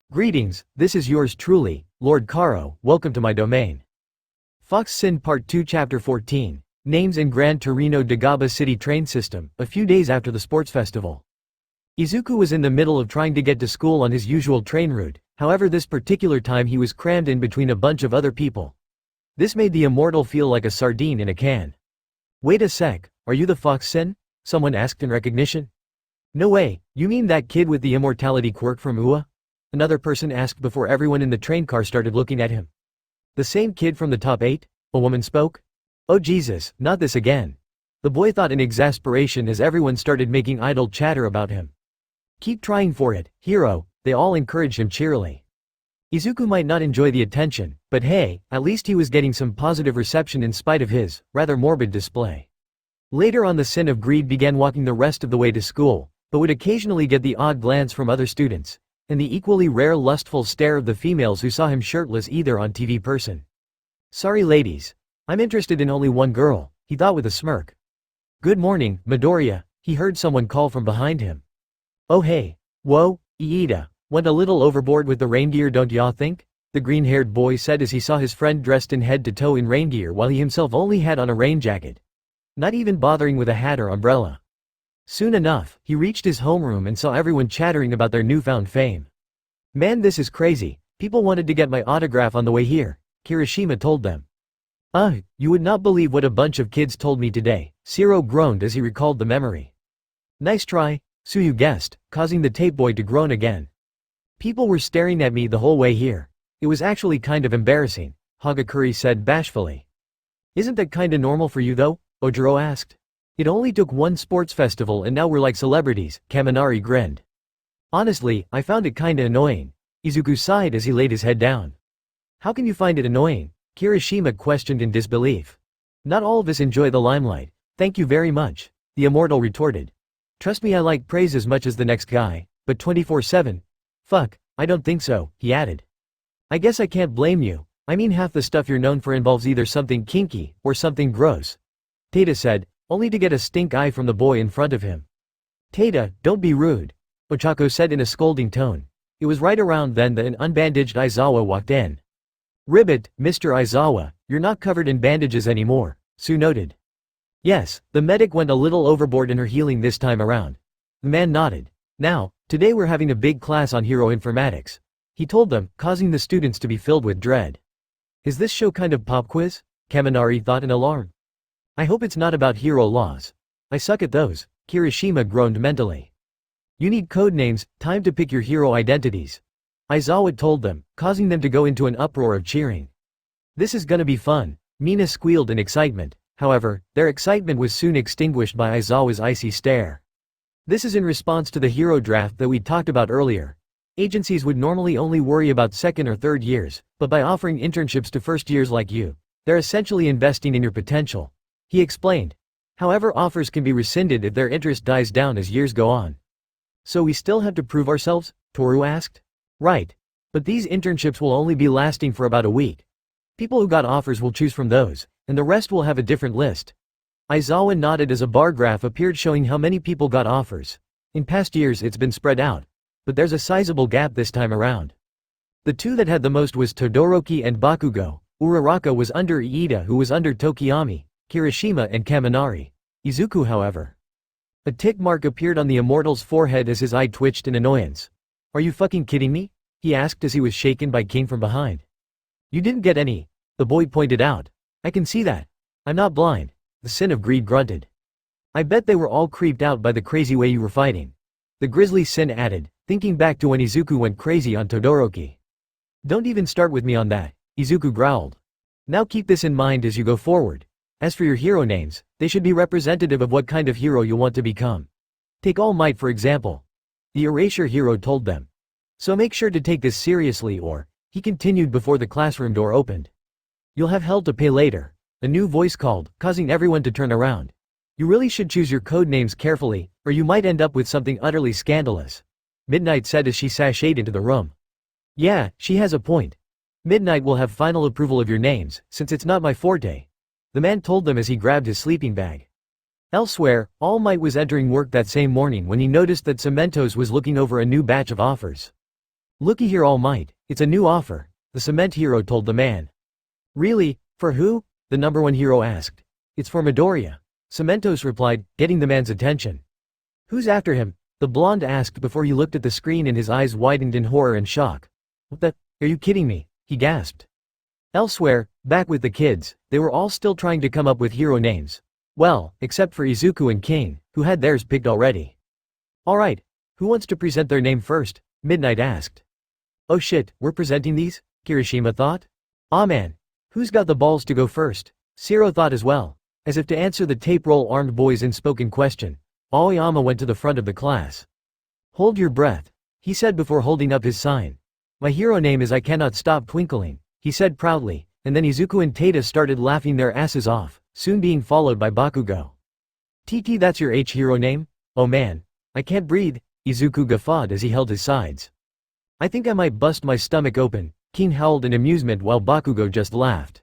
Greetings, this is yours truly, Lord Karo, welcome to my domain. Fox Sin Part 2 Chapter 14. Names in Gran Torino Dagaba City train system, a few days after the sports festival. Izuku was in the middle of trying to get to school on his usual train route, however this particular time he was crammed in between a bunch of other people. This made the immortal feel like a sardine in a can. Wait a sec, are you the Fox Sin? Someone asked in recognition. No way, you mean that kid with the immortality quirk from OOC? Another person asked before everyone in the train car started looking at him. The same kid from the top 8? A woman spoke. Oh Jesus, not this again. The boy thought in exasperation as everyone started making idle chatter about him. Keep trying for it, hero, they all encouraged him cheerily. Izuku might not enjoy the attention, but hey, at least he was getting some positive reception in spite of his, rather morbid display. Later on the Sin of Greed began walking the rest of the way to school, but would occasionally get the odd glance from other students, and the equally rare lustful stare of the females who saw him shirtless either on TV person. Sorry ladies. I'm interested in only one girl, he thought with a smirk. Good morning, Midoriya, he heard someone call from behind him. Oh hey. Whoa, Iida, went a little overboard with the rain gear don't ya think? The green-haired boy said as he saw his friend dressed in head to toe in rain gear while he himself only had on a rain jacket. Not even bothering with a hat or umbrella. Soon enough, he reached his homeroom and saw everyone chattering about their newfound fame. Man, this is crazy, people wanted to get my autograph on the way here, Kirishima told them. You would not believe what a bunch of kids told me today, Zero groaned as he recalled the memory. Nice try, Tsuyu guessed, causing the tape boy to groan again. People were staring at me the whole way here. It was actually kind of embarrassing, Hagakure said bashfully. Isn't that kinda normal for you though? Ojiro asked. It only took one sports festival and now we're like celebrities, Kaminari grinned. Honestly, I found it kinda annoying. Izuku sighed as he laid his head down. How can you find it annoying? Kirishima questioned in disbelief. Not all of us enjoy the limelight, thank you very much, the immortal retorted. Trust me, I like praise as much as the next guy, but 24/7? Fuck, I don't think so, he added. I guess I can't blame you, I mean half the stuff you're known for involves either something kinky, or something gross. Tata said, only to get a stink eye from the boy in front of him. Tata, don't be rude, Ochako said in a scolding tone. It was right around then that an unbandaged Aizawa walked in. Ribbit, Mr. Aizawa, you're not covered in bandages anymore, Sue noted. Yes, the medic went a little overboard in her healing this time around. The man nodded. Now, today we're having a big class on hero informatics. He told them, causing the students to be filled with dread. Is this show kind of pop quiz? Kaminari thought in alarm. I hope it's not about hero laws. I suck at those, Kirishima groaned mentally. You need code names, time to pick your hero identities. Aizawa told them, causing them to go into an uproar of cheering. This is gonna be fun, Mina squealed in excitement, however, their excitement was soon extinguished by Aizawa's icy stare. This is in response to the hero draft that we talked about earlier. Agencies would normally only worry about second or third years, but by offering internships to first years like you, they're essentially investing in your potential. He explained. However, offers can be rescinded if their interest dies down as years go on. So we still have to prove ourselves? Toru asked. Right. But these internships will only be lasting for about a week. People who got offers will choose from those, and the rest will have a different list. Aizawa nodded as a bar graph appeared showing how many people got offers. In past years it's been spread out. But there's a sizable gap this time around. The two that had the most was Todoroki and Bakugo. Uraraka was under Iida who was under Tokiyami, Kirishima and Kaminari. Izuku however. A tick mark appeared on the immortal's forehead as his eye twitched in annoyance. Are you fucking kidding me? He asked as he was shaken by King from behind. You didn't get any, the boy pointed out. I can see that. I'm not blind, the Sin of Greed grunted. I bet they were all creeped out by the crazy way you were fighting. The grisly Sin added, thinking back to when Izuku went crazy on Todoroki. Don't even start with me on that, Izuku growled. Now keep this in mind as you go forward. As for your hero names, they should be representative of what kind of hero you want to become. Take All Might for example. The Erasure hero told them. So make sure to take this seriously or, he continued before the classroom door opened. You'll have hell to pay later, a new voice called, causing everyone to turn around. You really should choose your code names carefully, or you might end up with something utterly scandalous. Midnight said as she sashayed into the room. Yeah, she has a point. Midnight will have final approval of your names, since it's not my forte. The man told them as he grabbed his sleeping bag. Elsewhere, All Might was entering work that same morning when he noticed that Cementos was looking over a new batch of offers. "Looky here, All Might, it's a new offer," the cement hero told the man. "Really? For who?" the number one hero asked. "It's for Midoriya," Cementos replied, getting the man's attention. "Who's after him?" the blonde asked before he looked at the screen and his eyes widened in horror and shock. "What the? Are you kidding me?" he gasped. Elsewhere, back with the kids, they were all still trying to come up with hero names. Well, except for Izuku and King, who had theirs picked already. "Alright, who wants to present their name first?" Midnight asked. "Oh shit, we're presenting these?" Kirishima thought. "Aw man, who's got the balls to go first?" Zero thought as well. As if to answer the tape roll armed boy's unspoken question, Aoyama went to the front of the class. "Hold your breath," he said before holding up his sign. "My hero name is I Cannot Stop Twinkling," he said proudly, and then Izuku and Tada started laughing their asses off, soon being followed by Bakugo. "TT, that's your hero name? Oh man, I can't breathe," Izuku guffawed as he held his sides. "I think I might bust my stomach open," King howled in amusement while Bakugo just laughed.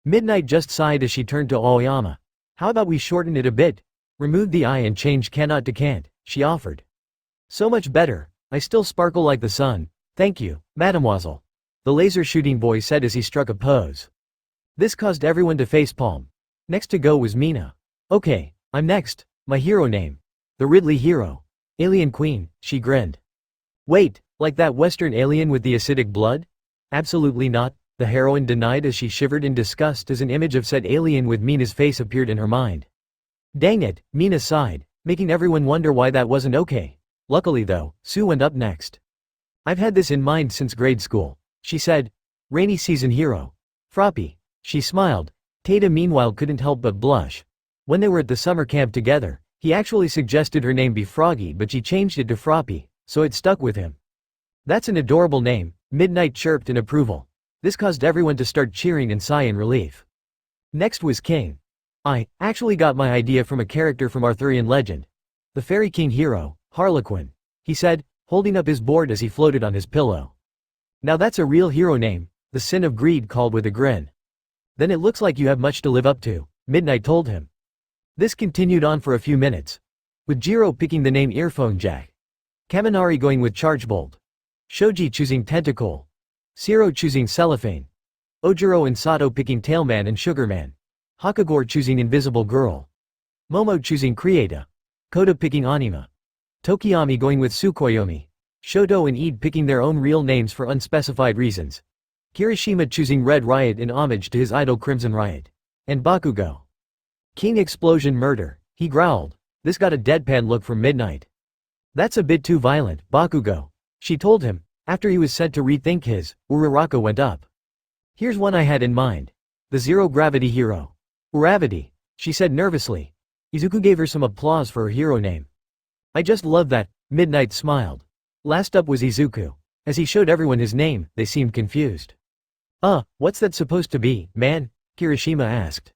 Midnight just sighed as she turned to Aoyama. "How about we shorten it a bit? Remove the I and change cannot to can't," she offered. "So much better. I still sparkle like the sun. Thank you, mademoiselle," the laser shooting boy said as he struck a pose. This caused everyone to facepalm. Next to go was Mina. "Okay, I'm next. My hero name. The Ridley hero. Alien Queen," she grinned. "Wait, like that Western alien with the acidic blood?" "Absolutely not," the heroine denied as she shivered in disgust as an image of said alien with Mina's face appeared in her mind. "Dang it," Mina sighed, making everyone wonder why that wasn't okay. Luckily though, Sue went up next. "I've had this in mind since grade school," she said. "Rainy season hero. Froppy." She smiled. Tada meanwhile couldn't help but blush. When they were at the summer camp together, he actually suggested her name be Froggy, but she changed it to Froppy, so it stuck with him. "That's an adorable name," Midnight chirped in approval. This caused everyone to start cheering and sigh in relief. Next was King. "I actually got my idea from a character from Arthurian legend. The Fairy King hero, Harlequin," he said, holding up his board as he floated on his pillow. "Now that's a real hero name," the Sin of Greed called with a grin. "Then it looks like you have much to live up to," Midnight told him. This continued on for a few minutes, with Jiro picking the name Earphone Jack, Kaminari going with Chargebolt, Shoji choosing Tentacle, Zero choosing Cellophane, Ojiro and Sato picking Tailman and Sugarman, Hakagore choosing Invisible Girl, Momo choosing Creata, Koda picking Anima, Tokiyami going with Tsukuyomi, Shoto and Ide picking their own real names for unspecified reasons, Kirishima choosing Red Riot in homage to his idol Crimson Riot, and Bakugo. King Explosion Murder, he growled. This got a deadpan look from Midnight. "That's a bit too violent, Bakugo," she told him. After he was sent to rethink his, Uraraka went up. "Here's one I had in mind. The Zero Gravity hero. Uravity," she said nervously. Izuku gave her some applause for her hero name. "I just love that," Midnight smiled. Last up was Izuku. As he showed everyone his name, they seemed confused. What's that supposed to be, man?" Kirishima asked.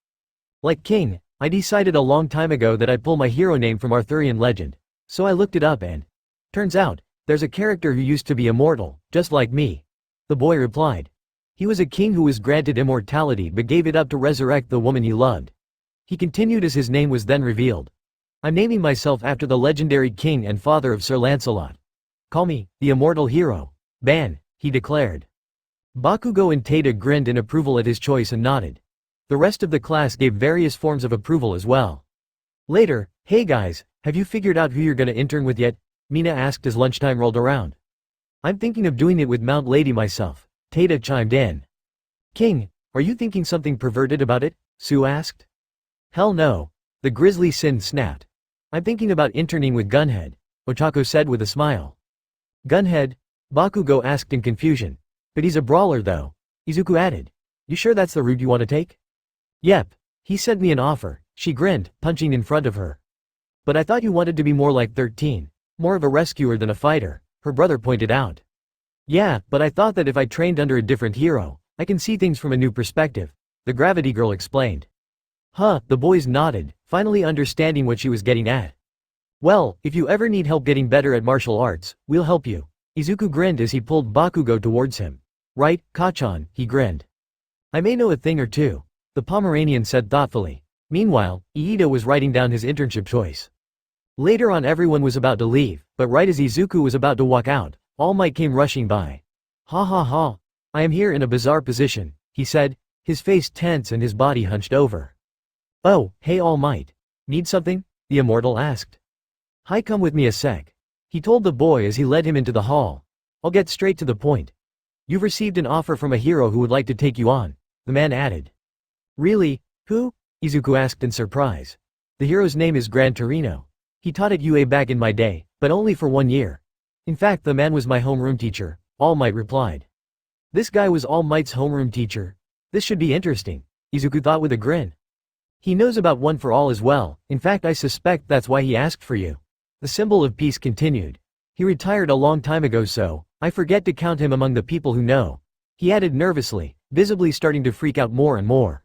"Like King, I decided a long time ago that I'd pull my hero name from Arthurian legend. So I looked it up and turns out, there's a character who used to be immortal, just like me," the boy replied. "He was a king who was granted immortality but gave it up to resurrect the woman he loved." He continued as his name was then revealed. "I'm naming myself after the legendary king and father of Sir Lancelot. Call me, the immortal hero. Ban," he declared. Bakugo and Tada grinned in approval at his choice and nodded. The rest of the class gave various forms of approval as well. Later, "Hey guys, have you figured out who you're gonna intern with yet?" Mina asked as lunchtime rolled around. "I'm thinking of doing it with Mount Lady myself," Tada chimed in. "King, are you thinking something perverted about it?" Sue asked. "Hell no," the Grizzly Sin snapped. "I'm thinking about interning with Gunhead," Ochako said with a smile. "Gunhead?" Bakugo asked in confusion. "But he's a brawler though," Izuku added. "You sure that's the route you want to take?" "Yep. He sent me an offer," she grinned, punching in front of her. "But I thought you wanted to be more like 13. More of a rescuer than a fighter," her brother pointed out. "Yeah, but I thought that if I trained under a different hero, I can see things from a new perspective," the Gravity Girl explained. The boys nodded, finally understanding what she was getting at. "Well, if you ever need help getting better at martial arts, we'll help you," Izuku grinned as he pulled Bakugo towards him. "Right, Kachan," he grinned. "I may know a thing or two," the Pomeranian said thoughtfully. Meanwhile, Iida was writing down his internship choice. Later on everyone was about to leave, but right as Izuku was about to walk out, All Might came rushing by. Ha ha ha. I am here in a bizarre position, he said, his face tense and his body hunched over. Oh, hey All Might. Need something? The immortal asked. Hi, come with me a sec. He told the boy as he led him into the hall. I'll get straight to the point. You've received an offer from a hero who would like to take you on, the man added. Really? Who? Izuku asked in surprise. The hero's name is Gran Torino. He taught at UA back in my day, but only for 1 year. In fact, the man was my homeroom teacher, All Might replied. This guy was All Might's homeroom teacher. This should be interesting, Izuku thought with a grin. He knows about One for All as well, in fact I suspect that's why he asked for you. The symbol of peace continued. He retired a long time ago, so I forget to count him among the people who know. He added nervously, visibly starting to freak out more and more.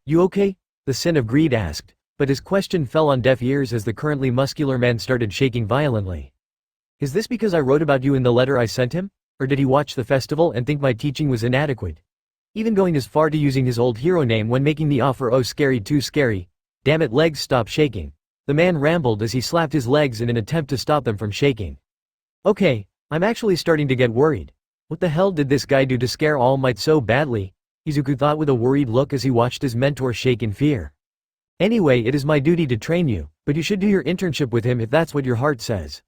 You okay? The Sin of Greed asked, but his question fell on deaf ears as the currently muscular man started shaking violently. Is this because I wrote about you in the letter I sent him? Or did he watch the festival and think my teaching was inadequate? Even going as far to using his old hero name when making the offer. Oh, scary, too scary. Damn it, legs, stop shaking. The man rambled as he slapped his legs in an attempt to stop them from shaking. Okay, I'm actually starting to get worried. What the hell did this guy do to scare All Might so badly? Izuku thought with a worried look as he watched his mentor shake in fear. Anyway, it is my duty to train you, but you should do your internship with him if that's what your heart says.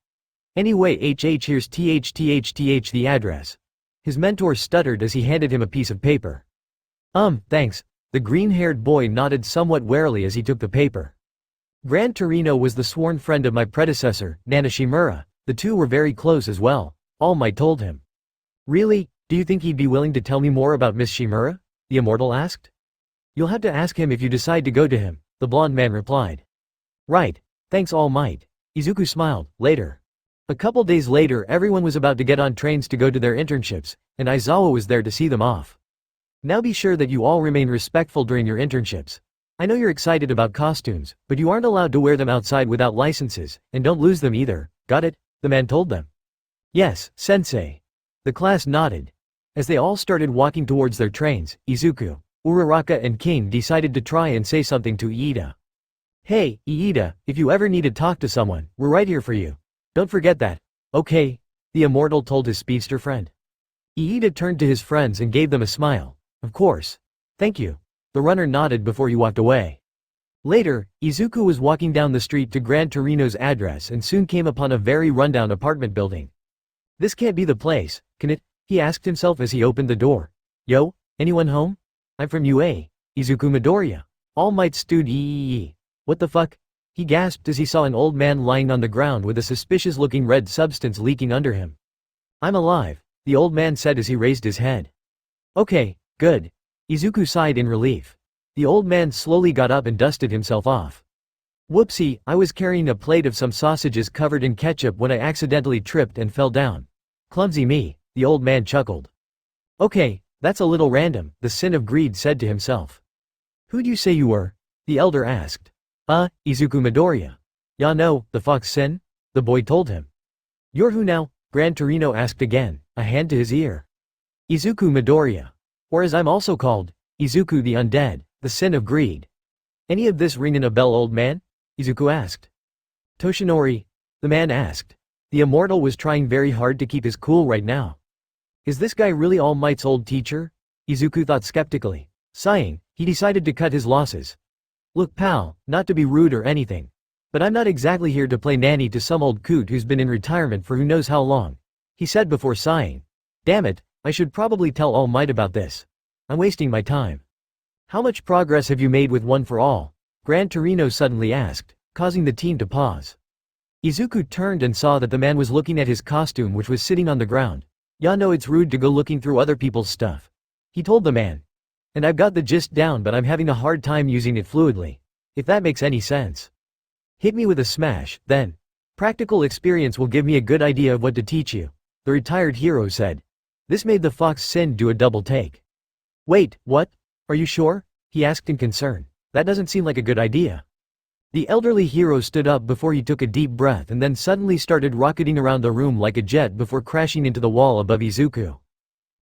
Anyway, here's the address. His mentor stuttered as he handed him a piece of paper. Thanks. The green-haired boy nodded somewhat warily as he took the paper. Gran Torino was the sworn friend of my predecessor, Nana Shimura. The two were very close as well, All Might told him. Really? Do you think he'd be willing to tell me more about Miss Shimura? The immortal asked. You'll have to ask him if you decide to go to him, the blonde man replied. Right. Thanks All Might. Izuku smiled. Later. A couple days later, everyone was about to get on trains to go to their internships, and Aizawa was there to see them off. Now be sure that you all remain respectful during your internships. I know you're excited about costumes, but you aren't allowed to wear them outside without licenses, and don't lose them either, got it? The man told them. Yes, sensei. The class nodded. As they all started walking towards their trains, Izuku, Uraraka and King decided to try and say something to Iida. Hey, Iida, if you ever need to talk to someone, we're right here for you. Don't forget that. Okay, the immortal told his speedster friend. Iida turned to his friends and gave them a smile. Of course. Thank you. The runner nodded before he walked away. Later, Izuku was walking down the street to Gran Torino's address and soon came upon a very rundown apartment building. This can't be the place, can it? He asked himself as he opened the door. Yo, anyone home? I'm from UA. Izuku Midoriya. All Might stewed. What the fuck? He gasped as he saw an old man lying on the ground with a suspicious-looking red substance leaking under him. I'm alive, the old man said as he raised his head. Okay, good. Izuku sighed in relief. The old man slowly got up and dusted himself off. Whoopsie, I was carrying a plate of some sausages covered in ketchup when I accidentally tripped and fell down. Clumsy me, the old man chuckled. Okay, that's a little random, the Sin of Greed said to himself. Who'd you say you were? The elder asked. Izuku Midoriya. Ya no, the fox Sin? The boy told him. You're who now? Gran Torino asked again, a hand to his ear. Izuku Midoriya. Or as I'm also called, Izuku the Undead, the Sin of Greed. Any of this ringing a bell, old man? Izuku asked. Toshinori? The man asked. The immortal was trying very hard to keep his cool right now. Is this guy really All Might's old teacher? Izuku thought skeptically. Sighing, he decided to cut his losses. Look pal, not to be rude or anything. But I'm not exactly here to play nanny to some old coot who's been in retirement for who knows how long. He said before sighing. Damn it, I should probably tell All Might about this. I'm wasting my time. How much progress have you made with One for All? Gran Torino suddenly asked, causing the team to pause. Izuku turned and saw that the man was looking at his costume which was sitting on the ground. Ya know it's rude to go looking through other people's stuff. He told the man. And I've got the gist down but I'm having a hard time using it fluidly. If that makes any sense. Hit me with a smash, then. Practical experience will give me a good idea of what to teach you, the retired hero said. This made the fox Sin do a double take. Wait, what? Are you sure? He asked in concern. That doesn't seem like a good idea. The elderly hero stood up before he took a deep breath and then suddenly started rocketing around the room like a jet before crashing into the wall above Izuku.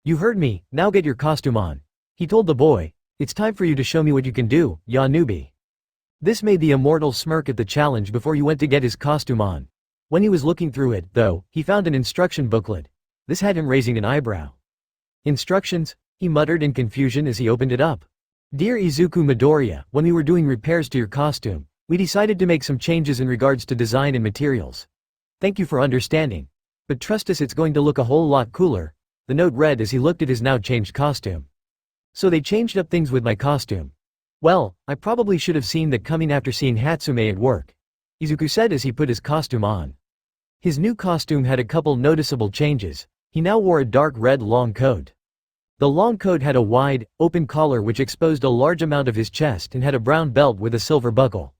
You heard me, now get your costume on. He told the boy, it's time for you to show me what you can do, ya newbie. This made the immortal smirk at the challenge before he went to get his costume on. When he was looking through it, though, he found an instruction booklet. This had him raising an eyebrow. Instructions? He muttered in confusion as he opened it up. Dear Izuku Midoriya, when we were doing repairs to your costume, we decided to make some changes in regards to design and materials. Thank you for understanding. But trust us, it's going to look a whole lot cooler, the note read as he looked at his now changed costume. So they changed up things with my costume. Well, I probably should have seen that coming after seeing Hatsume at work, Izuku said as he put his costume on. His new costume had a couple noticeable changes. He now wore a dark red long coat. The long coat had a wide, open collar which exposed a large amount of his chest and had a brown belt with a silver buckle.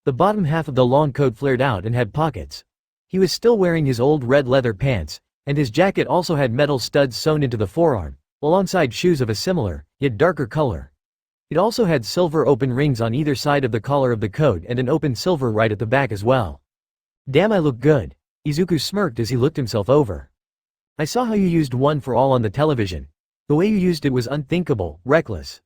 The bottom half of the long coat flared out and had pockets. He was still wearing his old red leather pants, and his jacket also had metal studs sewn into the forearm, alongside shoes of a similar, yet darker color. It also had silver open rings on either side of the collar of the coat and an open silver right at the back as well. Damn, I look good. Izuku smirked as he looked himself over. I saw how you used one for all on the television. The way you used it was unthinkable, reckless.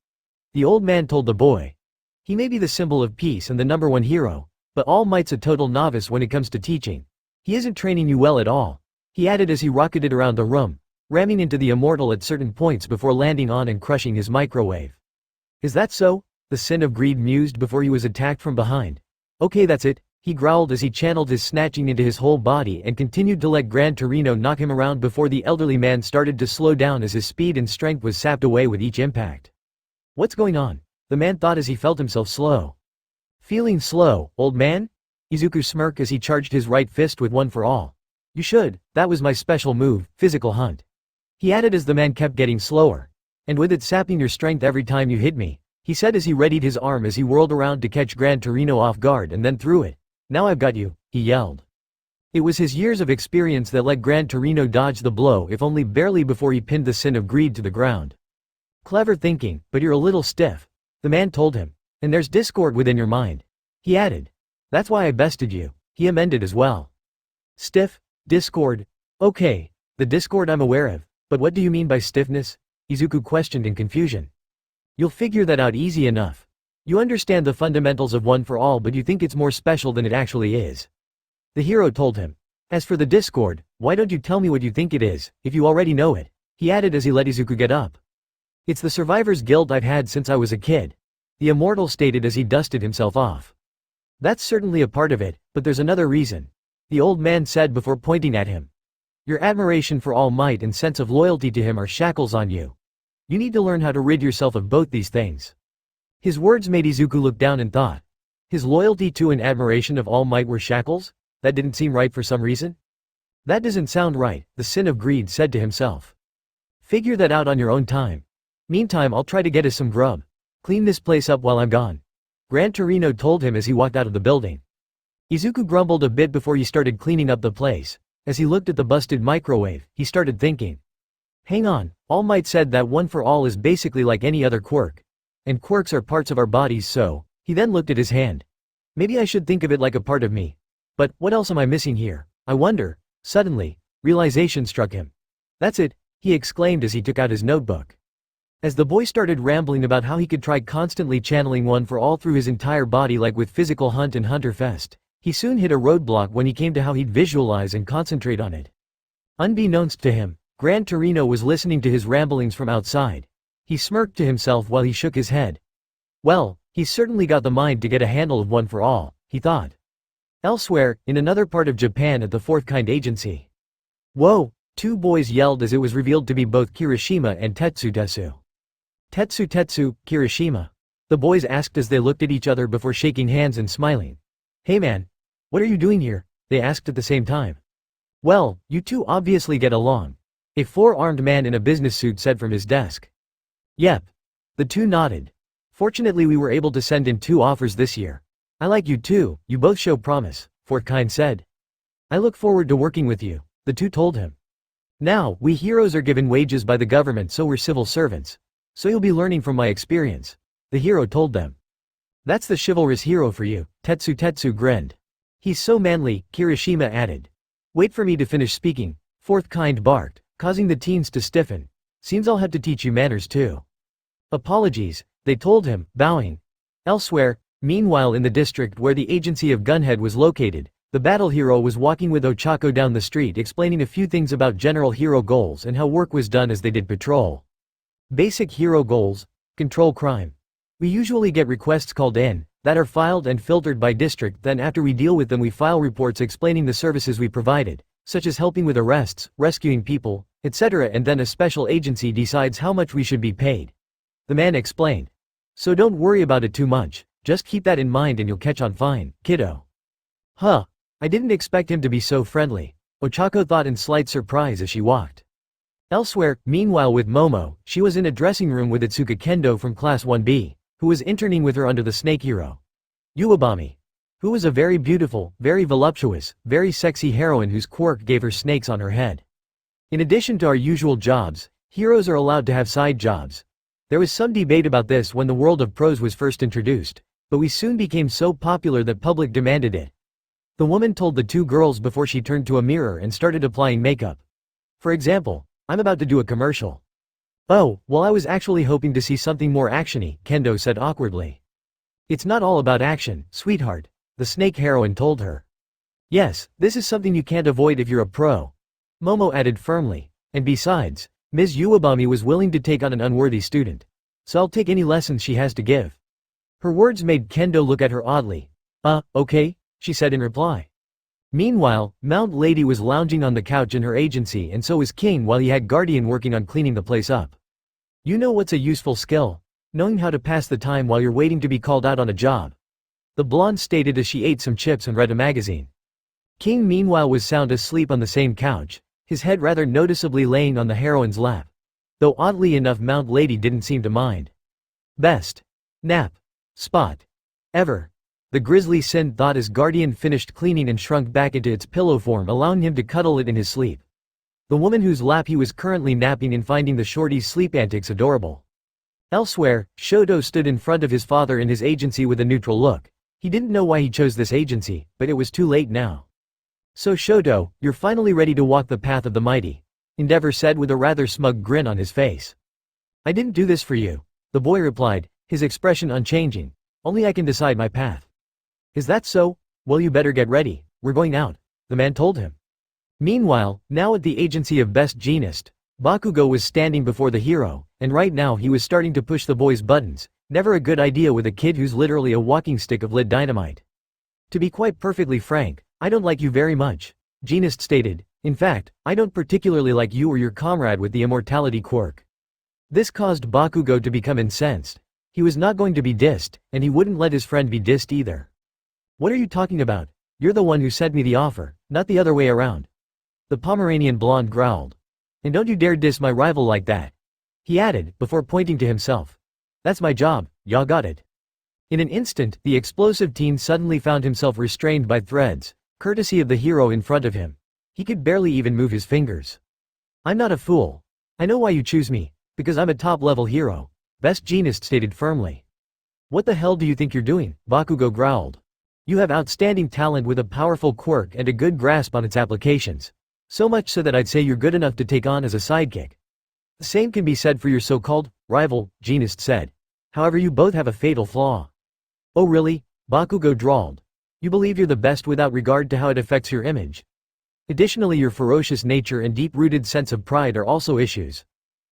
The old man told the boy. He may be the symbol of peace and the #1 hero, but All Might's a total novice when it comes to teaching. He isn't training you well at all, he added as he rocketed around the room, ramming into the immortal at certain points before landing on and crushing his microwave. Is that so? The sin of greed mused before he was attacked from behind. Okay, that's it, he growled as he channeled his snatching into his whole body and continued to let Gran Torino knock him around before the elderly man started to slow down as his speed and strength was sapped away with each impact. What's going on? The man thought as he felt himself slow. Feeling slow, old man? Izuku smirked as he charged his right fist with one for all. You should, that was my special move, physical hunt. He added as the man kept getting slower. And with it sapping your strength every time you hit me, he said as he readied his arm as he whirled around to catch Gran Torino off guard and then threw it. Now I've got you, he yelled. It was his years of experience that let Gran Torino dodge the blow if only barely before he pinned the sin of greed to the ground. Clever thinking, but you're a little stiff, the man told him. And there's discord within your mind, he added. That's why I bested you, he amended as well. Stiff? Discord? Okay, the discord I'm aware of, but what do you mean by stiffness? Izuku questioned in confusion. You'll figure that out easy enough. You understand the fundamentals of one for all, but you think it's more special than it actually is. The hero told him. As for the discord, why don't you tell me what you think it is, if you already know it, he added as he let Izuku get up. It's the survivor's guilt I've had since I was a kid, the immortal stated as he dusted himself off. That's certainly a part of it, but there's another reason, the old man said before pointing at him. Your admiration for All Might and sense of loyalty to him are shackles on you. You need to learn how to rid yourself of both these things. His words made Izuku look down and thought. His loyalty to and admiration of All Might were shackles? That didn't seem right for some reason? That doesn't sound right, the sin of greed said to himself. Figure that out on your own time. Meantime, I'll try to get us some grub. Clean this place up while I'm gone, Gran Torino told him as he walked out of the building. Izuku grumbled a bit before he started cleaning up the place. As he looked at the busted microwave, he started thinking. Hang on, All Might said that one for all is basically like any other quirk. And quirks are parts of our bodies, so, he then looked at his hand. Maybe I should think of it like a part of me. But, what else am I missing here? I wonder. Suddenly, realization struck him. That's it, he exclaimed as he took out his notebook. As the boy started rambling about how he could try constantly channeling one for all through his entire body like with physical hunt and Hunter Fest, he soon hit a roadblock when he came to how he'd visualize and concentrate on it. Unbeknownst to him, Gran Torino was listening to his ramblings from outside. He smirked to himself while he shook his head. Well, he's certainly got the mind to get a handle of one for all, he thought. Elsewhere, in another part of Japan at the Fourth Kind Agency. Whoa, two boys yelled as it was revealed to be both Kirishima and Tetsu. Tetsu, Kirishima. The boys asked as they looked at each other before shaking hands and smiling. Hey man. What are you doing here? They asked at the same time. Well, you two obviously get along. A four-armed man in a business suit said from his desk. Yep. The two nodded. Fortunately we were able to send in 2 offers this year. I like you too, you both show promise, Fourth Kind said. I look forward to working with you, the two told him. Now, we heroes are given wages by the government, so we're civil servants. So you'll be learning from my experience, the hero told them. That's the chivalrous hero for you, Tetsu grinned. He's so manly, Kirishima added. Wait for me to finish speaking, Fourth Kind barked, causing the teens to stiffen. Seems I'll have to teach you manners too. Apologies, they told him, bowing. Elsewhere, meanwhile in the district where the agency of Gunhead was located, The battle hero was walking with Ochako down the street explaining a few things about general hero goals and how work was done as they did patrol. Basic hero goals: control crime. We usually get requests called in, that are filed and filtered by district, then after we deal with them we file reports explaining the services we provided, such as helping with arrests, rescuing people, etc., and then a special agency decides how much we should be paid. The man explained. So don't worry about it too much, just keep that in mind and you'll catch on fine, kiddo. Huh. I didn't expect him to be so friendly, Ochako thought in slight surprise as she walked. Elsewhere, meanwhile with Momo, she was in a dressing room with Itsuka Kendo from Class 1B, who was interning with her under the snake hero, Uwabami, who was a very beautiful, very voluptuous, very sexy heroine whose quirk gave her snakes on her head. In addition to our usual jobs, heroes are allowed to have side jobs. There was some debate about this when the world of pros was first introduced, but we soon became so popular that public demanded it. The woman told the two girls before she turned to a mirror and started applying makeup. For example, I'm about to do a commercial. Oh, well I was actually hoping to see something more actiony, Kendo said awkwardly. It's not all about action, sweetheart, the snake heroine told her. Yes, this is something you can't avoid if you're a pro, Momo added firmly, and besides, Ms. Uwabami was willing to take on an unworthy student. So I'll take any lessons she has to give. Her words made Kendo look at her oddly. Okay, she said in reply. Meanwhile, Mount Lady was lounging on the couch in her agency and so was King while he had Guardian working on cleaning the place up. You know what's a useful skill? Knowing how to pass the time while you're waiting to be called out on a job, the blonde stated as she ate some chips and read a magazine. King meanwhile was sound asleep on the same couch, his head rather noticeably laying on the heroine's lap. Though oddly enough Mount Lady didn't seem to mind. Best nap spot ever, the Grizzly Sin thought as Guardian finished cleaning and shrunk back into its pillow form, allowing him to cuddle it in his sleep. The woman whose lap he was currently napping in finding the shorty's sleep antics adorable. Elsewhere, Shoto stood in front of his father in his agency with a neutral look. He didn't know why he chose this agency, but it was too late now. So Shoto, you're finally ready to walk the path of the mighty, Endeavor said with a rather smug grin on his face. I didn't do this for you, the boy replied, his expression unchanging. Only I can decide my path. Is that so? Well you better get ready, we're going out, the man told him. Meanwhile, now at the agency of Best Jeanist, Bakugo was standing before the hero, and right now he was starting to push the boy's buttons, never a good idea with a kid who's literally a walking stick of lit dynamite. To be quite perfectly frank, I don't like you very much, Jeanist stated. In fact, I don't particularly like you or your comrade with the immortality quirk. This caused Bakugo to become incensed. He was not going to be dissed, and he wouldn't let his friend be dissed either. What are you talking about? You're the one who sent me the offer, not the other way around. The Pomeranian blonde growled. And don't you dare diss my rival like that, he added, before pointing to himself. That's my job, y'all got it. In an instant, the explosive teen suddenly found himself restrained by threads, courtesy of the hero in front of him. He could barely even move his fingers. I'm not a fool. I know why you choose me, because I'm a top-level hero, Best Jeanist stated firmly. What the hell do you think you're doing? Bakugo growled. You have outstanding talent with a powerful quirk and a good grasp on its applications. So much so that I'd say you're good enough to take on as a sidekick. The same can be said for your so-called rival, Jeanist said. However you both have a fatal flaw. Oh really? Bakugo drawled. You believe you're the best without regard to how it affects your image. Additionally your ferocious nature and deep-rooted sense of pride are also issues,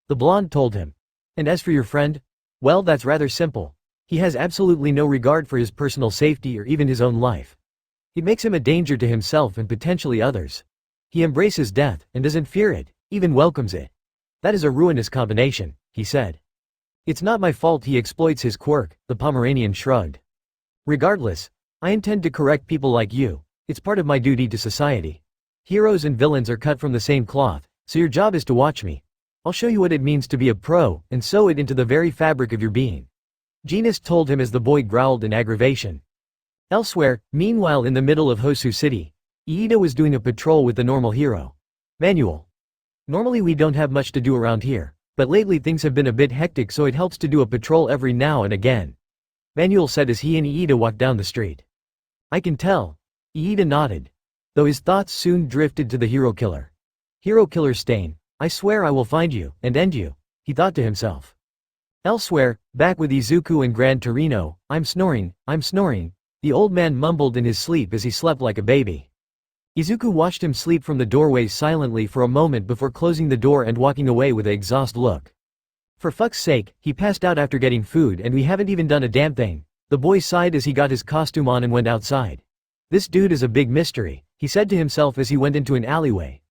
the blonde told him. And as for your friend? Well that's rather simple. He has absolutely no regard for his personal safety or even his own life. It makes him a danger to himself and potentially others. He embraces death, and doesn't fear it, even welcomes it. That is a ruinous combination, he said. It's not my fault he exploits his quirk, the Pomeranian shrugged. Regardless, I intend to correct people like you. It's part of my duty to society. Heroes and villains are cut from the same cloth, so your job is to watch me. I'll show you what it means to be a pro, and sew it into the very fabric of your being. Jeanist told him as the boy growled in aggravation. Elsewhere, meanwhile in the middle of Hosu City, Iida was doing a patrol with the normal hero, Manuel. Normally we don't have much to do around here, but lately things have been a bit hectic so it helps to do a patrol every now and again, Manuel said as he and Iida walked down the street. I can tell, Iida nodded, though his thoughts soon drifted to the hero killer. Hero killer Stain, I swear I will find you, and end you, he thought to himself. Elsewhere, back with Izuku and Gran Torino, I'm snoring, the old man mumbled in his sleep as he slept like a baby. Izuku watched him sleep from the doorway silently for a moment before closing the door and walking away with an exhausted look. For fuck's sake, he passed out after getting food and we haven't even done a damn thing. The boy sighed as he got his costume on and went outside. This dude is a big mystery, he said to himself as he went into an alleyway.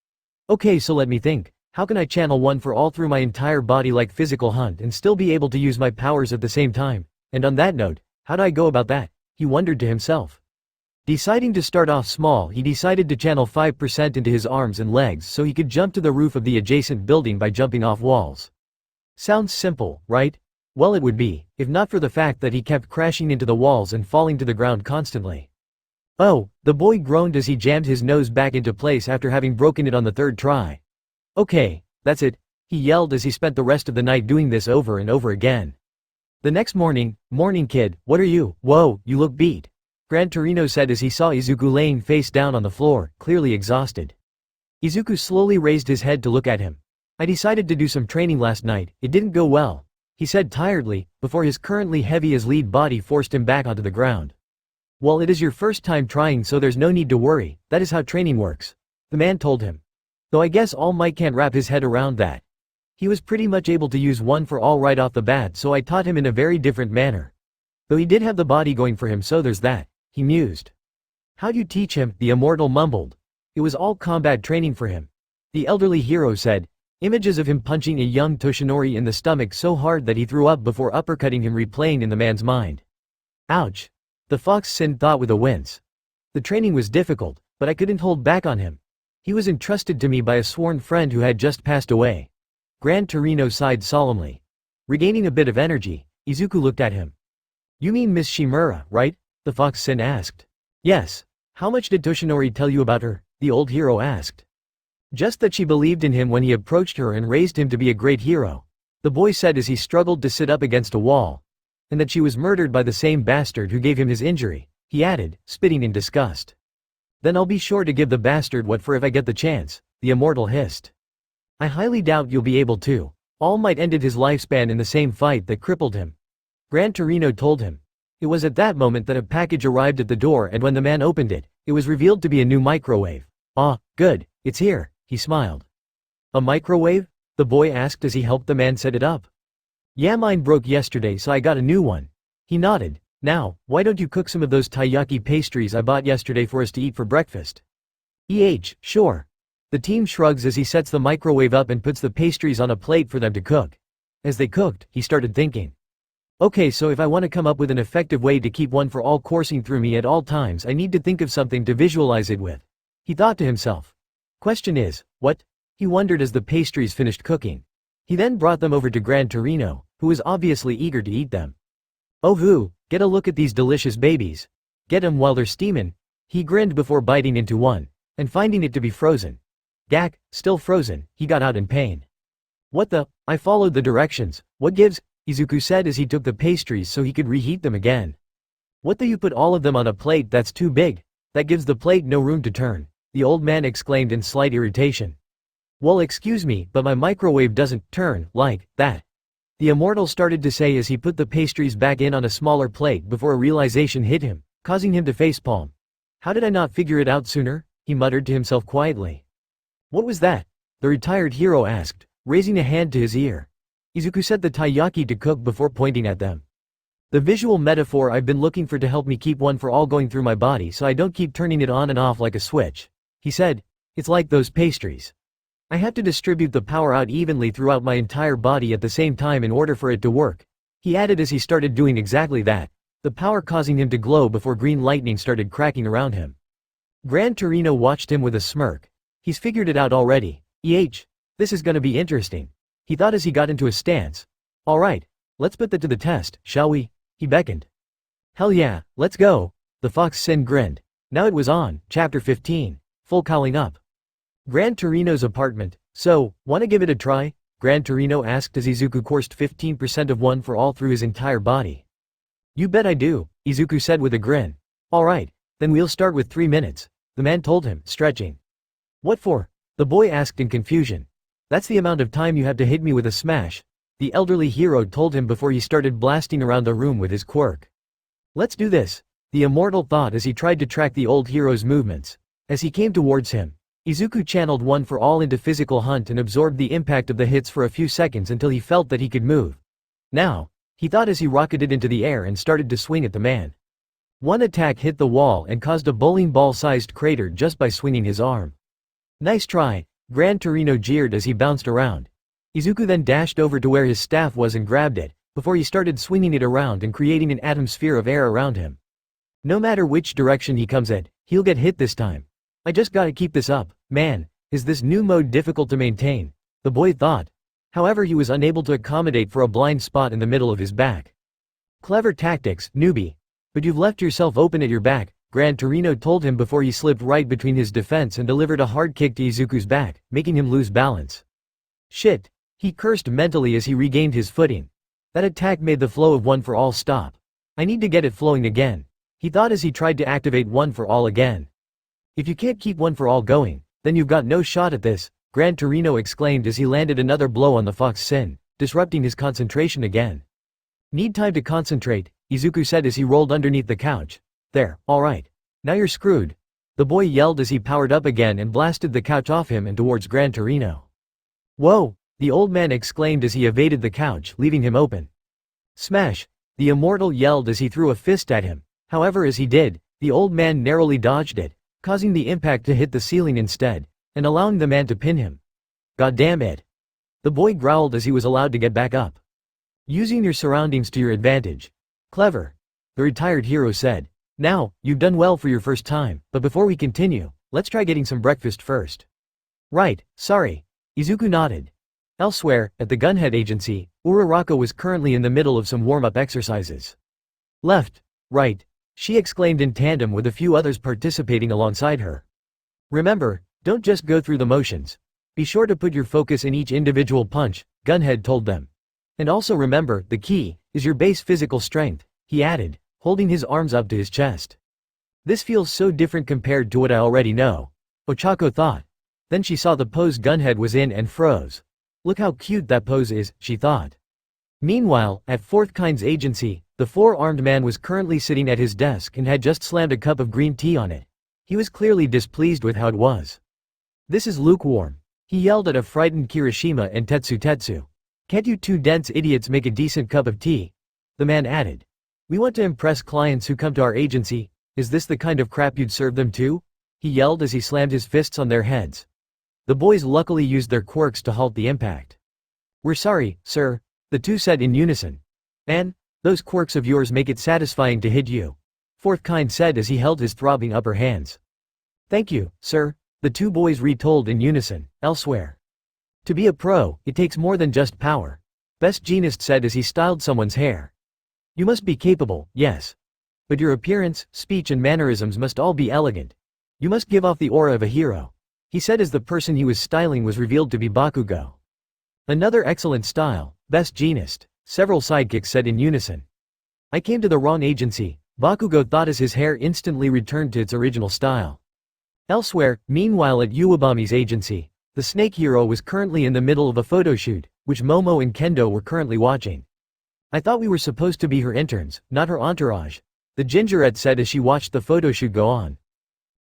Okay, so let me think. How can I channel one for all through my entire body like physical hunt and still be able to use my powers at the same time? And on that note, how do I go about that? He wondered to himself. Deciding to start off small, he decided to channel 5% into his arms and legs so he could jump to the roof of the adjacent building by jumping off walls. Sounds simple, right? Well, it would be, if not for the fact that he kept crashing into the walls and falling to the ground constantly. Oh, the boy groaned as he jammed his nose back into place after having broken it on the third try. Okay, that's it, he yelled as he spent the rest of the night doing this over and over again. The next morning, "Morning kid, what are you? Whoa, you look beat," Gran Torino said as he saw Izuku laying face down on the floor, clearly exhausted. Izuku slowly raised his head to look at him. I decided to do some training last night, it didn't go well, he said tiredly, before his currently heavy as lead body forced him back onto the ground. Well, it is your first time trying so there's no need to worry, that is how training works, the man told him. Though I guess All Might can't wrap his head around that. He was pretty much able to use one for all right off the bat, so I taught him in a very different manner. Though he did have the body going for him, so there's that, he mused. How'd you teach him? The immortal mumbled. It was all combat training for him. The elderly hero said. Images of him punching a young Toshinori in the stomach so hard that he threw up before uppercutting him replaying in the man's mind. Ouch. The fox Sin thought with a wince. The training was difficult, but I couldn't hold back on him. He was entrusted to me by a sworn friend who had just passed away. Gran Torino sighed solemnly. Regaining a bit of energy, Izuku looked at him. You mean Miss Shimura, right? The fox Sin asked. Yes. How much did Toshinori tell you about her? The old hero asked. Just that she believed in him when he approached her and raised him to be a great hero, the boy said as he struggled to sit up against a wall. And that she was murdered by the same bastard who gave him his injury, he added, spitting in disgust. Then I'll be sure to give the bastard what for if I get the chance, the immortal hissed. I highly doubt you'll be able to. All Might ended his lifespan in the same fight that crippled him. Gran Torino told him. It was at that moment that a package arrived at the door and when the man opened it, it was revealed to be a new microwave. Ah, good, it's here, he smiled. A microwave? The boy asked as he helped the man set it up. Yeah, mine broke yesterday so I got a new one. He nodded. Now, why don't you cook some of those taiyaki pastries I bought yesterday for us to eat for breakfast? Sure. The team shrugs as he sets the microwave up and puts the pastries on a plate for them to cook. As they cooked, he started thinking. Okay, so if I want to come up with an effective way to keep one for all coursing through me at all times, I need to think of something to visualize it with. He thought to himself. Question is, what? He wondered as the pastries finished cooking. He then brought them over to Gran Torino, who was obviously eager to eat them. Oh Vu, get a look at these delicious babies. Get 'em while they're steamin'. He grinned before biting into one, and finding it to be frozen. Gak, still frozen, he got out in pain. What the? I followed the directions, what gives? Izuku said as he took the pastries so he could reheat them again. What the you put all of them on a plate that's too big? That gives the plate no room to turn, the old man exclaimed in slight irritation. Well, excuse me, but my microwave doesn't turn like that. The immortal started to say as he put the pastries back in on a smaller plate before a realization hit him, causing him to facepalm. How did I not figure it out sooner? He muttered to himself quietly. What was that? The retired hero asked, raising a hand to his ear. Izuku set the taiyaki to cook before pointing at them. The visual metaphor I've been looking for to help me keep one for all going through my body so I don't keep turning it on and off like a switch. He said, it's like those pastries. I have to distribute the power out evenly throughout my entire body at the same time in order for it to work. He added as he started doing exactly that, the power causing him to glow before green lightning started cracking around him. Gran Torino watched him with a smirk. He's figured it out already. This is gonna be interesting. He thought as he got into a stance. Alright, let's put that to the test, shall we? He beckoned. Hell yeah, let's go. The fox Sin grinned. Now it was on, chapter 15, full cowling up. Gran Torino's apartment. So, wanna give it a try? Gran Torino asked as Izuku coursed 15% of one for all through his entire body. You bet I do, Izuku said with a grin. Alright, then we'll start with 3 minutes, the man told him, stretching. What for? The boy asked in confusion. That's the amount of time you have to hit me with a smash, the elderly hero told him before he started blasting around the room with his quirk. Let's do this, the immortal thought as he tried to track the old hero's movements. As he came towards him, Izuku channeled One for All into physical hunt and absorbed the impact of the hits for a few seconds until he felt that he could move. Now, he thought as he rocketed into the air and started to swing at the man. One attack hit the wall and caused a bowling ball-sized crater just by swinging his arm. Nice try, Gran Torino jeered as he bounced around. Izuku then dashed over to where his staff was and grabbed it, before he started swinging it around and creating an atmosphere of air around him. No matter which direction he comes at, he'll get hit this time. I just gotta keep this up, man. Is this new mode difficult to maintain? The boy thought. However, he was unable to accommodate for a blind spot in the middle of his back. Clever tactics, newbie. But you've left yourself open at your back, Gran Torino told him before he slipped right between his defense and delivered a hard kick to Izuku's back, making him lose balance. Shit. He cursed mentally as he regained his footing. That attack made the flow of One for All stop. I need to get it flowing again, he thought as he tried to activate One for All again. If you can't keep One for All going, then you've got no shot at this, Gran Torino exclaimed as he landed another blow on the Fox Sin, disrupting his concentration again. Need time to concentrate, Izuku said as he rolled underneath the couch. There, alright. Now you're screwed. The boy yelled as he powered up again and blasted the couch off him and towards Gran Torino. Whoa, the old man exclaimed as he evaded the couch, leaving him open. Smash, the immortal yelled as he threw a fist at him. However, as he did, the old man narrowly dodged it, causing the impact to hit the ceiling instead, and allowing the man to pin him. God damn it. The boy growled as he was allowed to get back up. Using your surroundings to your advantage. Clever. The retired hero said. Now, you've done well for your first time, but before we continue, let's try getting some breakfast first. Right, sorry. Izuku nodded. Elsewhere, at the Gunhead Agency, Uraraka was currently in the middle of some warm-up exercises. Left, right, she exclaimed in tandem with a few others participating alongside her. Remember, don't just go through the motions. Be sure to put your focus in each individual punch, Gunhead told them. And also remember, the key is your base physical strength, he added, holding his arms up to his chest. This feels so different compared to what I already know, Ochako thought. Then she saw the pose Gunhead was in and froze. Look how cute that pose is, she thought. Meanwhile, at Fourth Kind's agency, the four-armed man was currently sitting at his desk and had just slammed a cup of green tea on it. He was clearly displeased with how it was. This is lukewarm, he yelled at a frightened Kirishima and Tetsu. Can't you two dense idiots make a decent cup of tea? The man added. We want to impress clients who come to our agency. Is this the kind of crap you'd serve them too? He yelled as he slammed his fists on their heads. The boys luckily used their quirks to halt the impact. We're sorry, sir, the two said in unison. Man, those quirks of yours make it satisfying to hit you, Fourth Kind said as he held his throbbing upper hands. Thank you, sir, the two boys retold in unison. Elsewhere. To be a pro, it takes more than just power, Best Jeanist said as he styled someone's hair. You must be capable, yes. But your appearance, speech and mannerisms must all be elegant. You must give off the aura of a hero, he said as the person he was styling was revealed to be Bakugo. Another excellent style, Best Jeanist, several sidekicks said in unison. I came to the wrong agency, Bakugo thought as his hair instantly returned to its original style. Elsewhere, meanwhile at Uwabami's agency, the snake hero was currently in the middle of a photoshoot, which Momo and Kendo were currently watching. I thought we were supposed to be her interns, not her entourage, the gingerette said as she watched the photoshoot go on.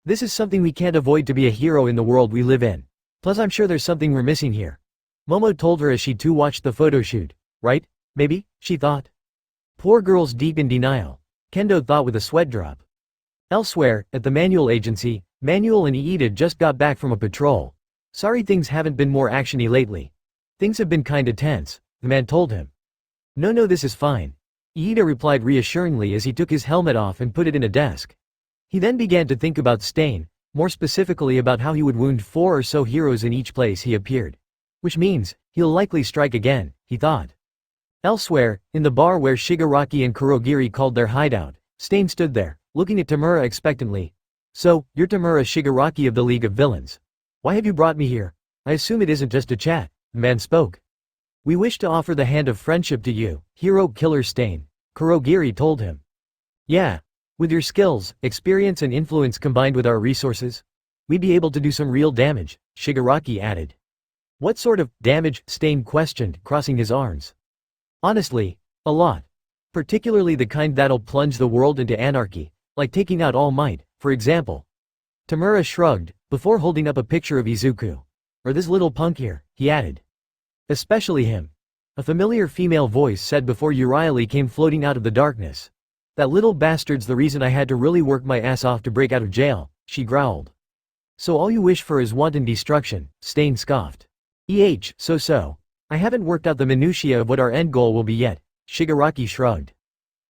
This is something we can't avoid to be a hero in the world we live in. Plus I'm sure there's something we're missing here, Momo told her as she too watched the photoshoot. Right, maybe, she thought. Poor girl's deep in denial, Kendo thought with a sweat drop. Elsewhere, at the Manual Agency, Manual and Iida just got back from a patrol. Sorry things haven't been more actiony lately. Things have been kinda tense, the man told him. No this is fine, Iida replied reassuringly as he took his helmet off and put it in a desk. He then began to think about Stain, more specifically about how he would wound 4 or so heroes in each place he appeared. Which means, he'll likely strike again, he thought. Elsewhere, in the bar where Shigaraki and Kurogiri called their hideout, Stain stood there, looking at Tamura expectantly. So, you're Tamura Shigaraki of the League of Villains. Why have you brought me here? I assume it isn't just a chat, the man spoke. We wish to offer the hand of friendship to you, Hero Killer Stain, Kurogiri told him. Yeah. With your skills, experience and influence combined with our resources, we'd be able to do some real damage, Shigaraki added. What sort of damage? Stain questioned, crossing his arms. Honestly, a lot. Particularly the kind that'll plunge the world into anarchy, like taking out All Might, for example. Tamura shrugged, before holding up a picture of Izuku. Or this little punk here, he added. Especially him. A familiar female voice said before Uriah came floating out of the darkness. That little bastard's the reason I had to really work my ass off to break out of jail, she growled. So all you wish for is wanton destruction, Stain scoffed. So. I haven't worked out the minutiae of what our end goal will be yet, Shigaraki shrugged.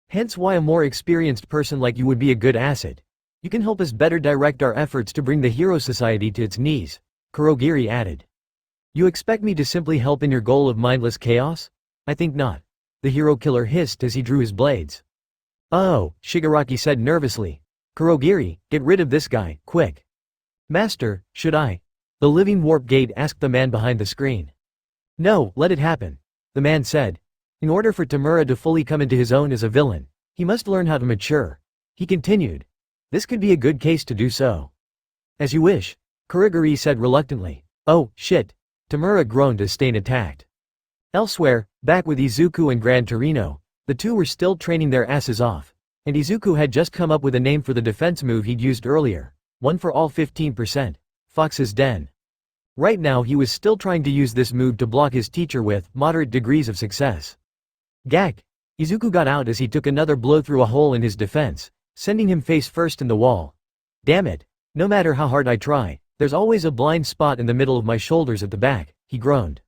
Hence why a more experienced person like you would be a good asset. You can help us better direct our efforts to bring the Hero Society to its knees, Kurogiri added. You expect me to simply help in your goal of mindless chaos? I think not. The hero killer hissed as he drew his blades. Oh, Shigaraki said nervously. Kurogiri, get rid of this guy, quick. Master, should I? The living warp gate asked the man behind the screen. No, let it happen. The man said. In order for Tamura to fully come into his own as a villain, he must learn how to mature. He continued. This could be a good case to do so. As you wish, Kurogiri said reluctantly. Oh, shit. Tamura groaned as Stain attacked. Elsewhere, back with Izuku and Gran Torino, the two were still training their asses off, and Izuku had just come up with a name for the defense move he'd used earlier, one for all 15%, Fox's Den. Right now he was still trying to use this move to block his teacher with moderate degrees of success. Gak! Izuku got out as he took another blow through a hole in his defense, sending him face first in the wall. Damn it! No matter how hard I try, there's always a blind spot in the middle of my shoulders at the back, he groaned.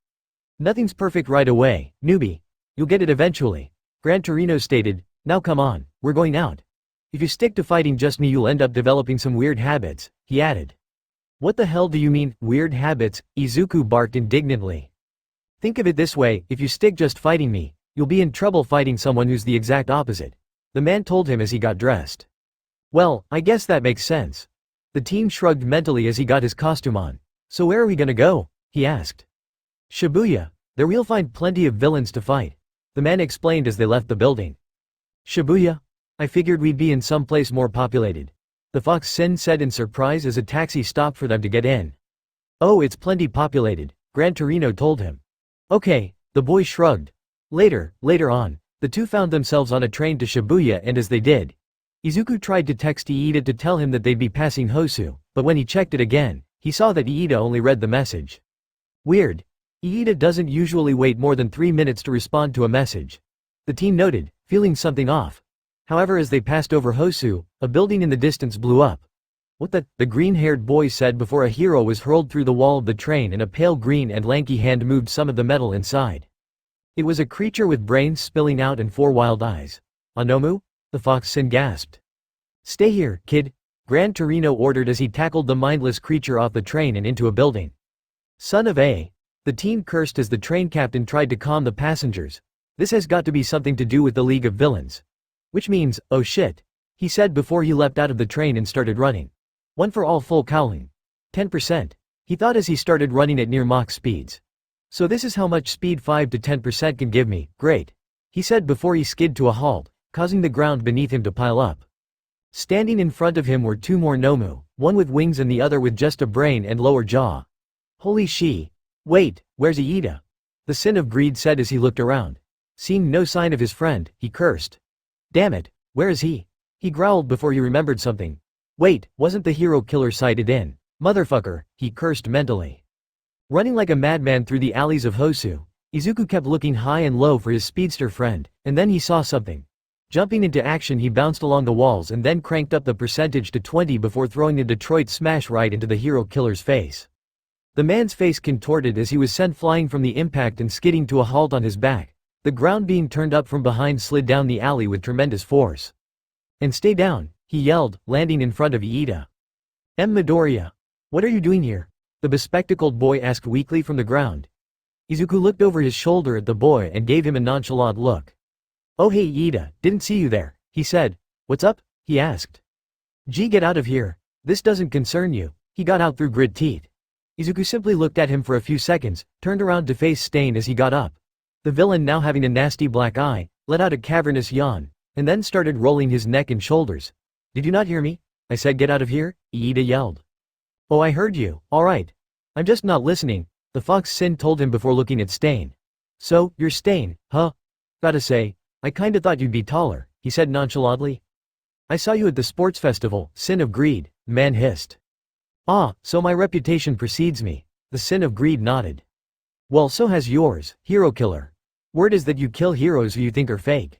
Nothing's perfect right away, newbie. You'll get it eventually. Gran Torino stated, now come on, we're going out. If you stick to fighting just me you'll end up developing some weird habits, he added. What the hell do you mean, weird habits? Izuku barked indignantly. Think of it this way, if you stick just fighting me, you'll be in trouble fighting someone who's the exact opposite. The man told him as he got dressed. Well, I guess that makes sense. The teen shrugged mentally as he got his costume on. So where are we gonna go? He asked. Shibuya. There we'll find plenty of villains to fight. The man explained as they left the building. Shibuya? I figured we'd be in some place more populated. The Fox Sin said in surprise as a taxi stopped for them to get in. Oh, it's plenty populated, Gran Torino told him. Okay, the boy shrugged. Later on, the two found themselves on a train to Shibuya and as they did, Izuku tried to text Iida to tell him that they'd be passing Hosu, but when he checked it again, he saw that Iida only read the message. Weird. Iida doesn't usually wait more than 3 minutes to respond to a message. The teen noted, feeling something off. However, as they passed over Hosu, a building in the distance blew up. What the green-haired boy said before a hero was hurled through the wall of the train and a pale green and lanky hand moved some of the metal inside. It was a creature with brains spilling out and 4 wild eyes. Anomu? The Fox Sin gasped. Stay here, kid, Gran Torino ordered as he tackled the mindless creature off the train and into a building. Son of a. The teen cursed as the train captain tried to calm the passengers. This has got to be something to do with the League of Villains. Which means, oh shit, he said before he leapt out of the train and started running. One for all full cowling. 10%. He thought as he started running at near Mach speeds. So this is how much speed 5 to 10% can give me, great. He said before he skid to a halt, causing the ground beneath him to pile up. Standing in front of him were 2 more Nomu, one with wings and the other with just a brain and lower jaw. Holy she. Wait, where's Iida? The Sin of Greed said as he looked around. Seeing no sign of his friend, he cursed. Damn it, where is he? He growled before he remembered something. Wait, wasn't the hero killer sighted in? Motherfucker, he cursed mentally. Running like a madman through the alleys of Hosu, Izuku kept looking high and low for his speedster friend, and then he saw something. Jumping into action he bounced along the walls and then cranked up the percentage to 20 before throwing a Detroit smash right into the hero killer's face. The man's face contorted as he was sent flying from the impact and skidding to a halt on his back. The ground being turned up from behind slid down the alley with tremendous force. And stay down, he yelled, landing in front of Iida. Midoriya. What are you doing here? The bespectacled boy asked weakly from the ground. Izuku looked over his shoulder at the boy and gave him a nonchalant look. Oh hey Iida, didn't see you there, he said. What's up? He asked. Gee, get out of here. This doesn't concern you, he got out through grit teeth. Izuku simply looked at him for a few seconds, turned around to face Stain as he got up. The villain, now having a nasty black eye, let out a cavernous yawn, and then started rolling his neck and shoulders. Did you not hear me? I said get out of here, Iida yelled. Oh, I heard you, alright. I'm just not listening, the Fox Sin told him before looking at Stain. So, you're Stain, huh? Gotta say, I kinda thought you'd be taller, he said nonchalantly. I saw you at the sports festival, Sin of Greed, the man hissed. Ah, so my reputation precedes me. The sin of greed nodded. Well, so has yours, hero killer. Word is that you kill heroes who you think are fake.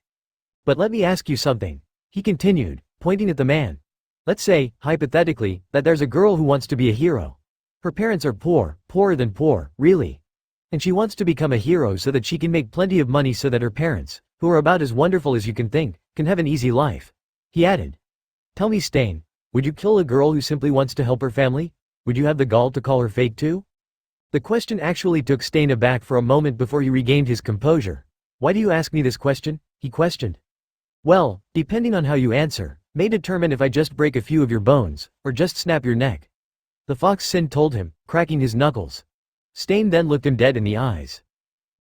But let me ask you something. He continued, pointing at the man. Let's say, hypothetically, that there's a girl who wants to be a hero. Her parents are poor, poorer than poor, really. And she wants to become a hero so that she can make plenty of money so that her parents, who are about as wonderful as you can think, can have an easy life. He added. Tell me, Stain, would you kill a girl who simply wants to help her family? Would you have the gall to call her fake too? The question actually took Stain aback for a moment before he regained his composure. Why do you ask me this question? He questioned. Well, depending on how you answer, may determine if I just break a few of your bones, or just snap your neck. The fox Sin told him, cracking his knuckles. Stain then looked him dead in the eyes.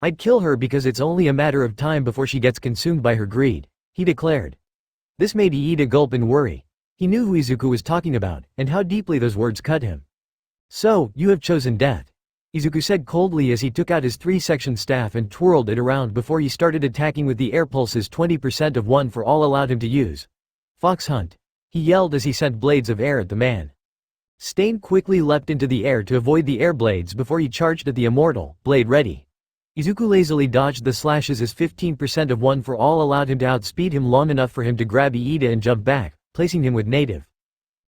I'd kill her because it's only a matter of time before she gets consumed by her greed, he declared. This made Iida gulp in worry. He knew who Izuku was talking about, and how deeply those words cut him. So, you have chosen death. Izuku said coldly as he took out his 3-section staff and twirled it around before he started attacking with the air pulses 20% of 1 for all allowed him to use. Fox hunt. He yelled as he sent blades of air at the man. Stain quickly leapt into the air to avoid the air blades before he charged at the immortal, blade ready. Izuku lazily dodged the slashes as 15% of 1 for all allowed him to outspeed him long enough for him to grab Iida and jump back, placing him with native.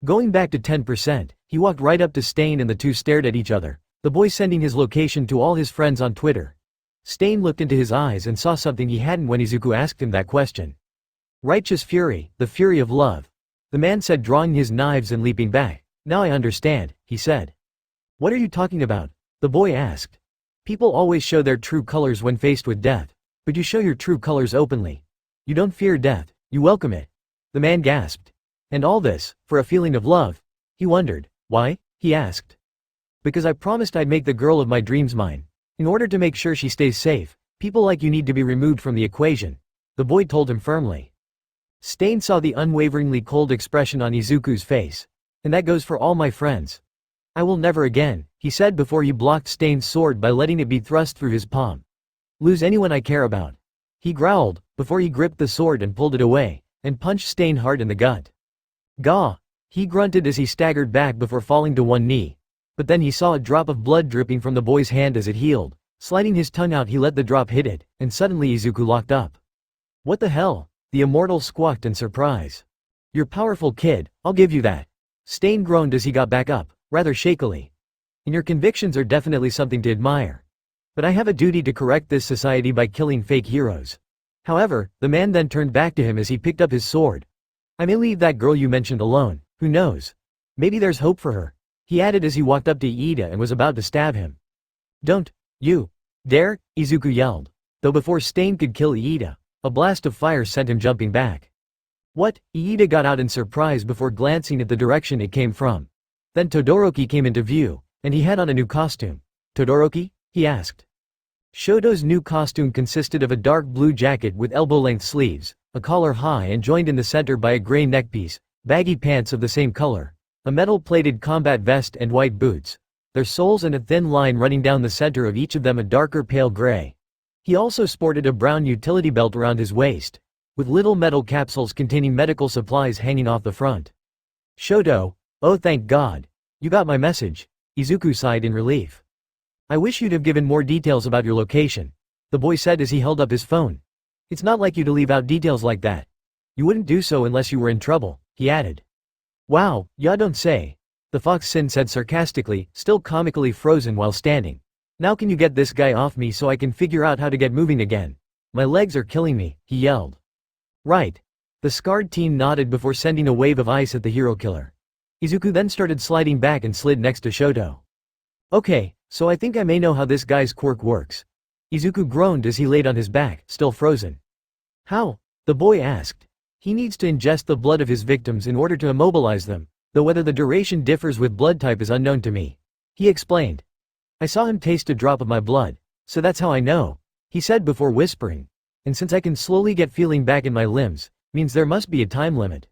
Going back to 10%, he walked right up to Stain and the two stared at each other, the boy sending his location to all his friends on Twitter. Stain looked into his eyes and saw something he hadn't when Izuku asked him that question. Righteous fury, the fury of love. The man said, drawing his knives and leaping back. Now I understand, he said. What are you talking about? The boy asked. People always show their true colors when faced with death, but you show your true colors openly. You don't fear death, you welcome it. The man gasped. And all this, for a feeling of love? He wondered. Why? He asked. Because I promised I'd make the girl of my dreams mine. In order to make sure she stays safe, people like you need to be removed from the equation. The boy told him firmly. Stain saw the unwaveringly cold expression on Izuku's face. And that goes for all my friends. I will never again, he said before he blocked Stain's sword by letting it be thrust through his palm. Lose anyone I care about. He growled, before he gripped the sword and pulled it away, and punched Stain hard in the gut. Gah! He grunted as he staggered back before falling to one knee. But then he saw a drop of blood dripping from the boy's hand as it healed. Sliding his tongue out, he let the drop hit it, and suddenly Izuku locked up. What the hell? The immortal squawked in surprise. You're powerful, kid, I'll give you that. Stain groaned as he got back up, rather shakily. And your convictions are definitely something to admire. But I have a duty to correct this society by killing fake heroes. However, the man then turned back to him as he picked up his sword. I may leave that girl you mentioned alone, who knows? Maybe there's hope for her. He added as he walked up to Iida and was about to stab him. Don't you dare, Izuku yelled. Though before Stain could kill Iida, a blast of fire sent him jumping back. What? Iida got out in surprise before glancing at the direction it came from. Then Todoroki came into view, and he had on a new costume. Todoroki? He asked. Shoto's new costume consisted of a dark blue jacket with elbow-length sleeves, a collar high and joined in the center by a gray neckpiece, baggy pants of the same color, a metal-plated combat vest and white boots, their soles and a thin line running down the center of each of them a darker pale gray. He also sported a brown utility belt around his waist, with little metal capsules containing medical supplies hanging off the front. Shoto, oh thank God. You got my message, Izuku sighed in relief. I wish you'd have given more details about your location, the boy said as he held up his phone. It's not like you to leave out details like that. You wouldn't do so unless you were in trouble, he added. Wow, ya don't say. The fox Sin said sarcastically, still comically frozen while standing. Now can you get this guy off me so I can figure out how to get moving again? My legs are killing me, he yelled. Right. The scarred teen nodded before sending a wave of ice at the hero killer. Izuku then started sliding back and slid next to Shoto. Okay, so I think I may know how this guy's quirk works. Izuku groaned as he laid on his back, still frozen. How? The boy asked. He needs to ingest the blood of his victims in order to immobilize them, though whether the duration differs with blood type is unknown to me. He explained. I saw him taste a drop of my blood, so that's how I know, he said before whispering. And since I can slowly get feeling back in my limbs, means there must be a time limit.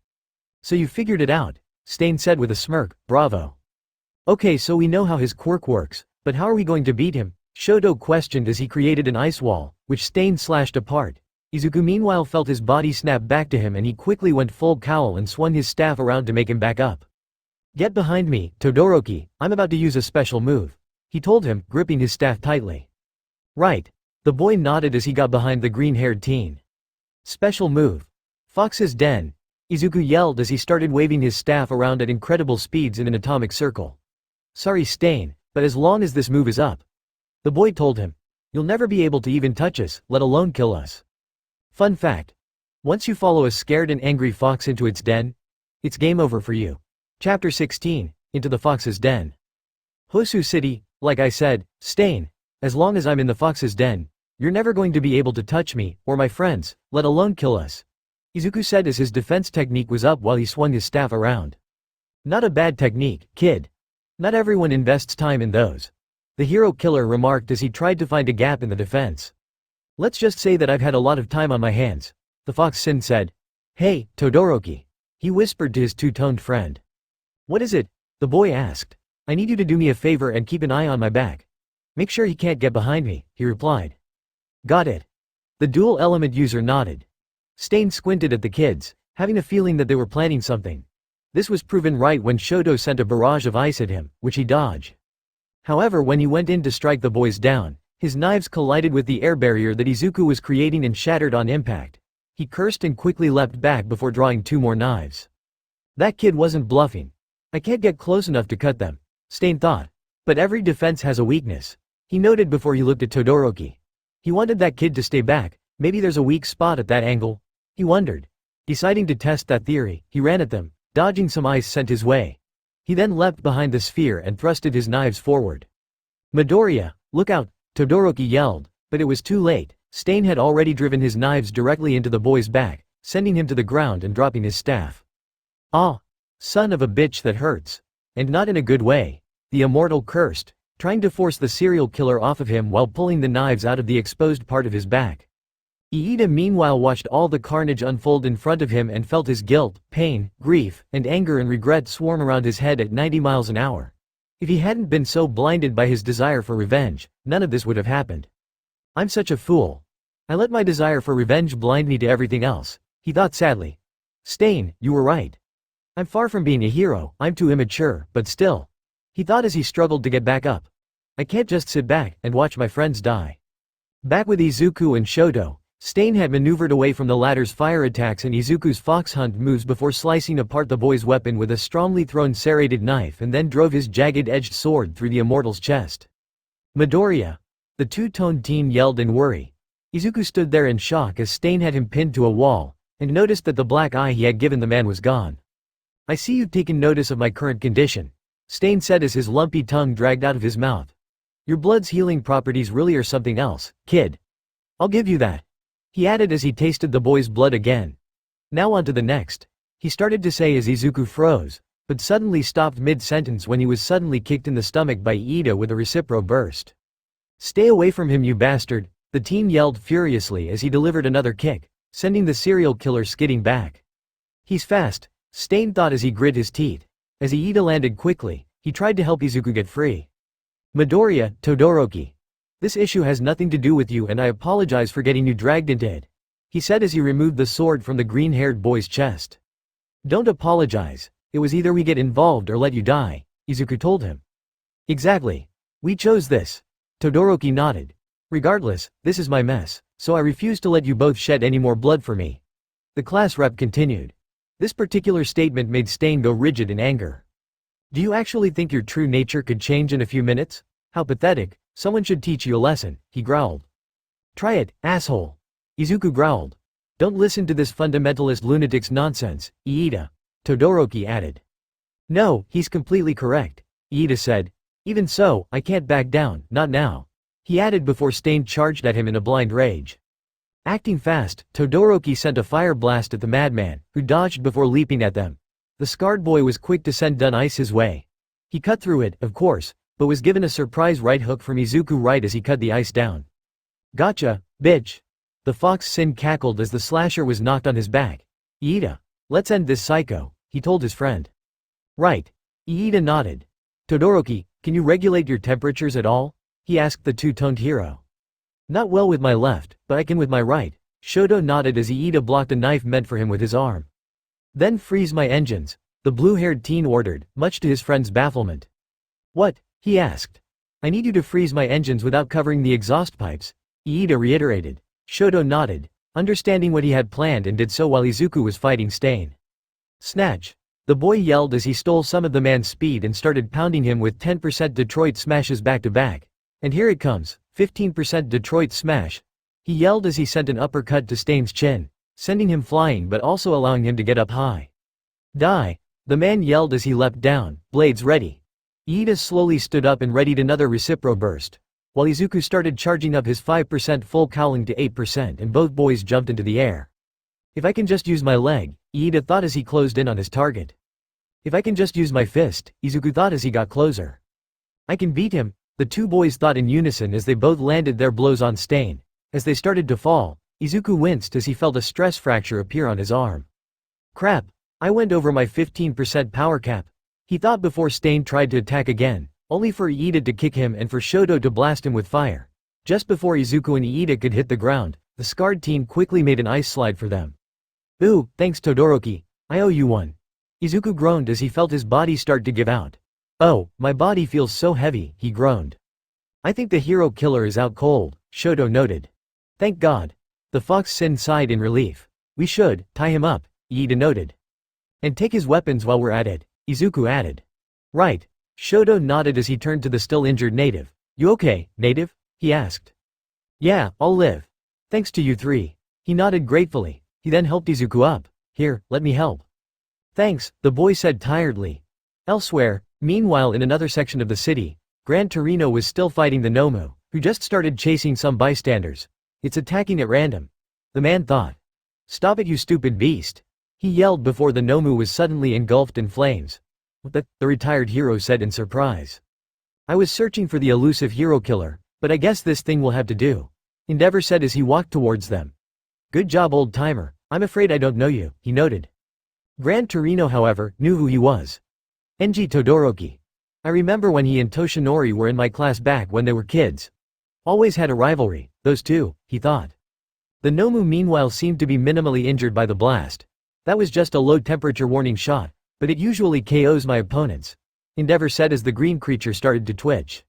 So you figured it out, Stain said with a smirk, bravo. Okay, so we know how his quirk works, but how are we going to beat him? Shoto questioned as he created an ice wall, which Stain slashed apart. Izuku meanwhile felt his body snap back to him and he quickly went full cowl and swung his staff around to make him back up. Get behind me, Todoroki, I'm about to use a special move, he told him, gripping his staff tightly. Right. The boy nodded as he got behind the green-haired teen. Special move. Fox's Den, Izuku yelled as he started waving his staff around at incredible speeds in an atomic circle. Sorry Stain, but as long as this move is up, the boy told him, you'll never be able to even touch us, let alone kill us. Fun fact. Once you follow a scared and angry fox into its den, it's game over for you. Chapter 16, Into the Fox's Den. Hosu City, like I said, Stain, as long as I'm in the fox's den, you're never going to be able to touch me, or my friends, let alone kill us, Izuku said as his defense technique was up while he swung his staff around. Not a bad technique, kid. Not everyone invests time in those, the hero killer remarked as he tried to find a gap in the defense. Let's just say that I've had a lot of time on my hands, the fox Sin said. Hey, Todoroki, he whispered to his two-toned friend. What is it? The boy asked. I need you to do me a favor and keep an eye on my back. Make sure he can't get behind me, he replied. Got it. The dual element user nodded. Stain squinted at the kids, having a feeling that they were planning something. This was proven right when Shoto sent a barrage of ice at him, which he dodged. However, when he went in to strike the boys down, his knives collided with the air barrier that Izuku was creating and shattered on impact. He cursed and quickly leapt back before drawing two more knives. That kid wasn't bluffing. I can't get close enough to cut them, Stain thought. But every defense has a weakness, he noted before he looked at Todoroki. He wanted that kid to stay back, maybe there's a weak spot at that angle, he wondered. Deciding to test that theory, he ran at them, dodging some ice sent his way. He then leapt behind the sphere and thrusted his knives forward. Midoriya, look out, Todoroki yelled, but it was too late. Stain had already driven his knives directly into the boy's back, sending him to the ground and dropping his staff. Ah! Son of a bitch, that hurts. And not in a good way. The immortal cursed, trying to force the serial killer off of him while pulling the knives out of the exposed part of his back. Iida meanwhile watched all the carnage unfold in front of him and felt his guilt, pain, grief, and anger and regret swarm around his head at 90 miles an hour. If he hadn't been so blinded by his desire for revenge, none of this would have happened. I'm such a fool. I let my desire for revenge blind me to everything else, he thought sadly. Stain, you were right. I'm far from being a hero, I'm too immature, but still, he thought as he struggled to get back up. I can't just sit back and watch my friends die. Back with Izuku and Shoto, Stain had maneuvered away from the latter's fire attacks and Izuku's fox hunt moves before slicing apart the boy's weapon with a strongly thrown serrated knife and then drove his jagged-edged sword through the immortal's chest. Midoriya! The two-toned teen yelled in worry. Izuku stood there in shock as Stain had him pinned to a wall, and noticed that the black eye he had given the man was gone. I see you've taken notice of my current condition, Stain said as his lumpy tongue dragged out of his mouth. Your blood's healing properties really are something else, kid. I'll give you that, he added as he tasted the boy's blood again. Now on to the next, he started to say as Izuku froze, but suddenly stopped mid-sentence when he was suddenly kicked in the stomach by Iida with a recipro burst. Stay away from him, you bastard, the teen yelled furiously as he delivered another kick, sending the serial killer skidding back. He's fast, Stain thought as he grit his teeth. As Iida landed quickly, he tried to help Izuku get free. Midoriya, Todoroki. This issue has nothing to do with you and I apologize for getting you dragged into it, he said as he removed the sword from the green-haired boy's chest. Don't apologize, it was either we get involved or let you die, Izuku told him. Exactly. We chose this. Todoroki nodded. Regardless, this is my mess, so I refuse to let you both shed any more blood for me. The class rep continued. This particular statement made Stain go rigid in anger. Do you actually think your true nature could change in a few minutes? How pathetic, someone should teach you a lesson, he growled. Try it, asshole. Izuku growled. Don't listen to this fundamentalist lunatic's nonsense, Iida, Todoroki added. No, he's completely correct, Iida said. Even so, I can't back down, not now, he added before Stain charged at him in a blind rage. Acting fast, Todoroki sent a fire blast at the madman, who dodged before leaping at them. The scarred boy was quick to send dun ice his way. He cut through it, of course, but was given a surprise right hook from Izuku right as he cut the ice down. Gotcha, bitch. The fox Sin cackled as the slasher was knocked on his back. Iida, let's end this psycho, he told his friend. Right. Iida nodded. Todoroki, can you regulate your temperatures at all? He asked the two-toned hero. Not well with my left, but I can with my right, Shoto nodded as Iida blocked a knife meant for him with his arm. Then freeze my engines, the blue-haired teen ordered, much to his friend's bafflement. What? He asked. I need you to freeze my engines without covering the exhaust pipes, Iida reiterated. Shoto nodded, understanding what he had planned, and did so while Izuku was fighting Stain. Snatch! The boy yelled as he stole some of the man's speed and started pounding him with 10% Detroit smashes back to back. And here it comes, 15% Detroit smash. He yelled as he sent an uppercut to Stain's chin, sending him flying but also allowing him to get up high. Die! The man yelled as he leapt down, blades ready. Iida slowly stood up and readied another recipro burst, while Izuku started charging up his 5% full cowling to 8%, and both boys jumped into the air. If I can just use my leg, Iida thought as he closed in on his target. If I can just use my fist, Izuku thought as he got closer. I can beat him, the two boys thought in unison as they both landed their blows on Stain. As they started to fall, Izuku winced as he felt a stress fracture appear on his arm. Crap, I went over my 15% power cap. He thought before Stain tried to attack again, only for Iida to kick him and for Shoto to blast him with fire. Just before Izuku and Iida could hit the ground, the scarred teen quickly made an ice slide for them. Ooh, thanks Todoroki, I owe you one. Izuku groaned as he felt his body start to give out. Oh, my body feels so heavy, he groaned. I think the hero killer is out cold, Shoto noted. Thank God. The fox Sin sighed in relief. We should tie him up, Iida noted. And take his weapons while we're at it, Izuku added. Right. Shoto nodded as he turned to the still injured native. You okay, native? He asked. Yeah, I'll live. Thanks to you three. He nodded gratefully. He then helped Izuku up. Here, let me help. Thanks, the boy said tiredly. Elsewhere, meanwhile in another section of the city, Gran Torino was still fighting the Nomu, who just started chasing some bystanders. It's attacking at random. The man thought. Stop it, you stupid beast. He yelled before the Nomu was suddenly engulfed in flames. What the retired hero said in surprise. I was searching for the elusive hero killer, but I guess this thing will have to do. Endeavor said as he walked towards them. Good job, old timer. I'm afraid I don't know you, he noted. Gran Torino, however, knew who he was. Enji Todoroki. I remember when he and Toshinori were in my class back when they were kids. Always had a rivalry, those two, he thought. The Nomu meanwhile seemed to be minimally injured by the blast. That was just a low-temperature warning shot, but it usually KOs my opponents, Endeavor said as the green creature started to twitch.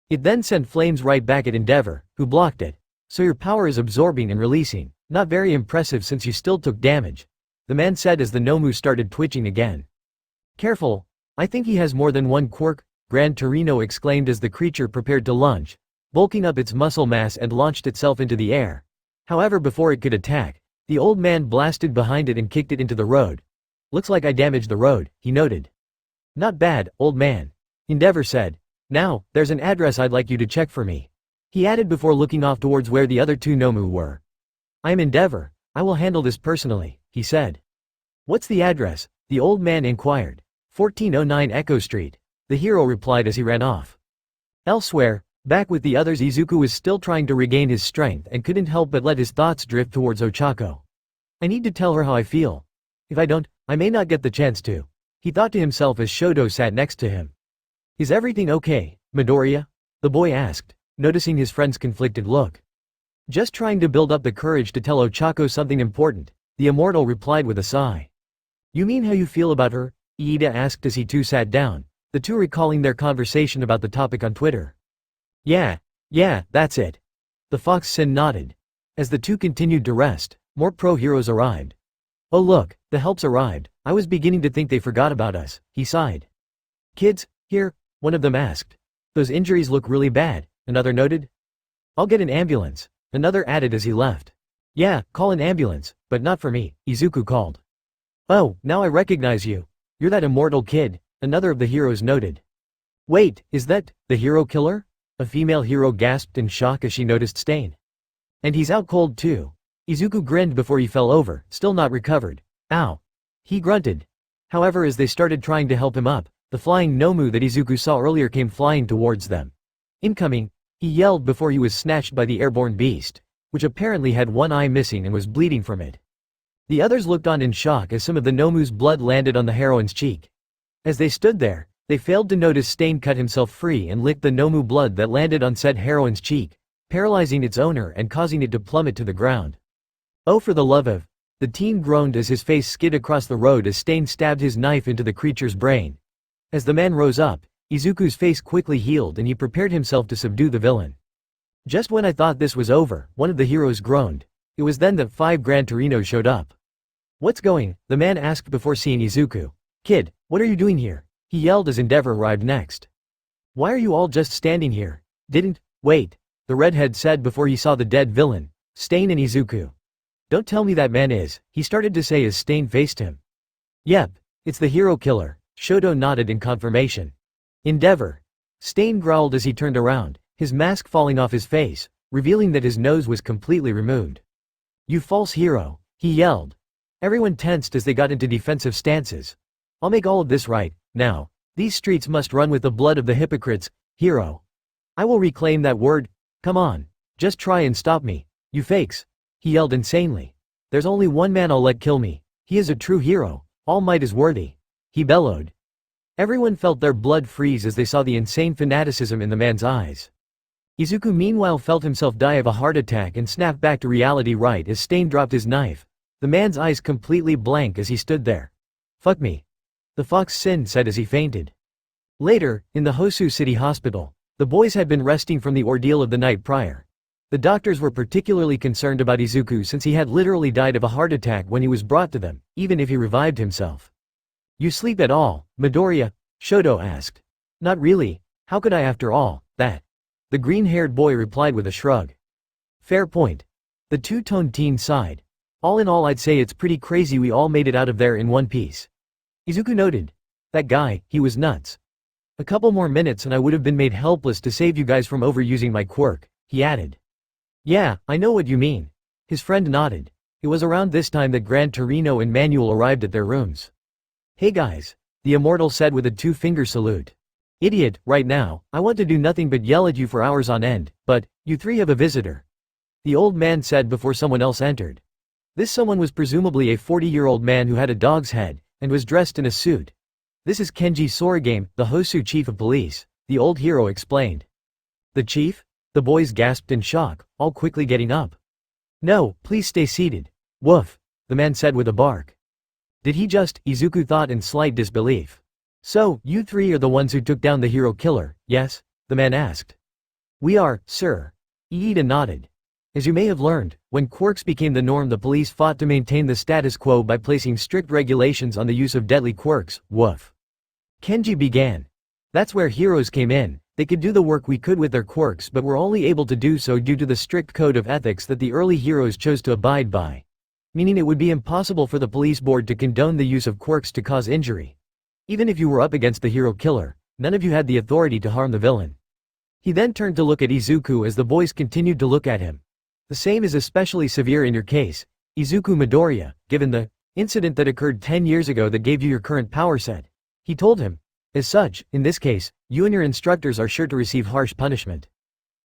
It then sent flames right back at Endeavor, who blocked it. So your power is absorbing and releasing. Not very impressive since you still took damage, the man said as the Nomu started twitching again. Careful, I think he has more than one quirk, Gran Torino exclaimed as the creature prepared to lunge, bulking up its muscle mass and launched itself into the air. However, before it could attack, the old man blasted behind it and kicked it into the road. Looks like I damaged the road, he noted. Not bad, old man, Endeavor said. Now, there's an address I'd like you to check for me, he added before looking off towards where the other two Nomu were. I am Endeavor, I will handle this personally, he said. What's the address? The old man inquired. 1409 Echo Street, the hero replied as he ran off. Elsewhere, back with the others, Izuku was still trying to regain his strength and couldn't help but let his thoughts drift towards Ochako. I need to tell her how I feel. If I don't, I may not get the chance to, he thought to himself as Shoto sat next to him. Is everything okay, Midoriya? The boy asked, noticing his friend's conflicted look. Just trying to build up the courage to tell Ochako something important, the immortal replied with a sigh. You mean how you feel about her? Iida asked as he too sat down, the two recalling their conversation about the topic on Twitter. Yeah, that's it. The fox Sin nodded. As the two continued to rest, more pro-heroes arrived. Oh look, the helps arrived, I was beginning to think they forgot about us, he sighed. Kids, here, one of them asked. Those injuries look really bad, another noted. I'll get an ambulance, another added as he left. Yeah, call an ambulance, but not for me, Izuku called. Oh, now I recognize you. You're that immortal kid, another of the heroes noted. Wait, is that the hero killer? A female hero gasped in shock as she noticed Stain. And he's out cold too. Izuku grinned before he fell over, still not recovered. Ow. He grunted. However, as they started trying to help him up, the flying Nomu that Izuku saw earlier came flying towards them. Incoming, he yelled before he was snatched by the airborne beast, which apparently had one eye missing and was bleeding from it. The others looked on in shock as some of the Nomu's blood landed on the heroine's cheek. As they stood there, they failed to notice Stain cut himself free and licked the Nomu blood that landed on said heroine's cheek, paralyzing its owner and causing it to plummet to the ground. Oh, for the love of... The teen groaned as his face skid across the road as Stain stabbed his knife into the creature's brain. As the man rose up, Izuku's face quickly healed and he prepared himself to subdue the villain. Just when I thought this was over, one of the heroes groaned. It was then that 5 Gran Torino showed up. "What's going?" the man asked before seeing Izuku. "Kid, what are you doing here?" he yelled as Endeavor arrived next. "Why are you all just standing here?" Wait, the redhead said before he saw the dead villain, Stain and Izuku. "Don't tell me that man is," he started to say as Stain faced him. "Yep, it's the hero killer," Shoto nodded in confirmation. "Endeavor." Stain growled as he turned around, his mask falling off his face, revealing that his nose was completely removed. "You false hero," he yelled. Everyone tensed as they got into defensive stances. "I'll make all of this right, now. These streets must run with the blood of the hypocrites, hero. I will reclaim that word. Come on. Just try and stop me, you fakes," he yelled insanely. "There's only one man I'll let kill me. He is a true hero. All might is worthy," he bellowed. Everyone felt their blood freeze as they saw the insane fanaticism in the man's eyes. Izuku meanwhile felt himself die of a heart attack and snapped back to reality right as Stain dropped his knife, the man's eyes completely blank as he stood there. "Fuck me," the Fox Sin said as he fainted. Later, in the Hosu City Hospital, the boys had been resting from the ordeal of the night prior. The doctors were particularly concerned about Izuku since he had literally died of a heart attack when he was brought to them, even if he revived himself. "You sleep at all, Midoriya?" Shoto asked. "Not really, how could I after all that?" The green-haired boy replied with a shrug. "Fair point." The two-toned teen sighed. "All in all I'd say it's pretty crazy we all made it out of there in one piece." Izuku noted. "That guy, he was nuts. A couple more minutes and I would have been made helpless to save you guys from overusing my quirk," he added. "Yeah, I know what you mean." His friend nodded. It was around this time that Gran Torino and Manuel arrived at their rooms. "Hey guys," the immortal said with a 2-finger salute. "Idiot, right now, I want to do nothing but yell at you for hours on end, but, you 3 have a visitor," the old man said before someone else entered. This someone was presumably a 40-year-old man who had a dog's head, and was dressed in a suit. "This is Kenji Sorigame, the Hosu chief of police," the old hero explained. "The chief?" The boys gasped in shock, all quickly getting up. "No, please stay seated. Woof," the man said with a bark. Did he just, Izuku thought in slight disbelief. "So, you 3 are the ones who took down the hero killer, yes?" the man asked. "We are, sir." Iida nodded. "As you may have learned, when quirks became the norm the police fought to maintain the status quo by placing strict regulations on the use of deadly quirks, woof." Kenji began. "That's where heroes came in. They could do the work we could with their quirks but were only able to do so due to the strict code of ethics that the early heroes chose to abide by. Meaning it would be impossible for the police board to condone the use of quirks to cause injury. Even if you were up against the hero killer, none of you had the authority to harm the villain." He then turned to look at Izuku as the boys continued to look at him. "The same is especially severe in your case, Izuku Midoriya, given the incident that occurred 10 years ago that gave you your current power set," he told him. "As such, in this case, you and your instructors are sure to receive harsh punishment."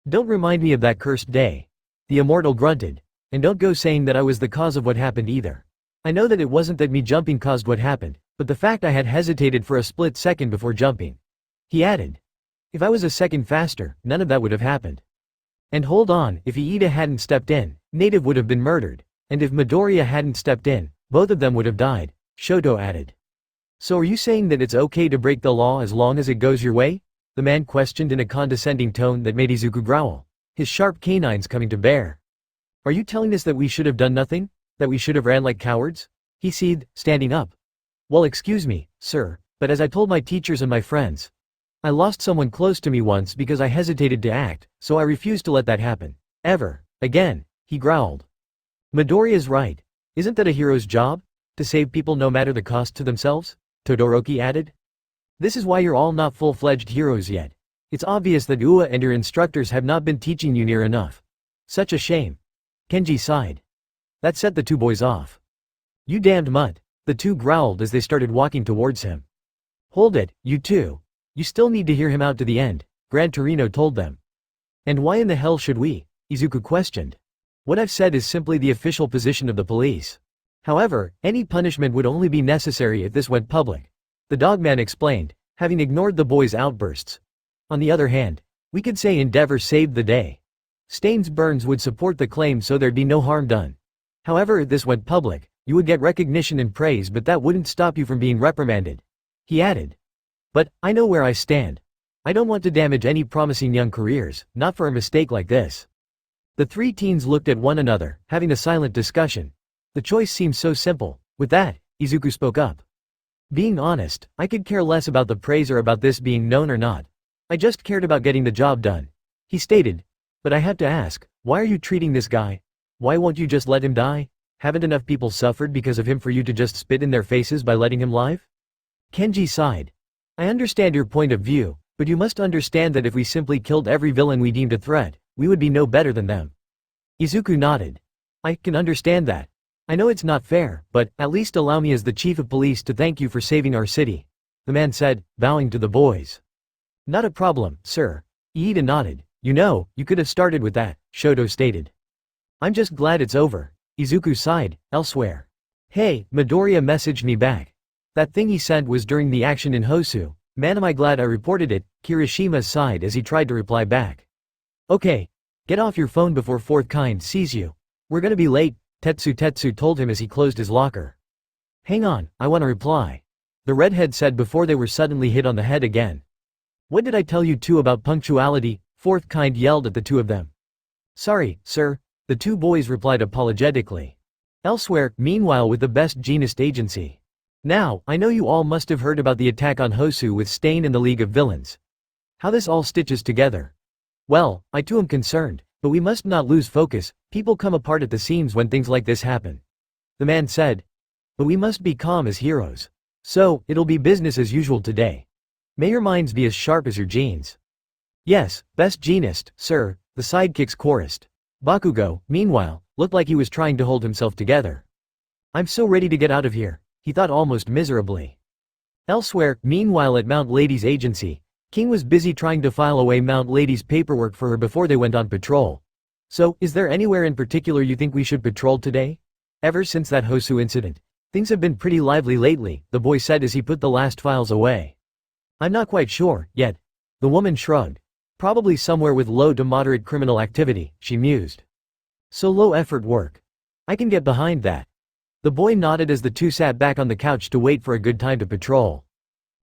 "Don't remind me of that cursed day," the immortal grunted. "And don't go saying that I was the cause of what happened either. I know that it wasn't that me jumping caused what happened, but the fact I had hesitated for a split second before jumping," he added. "If I was a second faster, none of that would have happened. And hold on, if Iida hadn't stepped in, Native would have been murdered, and if Midoriya hadn't stepped in, both of them would have died," Shoto added. "So are you saying that it's okay to break the law as long as it goes your way?" the man questioned in a condescending tone that made Izuku growl, his sharp canines coming to bear. "Are you telling us that we should have done nothing? That we should have ran like cowards?" he seethed, standing up. "Well, excuse me, sir, but as I told my teachers and my friends, I lost someone close to me once because I hesitated to act, so I refused to let that happen. Ever again," he growled. "Midoriya's right. Isn't that a hero's job? To save people no matter the cost to themselves?" Todoroki added. "This is why you're all not full-fledged heroes yet. It's obvious that UA and your instructors have not been teaching you near enough. Such a shame." Kenji sighed. That set the 2 boys off. "You damned mutt," the 2 growled as they started walking towards him. "Hold it, you 2. You still need to hear him out to the end," Gran Torino told them. "And why in the hell should we?" Izuku questioned. "What I've said is simply the official position of the police. However, any punishment would only be necessary if this went public," the dogman explained, having ignored the boys' outbursts. "On the other hand, we could say Endeavor saved the day. Stain's burns would support the claim so there'd be no harm done. However, if this went public, You would get recognition and praise, but that wouldn't stop you from being reprimanded. He added. But, I know where I stand. I don't want to damage any promising young careers, not for a mistake like this. The three teens looked at one another, having a silent discussion. The choice seemed so simple. With that, Izuku spoke up. Being honest, I could care less about the praise or about this being known or not. I just cared about getting the job done. He stated. But I have to ask, why are you treating this guy? Why won't you just let him die? Haven't enough people suffered because of him for you to just spit in their faces by letting him live? Kenji sighed. I understand your point of view, but you must understand that if we simply killed every villain we deemed a threat, we would be no better than them. Izuku nodded. I can understand that. I know it's not fair, but at least allow me as the chief of police to thank you for saving our city, the man said, bowing to the boys. Not a problem, sir. Iida nodded. You know, you could have started with that, Shoto stated. I'm just glad it's over. Izuku sighed. Elsewhere. Hey, Midoriya messaged me back. That thing he sent was during the action in Hosu. Man, am I glad I reported it. Kirishima sighed as he tried to reply back. Okay. Get off your phone before fourth kind sees you. We're gonna be late, Tetsu told him as he closed his locker. Hang on, I want to reply. The redhead said before they were suddenly hit on the head again. What did I tell you two about punctuality? Fourth kind yelled at the two of them. Sorry, sir, the two boys replied apologetically. Elsewhere, meanwhile with the best genist agency. Now, I know you all must have heard about the attack on Hosu with Stain and the League of Villains. How this all stitches together. Well, I too am concerned, but we must not lose focus. People come apart at the seams when things like this happen. The man said. But we must be calm as heroes. So, it'll be business as usual today. May your minds be as sharp as your genes. Yes, best genist, sir, the sidekicks chorused. Bakugo, meanwhile, looked like he was trying to hold himself together. I'm so ready to get out of here, he thought almost miserably. Elsewhere, meanwhile at Mount Lady's agency, King was busy trying to file away Mount Lady's paperwork for her before they went on patrol. So, is there anywhere in particular you think we should patrol today? Ever since that Hosu incident, things have been pretty lively lately, the boy said as he put the last files away. I'm not quite sure, yet. The woman shrugged. Probably somewhere with low to moderate criminal activity, she mused. So low effort work. I can get behind that. The boy nodded as the two sat back on the couch to wait for a good time to patrol.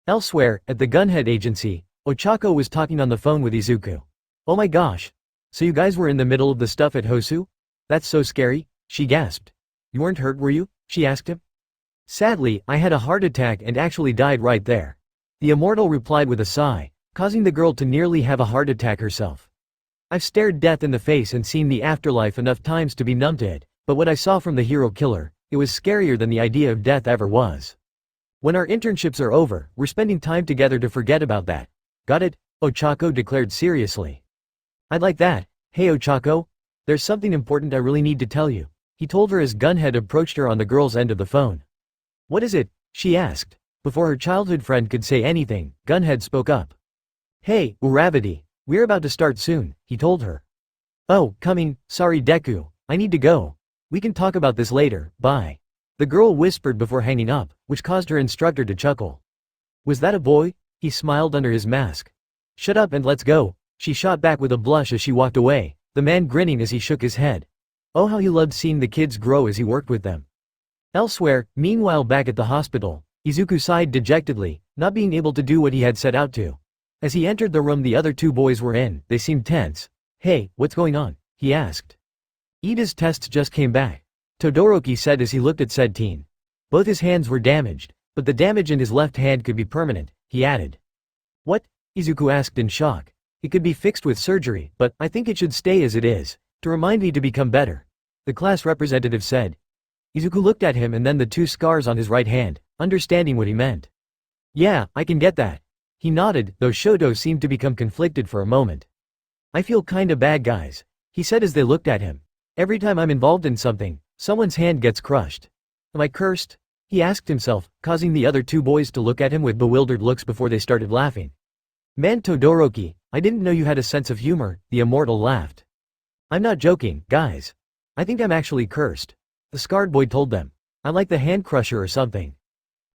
Elsewhere, at the gunhead agency, Ochako was talking on the phone with Izuku. Oh my gosh. So you guys were in the middle of the stuff at Hosu? That's so scary, she gasped. You weren't hurt, were you? She asked him. Sadly, I had a heart attack and actually died right there. The immortal replied with a sigh, causing the girl to nearly have a heart attack herself. I've stared death in the face and seen the afterlife enough times to be numb to it, but what I saw from the hero killer, it was scarier than the idea of death ever was. When our internships are over, we're spending time together to forget about that. Got it? Ochako declared seriously. I'd like that. Hey Ochako, there's something important I really need to tell you, he told her as Gunhead approached her on the girl's end of the phone. What is it? She asked. Before her childhood friend could say anything, Gunhead spoke up. Hey, Uravity, we're about to start soon, he told her. Oh, coming, sorry Deku, I need to go. We can talk about this later, bye. The girl whispered before hanging up, which caused her instructor to chuckle. Was that a boy? He smiled under his mask. Shut up and let's go, she shot back with a blush as she walked away, the man grinning as he shook his head. Oh how he loved seeing the kids grow as he worked with them. Elsewhere, meanwhile back at the hospital, Izuku sighed dejectedly, not being able to do what he had set out to. As he entered the room the other two boys were in, they seemed tense. Hey, what's going on? He asked. Iida's tests just came back, Todoroki said as he looked at said teen. Both his hands were damaged, but the damage in his left hand could be permanent, he added. What? Izuku asked in shock. It could be fixed with surgery, but I think it should stay as it is, to remind me to become better, the class representative said. Izuku looked at him and then the two scars on his right hand, understanding what he meant. Yeah, I can get that. He nodded, though Shoto seemed to become conflicted for a moment. I feel kinda bad guys, he said as they looked at him. Every time I'm involved in something, someone's hand gets crushed. Am I cursed? He asked himself, causing the other two boys to look at him with bewildered looks before they started laughing. Man Todoroki, I didn't know you had a sense of humor, the immortal laughed. I'm not joking, guys. I think I'm actually cursed. The scarred boy told them. I'm like the hand crusher or something.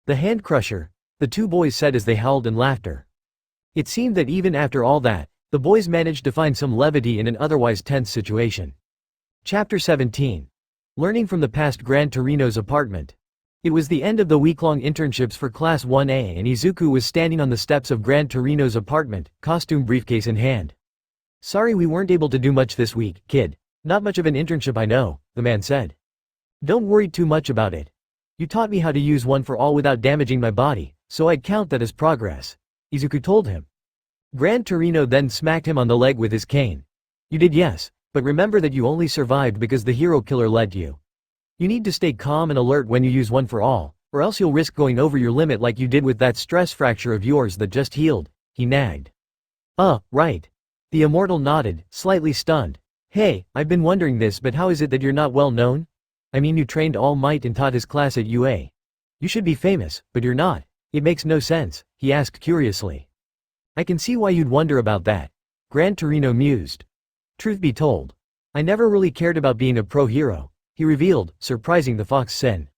The hand crusher, the two boys said as they howled in laughter. It seemed that even after all that, the boys managed to find some levity in an otherwise tense situation. Chapter 17. Learning from the past Gran Torino's apartment. It was the end of the week-long internships for Class 1A and Izuku was standing on the steps of Gran Torino's apartment, costume briefcase in hand. "Sorry we weren't able to do much this week, kid. Not much of an internship I know," the man said. "Don't worry too much about it. You taught me how to use one for all without damaging my body, so I'd count that as progress," Izuku told him. Gran Torino then smacked him on the leg with his cane. "You did, yes, but remember that you only survived because the hero killer led you. You need to stay calm and alert when you use one for all, or else you'll risk going over your limit like you did with that stress fracture of yours that just healed," he nagged. Right." The immortal nodded, slightly stunned. "Hey, I've been wondering this, but how is it that you're not well known? I mean, you trained All Might and taught his class at UA. You should be famous, but you're not. It makes no sense," he asked curiously. "I can see why you'd wonder about that," Gran Torino mused. "Truth be told, I never really cared about being a pro hero," he revealed, surprising the Fox Sen.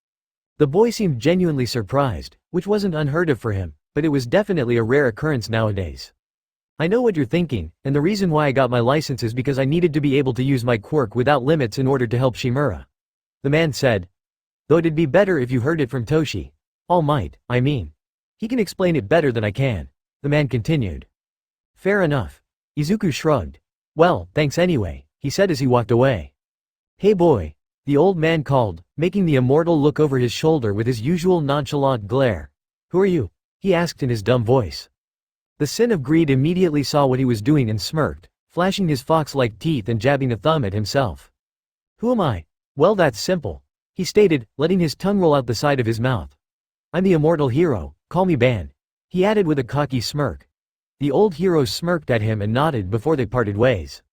The boy seemed genuinely surprised, which wasn't unheard of for him, but it was definitely a rare occurrence nowadays. "I know what you're thinking, and the reason why I got my license is because I needed to be able to use my quirk without limits in order to help Shimura," the man said. "Though it'd be better if you heard it from Toshi. All Might, I mean. He can explain it better than I can," the man continued. "Fair enough." Izuku shrugged. "Well, thanks anyway," he said as he walked away. "Hey boy," the old man called, making the immortal look over his shoulder with his usual nonchalant glare. "Who are you?" he asked in his dumb voice. The sin of greed immediately saw what he was doing and smirked, flashing his fox-like teeth and jabbing a thumb at himself. "Who am I? Well, that's simple," he stated, letting his tongue roll out the side of his mouth. "I'm the immortal hero, call me Ban," he added with a cocky smirk. The old hero smirked at him and nodded before they parted ways.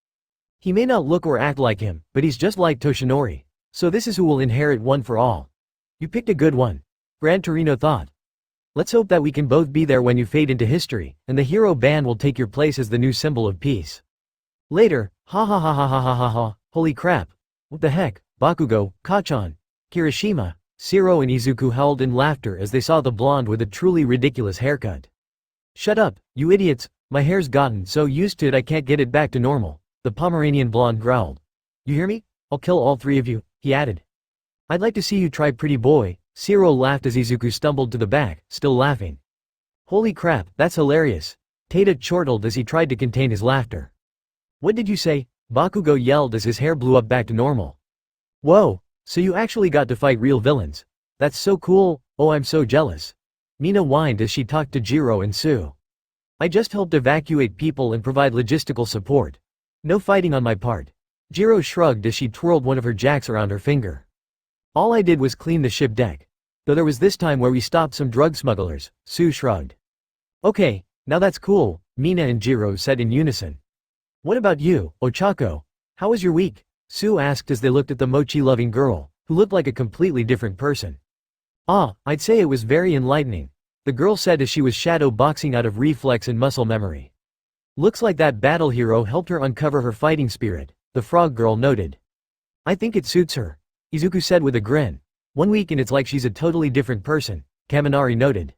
He may not look or act like him, but he's just like Toshinori. So this is who will inherit One for All. You picked a good one, Gran Torino thought. Let's hope that we can both be there when you fade into history, and the hero Ban will take your place as the new symbol of peace. Later, ha ha ha ha ha ha ha ha, holy crap. What the heck, Bakugo, Kachan, Kirishima, Zero and Izuku howled in laughter as they saw the blonde with a truly ridiculous haircut. "Shut up, you idiots, my hair's gotten so used to it I can't get it back to normal," the Pomeranian blonde growled. "You hear me? I'll kill all three of you," he added. "I'd like to see you try, pretty boy," Zero laughed as Izuku stumbled to the back, still laughing. "Holy crap, that's hilarious," Tada chortled as he tried to contain his laughter. "What did you say?" Bakugo yelled as his hair blew up back to normal. "Whoa, so you actually got to fight real villains. That's so cool, oh I'm so jealous." Mina whined as she talked to Jiro and Sue. "I just helped evacuate people and provide logistical support. No fighting on my part." Jiro shrugged as she twirled one of her jacks around her finger. "All I did was clean the ship deck. Though there was this time where we stopped some drug smugglers," Sue shrugged. "Okay, now that's cool," Mina and Jiro said in unison. "What about you, Ochako? How was your week?" Sue asked as they looked at the mochi-loving girl, who looked like a completely different person. I'd say it was very enlightening," the girl said as she was shadow boxing out of reflex and muscle memory. "Looks like that battle hero helped her uncover her fighting spirit," the frog girl noted. "I think it suits her," Izuku said with a grin. "1 week and it's like she's a totally different person," Kaminari noted.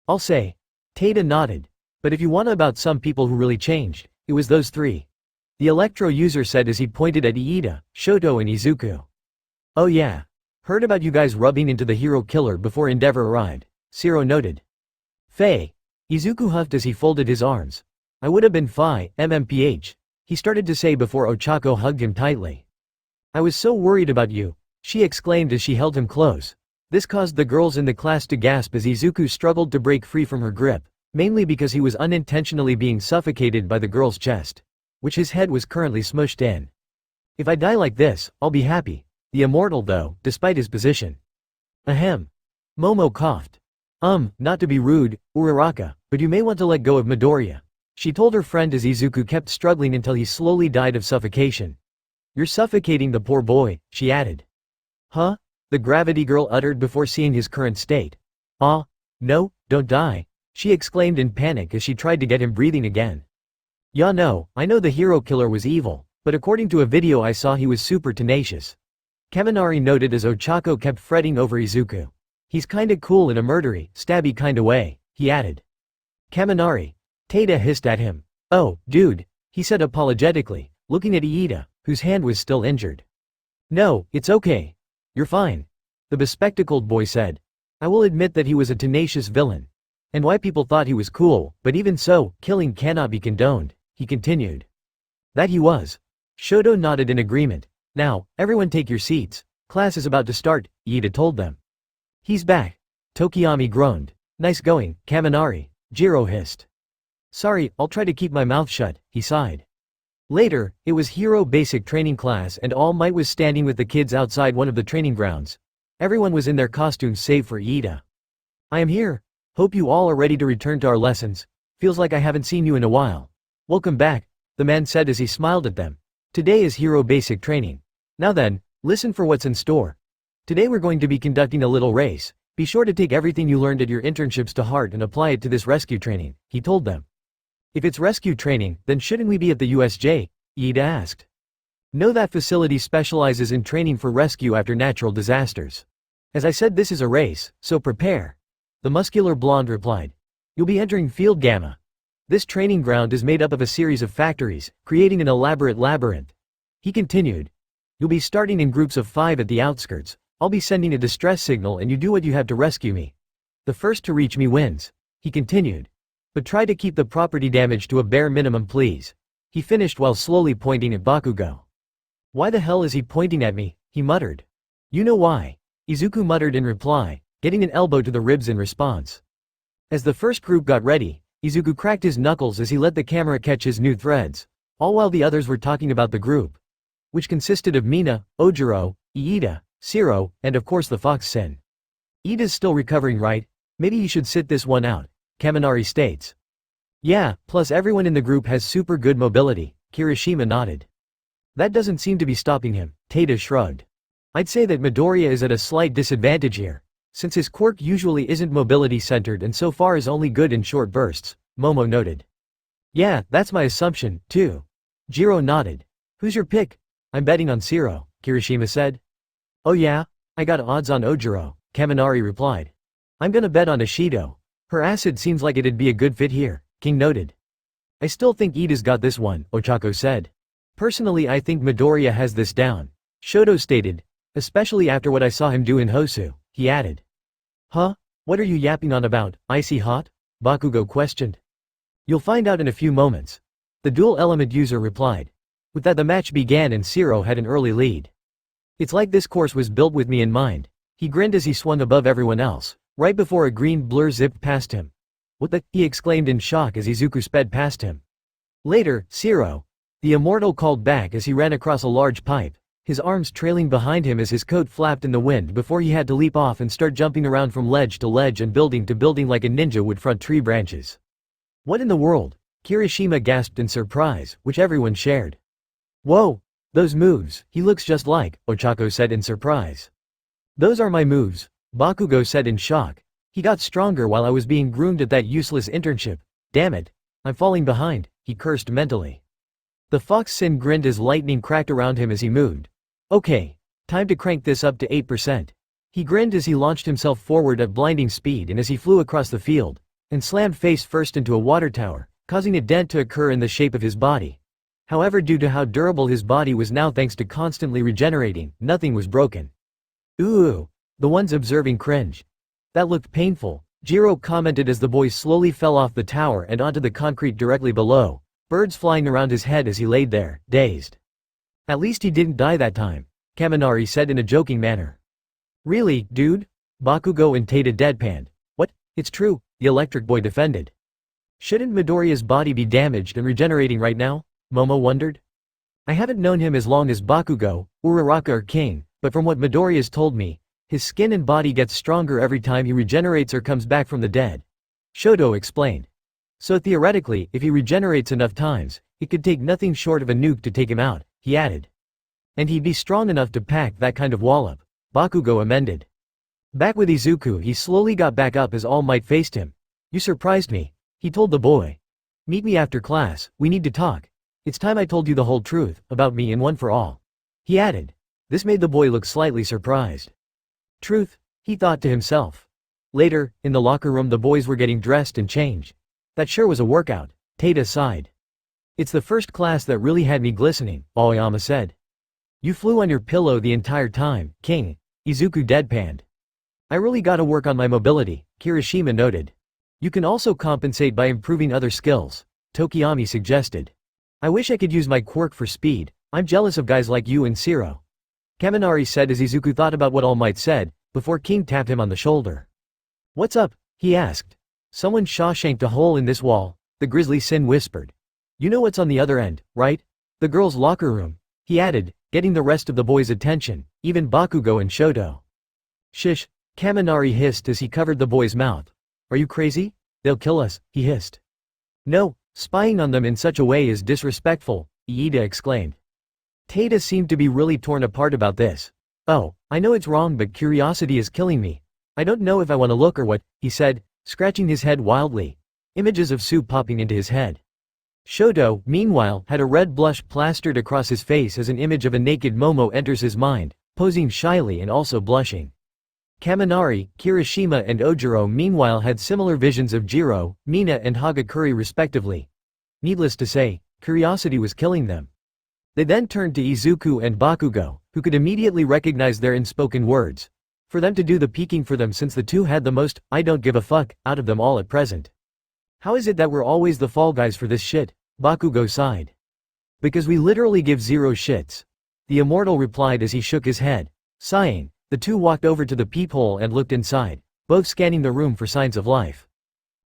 "I'll say." Tada nodded. "But if you want about some people who really changed, it was those three," the Electro user said as he pointed at Iida, Shoto and Izuku. "Oh yeah. Heard about you guys rubbing into the hero killer before Endeavor arrived," Zero noted. "Faye." Izuku huffed as he folded his arms. "I would have been fine, MMPH," he started to say before Ochako hugged him tightly. "I was so worried about you," she exclaimed as she held him close. This caused the girls in the class to gasp as Izuku struggled to break free from her grip, mainly because he was unintentionally being suffocated by the girl's chest, which his head was currently smushed in. "If I die like this, I'll be happy." The immortal though, despite his position. "Ahem." Momo coughed. Not to be rude, Uraraka, but you may want to let go of Midoriya," she told her friend as Izuku kept struggling until he slowly died of suffocation. "You're suffocating the poor boy," she added. "Huh?" the gravity girl uttered before seeing his current state. No, don't die," she exclaimed in panic as she tried to get him breathing again. "Yeah, no, I know the hero killer was evil, but according to a video I saw he was super tenacious," Kaminari noted as Ochako kept fretting over Izuku. "He's kinda cool in a murdery, stabby kinda way," he added. "Kaminari." Tada hissed at him. "Oh, dude," he said apologetically, looking at Iida, whose hand was still injured. "No, it's okay," You're fine. The bespectacled boy said. I will admit that he was a tenacious villain. And why people thought he was cool, but even so, killing cannot be condoned, he continued. That he was. Shoto nodded in agreement. Now, everyone take your seats. Class is about to start, Iida told them. He's back. Tokiyami groaned. Nice going, Kaminari, Jiro hissed. Sorry, I'll try to keep my mouth shut, he sighed. Later, it was Hero Basic Training class and All Might was standing with the kids outside one of the training grounds. Everyone was in their costumes save for Iida. I am here. Hope you all are ready to return to our lessons. Feels like I haven't seen you in a while. Welcome back, the man said as he smiled at them. Today is Hero Basic Training. Now then, listen for what's in store. Today we're going to be conducting a little race. Be sure to take everything you learned at your internships to heart and apply it to this rescue training, he told them. If it's rescue training, then shouldn't we be at the USJ? Iida asked. No, that facility specializes in training for rescue after natural disasters. As I said, this is a race, so prepare. The muscular blonde replied. You'll be entering Field Gamma. This training ground is made up of a series of factories, creating an elaborate labyrinth. He continued. You'll be starting in groups of 5 at the outskirts. I'll be sending a distress signal and you do what you have to rescue me. The first to reach me wins. He continued. But try to keep the property damage to a bare minimum, please. He finished while slowly pointing at Bakugo. Why the hell is he pointing at me? He muttered. You know why. Izuku muttered in reply, getting an elbow to the ribs in response. As the first group got ready, Izuku cracked his knuckles as he let the camera catch his new threads, all while the others were talking about the group, which consisted of Mina, Ojiro, Iida, Shiro, and of course the Fox Sin. Iida's still recovering, right? Maybe he should sit this one out, Kaminari states. Yeah, plus everyone in the group has super good mobility, Kirishima nodded. That doesn't seem to be stopping him, Tada shrugged. I'd say that Midoriya is at a slight disadvantage here, since his quirk usually isn't mobility centered and so far is only good in short bursts, Momo noted. Yeah, that's my assumption, too. Jiro nodded. Who's your pick? I'm betting on Shiro, Kirishima said. Oh yeah? I got odds on Ojiro, Kaminari replied. I'm gonna bet on Ishido. Her acid seems like it'd be a good fit here, King noted. I still think Iida's got this one, Ochako said. Personally I think Midoriya has this down, Shoto stated, especially after what I saw him do in Hosu, he added. Huh? What are you yapping on about, icy hot? Bakugo questioned. You'll find out in a few moments. The dual element user replied. With that the match began and Shiro had an early lead. It's like this course was built with me in mind. He grinned as he swung above everyone else, right before a green blur zipped past him. What the? He exclaimed in shock as Izuku sped past him. Later, Shiro, the immortal, called back as he ran across a large pipe, his arms trailing behind him as his coat flapped in the wind before he had to leap off and start jumping around from ledge to ledge and building to building like a ninja would front tree branches. What in the world? Kirishima gasped in surprise, which everyone shared. Whoa! Those moves, he looks just like, Ochako said in surprise. Those are my moves, Bakugo said in shock. He got stronger while I was being groomed at that useless internship. Damn it. I'm falling behind, he cursed mentally. The Fox Sin grinned as lightning cracked around him as he moved. Okay. Time to crank this up to 8%. He grinned as he launched himself forward at blinding speed and as he flew across the field, and slammed face first into a water tower, causing a dent to occur in the shape of his body. However, due to how durable his body was now thanks to constantly regenerating, nothing was broken. Ooh. The ones observing cringed. That looked painful, Jiro commented as the boy slowly fell off the tower and onto the concrete directly below, birds flying around his head as he laid there, dazed. At least he didn't die that time, Kaminari said in a joking manner. Really, dude? Bakugo and Tada deadpanned. What? It's true, the electric boy defended. Shouldn't Midoriya's body be damaged and regenerating right now? Momo wondered. I haven't known him as long as Bakugo, Uraraka or King, but from what Midoriya's told me, his skin and body gets stronger every time he regenerates or comes back from the dead. Shoto explained. So theoretically, if he regenerates enough times, it could take nothing short of a nuke to take him out, he added. And he'd be strong enough to pack that kind of wallop, Bakugo amended. Back with Izuku, he slowly got back up as All Might faced him. You surprised me, he told the boy. Meet me after class, we need to talk. It's time I told you the whole truth, about me and one for all. He added. This made the boy look slightly surprised. Truth, he thought to himself. Later, in the locker room the boys were getting dressed and changed. That sure was a workout, Tada sighed. It's the first class that really had me glistening, Aoyama said. You flew on your pillow the entire time, King, Izuku deadpanned. I really gotta work on my mobility, Kirishima noted. You can also compensate by improving other skills, Tokiyami suggested. I wish I could use my quirk for speed, I'm jealous of guys like you and Zero. Kaminari said as Izuku thought about what All Might said, before King tapped him on the shoulder. What's up? He asked. Someone Shawshanked a hole in this wall, the Grizzly Sin whispered. You know what's on the other end, right? The girls' locker room, he added, getting the rest of the boys' attention, even Bakugo and Shoto. Shish, Kaminari hissed as he covered the boy's mouth. Are you crazy? They'll kill us, he hissed. No, spying on them in such a way is disrespectful, Iida exclaimed. Tada seemed to be really torn apart about this. Oh, I know it's wrong but curiosity is killing me. I don't know if I want to look or what, he said, scratching his head wildly. Images of Sue popping into his head. Shoto, meanwhile, had a red blush plastered across his face as an image of a naked Momo enters his mind, posing shyly and also blushing. Kaminari, Kirishima and Ojiro meanwhile had similar visions of Jiro, Mina and Hagakure respectively. Needless to say, curiosity was killing them. They then turned to Izuku and Bakugo, who could immediately recognize their unspoken words. For them to do the peeking for them since the two had the most "I don't give a fuck" out of them all at present. How is it that we're always the fall guys for this shit? Bakugo sighed. Because we literally give zero shits. The immortal replied as he shook his head. Sighing, the two walked over to the peephole and looked inside, both scanning the room for signs of life.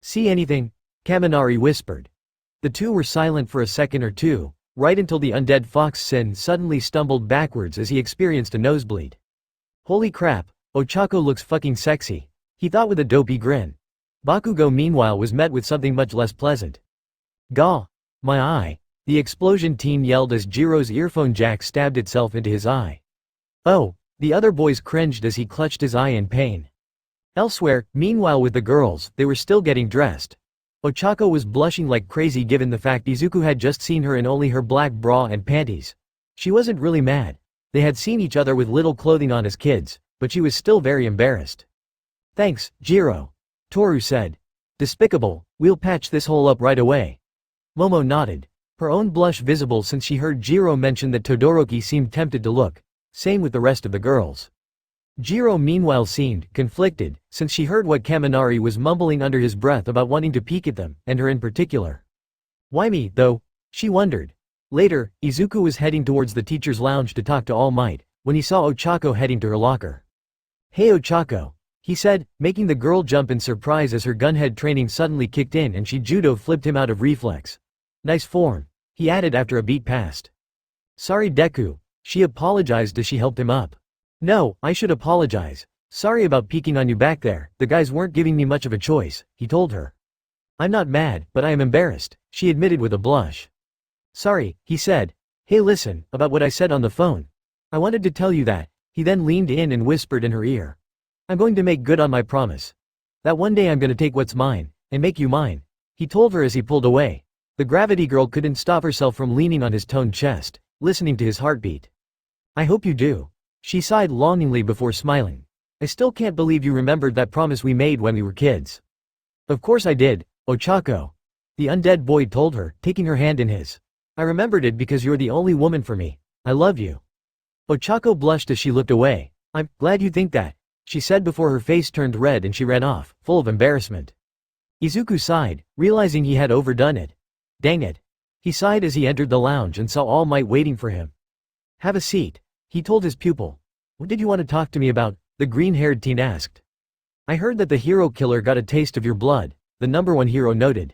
See anything? Kaminari whispered. The two were silent for a second or two, right until the undead Fox Sin suddenly stumbled backwards as he experienced a nosebleed. Holy crap, Ochako looks fucking sexy, he thought with a dopey grin. Bakugo meanwhile was met with something much less pleasant. Gah! My eye! The explosion teen yelled as Jiro's earphone jack stabbed itself into his eye. Oh! The other boys cringed as he clutched his eye in pain. Elsewhere, meanwhile with the girls, they were still getting dressed. Ochako was blushing like crazy given the fact Izuku had just seen her in only her black bra and panties. She wasn't really mad. They had seen each other with little clothing on as kids, but she was still very embarrassed. Thanks, Jiro. Toru said. Despicable, we'll patch this hole up right away. Momo nodded. Her own blush visible since she heard Jiro mention that Todoroki seemed tempted to look. Same with the rest of the girls. Jiro meanwhile seemed conflicted, since she heard what Kaminari was mumbling under his breath about wanting to peek at them, and her in particular. Why me, though? She wondered. Later, Izuku was heading towards the teacher's lounge to talk to All Might, when he saw Ochako heading to her locker. Hey Ochako, he said, making the girl jump in surprise as her gunhead training suddenly kicked in and she judo flipped him out of reflex. Nice form, he added after a beat passed. Sorry Deku, she apologized as she helped him up. No, I should apologize. Sorry about peeking on you back there, the guys weren't giving me much of a choice, he told her. I'm not mad, but I am embarrassed, she admitted with a blush. Sorry, he said. Hey listen, about what I said on the phone. I wanted to tell you that. He then leaned in and whispered in her ear. I'm going to make good on my promise. That one day I'm gonna take what's mine, and make you mine. He told her as he pulled away. The gravity girl couldn't stop herself from leaning on his toned chest, listening to his heartbeat. I hope you do. She sighed longingly before smiling. I still can't believe you remembered that promise we made when we were kids. Of course I did, Ochako. The undead boy told her, taking her hand in his. I remembered it because you're the only woman for me. I love you. Ochako blushed as she looked away. I'm glad you think that, she said before her face turned red and she ran off, full of embarrassment. Izuku sighed, realizing he had overdone it. Dang it. He sighed as he entered the lounge and saw All Might waiting for him. Have a seat, he told his pupil. What did you want to talk to me about? The green-haired teen asked. I heard that the hero killer got a taste of your blood, the #1 hero noted.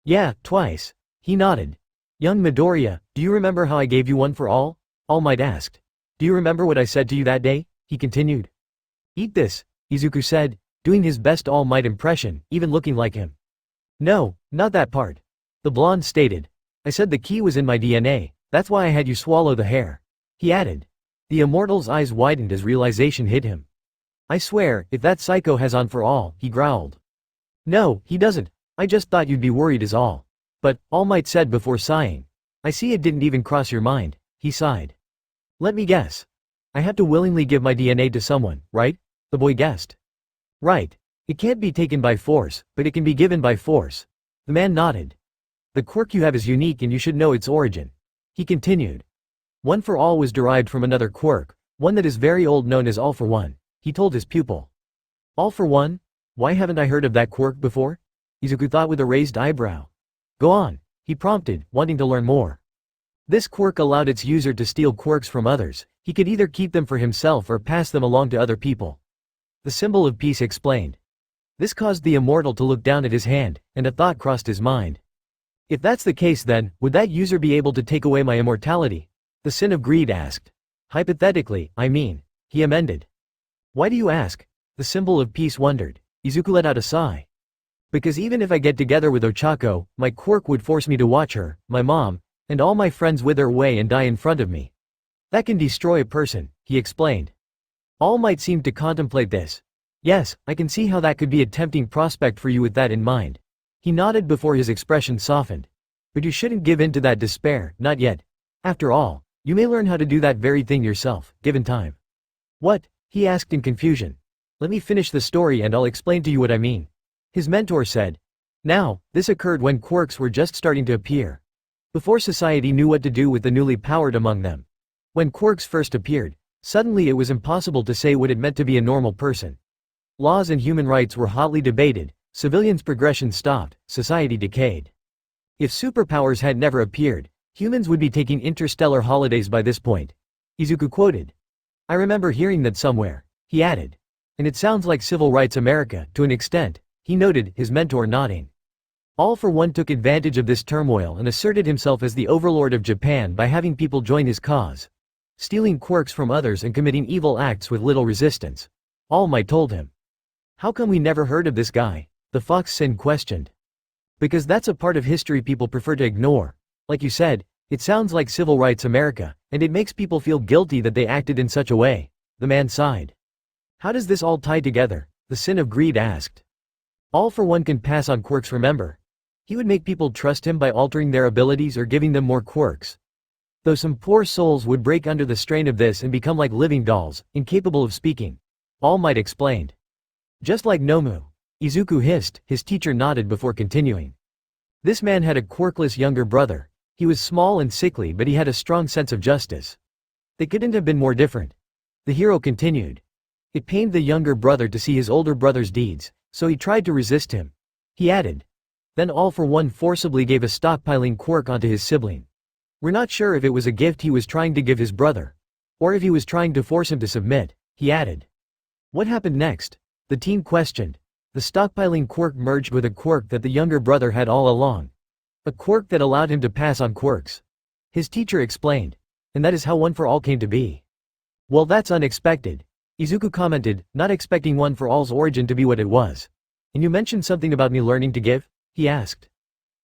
Yeah, twice. He nodded. Young Midoriya, do you remember how I gave you one for all? All Might asked. Do you remember what I said to you that day? He continued. Eat this, Izuku said, doing his best All Might impression, even looking like him. No, not that part. The blonde stated. I said the key was in my DNA, that's why I had you swallow the hair. He added. The immortal's eyes widened as realization hit him. I swear, if that psycho has on for all, he growled. No, he doesn't. I just thought you'd be worried is all. But, All Might said before sighing. I see it didn't even cross your mind, he sighed. Let me guess. I have to willingly give my DNA to someone, right? The boy guessed. Right. It can't be taken by force, but it can be given by force. The man nodded. The quirk you have is unique and you should know its origin. He continued. One for all was derived from another quirk, One that is very old, known as All for One, he told his pupil. All for One? Why haven't I heard of that quirk before? Izuku thought with a raised eyebrow. Go on, he prompted, wanting to learn more. This quirk allowed its user to steal quirks from others. He could either keep them for himself or pass them along to other people. The symbol of peace explained. This caused the immortal to look down at his hand, and a thought crossed his mind. If that's the case, then, would that user be able to take away my immortality? The sin of greed asked. Hypothetically, I mean, he amended. Why do you ask? The symbol of peace wondered. Izuku let out a sigh. Because even if I get together with Ochako, my quirk would force me to watch her, my mom, and all my friends wither away and die in front of me. That can destroy a person, he explained. All Might seemed to contemplate this. Yes, I can see how that could be a tempting prospect for you with that in mind. He nodded before his expression softened. But you shouldn't give in to that despair, not yet. After all, you may learn how to do that very thing yourself, given time. What? He asked in confusion. Let me finish the story and I'll explain to you what I mean. His mentor said. Now, this occurred when quirks were just starting to appear. Before society knew what to do with the newly powered among them. When quirks first appeared, suddenly it was impossible to say what it meant to be a normal person. Laws and human rights were hotly debated, civilians' progression stopped, society decayed. If superpowers had never appeared, humans would be taking interstellar holidays by this point. Izuku quoted. I remember hearing that somewhere, he added. And it sounds like civil rights America, to an extent, he noted, his mentor nodding. All for One took advantage of this turmoil and asserted himself as the overlord of Japan by having people join his cause. Stealing quirks from others and committing evil acts with little resistance. All Might told him. How come we never heard of this guy? The Fox Sin questioned. Because that's a part of history people prefer to ignore. Like you said, it sounds like civil rights America, and it makes people feel guilty that they acted in such a way. The man sighed. How does this all tie together? The sin of greed asked. All for One can pass on quirks, remember? He would make people trust him by altering their abilities or giving them more quirks. Though some poor souls would break under the strain of this and become like living dolls, incapable of speaking. All Might explained. Just like Nomu. Izuku hissed, his teacher nodded before continuing. This man had a quirkless younger brother. He was small and sickly, but he had a strong sense of justice. They couldn't have been more different. The hero continued. It pained the younger brother to see his older brother's deeds, so he tried to resist him. He added. Then All for One forcibly gave a stockpiling quirk onto his sibling. We're not sure if it was a gift he was trying to give his brother. Or if he was trying to force him to submit, he added. What happened next? The teen questioned. The stockpiling quirk merged with a quirk that the younger brother had all along. A quirk that allowed him to pass on quirks. His teacher explained. And that is how One for All came to be. Well, that's unexpected. Izuku commented, not expecting One for All's origin to be what it was. And you mentioned something about me learning to give? He asked.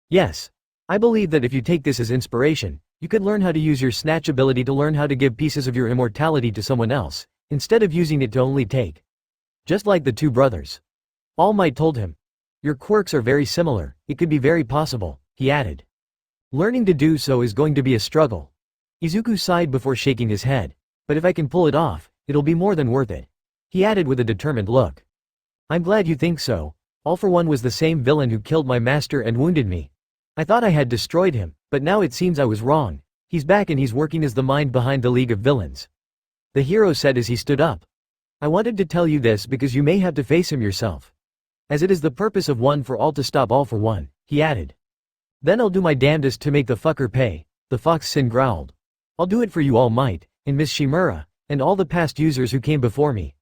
Yes. I believe that if you take this as inspiration, you could learn how to use your snatch ability to learn how to give pieces of your immortality to someone else, instead of using it to only take. Just like the two brothers. All Might told him. Your quirks are very similar, it could be very possible, he added. Learning to do so is going to be a struggle. Izuku sighed before shaking his head. But if I can pull it off, it'll be more than worth it. He added with a determined look. I'm glad you think so. All for One was the same villain who killed my master and wounded me. I thought I had destroyed him, but now it seems I was wrong. He's back and he's working as the mind behind the League of Villains. The hero said as he stood up. I wanted to tell you this because you may have to face him yourself. As it is the purpose of One for All to stop All for One, he added. Then I'll do my damnedest to make the fucker pay, the Fox Sin growled. I'll do it for you, All Might, and Miss Shimura, and all the past users who came before me.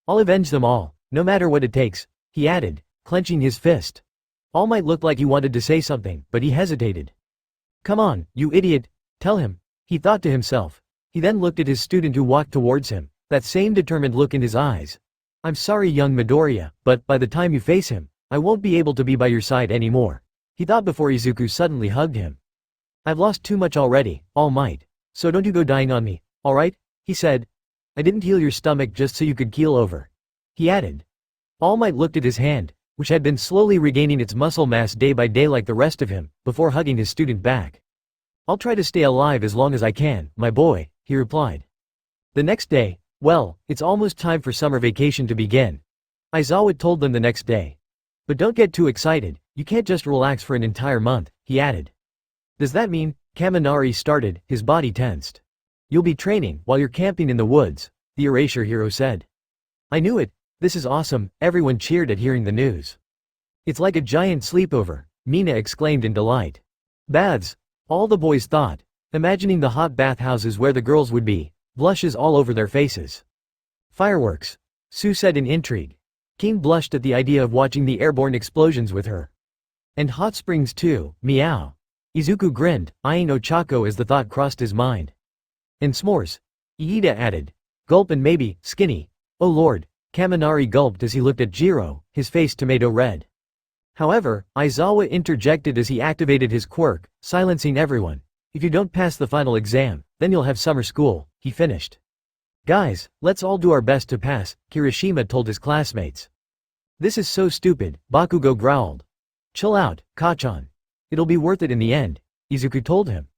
I'll avenge them all, no matter what it takes, he added, clenching his fist. All Might looked like he wanted to say something, but he hesitated. Come on, you idiot, tell him, he thought to himself. He then looked at his student who walked towards him, that same determined look in his eyes. I'm sorry, young Midoriya, but by the time you face him, I won't be able to be by your side anymore, he thought before Izuku suddenly hugged him. I've lost too much already, All Might, so don't you go dying on me, alright? He said. I didn't heal your stomach just so you could keel over. He added. All Might looked at his hand, which had been slowly regaining its muscle mass day by day like the rest of him, before hugging his student back. I'll try to stay alive as long as I can, my boy, he replied. The next day, well, it's almost time for summer vacation to begin. Izuocha told them the next day. But don't get too excited, you can't just relax for an entire month, he added. Does that mean? Kaminari started, his body tensed. You'll be training while you're camping in the woods. the erasure hero said. I knew it, this is awesome, everyone cheered at hearing the news. It's like a giant sleepover, Mina exclaimed in delight. Baths, all the boys thought, imagining the hot bathhouses where the girls would be, blushes all over their faces. Fireworks, Sue said in intrigue. King blushed at the idea of watching the airborne explosions with her. And hot springs too, meow. Izuku grinned, eyeing Ochako as the thought crossed his mind. And s'mores, Iida added. Gulp and maybe, skinny. Oh lord, Kaminari gulped as he looked at Jiro, his face tomato red. However, Aizawa interjected as he activated his quirk, silencing everyone. If you don't pass the final exam, then you'll have summer school, he finished. Guys, let's all do our best to pass, Kirishima told his classmates. This is so stupid, Bakugo growled. Chill out, Kachan. It'll be worth it in the end, Izuku told him.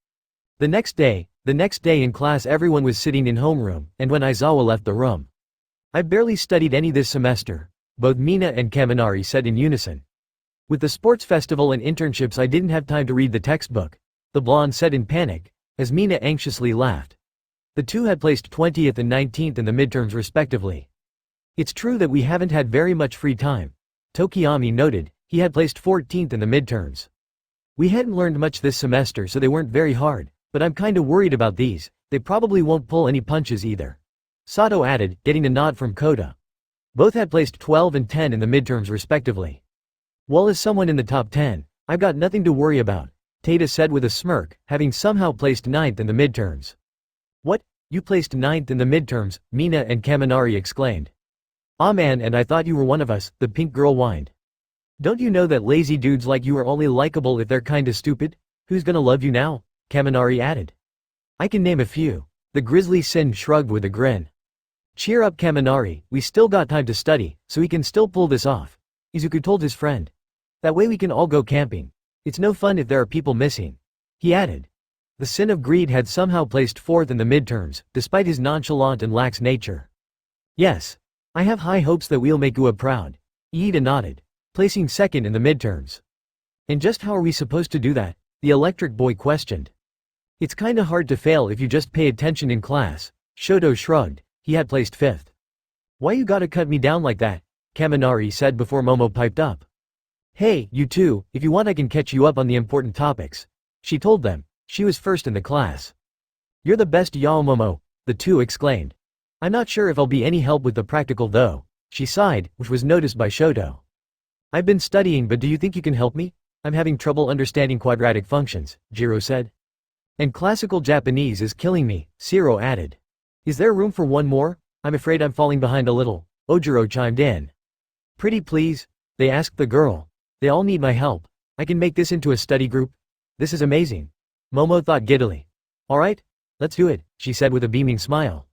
The next day in class everyone was sitting in homeroom, and when Aizawa left the room. I've barely studied any this semester, both Mina and Kaminari said in unison. With the sports festival and internships I didn't have time to read the textbook, the blonde said in panic, as Mina anxiously laughed. The two had placed 20th and 19th in the midterms respectively. It's true that we haven't had very much free time, Tokiyami noted, he had placed 14th in the midterms. We hadn't learned much this semester so they weren't very hard, but I'm kinda worried about these, they probably won't pull any punches either. Sato added, getting a nod from Koda. Both had placed 12 and 10 in the midterms respectively. Well, as someone in the top 10, I've got nothing to worry about, Tada said with a smirk, having somehow placed 9th in the midterms. What? You placed 9th in the midterms, Mina and Kaminari exclaimed. Ah man, and I thought you were one of us, the pink girl whined. Don't you know that lazy dudes like you are only likable if they're kinda stupid? Who's gonna love you now? Kaminari added. I can name a few. The grizzly Sin shrugged with a grin. Cheer up Kaminari, we still got time to study, so we can still pull this off, Izuku told his friend. That way we can all go camping. It's no fun if there are people missing, he added. The Sin of Greed had somehow placed 4th in the midterms, despite his nonchalant and lax nature. Yes. I have high hopes that we'll make Ua proud, Iida nodded, placing 2nd in the midterms. And just how are we supposed to do that? The electric boy questioned. It's kinda hard to fail if you just pay attention in class, Shoto shrugged, he had placed 5th. Why you gotta cut me down like that? Kaminari said before Momo piped up. Hey, you two, if you want I can catch you up on the important topics, she told them, she was 1st in the class. You're the best Yao Momo, the two exclaimed. I'm not sure if I'll be any help with the practical though, she sighed, which was noticed by Shoto. I've been studying but do you think you can help me? I'm having trouble understanding quadratic functions, Jiro said. And classical Japanese is killing me, Shiro added. Is there room for one more? I'm afraid I'm falling behind a little, Ojiro chimed in. Pretty please? They asked the girl. They all need my help. I can make this into a study group? This is amazing. Momo thought giddily. Alright, let's do it, she said with a beaming smile.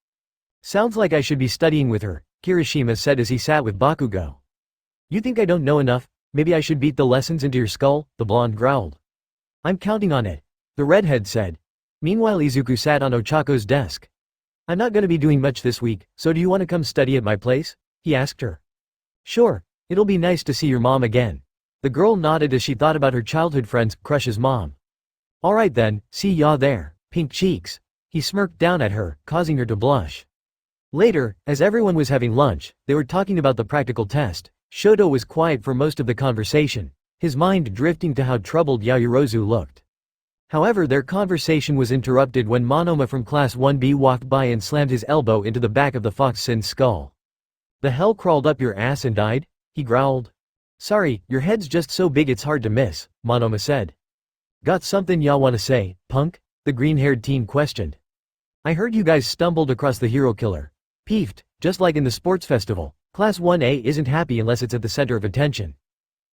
Sounds like I should be studying with her, Kirishima said as he sat with Bakugo. You think I don't know enough? Maybe I should beat the lessons into your skull, the blonde growled. I'm counting on it, the redhead said. Meanwhile Izuku sat on Ochako's desk. I'm not gonna be doing much this week, so do you want to come study at my place? He asked her. Sure, it'll be nice to see your mom again. The girl nodded as she thought about her childhood friend's crush's mom. Alright then, see ya there, pink cheeks. He smirked down at her, causing her to blush. Later, as everyone was having lunch, they were talking about the practical test. Shoto was quiet for most of the conversation, his mind drifting to how troubled Yaoyorozu looked. However, their conversation was interrupted when Monoma from Class 1B walked by and slammed his elbow into the back of the Fox Sin's skull. The hell crawled up your ass and died? He growled. Sorry, your head's just so big it's hard to miss, Monoma said. Got something y'all wanna say, punk? The green-haired teen questioned. I heard you guys stumbled across the hero killer. Peeved, just like in the sports festival. Class 1A isn't happy unless it's at the center of attention.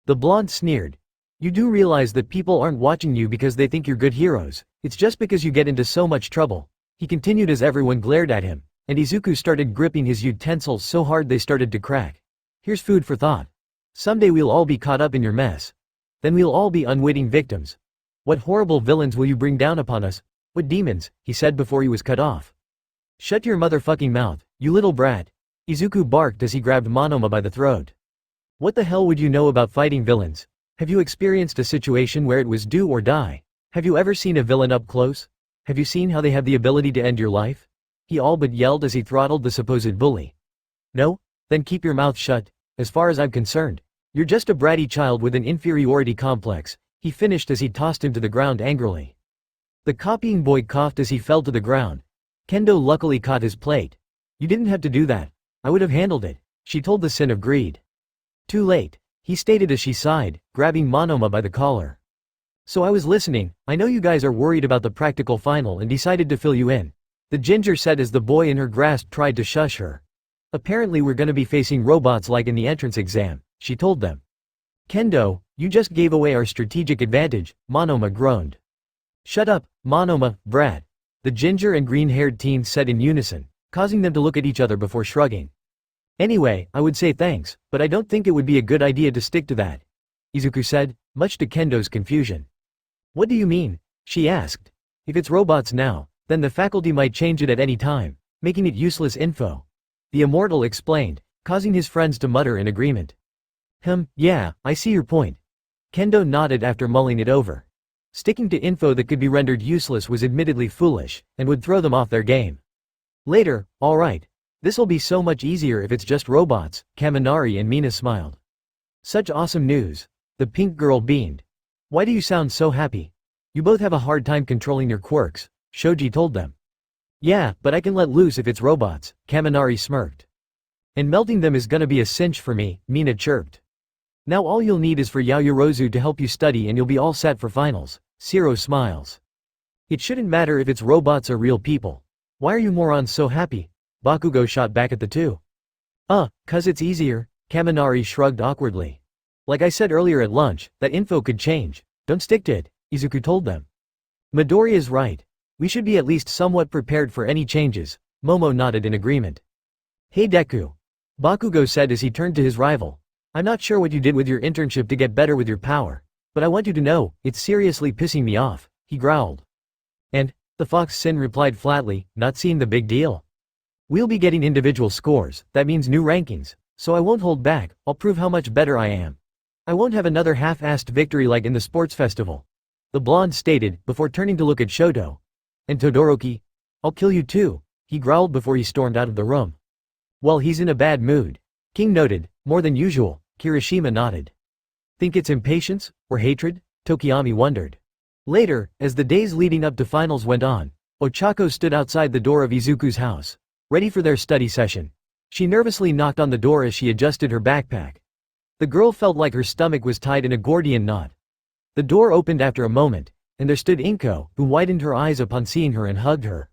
The blonde sneered. You do realize that people aren't watching you because they think you're good heroes, it's just because you get into so much trouble. He continued as everyone glared at him, and Izuku started gripping his utensils so hard they started to crack. Here's food for thought. Someday we'll all be caught up in your mess. Then we'll all be unwitting victims. What horrible villains will you bring down upon us? What demons? He said before he was cut off. Shut your motherfucking mouth, you little brat. Izuku barked as he grabbed Monoma by the throat. What the hell would you know about fighting villains? Have you experienced a situation where it was do or die? Have you ever seen a villain up close? Have you seen how they have the ability to end your life? he all but yelled as he throttled the supposed bully. No? Then keep your mouth shut. As far as I'm concerned, you're just a bratty child with an inferiority complex, he finished as he tossed him to the ground angrily. The copying boy coughed as he fell to the ground. Kendo luckily caught his plate. You didn't have to do that. I would have handled it, she told the sin of greed. Too late, he stated as she sighed, grabbing Monoma by the collar. So I was listening. I know you guys are worried about the practical final and decided to fill you in, the ginger said as the boy in her grasp tried to shush her. Apparently we're gonna be facing robots like in the entrance exam, she told them. Kendo, you just gave away our strategic advantage, Monoma groaned. Shut up, Monoma, brat, the ginger and green-haired teens said in unison, causing them to look at each other before shrugging. Anyway, I would say thanks, but I don't think it would be a good idea to stick to that, Izuku said, much to Kendo's confusion. What do you mean? She asked. If it's robots now, then the faculty might change it at any time, making it useless info. The immortal explained, causing his friends to mutter in agreement. Yeah, I see your point. Kendo nodded after mulling it over. Sticking to info that could be rendered useless was admittedly foolish, and would throw them off their game. Later, alright. This'll be so much easier if it's just robots, Kaminari and Mina smiled. Such awesome news. The pink girl beamed. Why do you sound so happy? You both have a hard time controlling your quirks, Shoji told them. Yeah, but I can let loose if it's robots, Kaminari smirked. And melting them is gonna be a cinch for me, Mina chirped. Now all you'll need is for Yaoyorozu to help you study and you'll be all set for finals, Shiro smiles. It shouldn't matter if it's robots or real people. Why are you morons so happy? Bakugo shot back at the two. 'Cause it's easier, Kaminari shrugged awkwardly. Like I said earlier at lunch, that info could change. Don't stick to it, Izuku told them. Midoriya's right. We should be at least somewhat prepared for any changes, Momo nodded in agreement. Hey Deku. Bakugo said as he turned to his rival. I'm not sure what you did with your internship to get better with your power, but I want you to know, it's seriously pissing me off, he growled. And, the Fox Sin replied flatly, not seeing the big deal. We'll be getting individual scores, that means new rankings, so I won't hold back, I'll prove how much better I am. I won't have another half-assed victory like in the sports festival, the blonde stated, before turning to look at Shoto. And Todoroki? I'll kill you too, he growled before he stormed out of the room. Well, he's in a bad mood, King noted, more than usual, Kirishima nodded. Think it's impatience, or hatred? Tokiyami wondered. Later, as the days leading up to finals went on, Ochako stood outside the door of Izuku's house, ready for their study session. She nervously knocked on the door as she adjusted her backpack. The girl felt like her stomach was tied in a Gordian knot. The door opened after a moment, and there stood Inko, who widened her eyes upon seeing her and hugged her.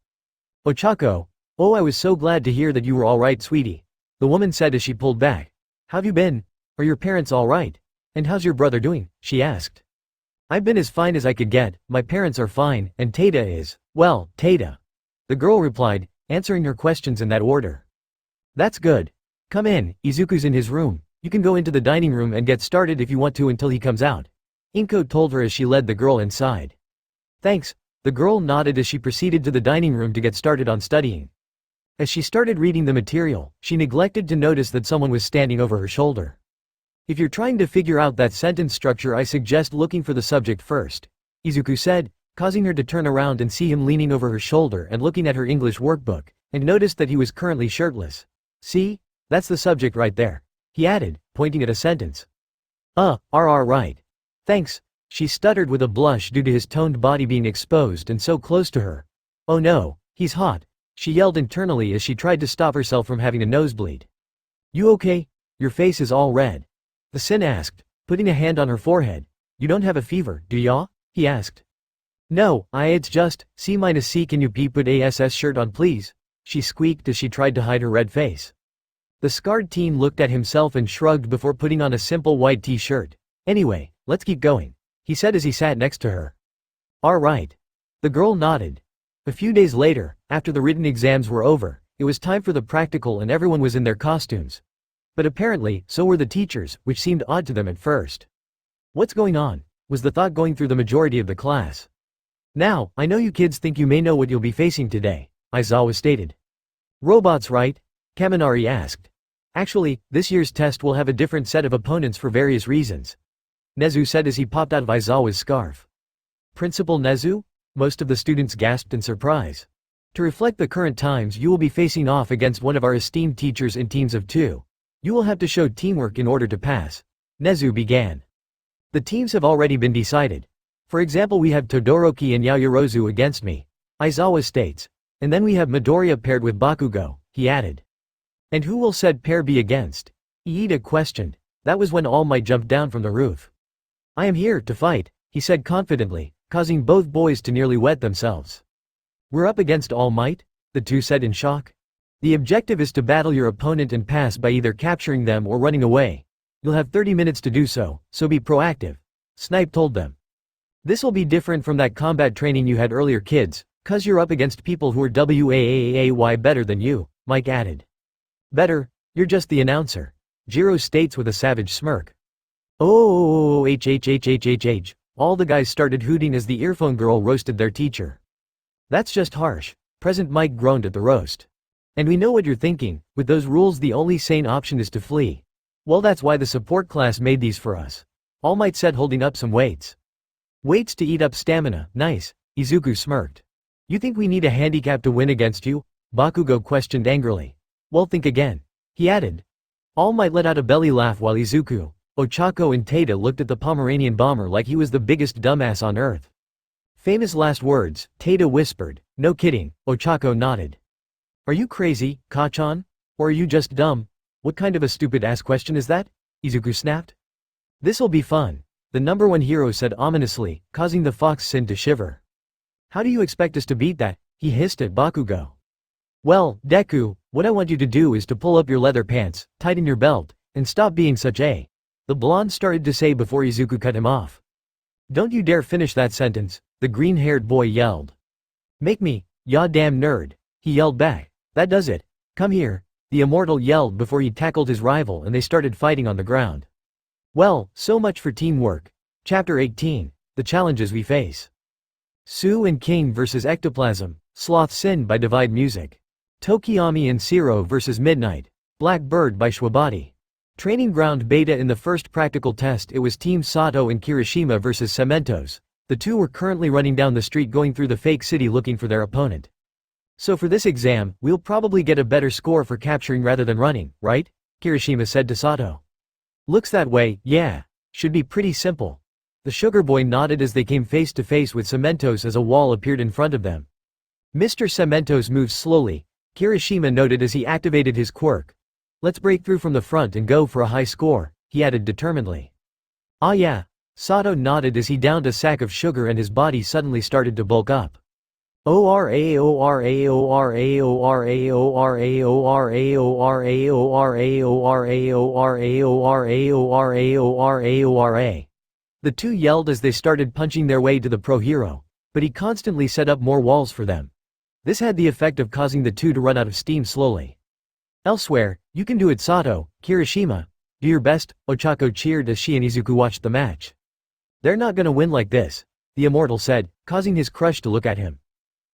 Ochako, oh I was so glad to hear that you were alright sweetie, the woman said as she pulled back. How've you been? Are your parents alright? And how's your brother doing? She asked. I've been as fine as I could get, my parents are fine, and Taita is, well, Taita. The girl replied, answering her questions in that order. That's good. Come in, Izuku's in his room. You can go into the dining room and get started if you want to until he comes out, Inko told her as she led the girl inside. Thanks, the girl nodded as she proceeded to the dining room to get started on studying. As she started reading the material, she neglected to notice that someone was standing over her shoulder. If you're trying to figure out that sentence structure, I suggest looking for the subject first, Izuku said, causing her to turn around and see him leaning over her shoulder and looking at her English workbook, and noticed that he was currently shirtless. See? That's the subject right there, he added, pointing at a sentence. Right. Thanks, she stuttered with a blush due to his toned body being exposed and so close to her. Oh no, he's hot, she yelled internally as she tried to stop herself from having a nosebleed. You okay? Your face is all red. The Sin asked, putting a hand on her forehead. You don't have a fever, do ya? He asked. No, it's just, C-C can you put ASS shirt on please? She squeaked as she tried to hide her red face. The scarred teen looked at himself and shrugged before putting on a simple white t-shirt. Anyway, let's keep going, he said as he sat next to her. Alright. The girl nodded. A few days later, after the written exams were over, it was time for the practical and everyone was in their costumes. But apparently, so were the teachers, which seemed odd to them at first. What's going on? Was the thought going through the majority of the class. Now, I know you kids think you may know what you'll be facing today, Aizawa stated. Robots, right? Kaminari asked. Actually, this year's test will have a different set of opponents for various reasons, Nezu said as he popped out of Aizawa's scarf. Principal Nezu? Most of the students gasped in surprise. To reflect the current times, you will be facing off against one of our esteemed teachers in teams of 2. You will have to show teamwork in order to pass. Nezu began. The teams have already been decided. For example, we have Todoroki and Yaoyorozu against me, Aizawa states. And then we have Midoriya paired with Bakugo, he added. And who will said pair be against? Iida questioned. That was when All Might jumped down from the roof. I am here to fight, he said confidently, causing both boys to nearly wet themselves. We're up against All Might? The two said in shock. The objective is to battle your opponent and pass by either capturing them or running away. You'll have 30 minutes to do so be proactive. Snipe told them. This'll be different from that combat training you had earlier kids, cause you're up against people who are way better than you, Mike added. Better? You're just the announcer. Jiro states with a savage smirk. Oh, all the guys started hooting as the earphone girl roasted their teacher. That's just harsh. Present Mike groaned at the roast. And we know what you're thinking, with those rules the only sane option is to flee. Well, that's why the support class made these for us. All Might said, holding up some weights. Weights to eat up stamina, nice, Izuku smirked. You think we need a handicap to win against you? Bakugo questioned angrily. Well, think again. He added. All Might let out a belly laugh while Izuku, Ochako and Tada looked at the Pomeranian bomber like he was the biggest dumbass on earth. Famous last words, Tada whispered. No kidding, Ochako nodded. Are you crazy, Kachan? Or are you just dumb? What kind of a stupid-ass question is that? Izuku snapped. This'll be fun, the number 1 hero said ominously, causing the Fox Sin to shiver. How do you expect us to beat that? He hissed at Bakugo. Well, Deku, what I want you to do is to pull up your leather pants, tighten your belt, and stop being such a... The blonde started to say before Izuku cut him off. Don't you dare finish that sentence, the green-haired boy yelled. Make me, ya damn nerd, he yelled back. That does it. Come here, the immortal yelled before he tackled his rival and they started fighting on the ground. Well, so much for teamwork. Chapter 18, The Challenges We Face. Su and King vs Ectoplasm, Sloth Sin by Divide Music. Tokiyami and Zero vs Midnight, Black Bird by Shwabadi. Training Ground Beta. In the first practical test it was Team Sato and Kirishima vs Cementos. The two were currently running down the street going through the fake city looking for their opponent. So for this exam, we'll probably get a better score for capturing rather than running, right? Kirishima said to Sato. Looks that way, yeah. Should be pretty simple. The sugar boy nodded as they came face to face with Cementos as a wall appeared in front of them. Mr. Cementos moved slowly, Kirishima noted as he activated his quirk. Let's break through from the front and go for a high score, he added determinedly. Ah yeah. Sato nodded as he downed a sack of sugar and his body suddenly started to bulk up. ORA. The two yelled as they started punching their way to the pro hero, but he constantly set up more walls for them. This had the effect of causing the two to run out of steam slowly. Elsewhere, you can do it, Sato, Kirishima. Do your best, Ochako cheered as she and Izuku watched the match. They're not gonna win like this, the immortal said, causing his crush to look at him.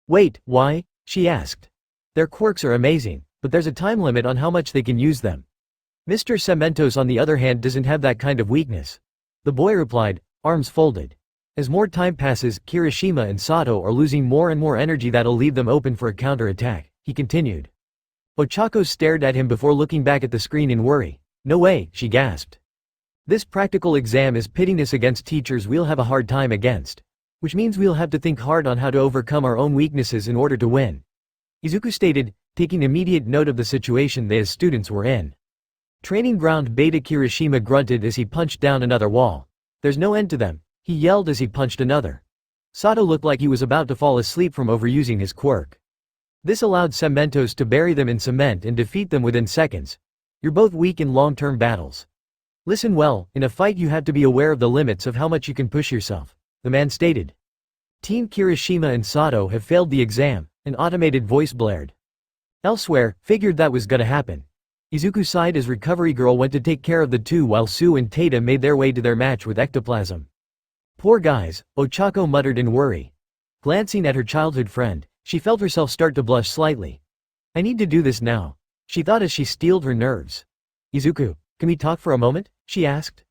Wait, why? She asked. Their quirks are amazing, but there's a time limit on how much they can use them. Mr. Cementos on the other hand doesn't have that kind of weakness. The boy replied, arms folded. As more time passes, Kirishima and Sato are losing more and more energy that'll leave them open for a counter-attack, he continued. Ochako stared at him before looking back at the screen in worry. No way, she gasped. This practical exam is pitting us against teachers we'll have a hard time against. Which means we'll have to think hard on how to overcome our own weaknesses in order to win. Izuku stated, taking immediate note of the situation they as students were in. Training Ground Beta. Kirishima grunted as he punched down another wall. There's no end to them, he yelled as he punched another. Sato looked like he was about to fall asleep from overusing his quirk. This allowed Cementos to bury them in cement and defeat them within seconds. You're both weak in long-term battles. Listen well, in a fight you have to be aware of the limits of how much you can push yourself, the man stated. Team Kirishima and Sato have failed the exam, an automated voice blared. Elsewhere, figured that was gonna happen. Izuku sighed as Recovery Girl went to take care of the two while Su and Tada made their way to their match with Ectoplasm. Poor guys, Ochako muttered in worry. Glancing at her childhood friend, she felt herself start to blush slightly. I need to do this now, she thought as she steeled her nerves. Izuku, can we talk for a moment? She asked.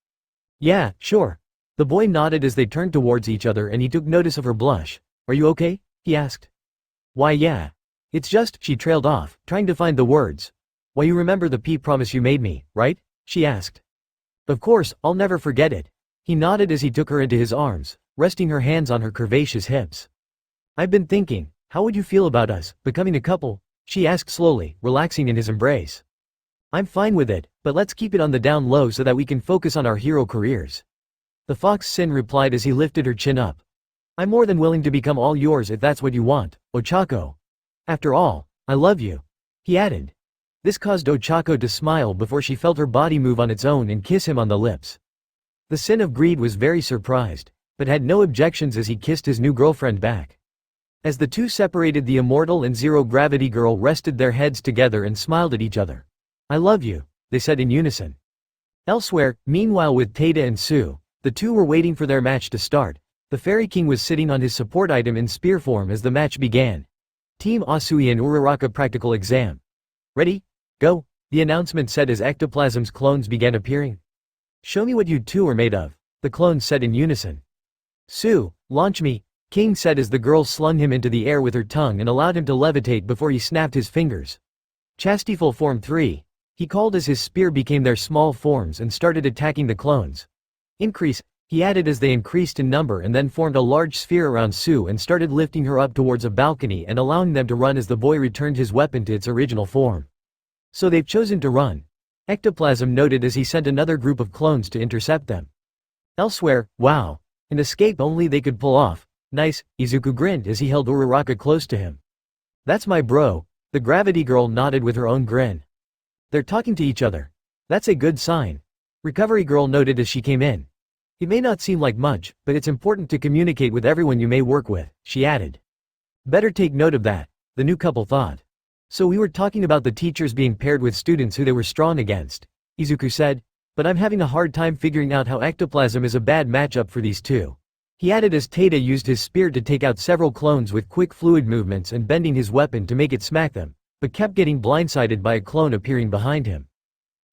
Yeah, sure. The boy nodded as they turned towards each other and he took notice of her blush. Are you okay? He asked. Why yeah. It's just, she trailed off, trying to find the words. Why, you remember the pee promise you made me, right? She asked. Of course, I'll never forget it. He nodded as he took her into his arms, resting her hands on her curvaceous hips. I've been thinking, how would you feel about us becoming a couple? She asked slowly, relaxing in his embrace. I'm fine with it, but let's keep it on the down low so that we can focus on our hero careers. The fox Sin replied as he lifted her chin up. I'm more than willing to become all yours if that's what you want, Ochako. After all, I love you. He added. This caused Ochako to smile before she felt her body move on its own and kiss him on the lips. The Sin of Greed was very surprised, but had no objections as he kissed his new girlfriend back. As the two separated, the Immortal and Zero Gravity Girl rested their heads together and smiled at each other. I love you, they said in unison. Elsewhere, meanwhile with Taida and Sue, the two were waiting for their match to start. The Fairy King was sitting on his support item in spear form as the match began. Team Asui and Uraraka practical exam. Ready? Go, the announcement said as ectoplasm's clones began appearing. Show me what you two are made of, the clones said in unison. Sue, launch me, King said as the girl slung him into the air with her tongue and allowed him to levitate before he snapped his fingers. Chastiful Form 3, he called as his spear became their small forms and started attacking the clones. Increase, he added as they increased in number and then formed a large sphere around Sue and started lifting her up towards a balcony and allowing them to run as the boy returned his weapon to its original form. So they've chosen to run, Ectoplasm noted as he sent another group of clones to intercept them. Elsewhere, wow, an escape only they could pull off. Nice, Izuku grinned as he held Uraraka close to him. That's my bro, the Gravity Girl nodded with her own grin. They're talking to each other. That's a good sign. Recovery Girl noted as she came in. It may not seem like much, but it's important to communicate with everyone you may work with, she added. Better take note of that, the new couple thought. So we were talking about the teachers being paired with students who they were strong against, Izuku said, but I'm having a hard time figuring out how ectoplasm is a bad matchup for these two. He added as Taida used his spear to take out several clones with quick fluid movements and bending his weapon to make it smack them, but kept getting blindsided by a clone appearing behind him.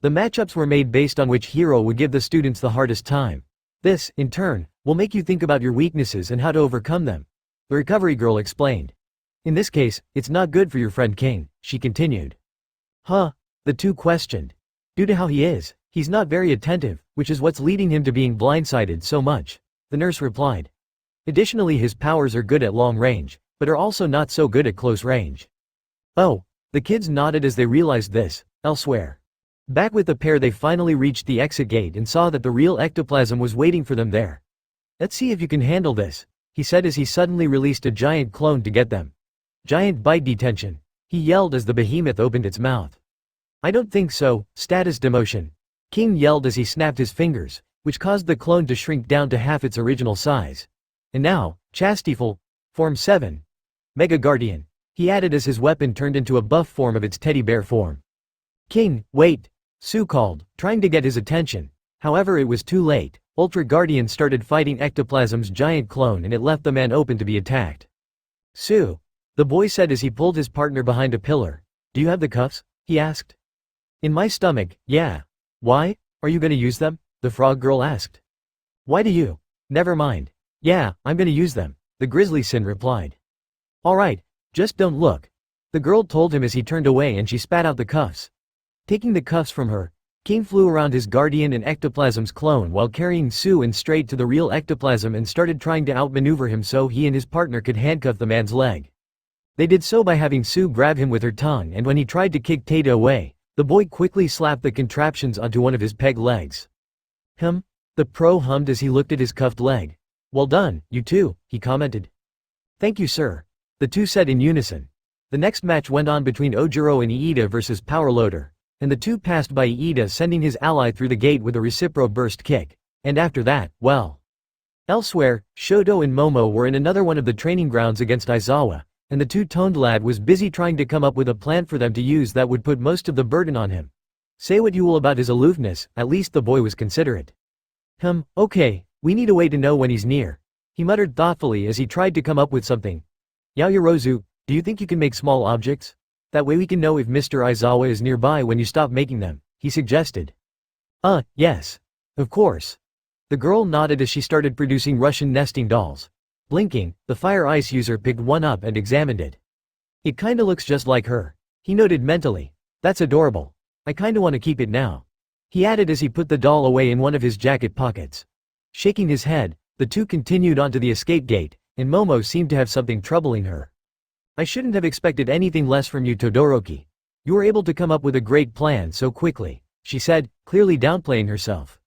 The matchups were made based on which hero would give the students the hardest time. This, in turn, will make you think about your weaknesses and how to overcome them, the Recovery Girl explained. In this case, it's not good for your friend King, she continued. Huh? The two questioned. Due to how he is, he's not very attentive, which is what's leading him to being blindsided so much, the nurse replied. Additionally, his powers are good at long range, but are also not so good at close range. Oh, the kids nodded as they realized this. Elsewhere, back with the pair, they finally reached the exit gate and saw that the real ectoplasm was waiting for them there. Let's see if you can handle this, he said as he suddenly released a giant clone to get them. Giant bite detention, he yelled as the behemoth opened its mouth. I don't think so, status demotion, King yelled as he snapped his fingers, which caused the clone to shrink down to half its original size. And now, Chastiful, Form 7. Mega Guardian, he added as his weapon turned into a buff form of its teddy bear form. King, wait, Sue called, trying to get his attention. However, it was too late. Ultra Guardian started fighting Ectoplasm's giant clone and it left the man open to be attacked. Sue, the boy said as he pulled his partner behind a pillar. Do you have the cuffs? He asked. In my stomach, yeah. Why? Are you gonna use them? The frog girl asked. Why do you? Never mind. Yeah, I'm gonna use them, the Grizzly Sin replied. Alright, just don't look, the girl told him as he turned away and she spat out the cuffs. Taking the cuffs from her, King flew around his guardian and Ectoplasm's clone while carrying Sue and straight to the real Ectoplasm and started trying to outmaneuver him so he and his partner could handcuff the man's leg. They did so by having Sue grab him with her tongue, and when he tried to kick Taida away, the boy quickly slapped the contraptions onto one of his peg legs. The pro hummed as he looked at his cuffed leg. Well done, you two, he commented. Thank you, sir, the two said in unison. The next match went on between Ojiro and Iida versus Power Loader, and the two passed by Iida sending his ally through the gate with a recipro burst kick, and after that, well. Elsewhere, Shoto and Momo were in another one of the training grounds against Aizawa, and the two-toned lad was busy trying to come up with a plan for them to use that would put most of the burden on him. Say what you will about his aloofness, at least the boy was considerate. Okay, we need a way to know when he's near, he muttered thoughtfully as he tried to come up with something. Yaoyorozu, do you think you can make small objects? That way we can know if Mr. Aizawa is nearby when you stop making them, he suggested. Yes. Of course. The girl nodded as she started producing Russian nesting dolls. Blinking, the fire ice user picked one up and examined it. It kinda looks just like her. He noted mentally. That's adorable. I kinda wanna keep it now. He added as he put the doll away in one of his jacket pockets. Shaking his head, the two continued onto the escape gate, and Momo seemed to have something troubling her. I shouldn't have expected anything less from you, Todoroki. You were able to come up with a great plan so quickly, she said, clearly downplaying herself.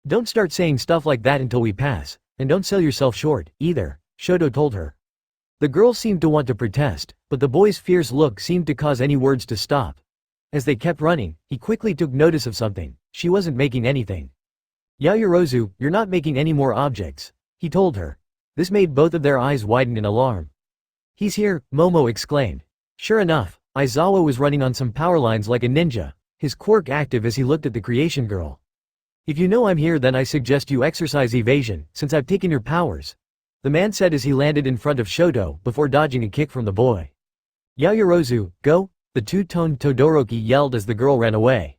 Don't start saying stuff like that until we pass, and don't sell yourself short, either, Shoto told her. The girl seemed to want to protest, but the boy's fierce look seemed to cause any words to stop. As they kept running, he quickly took notice of something. She wasn't making anything. Yaoyorozu, you're not making any more objects, he told her. This made both of their eyes widen in alarm. He's here, Momo exclaimed. Sure enough, Izawa was running on some power lines like a ninja, his quirk active as he looked at the creation girl. If you know I'm here, then I suggest you exercise evasion, since I've taken your powers, the man said as he landed in front of Shoto before dodging a kick from the boy. Yaoyorozu, go, the two-toned Todoroki yelled as the girl ran away.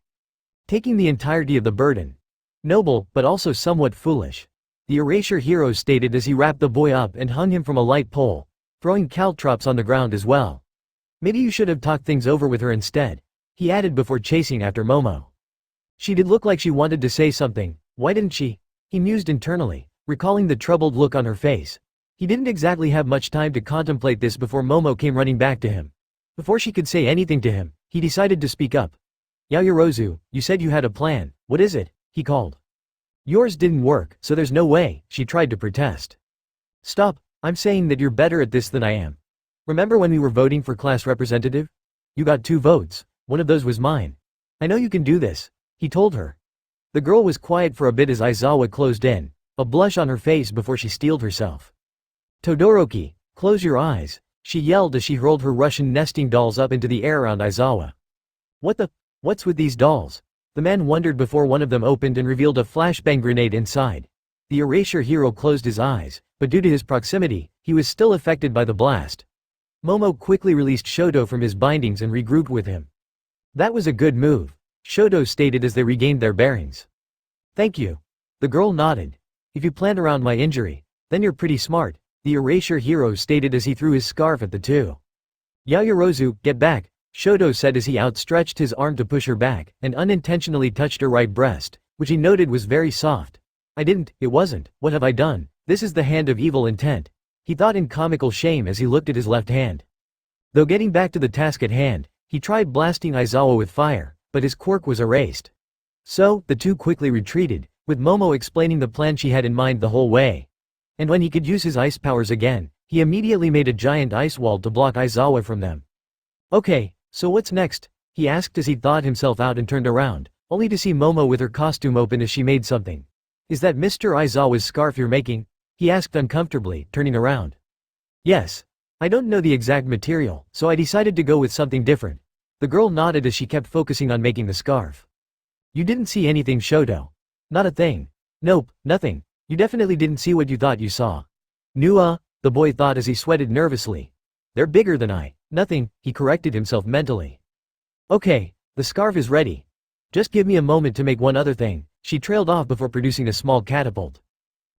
Taking the entirety of the burden. Noble, but also somewhat foolish, the erasure hero stated as he wrapped the boy up and hung him from a light pole, throwing caltrops on the ground as well. Maybe you should have talked things over with her instead, he added before chasing after Momo. She did look like she wanted to say something, why didn't she? He mused internally, recalling the troubled look on her face. He didn't exactly have much time to contemplate this before Momo came running back to him. Before she could say anything to him, he decided to speak up. Yaoyorozu, you said you had a plan, what is it? He called. Yours didn't work, so there's no way, she tried to protest. Stop, I'm saying that you're better at this than I am. Remember when we were voting for class representative? You got 2 votes, one of those was mine. I know you can do this, he told her. The girl was quiet for a bit as Izawa closed in, a blush on her face before she steeled herself. Todoroki, close your eyes, she yelled as she hurled her Russian nesting dolls up into the air around Izawa. What's with these dolls? The man wondered before one of them opened and revealed a flashbang grenade inside. The erasure hero closed his eyes, but due to his proximity, he was still affected by the blast. Momo quickly released Shoto from his bindings and regrouped with him. That was a good move, Shoto stated as they regained their bearings. Thank you. The girl nodded. If you planned around my injury, then you're pretty smart, the erasure hero stated as he threw his scarf at the two. Yaoyorozu, get back, Shoto said as he outstretched his arm to push her back, and unintentionally touched her right breast, which he noted was very soft. It wasn't, what have I done? This is the hand of evil intent, he thought in comical shame as he looked at his left hand. Though getting back to the task at hand, he tried blasting Izawa with fire, but his quirk was erased. So, the two quickly retreated, with Momo explaining the plan she had in mind the whole way. And when he could use his ice powers again, he immediately made a giant ice wall to block Izawa from them. Okay, so what's next? He asked as he thawed himself out and turned around, only to see Momo with her costume open as she made something. Is that Mr. Izawa's scarf you're making? He asked uncomfortably, turning around. Yes. I don't know the exact material, so I decided to go with something different. The girl nodded as she kept focusing on making the scarf. You didn't see anything, Shoto? Not a thing. Nope, nothing. You definitely didn't see what you thought you saw. The boy thought as he sweated nervously. They're bigger than nothing, he corrected himself mentally. Okay, the scarf is ready. Just give me a moment to make one other thing, she trailed off before producing a small catapult.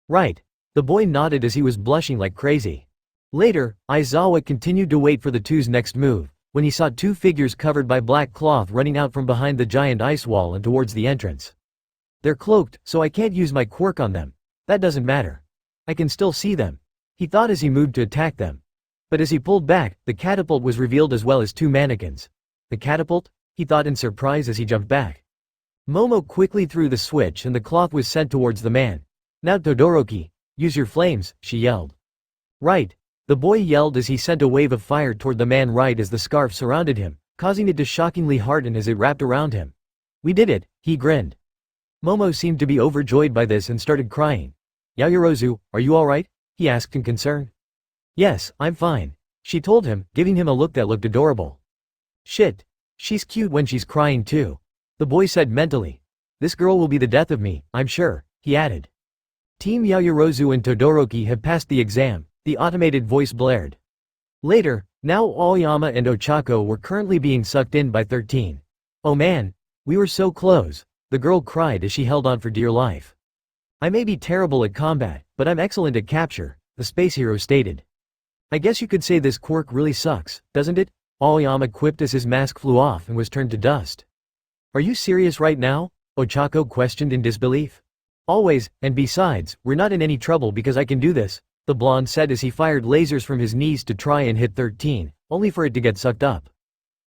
Right. The boy nodded as he was blushing like crazy. Later, Izawa continued to wait for the two's next move, when he saw 2 figures covered by black cloth running out from behind the giant ice wall and towards the entrance. They're cloaked, so I can't use my quirk on them. That doesn't matter. I can still see them, he thought as he moved to attack them. But as he pulled back, the catapult was revealed as well as 2 mannequins. The catapult? He thought in surprise as he jumped back. Momo quickly threw the switch and the cloth was sent towards the man. Now Todoroki, use your flames, she yelled. Right. The boy yelled as he sent a wave of fire toward the man right as the scarf surrounded him, causing it to shockingly harden as it wrapped around him. We did it, he grinned. Momo seemed to be overjoyed by this and started crying. Yaoyorozu, are you alright? He asked in concern. Yes, I'm fine, she told him, giving him a look that looked adorable. Shit. She's cute when she's crying too, the boy said mentally. This girl will be the death of me, I'm sure, he added. Team Yaoyorozu and Todoroki have passed the exam, the automated voice blared. Later, now Aoyama and Ochako were currently being sucked in by 13. Oh man, we were so close, the girl cried as she held on for dear life. I may be terrible at combat, but I'm excellent at capture, the space hero stated. I guess you could say this quirk really sucks, doesn't it? Aoyama quipped as his mask flew off and was turned to dust. Are you serious right now? Ochako questioned in disbelief. Always, and besides, we're not in any trouble because I can do this, the blonde said as he fired lasers from his knees to try and hit 13, only for it to get sucked up.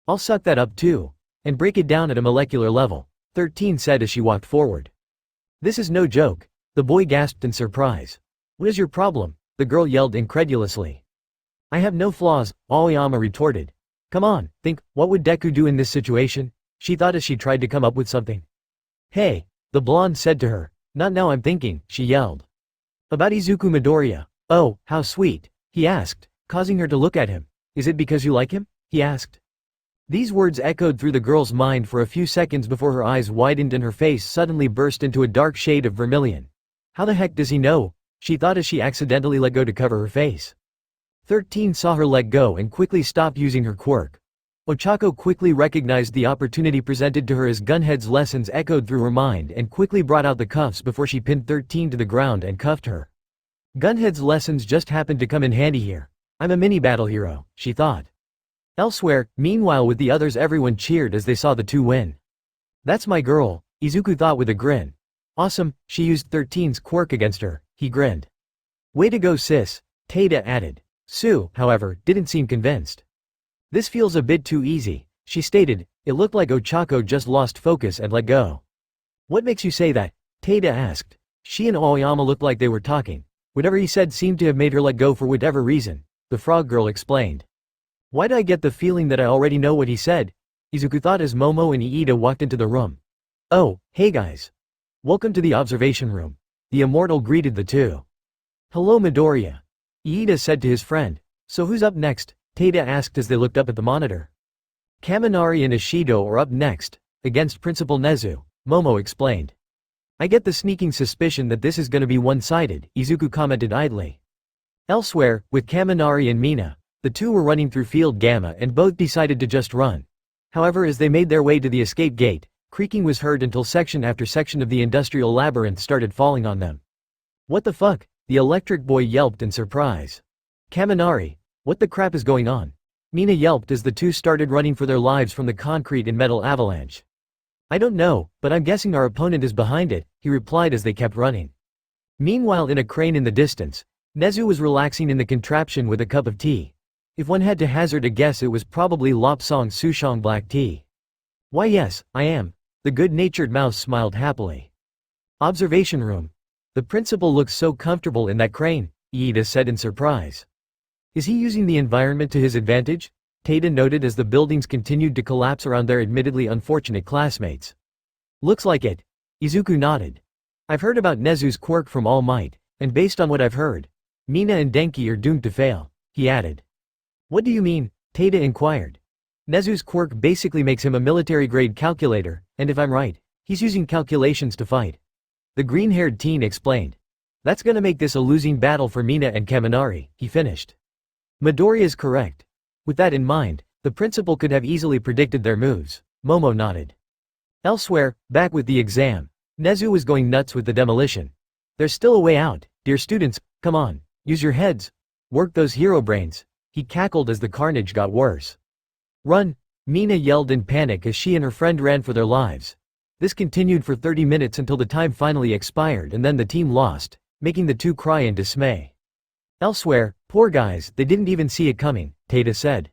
I'll suck that up too. And break it down at a molecular level, 13 said as she walked forward. This is no joke, the boy gasped in surprise. What is your problem? The girl yelled incredulously. I have no flaws, Aoyama retorted. Come on, think, what would Deku do in this situation? She thought as she tried to come up with something. Hey, the blonde said to her. Not now I'm thinking, she yelled. About Izuku Midoriya. Oh, how sweet, he asked, causing her to look at him. Is it because you like him? He asked. These words echoed through the girl's mind for a few seconds before her eyes widened and her face suddenly burst into a dark shade of vermilion. How the heck does he know? She thought as she accidentally let go to cover her face. 13 saw her let go and quickly stopped using her quirk. Ochako quickly recognized the opportunity presented to her as Gunhead's lessons echoed through her mind and quickly brought out the cuffs before she pinned 13 to the ground and cuffed her. Gunhead's lessons just happened to come in handy here. I'm a mini battle hero, she thought. Elsewhere, meanwhile with the others everyone cheered as they saw the two win. That's my girl, Izuku thought with a grin. Awesome, she used 13's quirk against her, he grinned. Way to go sis, Taida added. Sue, however, didn't seem convinced. This feels a bit too easy, she stated. It looked like Ochako just lost focus and let go. What makes you say that? Taida asked. She and Aoyama looked like they were talking. Whatever he said seemed to have made her let go for whatever reason, the frog girl explained. Why do I get the feeling that I already know what he said? Izuku thought as Momo and Iida walked into the room. Oh, hey guys. Welcome to the observation room. The immortal greeted the two. Hello Midoriya. Iida said to his friend. So who's up next? Taida asked as they looked up at the monitor. Kaminari and Ishido are up next, against Principal Nezu, Momo explained. I get the sneaking suspicion that this is gonna be one-sided, Izuku commented idly. Elsewhere, with Kaminari and Mina, the two were running through Field Gamma and both decided to just run. However, as they made their way to the escape gate, creaking was heard until section after section of the industrial labyrinth started falling on them. What the fuck? The electric boy yelped in surprise. Kaminari, what the crap is going on? Mina yelped as the two started running for their lives from the concrete and metal avalanche. I don't know, but I'm guessing our opponent is behind it, he replied as they kept running. Meanwhile in a crane in the distance, Nezu was relaxing in the contraption with a cup of tea. If one had to hazard a guess it was probably Lopsong Souchong black tea. Why yes, I am. The good-natured mouse smiled happily. Observation room. The principal looks so comfortable in that crane, Iida said in surprise. Is he using the environment to his advantage? Taida noted as the buildings continued to collapse around their admittedly unfortunate classmates. Looks like it. Izuku nodded. I've heard about Nezu's quirk from All Might, and based on what I've heard, Mina and Denki are doomed to fail, he added. What do you mean? Taida inquired. Nezu's quirk basically makes him a military-grade calculator, and if I'm right, he's using calculations to fight. The green-haired teen explained. That's gonna make this a losing battle for Mina and Kaminari, he finished. Midoriya is correct. With that in mind, the principal could have easily predicted their moves, Momo nodded. Elsewhere, back with the exam, Nezu was going nuts with the demolition. There's still a way out, dear students, come on, use your heads. Work those hero brains. He cackled as the carnage got worse. Run! Mina yelled in panic as she and her friend ran for their lives. This continued for 30 minutes until the time finally expired and then the team lost, making the two cry in dismay. Elsewhere, poor guys, they didn't even see it coming, Taida said.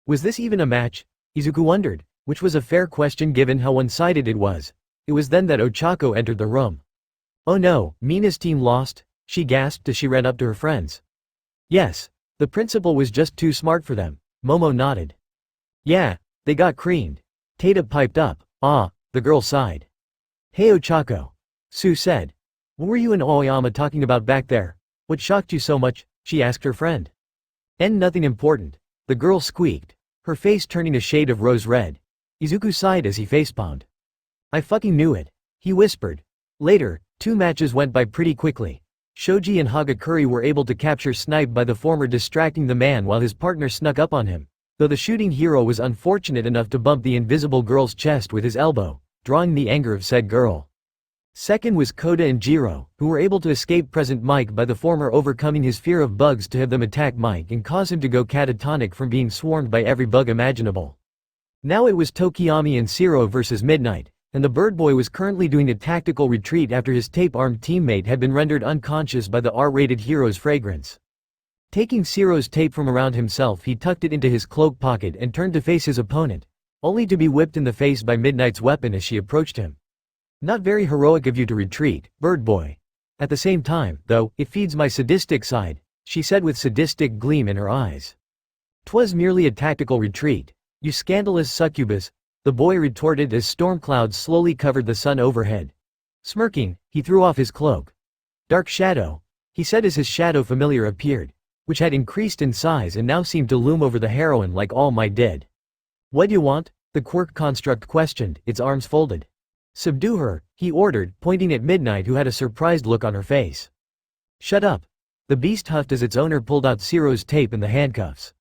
Was this even a match? Izuku wondered, which was a fair question given how one-sided it was. It was then that Ochako entered the room. Oh no, Mina's team lost, she gasped as she ran up to her friends. Yes. The principal was just too smart for them, Momo nodded. Yeah, they got creamed. Taida piped up. Ah, the girl sighed. Hey Ochako. Sue said. What were you and Aoyama talking about back there? What shocked you so much? She asked her friend. Nothing important. The girl squeaked, her face turning a shade of rose red. Izuku sighed as he facepalmed. I fucking knew it, he whispered. Later, two matches went by pretty quickly. Shoji and Hagakure were able to capture Snipe by the former distracting the man while his partner snuck up on him, though the shooting hero was unfortunate enough to bump the invisible girl's chest with his elbow, drawing the anger of said girl. Second was Koda and Jiro, who were able to escape Present Mike by the former overcoming his fear of bugs to have them attack Mike and cause him to go catatonic from being swarmed by every bug imaginable. Now it was Tokiyami and Zero versus Midnight, and the Bird Boy was currently doing a tactical retreat after his tape-armed teammate had been rendered unconscious by the R-rated hero's fragrance. Taking Zero's tape from around himself, he tucked it into his cloak pocket and turned to face his opponent, only to be whipped in the face by Midnight's weapon as she approached him. Not very heroic of you to retreat, Bird Boy. At the same time, though, it feeds my sadistic side, she said with sadistic gleam in her eyes. 'Twas merely a tactical retreat, you scandalous succubus, the boy retorted as storm clouds slowly covered the sun overhead. Smirking, he threw off his cloak. Dark Shadow, he said as his shadow familiar appeared, which had increased in size and now seemed to loom over the heroine like All Might did. What you want? The quirk construct questioned, its arms folded. Subdue her, he ordered, pointing at Midnight who had a surprised look on her face. Shut up. The beast huffed as its owner pulled out Zero's tape and the handcuffs.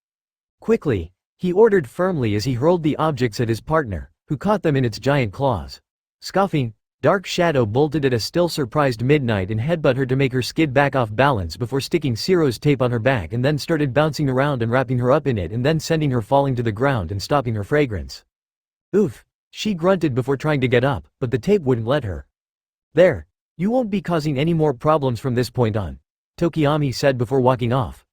Quickly, he ordered firmly as he hurled the objects at his partner, who caught them in its giant claws. Scoffing, Dark Shadow bolted at a still surprised Midnight and headbutt her to make her skid back off balance before sticking Zero's tape on her back and then started bouncing around and wrapping her up in it and then sending her falling to the ground and stopping her fragrance. Oof. She grunted before trying to get up, but the tape wouldn't let her. There. You won't be causing any more problems from this point on, Tokiyami said before walking off.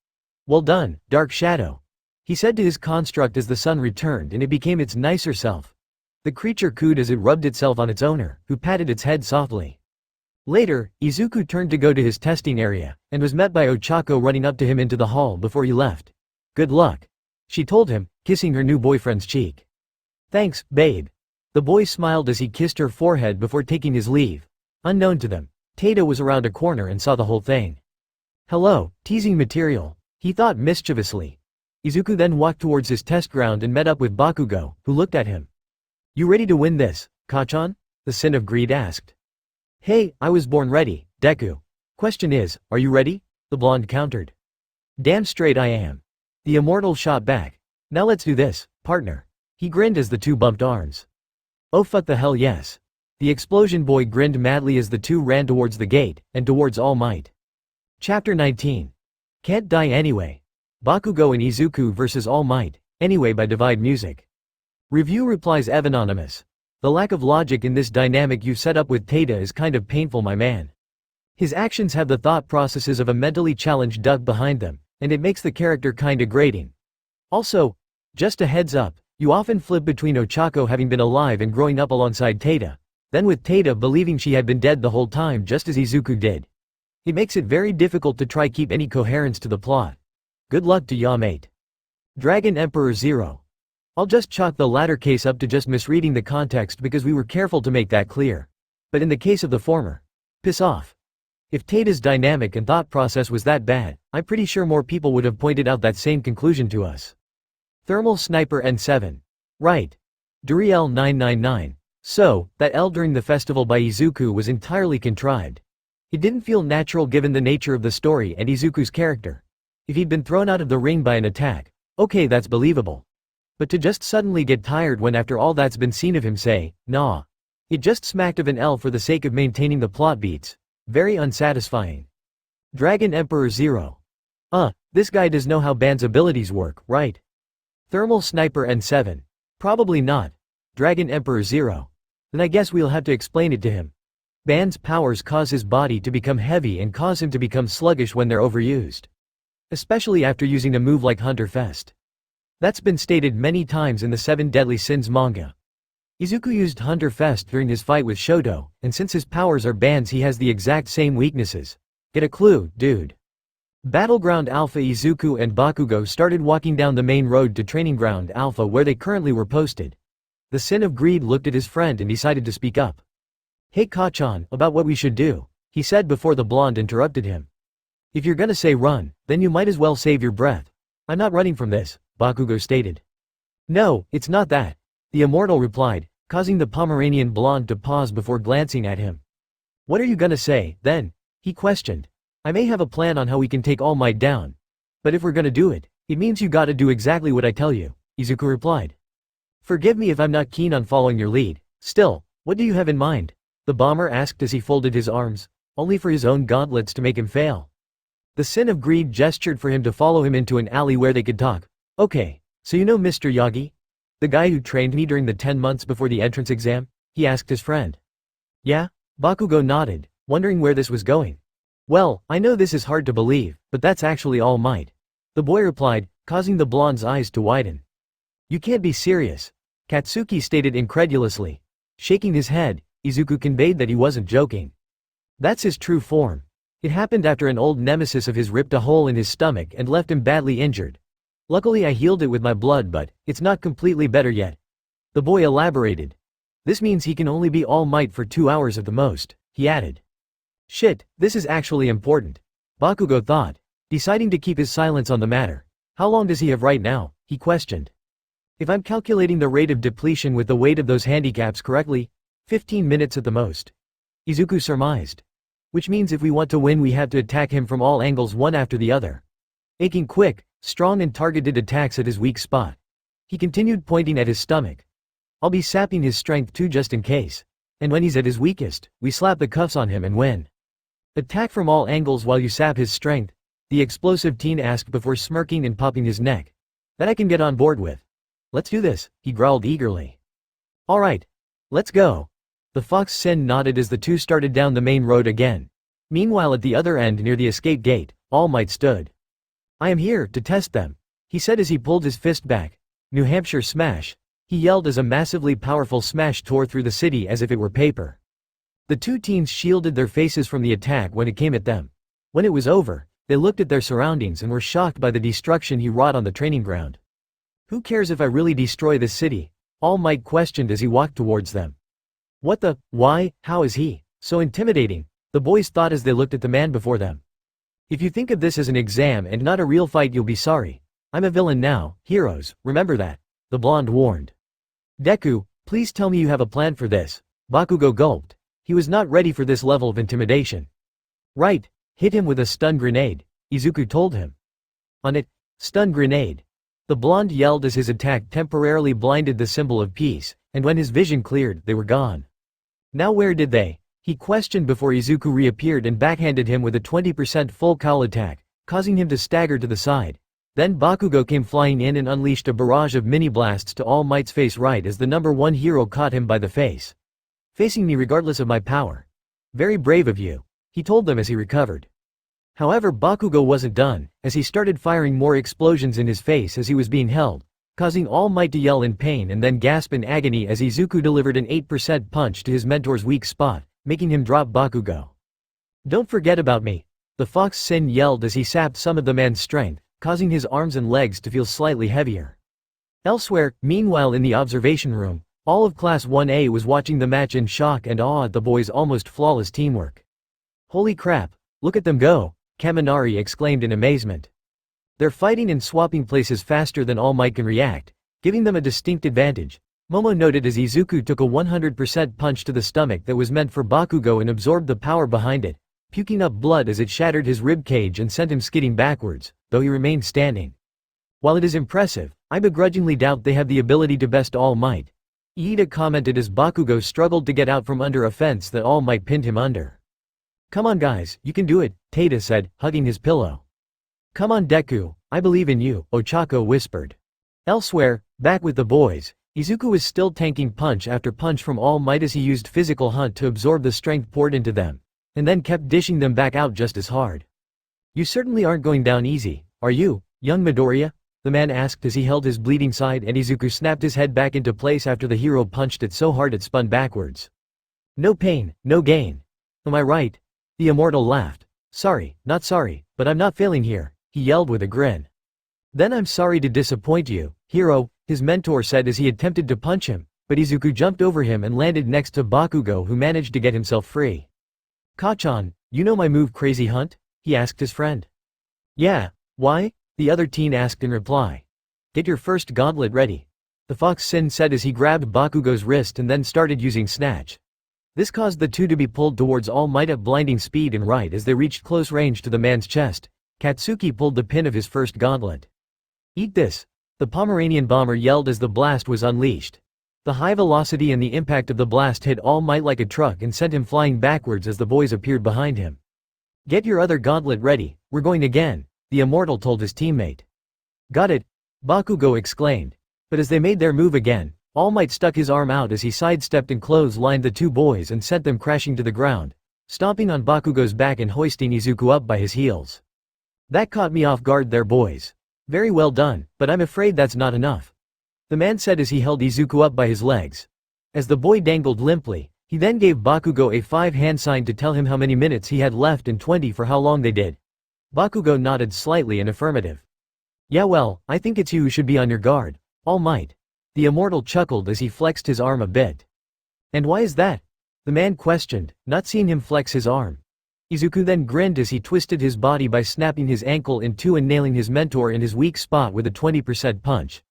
Well done, Dark Shadow, he said to his construct as the sun returned and it became its nicer self. The creature cooed as it rubbed itself on its owner, who patted its head softly. Later, Izuku turned to go to his testing area, and was met by Ochako running up to him into the hall before he left. Good luck, she told him, kissing her new boyfriend's cheek. Thanks, babe. The boy smiled as he kissed her forehead before taking his leave. Unknown to them, Tato was around a corner and saw the whole thing. Hello, teasing material, he thought mischievously. Izuku then walked towards his test ground and met up with Bakugo, who looked at him. You ready to win this, Kachan? The Sin of Greed asked. Hey, I was born ready, Deku. Question is, are you ready? The blonde countered. Damn straight I am. The immortal shot back. Now let's do this, partner. He grinned as the two bumped arms. Oh fuck the hell yes. The explosion boy grinned madly as the two ran towards the gate, and towards All Might. Chapter 19. Can't Die Anyway. Bakugo and Izuku vs All Might, Anyway by Divide Music. Review replies Evanonymous. The lack of logic in this dynamic you set up with Tata is kind of painful, my man. His actions have the thought processes of a mentally challenged duck behind them, and it makes the character kinda grating. Also, just a heads up, you often flip between Ochako having been alive and growing up alongside Tata, then with Tata believing she had been dead the whole time just as Izuku did. It makes it very difficult to try keep any coherence to the plot. Good luck to ya mate. Dragon Emperor0. I'll just chalk the latter case up to just misreading the context because we were careful to make that clear. But in the case of the former, piss off. If Tata's dynamic and thought process was that bad, I'm pretty sure more people would have pointed out that same conclusion to us. Thermal Sniper N7. Right. Duriel 999. So, that L during the festival by Izuku was entirely contrived. It didn't feel natural given the nature of the story and Izuku's character. If he'd been thrown out of the ring by an attack, okay, that's believable. But to just suddenly get tired when after all that's been seen of him say, nah. It just smacked of an L for the sake of maintaining the plot beats. Very unsatisfying. Dragon Emperor0. This guy does know how Ban's abilities work, right? Thermal Sniper N7. Probably not. Dragon Emperor0. Then I guess we'll have to explain it to him. Ban's powers cause his body to become heavy and cause him to become sluggish when they're overused. Especially after using a move like Hunter Fest. That's been stated many times in the 7 Deadly Sins manga. Izuku used Hunter Fest during his fight with Shoto, and since his powers are Ban's he has the exact same weaknesses. Get a clue, dude. Battleground Alpha Izuku and Bakugo started walking down the main road to Training Ground Alpha where they currently were posted. The Sin of Greed looked at his friend and decided to speak up. Hey Kachan, about what we should do, he said before the blonde interrupted him. If you're gonna say run, then you might as well save your breath. I'm not running from this, Bakugo stated. No, it's not that, the immortal replied, causing the Pomeranian blonde to pause before glancing at him. What are you gonna say, then? He questioned. I may have a plan on how we can take All Might down. But if we're gonna do it, it means you gotta do exactly what I tell you, Izuku replied. Forgive me if I'm not keen on following your lead. Still, what do you have in mind? The bomber asked as he folded his arms, only for his own gauntlets to make him fail. The sin of greed gestured for him to follow him into an alley where they could talk. Okay, so you know Mr. Yagi? The guy who trained me during the 10 months before the entrance exam? He asked his friend. Yeah? Bakugo nodded, wondering where this was going. Well, I know this is hard to believe, but that's actually All Might. The boy replied, causing the blonde's eyes to widen. You can't be serious. Katsuki stated incredulously. Shaking his head, Izuku conveyed that he wasn't joking. That's his true form. It happened after an old nemesis of his ripped a hole in his stomach and left him badly injured. Luckily I healed it with my blood, but it's not completely better yet. The boy elaborated. This means he can only be All Might for 2 hours at the most, he added. Shit, this is actually important. Bakugo thought, deciding to keep his silence on the matter. How long does he have right now? He questioned. If I'm calculating the rate of depletion with the weight of those handicaps correctly, 15 minutes at the most. Izuku surmised. Which means if we want to win we have to attack him from all angles one after the other. Making quick, strong and targeted attacks at his weak spot. He continued pointing at his stomach. I'll be sapping his strength too just in case. And when he's at his weakest, we slap the cuffs on him and win. Attack from all angles while you sap his strength, the explosive teen asked before smirking and popping his neck. That I can get on board with. Let's do this, he growled eagerly. Alright. Let's go. The fox Sen nodded as the two started down the main road again. Meanwhile at the other end near the escape gate, All Might stood. I am here to test them, he said as he pulled his fist back. New Hampshire smash, he yelled as a massively powerful smash tore through the city as if it were paper. The two teens shielded their faces from the attack when it came at them. When it was over, they looked at their surroundings and were shocked by the destruction he wrought on the training ground. Who cares if I really destroy this city? All Might questioned as he walked towards them. What the, why, how is he so intimidating? The boys thought as they looked at the man before them. If you think of this as an exam and not a real fight you'll be sorry. I'm a villain now, heroes, remember that, the blonde warned. Deku, please tell me you have a plan for this. Bakugo gulped. He was not ready for this level of intimidation. Right, hit him with a stun grenade, Izuku told him. On it, stun grenade. The blonde yelled as his attack temporarily blinded the symbol of peace, and when his vision cleared, they were gone. Now where did they? He questioned before Izuku reappeared and backhanded him with a 20% full cowl attack, causing him to stagger to the side. Then Bakugo came flying in and unleashed a barrage of mini-blasts to All Might's face right as the number 1 hero caught him by the face. Facing me regardless of my power. Very brave of you, he told them as he recovered. However, Bakugo wasn't done, as he started firing more explosions in his face as he was being held, causing All Might to yell in pain and then gasp in agony as Izuku delivered an 8% punch to his mentor's weak spot, making him drop Bakugo. Don't forget about me, the fox Sin yelled as he sapped some of the man's strength, causing his arms and legs to feel slightly heavier. Elsewhere, meanwhile in the observation room, all of Class 1A was watching the match in shock and awe at the boys' almost flawless teamwork. Holy crap, look at them go, Kaminari exclaimed in amazement. They're fighting and swapping places faster than All Might can react, giving them a distinct advantage, Momo noted as Izuku took a 100% punch to the stomach that was meant for Bakugo and absorbed the power behind it, puking up blood as it shattered his rib cage and sent him skidding backwards, though he remained standing. While it is impressive, I begrudgingly doubt they have the ability to best All Might. Iida commented as Bakugo struggled to get out from under a fence that All Might pinned him under. Come on guys, you can do it, Tada said, hugging his pillow. Come on Deku, I believe in you, Ochako whispered. Elsewhere, back with the boys, Izuku was still tanking punch after punch from All Might as he used physical hunt to absorb the strength poured into them, and then kept dishing them back out just as hard. You certainly aren't going down easy, are you, young Midoriya? The man asked as he held his bleeding side and Izuku snapped his head back into place after the hero punched it so hard it spun backwards. No pain, no gain. Am I right? The immortal laughed. Sorry, not sorry, but I'm not failing here, he yelled with a grin. Then I'm sorry to disappoint you, hero, his mentor said as he attempted to punch him, but Izuku jumped over him and landed next to Bakugo who managed to get himself free. Kachan, you know my move Crazy Hunt? He asked his friend. Yeah, why? The other teen asked in reply. Get your first gauntlet ready. The fox Sin said as he grabbed Bakugo's wrist and then started using Snatch. This caused the two to be pulled towards All Might at blinding speed and right as they reached close range to the man's chest, Katsuki pulled the pin of his first gauntlet. Eat this! The Pomeranian bomber yelled as the blast was unleashed. The high velocity and the impact of the blast hit All Might like a truck and sent him flying backwards as the boys appeared behind him. "Get your other gauntlet ready, we're going again," the immortal told his teammate. "Got it," Bakugo exclaimed. But as they made their move again, All Might stuck his arm out as he sidestepped and clotheslined the two boys and sent them crashing to the ground, stomping on Bakugo's back and hoisting Izuku up by his heels. "That caught me off guard there, boys. Very well done, but I'm afraid that's not enough," the man said as he held Izuku up by his legs. As the boy dangled limply, he then gave Bakugo a 5-hand sign to tell him how many minutes he had left and 20 for how long they did. Bakugo nodded slightly in affirmative. "Yeah, well, I think it's you who should be on your guard, All Might," the immortal chuckled as he flexed his arm a bit. "And why is that?" the man questioned, not seeing him flex his arm. Izuku then grinned as he twisted his body by snapping his ankle in two and nailing his mentor in his weak spot with a 20% punch.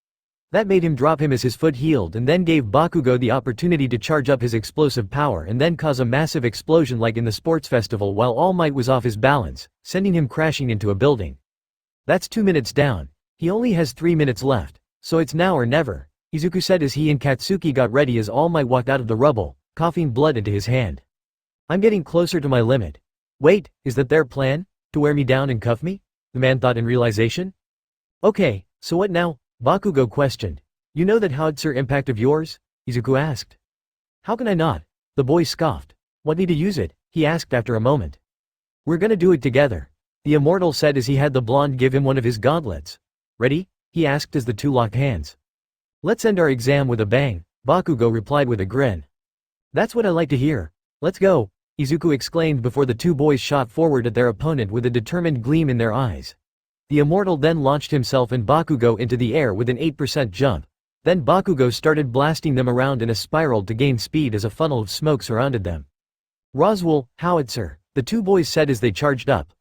That made him drop him as his foot healed and then gave Bakugo the opportunity to charge up his explosive power and then cause a massive explosion like in the sports festival while All Might was off his balance, sending him crashing into a building. "That's 2 minutes down. He only has 3 minutes left, so it's now or never," Izuku said as he and Katsuki got ready as All Might walked out of the rubble, coughing blood into his hand. "I'm getting closer to my limit. Wait, is that their plan? To wear me down and cuff me?" the man thought in realization. "Okay, so what now?" Bakugo questioned. "You know that howitzer impact of yours?" Izuku asked. "How can I not?" the boy scoffed. "Want me to use it?" he asked after a moment. "We're gonna do it together," the immortal said as he had the blonde give him one of his gauntlets. "Ready?" he asked as the two locked hands. "Let's end our exam with a bang," Bakugo replied with a grin. "That's what I like to hear. Let's go," Izuku exclaimed before the two boys shot forward at their opponent with a determined gleam in their eyes. The immortal then launched himself and Bakugo into the air with an 8% jump. Then Bakugo started blasting them around in a spiral to gain speed as a funnel of smoke surrounded them. "Roswell, howitzer," the two boys said as they charged up.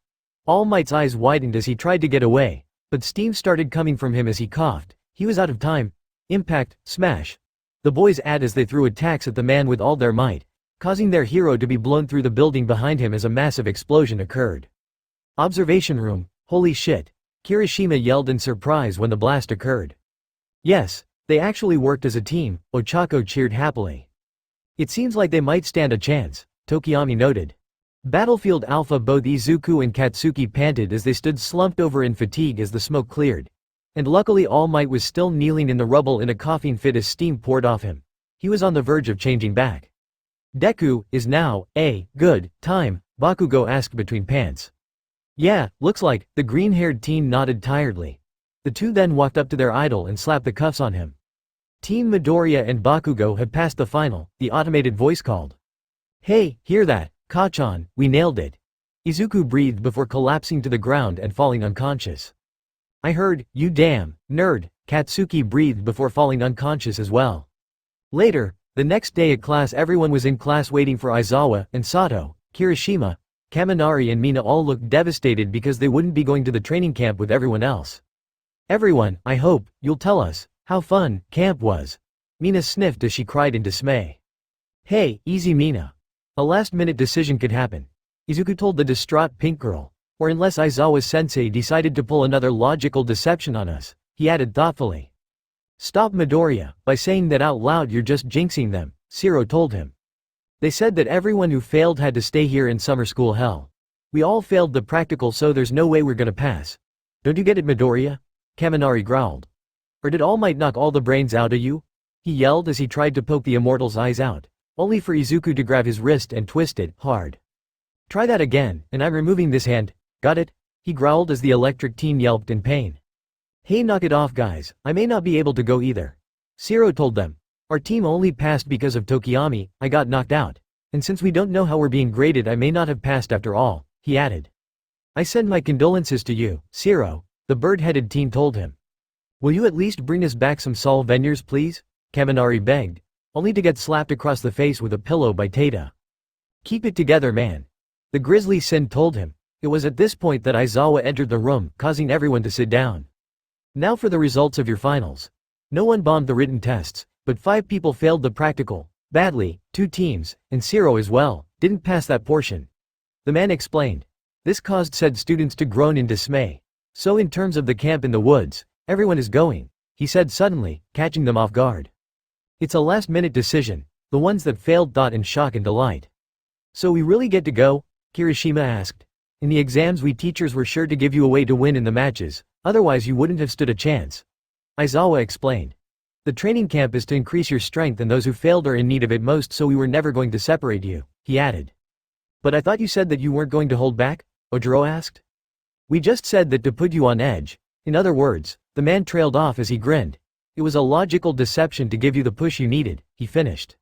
All Might's eyes widened as he tried to get away, but steam started coming from him as he coughed. He was out of time. "Impact, smash," the boys add as they threw attacks at the man with all their might, causing their hero to be blown through the building behind him as a massive explosion occurred. "Observation room, holy shit," Kirishima yelled in surprise when the blast occurred. "Yes, they actually worked as a team," Ochako cheered happily. "It seems like they might stand a chance," Tokiyami noted. Battlefield Alpha both Izuku and Katsuki panted as they stood slumped over in fatigue as the smoke cleared. And luckily All Might was still kneeling in the rubble in a coughing fit as steam poured off him. He was on the verge of changing back. "Deku, is now a good time?" Bakugo asked between pants. "Yeah, looks like," the green-haired teen nodded tiredly. The two then walked up to their idol and slapped the cuffs on him. "Team Midoriya and Bakugo have passed the final," the automated voice called. "Hey, hear that, Kachan, we nailed it," Izuku breathed before collapsing to the ground and falling unconscious. "I heard, you damn nerd," Katsuki breathed before falling unconscious as well. Later, the next day at class everyone was in class waiting for Aizawa, and Sato, Kirishima, Kaminari and Mina all looked devastated because they wouldn't be going to the training camp with everyone else. "Everyone, I hope, you'll tell us how fun camp was," Mina sniffed as she cried in dismay. "Hey, easy Mina. A last-minute decision could happen," Izuku told the distraught pink girl. "Or unless Aizawa-sensei decided to pull another logical deception on us," he added thoughtfully. "Stop Midoriya, by saying that out loud you're just jinxing them," Zero told him. "They said that everyone who failed had to stay here in summer school hell. We all failed the practical so there's no way we're gonna pass. Don't you get it Midoriya?" Kaminari growled. "Or did All Might knock all the brains out of you?" he yelled as he tried to poke the immortal's eyes out, only for Izuku to grab his wrist and twist it hard. "Try that again, and I'm removing this hand, got it?" he growled as the electric teen yelped in pain. "Hey, knock it off guys, I may not be able to go either," Zero told them. "Our team only passed because of Tokiyami, I got knocked out. And since we don't know how we're being graded I may not have passed after all," he added. "I send my condolences to you, Zero," the bird-headed teen told him. "Will you at least bring us back some souvenirs please?" Kaminari begged, only to get slapped across the face with a pillow by Tada. "Keep it together man," the grizzly Sin told him. It was at this point that Aizawa entered the room, causing everyone to sit down. "Now for the results of your finals. No one bombed the written tests, but 5 people failed the practical, badly, 2 teams, and Zero as well, didn't pass that portion," the man explained. This caused said students to groan in dismay. "So in terms of the camp in the woods, everyone is going," he said suddenly, catching them off guard. It's a last-minute decision, the ones that failed thought in shock and delight. So we really get to go? Kirishima asked. In the exams we teachers were sure to give you a way to win in the matches, otherwise you wouldn't have stood a chance. Izuocha explained. The training camp is to increase your strength and those who failed are in need of it most, so we were never going to separate you, he added. But I thought you said that you weren't going to hold back? Ojiro asked. We just said that to put you on edge. In other words, the man trailed off as he grinned. It was a logical deception to give you the push you needed, he finished.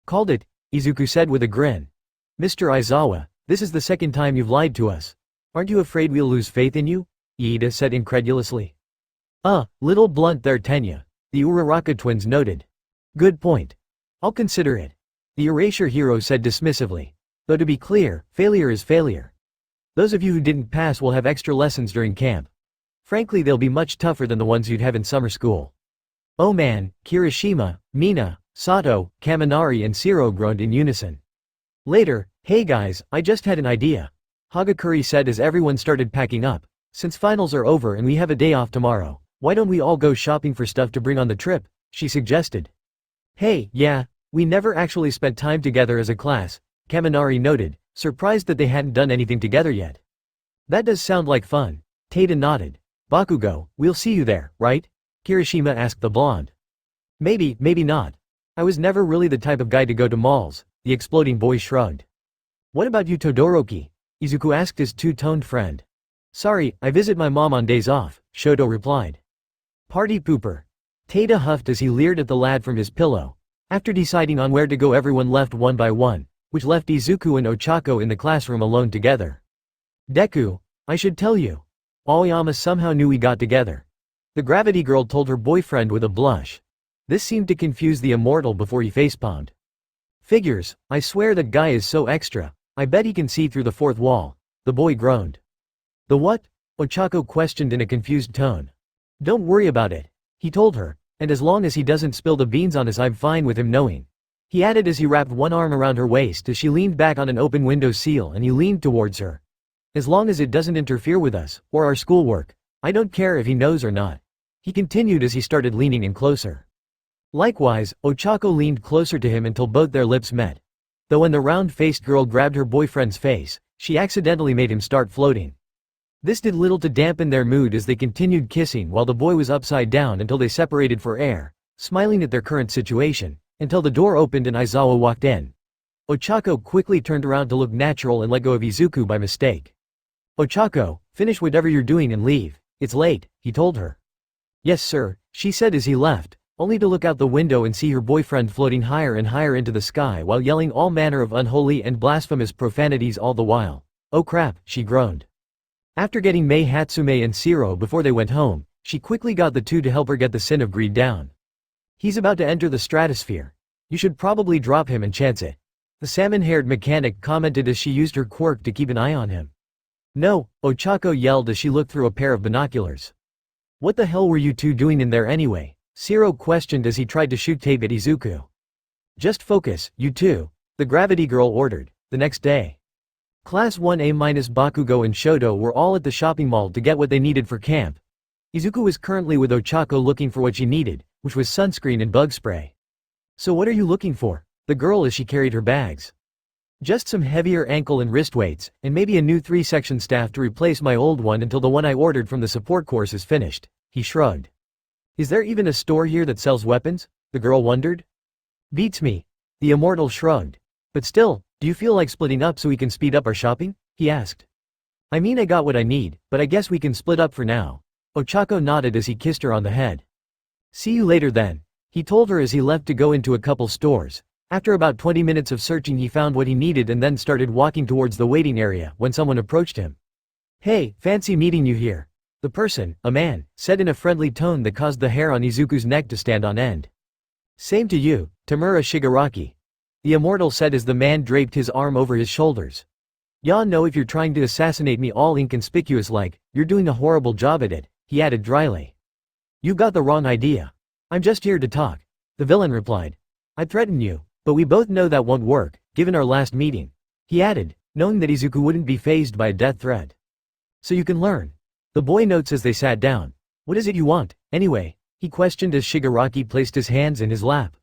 Called it, Izuku said with a grin. Mr. Izuocha, this is the second time you've lied to us. Aren't you afraid we'll lose faith in you? Iida said incredulously. Little blunt there Tenya, the Uraraka twins noted. Good point. I'll consider it. The erasure hero said dismissively. Though to be clear, failure is failure. Those of you who didn't pass will have extra lessons during camp. Frankly, they'll be much tougher than the ones you'd have in summer school. Oh man, Kirishima, Mina, Sato, Kaminari and Shiro groaned in unison. Later, hey guys, I just had an idea. Hagakure said as everyone started packing up. Since finals are over and we have a day off tomorrow, why don't we all go shopping for stuff to bring on the trip, she suggested. Hey, yeah, we never actually spent time together as a class, Kaminari noted, surprised that they hadn't done anything together yet. That does sound like fun. Tada nodded. Bakugo, we'll see you there, right? Kirishima asked the blonde. Maybe, maybe not. I was never really the type of guy to go to malls, the exploding boy shrugged. What about you Todoroki? Izuku asked his two-toned friend. Sorry, I visit my mom on days off, Shoto replied. Party pooper. Tada huffed as he leered at the lad from his pillow. After deciding on where to go, everyone left one by one, which left Izuku and Ochako in the classroom alone together. Deku, I should tell you. Aoyama somehow knew we got together. The gravity girl told her boyfriend with a blush. This seemed to confuse the immortal before he facepalmed. Figures, I swear that guy is so extra, I bet he can see through the fourth wall, the boy groaned. The what? Ochako questioned in a confused tone. Don't worry about it, he told her, and as long as he doesn't spill the beans on us I'm fine with him knowing. He added as he wrapped one arm around her waist as she leaned back on an open window sill and he leaned towards her. As long as it doesn't interfere with us, or our schoolwork, I don't care if he knows or not. He continued as he started leaning in closer. Likewise, Ochako leaned closer to him until both their lips met. Though when the round-faced girl grabbed her boyfriend's face, she accidentally made him start floating. This did little to dampen their mood as they continued kissing while the boy was upside down until they separated for air, smiling at their current situation, until the door opened and Izuocha walked in. Ochako quickly turned around to look natural and let go of Izuku by mistake. Ochako, finish whatever you're doing and leave, it's late, he told her. Yes sir, she said as he left, only to look out the window and see her boyfriend floating higher and higher into the sky while yelling all manner of unholy and blasphemous profanities all the while. Oh crap, she groaned. After getting Mei Hatsume and Shiro before they went home, she quickly got the two to help her get the sin of greed down. He's about to enter the stratosphere. You should probably drop him and chance it. The salmon-haired mechanic commented as she used her quirk to keep an eye on him. No, Ochako yelled as she looked through a pair of binoculars. What the hell were you two doing in there anyway? Shiro questioned as he tried to shoot tape at Izuku. Just focus, you two, the gravity girl ordered, the next day. Class 1A- Bakugo and Shoto were all at the shopping mall to get what they needed for camp. Izuku was currently with Ochako looking for what she needed, which was sunscreen and bug spray. So what are you looking for? The girl as she carried her bags. Just some heavier ankle and wrist weights, and maybe a new 3-section staff to replace my old one until the one I ordered from the support course is finished, he shrugged. Is there even a store here that sells weapons? The girl wondered. Beats me. The immortal shrugged. But still, do you feel like splitting up so we can speed up our shopping? He asked. I mean I got what I need, but I guess we can split up for now. Ochako nodded as he kissed her on the head. See you later then, he told her as he left to go into a couple stores. After about 20 minutes of searching he found what he needed and then started walking towards the waiting area when someone approached him. Hey, fancy meeting you here. The person, a man, said in a friendly tone that caused the hair on Izuku's neck to stand on end. Same to you, Tamura Shigaraki. The immortal said as the man draped his arm over his shoulders. Ya know if you're trying to assassinate me all inconspicuous like, you're doing a horrible job at it, he added dryly. You got the wrong idea. I'm just here to talk. The villain replied. I'd threaten you, but we both know that won't work, given our last meeting. He added, knowing that Izuku wouldn't be fazed by a death threat. So you can learn. The boy notes as they sat down. What is it you want, anyway? He questioned as Shigaraki placed his hands in his lap.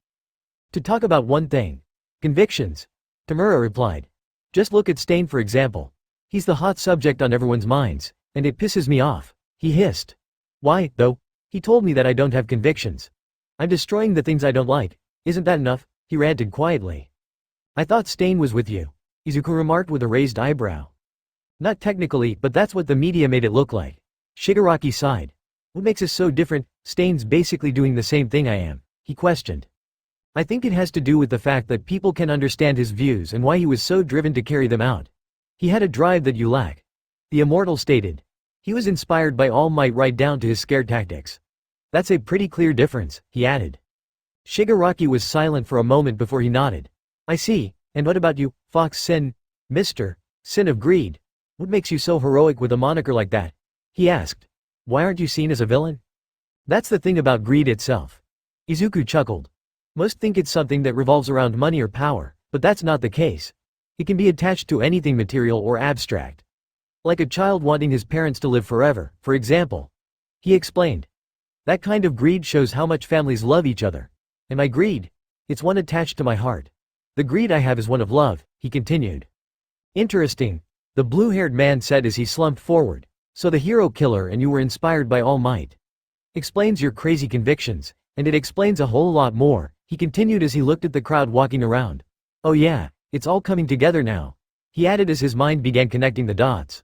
To talk about one thing. Convictions. Tamura replied. Just look at Stain for example. He's the hot subject on everyone's minds, and it pisses me off. He hissed. Why, though? He told me that I don't have convictions. I'm destroying the things I don't like. Isn't that enough? He ranted quietly. I thought Stain was with you, Izuku remarked with a raised eyebrow. Not technically, but that's what the media made it look like. Shigaraki sighed. What makes us so different? Stain's basically doing the same thing I am, he questioned. I think it has to do with the fact that people can understand his views and why he was so driven to carry them out. He had a drive that you lack. The immortal stated. He was inspired by All Might right down to his scare tactics. That's a pretty clear difference, he added. Shigaraki was silent for a moment before he nodded. I see, and what about you, Fox Sin? Mr. Sin of Greed. What makes you so heroic with a moniker like that? He asked. Why aren't you seen as a villain? That's the thing about greed itself. Izuku chuckled. Most think it's something that revolves around money or power, but that's not the case. It can be attached to anything material or abstract. Like a child wanting his parents to live forever, for example. He explained. That kind of greed shows how much families love each other. And my greed? It's one attached to my heart. The greed I have is one of love, he continued. Interesting, the blue-haired man said as he slumped forward. So the hero killer and you were inspired by All Might. Explains your crazy convictions, and it explains a whole lot more, he continued as he looked at the crowd walking around. Oh yeah, it's all coming together now, he added as his mind began connecting the dots.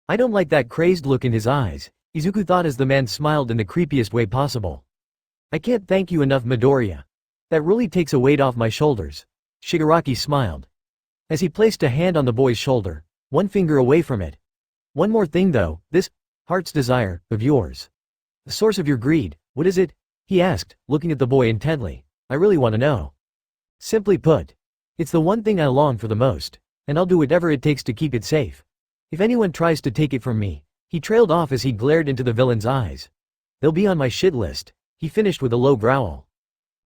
I don't like that crazed look in his eyes, Izuku thought as the man smiled in the creepiest way possible. I can't thank you enough, Midoriya. That really takes a weight off my shoulders. Shigaraki smiled. As he placed a hand on the boy's shoulder, one finger away from it. One more thing though, this heart's desire of yours. The source of your greed, what is it? He asked, looking at the boy intently. I really want to know. Simply put, it's the one thing I long for the most, and I'll do whatever it takes to keep it safe. If anyone tries to take it from me, he trailed off as he glared into the villain's eyes. They'll be on my shit list, he finished with a low growl.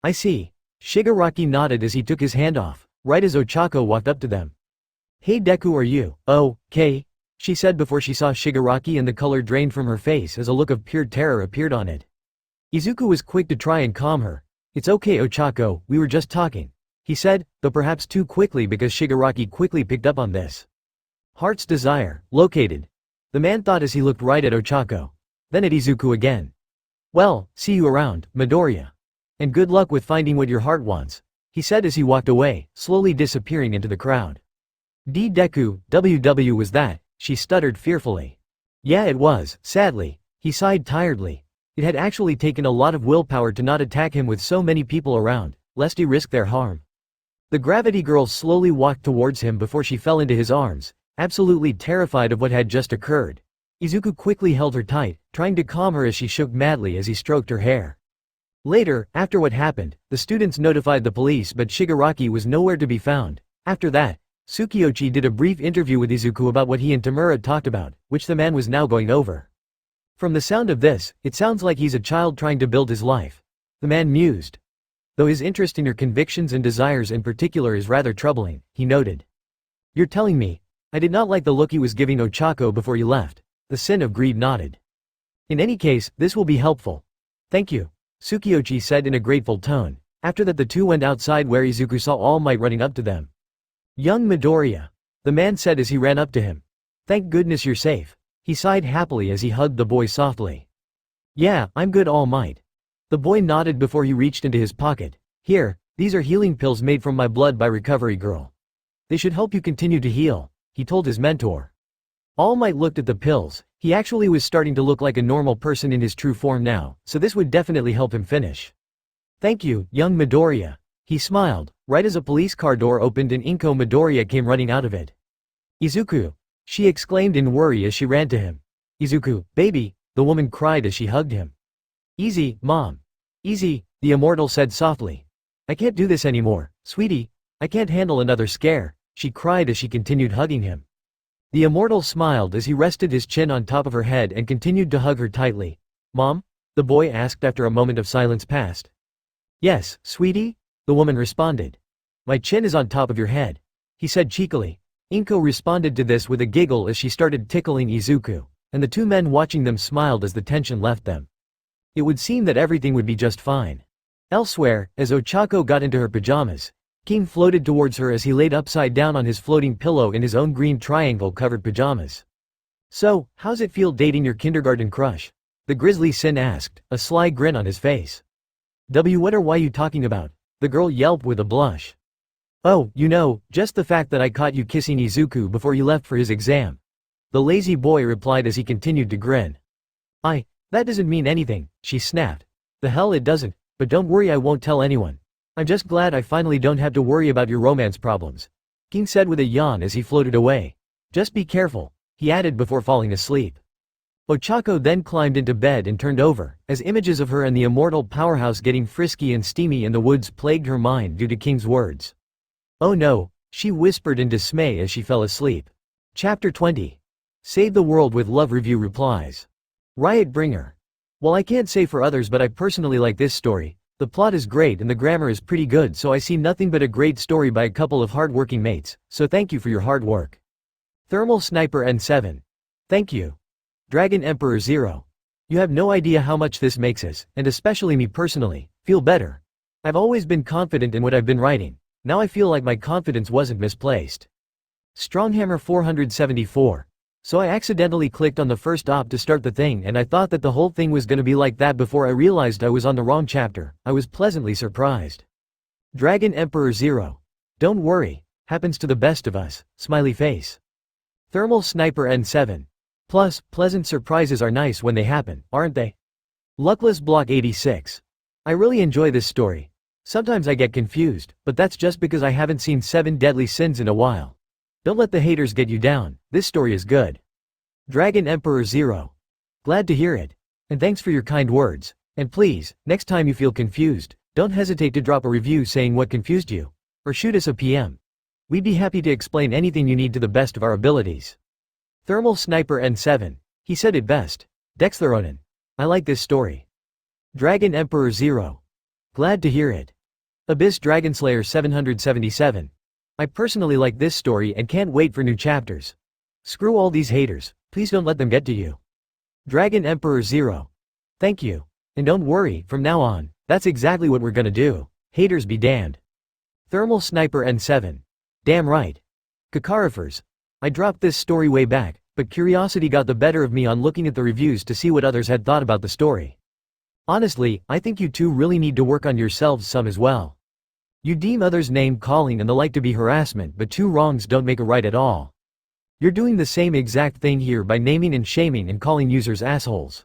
I see. Shigaraki nodded as he took his hand off, right as Ochako walked up to them. Hey Deku, are you, okay? She said before she saw Shigaraki and the color drained from her face as a look of pure terror appeared on it. Izuku was quick to try and calm her. It's okay Ochako, we were just talking, he said, though perhaps too quickly because Shigaraki quickly picked up on this. Heart's desire, located. The man thought as he looked right at Ochako. Then at Izuku again. Well, see you around, Midoriya. And good luck with finding what your heart wants, he said as he walked away, slowly disappearing into the crowd. Deku, WW was that? She stuttered fearfully. Yeah it was, sadly, he sighed tiredly. It had actually taken a lot of willpower to not attack him with so many people around, lest he risk their harm. The Gravity Girl slowly walked towards him before she fell into his arms, absolutely terrified of what had just occurred. Izuku quickly held her tight, trying to calm her as she shook madly as he stroked her hair. Later, after what happened, the students notified the police but Shigaraki was nowhere to be found. After that, Tsukiochi did a brief interview with Izuku about what he and Tamura talked about, which the man was now going over. From the sound of this, it sounds like he's a child trying to build his life. The man mused. Though his interest in your convictions and desires in particular is rather troubling, he noted. You're telling me, I did not like the look he was giving Ochako before you left. The Sin of Greed nodded. In any case, this will be helpful. Thank you, Tsukiochi said in a grateful tone. After that the two went outside where Izuku saw All Might running up to them. Young Midoriya, the man said as he ran up to him. Thank goodness you're safe. He sighed happily as he hugged the boy softly. Yeah, I'm good All Might. The boy nodded before he reached into his pocket. Here, these are healing pills made from my blood by Recovery Girl. They should help you continue to heal, he told his mentor. All Might looked at the pills. He actually was starting to look like a normal person in his true form now, so this would definitely help him finish. Thank you, young Midoriya. He smiled, right as a police car door opened and Inko Midoriya came running out of it. Izuku, she exclaimed in worry as she ran to him. Izuku, baby, the woman cried as she hugged him. Easy, mom. Easy, the immortal said softly. I can't do this anymore, sweetie. I can't handle another scare, she cried as she continued hugging him. The immortal smiled as he rested his chin on top of her head and continued to hug her tightly. Mom? The boy asked after a moment of silence passed. Yes, sweetie? The woman responded. My chin is on top of your head, he said cheekily. Inko responded to this with a giggle as she started tickling Izuku, and the two men watching them smiled as the tension left them. It would seem that everything would be just fine. Elsewhere, as Ochako got into her pajamas, King floated towards her as he laid upside down on his floating pillow in his own green triangle-covered pajamas. "So, how's it feel dating your kindergarten crush?" the Grizzly Sin asked, a sly grin on his face. What are you talking about?" the girl yelped with a blush. "Oh, just the fact that I caught you kissing Izuku before you left for his exam," the lazy boy replied as he continued to grin. That doesn't mean anything," she snapped. "The hell it doesn't, but don't worry, I won't tell anyone. I'm just glad I finally don't have to worry about your romance problems," King said with a yawn as he floated away. "Just be careful," he added before falling asleep. Ochako then climbed into bed and turned over, as images of her and the immortal powerhouse getting frisky and steamy in the woods plagued her mind due to King's words. "Oh no," she whispered in dismay as she fell asleep. Chapter 20. Save the World with Love Review Replies. Riot Bringer. Well, I can't say for others, but I personally like this story. The plot is great and the grammar is pretty good, so I see nothing but a great story by a couple of hard-working mates, so thank you for your hard work. Thermal Sniper N7. Thank you. Dragon Emperor0. You have no idea how much this makes us, and especially me personally, feel better. I've always been confident in what I've been writing. Now I feel like my confidence wasn't misplaced. Stronghammer 474. So I accidentally clicked on the first op to start the thing, and I thought that the whole thing was gonna be like that before I realized I was on the wrong chapter. I was pleasantly surprised. Dragon Emperor0. Don't worry. Happens to the best of us. Smiley face. Thermal Sniper N7. Plus, pleasant surprises are nice when they happen, aren't they? Luckless Block 86. I really enjoy this story. Sometimes I get confused, but that's just because I haven't seen 7 Deadly Sins in a while. Don't let the haters get you down, this story is good. Dragon Emperor0. Glad to hear it. And thanks for your kind words. And please, next time you feel confused, don't hesitate to drop a review saying what confused you. Or shoot us a PM. We'd be happy to explain anything you need to the best of our abilities. Thermal Sniper N7. He said it best. Dextheronin. I like this story. Dragon Emperor0. Glad to hear it. Abyss Dragonslayer 777. I personally like this story and can't wait for new chapters. Screw all these haters, please don't let them get to you. Dragon Emperor0. Thank you. And don't worry, from now on, that's exactly what we're gonna do. Haters be damned. Thermal Sniper N7. Damn right. Kakarifers. I dropped this story way back, but curiosity got the better of me on looking at the reviews to see what others had thought about the story. Honestly, I think you two really need to work on yourselves some as well. You deem others' name calling and the like to be harassment, but 2 wrongs don't make a right at all. You're doing the same exact thing here by naming and shaming and calling users assholes.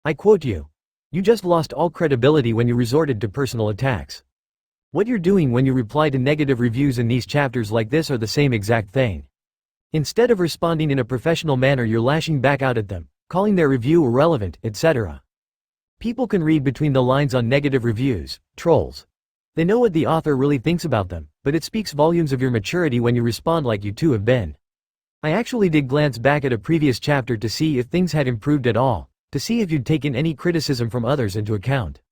I quote you. You just lost all credibility when you resorted to personal attacks. What you're doing when you reply to negative reviews in these chapters like this are the same exact thing. Instead of responding in a professional manner, you're lashing back out at them, calling their review irrelevant, etc. People can read between the lines on negative reviews, trolls. They know what the author really thinks about them, but it speaks volumes of your maturity when you respond like you two have been. I actually did glance back at a previous chapter to see if things had improved at all, to see if you'd taken any criticism from others into account.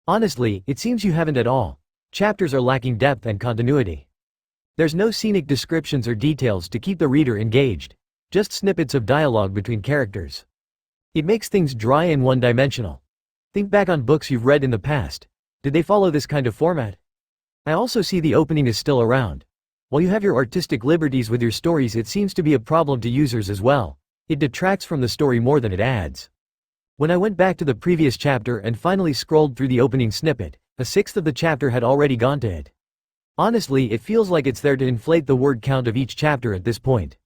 Honestly, it seems you haven't at all. Chapters are lacking depth and continuity. There's no scenic descriptions or details to keep the reader engaged, just snippets of dialogue between characters. It makes things dry and one-dimensional. Think back on books you've read in the past. Did they follow this kind of format? I also see the opening is still around. While you have your artistic liberties with your stories, it seems to be a problem to users as well. It detracts from the story more than it adds. When I went back to the previous chapter and finally scrolled through the opening snippet, a sixth of the chapter had already gone to it. Honestly, it feels like it's there to inflate the word count of each chapter at this point.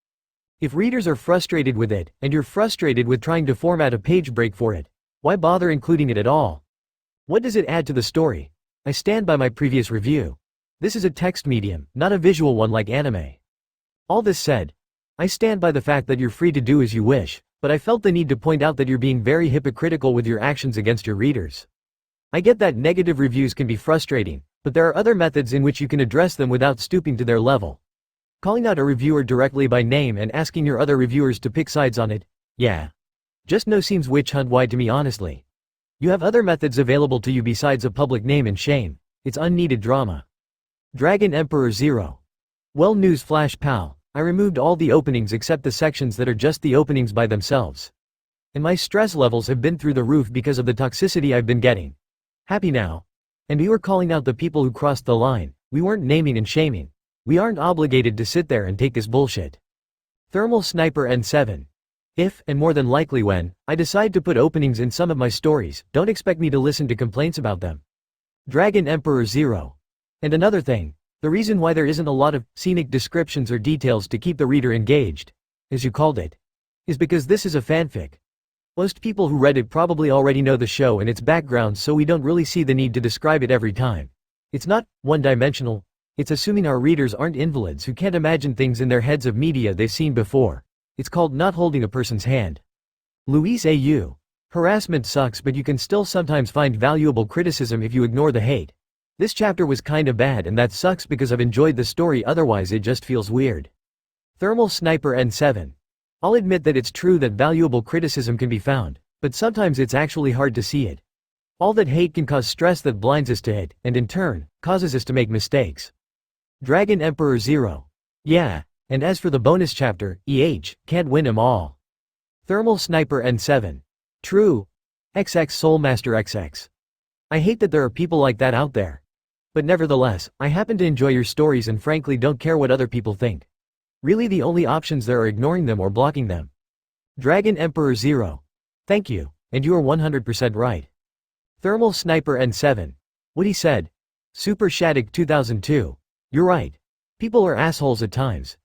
If readers are frustrated with it, and you're frustrated with trying to format a page break for it, why bother including it at all? What does it add to the story? I stand by my previous review. This is a text medium, not a visual one like anime. All this said, I stand by the fact that you're free to do as you wish, but I felt the need to point out that you're being very hypocritical with your actions against your readers. I get that negative reviews can be frustrating, but there are other methods in which you can address them without stooping to their level. Calling out a reviewer directly by name and asking your other reviewers to pick sides on it, yeah. Just no seems witch hunt wide to me honestly. You have other methods available to you besides a public name and shame. It's unneeded drama. Dragon Emperor0. Well, news flash pal, I removed all the openings except the sections that are just the openings by themselves. And my stress levels have been through the roof because of the toxicity I've been getting. Happy now. And we were calling out the people who crossed the line, we weren't naming and shaming. We aren't obligated to sit there and take this bullshit. Thermal Sniper N7. If, and more than likely when, I decide to put openings in some of my stories, don't expect me to listen to complaints about them. Dragon Emperor0. And another thing, the reason why there isn't a lot of scenic descriptions or details to keep the reader engaged, as you called it, is because this is a fanfic. Most people who read it probably already know the show and its background, so we don't really see the need to describe it every time. It's not one-dimensional, it's assuming our readers aren't invalids who can't imagine things in their heads of media they've seen before. It's called not holding a person's hand. Luis A.U. Harassment sucks, but you can still sometimes find valuable criticism if you ignore the hate. This chapter was kinda bad, and that sucks because I've enjoyed the story, otherwise it just feels weird. Thermal Sniper N7. I'll admit that it's true that valuable criticism can be found, but sometimes it's actually hard to see it. All that hate can cause stress that blinds us to it, and in turn, causes us to make mistakes. Dragon Emperor0. Yeah, and as for the bonus chapter, can't win 'em all. Thermal Sniper N7. True. XX Soulmaster XX. I hate that there are people like that out there. But nevertheless, I happen to enjoy your stories and frankly don't care what other people think. Really the only options there are ignoring them or blocking them. Dragon Emperor0. Thank you, and you are 100% right. Thermal Sniper N7. What he said. Super Shattuck 2002. You're right. People are assholes at times.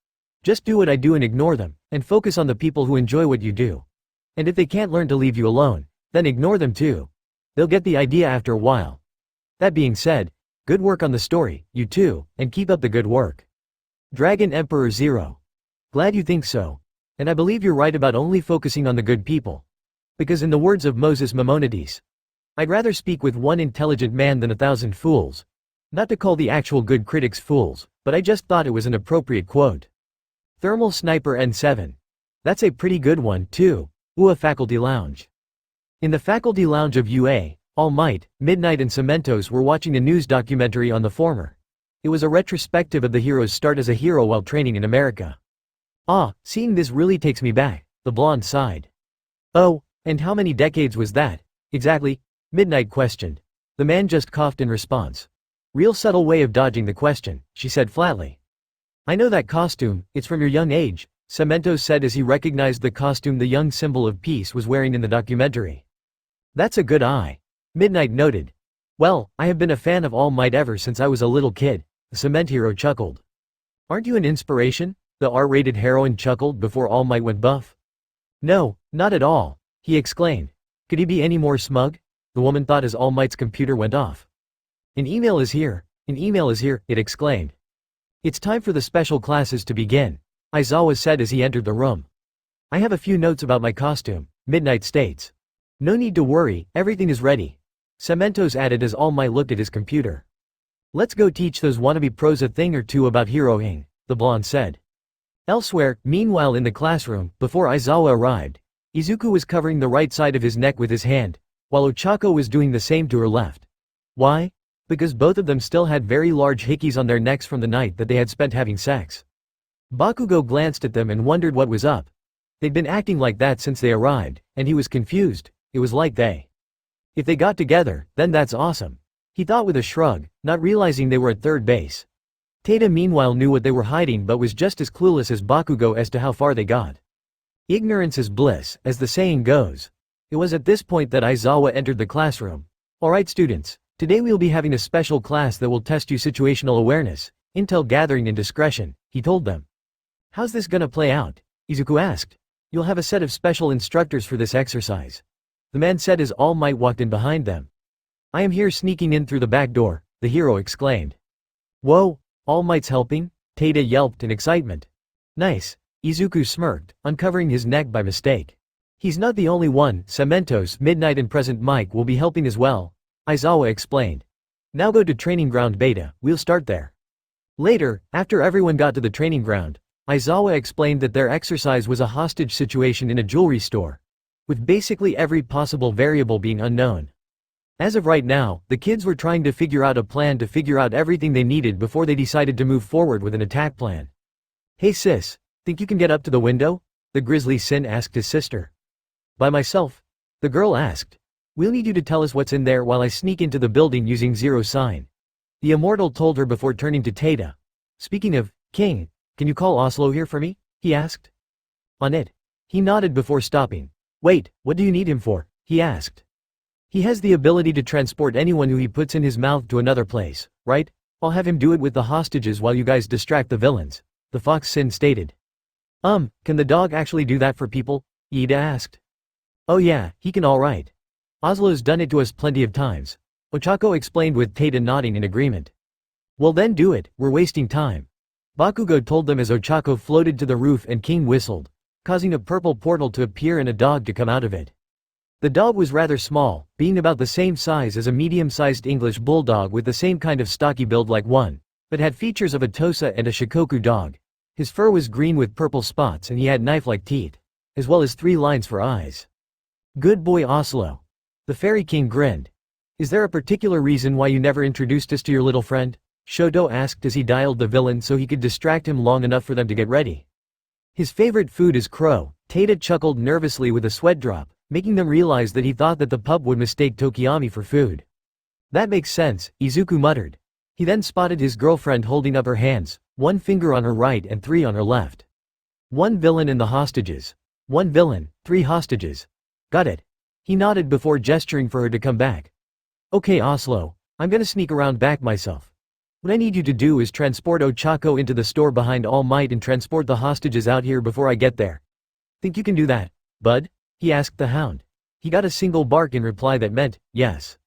Just do what I do and ignore them, and focus on the people who enjoy what you do. And if they can't learn to leave you alone, then ignore them too. They'll get the idea after a while. That being said, good work on the story, you too, and keep up the good work. Dragon Emperor0. Glad you think so. And I believe you're right about only focusing on the good people. Because in the words of Moses Maimonides, I'd rather speak with one intelligent man than 1,000 fools. Not to call the actual good critics fools, but I just thought it was an appropriate quote. Thermal Sniper N7. That's a pretty good one too. UA Faculty Lounge. In the faculty lounge of UA, All Might, Midnight and Cementos were watching a news documentary on the former. It was a retrospective of the hero's start as a hero while training in America. Seeing this really takes me back, the blonde sighed. Oh, and how many decades was that, exactly? Midnight questioned. The man just coughed in response. Real subtle way of dodging the question, she said flatly. I know that costume, it's from your young age, Cementos said as he recognized the costume the young symbol of peace was wearing in the documentary. That's a good eye. Midnight noted. Well, I have been a fan of All Might ever since I was a little kid, the cement hero chuckled. Aren't you an inspiration? The R-rated heroine chuckled before All Might went buff. No, not at all, he exclaimed. Could he be any more smug? The woman thought as All Might's computer went off. An email is here, it exclaimed. It's time for the special classes to begin, Izuocha said as he entered the room. I have a few notes about my costume, Midnight states. No need to worry, everything is ready. Cementos added as All Might looked at his computer. Let's go teach those wannabe pros a thing or two about heroing, the blonde said. Elsewhere, meanwhile in the classroom, before Izuocha arrived, Izuku was covering the right side of his neck with his hand, while Ochako was doing the same to her left. Why? Because both of them still had very large hickeys on their necks from the night that they had spent having sex. Bakugo glanced at them and wondered what was up. They'd been acting like that since they arrived, and he was confused. It was like if they got together, then that's awesome. He thought with a shrug, not realizing they were at third base. Tada meanwhile knew what they were hiding but was just as clueless as Bakugo as to how far they got. Ignorance is bliss, as the saying goes. It was at this point that Izuocha entered the classroom. Alright students, today we'll be having a special class that will test you situational awareness, intel gathering and discretion, he told them. How's this gonna play out? Izuku asked. You'll have a set of special instructors for this exercise. The man said as All Might walked in behind them. I am here sneaking in through the back door, the hero exclaimed. Whoa, All Might's helping? Tada yelped in excitement. Nice, Izuku smirked, uncovering his neck by mistake. He's not the only one, Cementos, Midnight and Present Mike will be helping as well, Izuocha explained. Now go to training ground beta, we'll start there. Later, after everyone got to the training ground, Izuocha explained that their exercise was a hostage situation in a jewelry store, with basically every possible variable being unknown. As of right now, the kids were trying to figure out a plan to figure out everything they needed before they decided to move forward with an attack plan. Hey sis, think you can get up to the window? The grizzly Sin asked his sister. By myself? The girl asked. We'll need you to tell us what's in there while I sneak into the building using zero sign. The immortal told her before turning to Tada. Speaking of, King, can you call Oslo here for me? He asked. On it. He nodded before stopping. Wait, what do you need him for? He asked. He has the ability to transport anyone who he puts in his mouth to another place, right? I'll have him do it with the hostages while you guys distract the villains, the Fox Sin stated. Can the dog actually do that for people? Ida asked. Oh yeah, he can alright. Oslo's done it to us plenty of times. Ochako explained with Tada nodding in agreement. Well then do it, we're wasting time. Bakugo told them as Ochako floated to the roof and King whistled, causing a purple portal to appear and a dog to come out of it. The dog was rather small, being about the same size as a medium-sized English bulldog with the same kind of stocky build like one, but had features of a Tosa and a Shikoku dog. His fur was green with purple spots and he had knife-like teeth, as well as 3 lines for eyes. Good boy Oslo. The Fairy King grinned. Is there a particular reason why you never introduced us to your little friend? Shoto asked as he dialed the villain so he could distract him long enough for them to get ready. His favorite food is crow. Tada chuckled nervously with a sweat drop, making them realize that he thought that the pup would mistake Tokiyami for food. That makes sense, Izuku muttered. He then spotted his girlfriend holding up her hands, 1 finger on her right and 3 on her left. 1 villain and the hostages. 1 villain, 3 hostages. Got it. He nodded before gesturing for her to come back. Okay Oslo, I'm gonna sneak around back myself. What I need you to do is transport Ochako into the store behind All Might and transport the hostages out here before I get there. Think you can do that, bud? He asked the hound. He got a single bark in reply that meant, yes.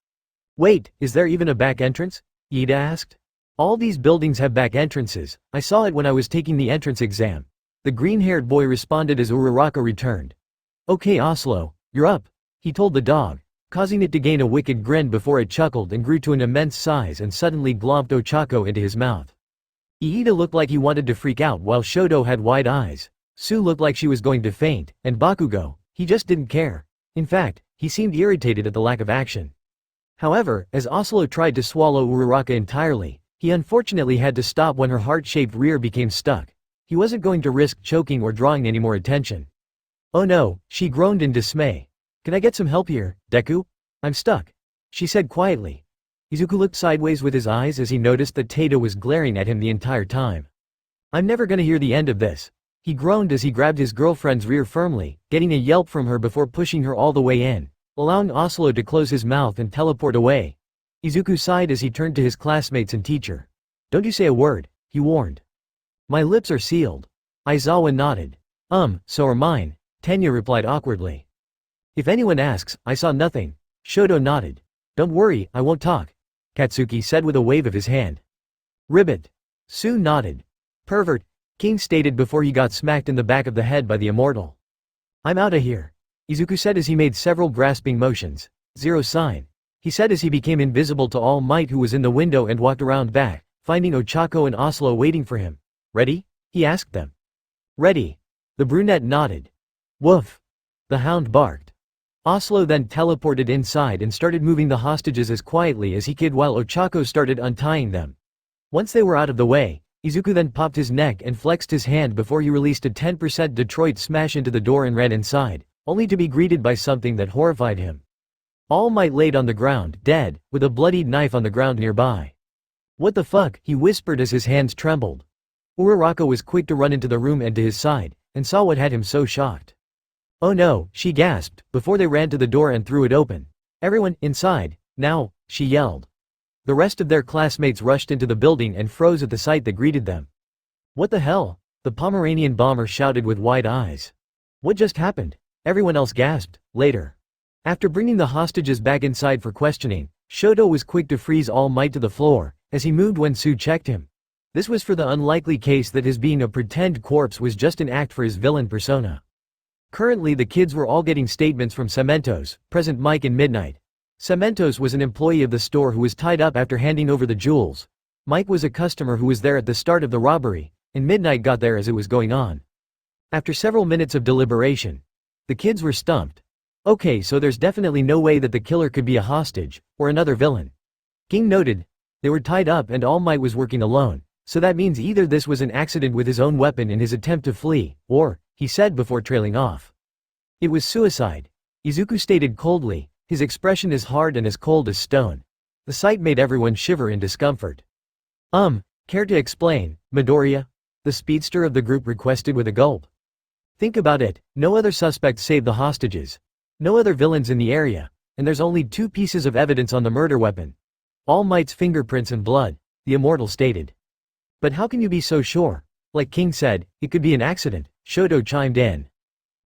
Wait, is there even a back entrance? Ida asked. All these buildings have back entrances, I saw it when I was taking the entrance exam. The green-haired boy responded as Uraraka returned. Okay Oslo, you're up, he told the dog, causing it to gain a wicked grin before it chuckled and grew to an immense size and suddenly glomped Ochako into his mouth. Iida looked like he wanted to freak out while Shoto had wide eyes. Sue looked like she was going to faint, and Bakugo, he just didn't care. In fact, he seemed irritated at the lack of action. However, as Oslo tried to swallow Uraraka entirely, he unfortunately had to stop when her heart-shaped rear became stuck. He wasn't going to risk choking or drawing any more attention. Oh no, she groaned in dismay. Can I get some help here, Deku? I'm stuck, she said quietly. Izuku looked sideways with his eyes as he noticed that Tada was glaring at him the entire time. I'm never gonna hear the end of this. He groaned as he grabbed his girlfriend's rear firmly, getting a yelp from her before pushing her all the way in, allowing Oslo to close his mouth and teleport away. Izuku sighed as he turned to his classmates and teacher. Don't you say a word, he warned. My lips are sealed. Aizawa nodded. So are mine, Tenya replied awkwardly. If anyone asks, I saw nothing. Shoto nodded. Don't worry, I won't talk, Katsuki said with a wave of his hand. Ribbit. Sue nodded. Pervert, King stated before he got smacked in the back of the head by the immortal. I'm outta here, Izuku said as he made several grasping motions. Zero sign, he said as he became invisible to All Might who was in the window and walked around back, finding Ochako and Oslo waiting for him. Ready? He asked them. Ready. The brunette nodded. Woof. The hound barked. Oslo then teleported inside and started moving the hostages as quietly as he could while Ochako started untying them. Once they were out of the way, Izuku then popped his neck and flexed his hand before he released a 10% Detroit smash into the door and ran inside, only to be greeted by something that horrified him. All Might laid on the ground, dead, with a bloodied knife on the ground nearby. What the fuck, he whispered as his hands trembled. Uraraka was quick to run into the room and to his side, and saw what had him so shocked. Oh no, she gasped, before they ran to the door and threw it open. Everyone, inside, now, she yelled. The rest of their classmates rushed into the building and froze at the sight that greeted them. What the hell? The Pomeranian bomber shouted with wide eyes. What just happened? Everyone else gasped, later. After bringing the hostages back inside for questioning, Shoto was quick to freeze All Might to the floor, as he moved when Sue checked him. This was for the unlikely case that his being a pretend corpse was just an act for his villain persona. Currently the kids were all getting statements from Cementos, present Mike and Midnight. Cementos was an employee of the store who was tied up after handing over the jewels. Mike was a customer who was there at the start of the robbery, and Midnight got there as it was going on. After several minutes of deliberation, the kids were stumped. Okay, so there's definitely no way that the killer could be a hostage, or another villain. King noted, they were tied up and All Might was working alone, so that means either this was an accident with his own weapon in his attempt to flee, or, he said before trailing off. It was suicide, Izuku stated coldly, His expression is hard and as cold as stone. The sight made everyone shiver in discomfort. Care to explain, Midoriya? The speedster of the group requested with a gulp. Think about it, no other suspects saved the hostages. No other villains in the area, and there's only 2 pieces of evidence on the murder weapon. All Might's fingerprints and blood, the immortal stated. But how can you be so sure? Like King said, it could be an accident, Shoto chimed in.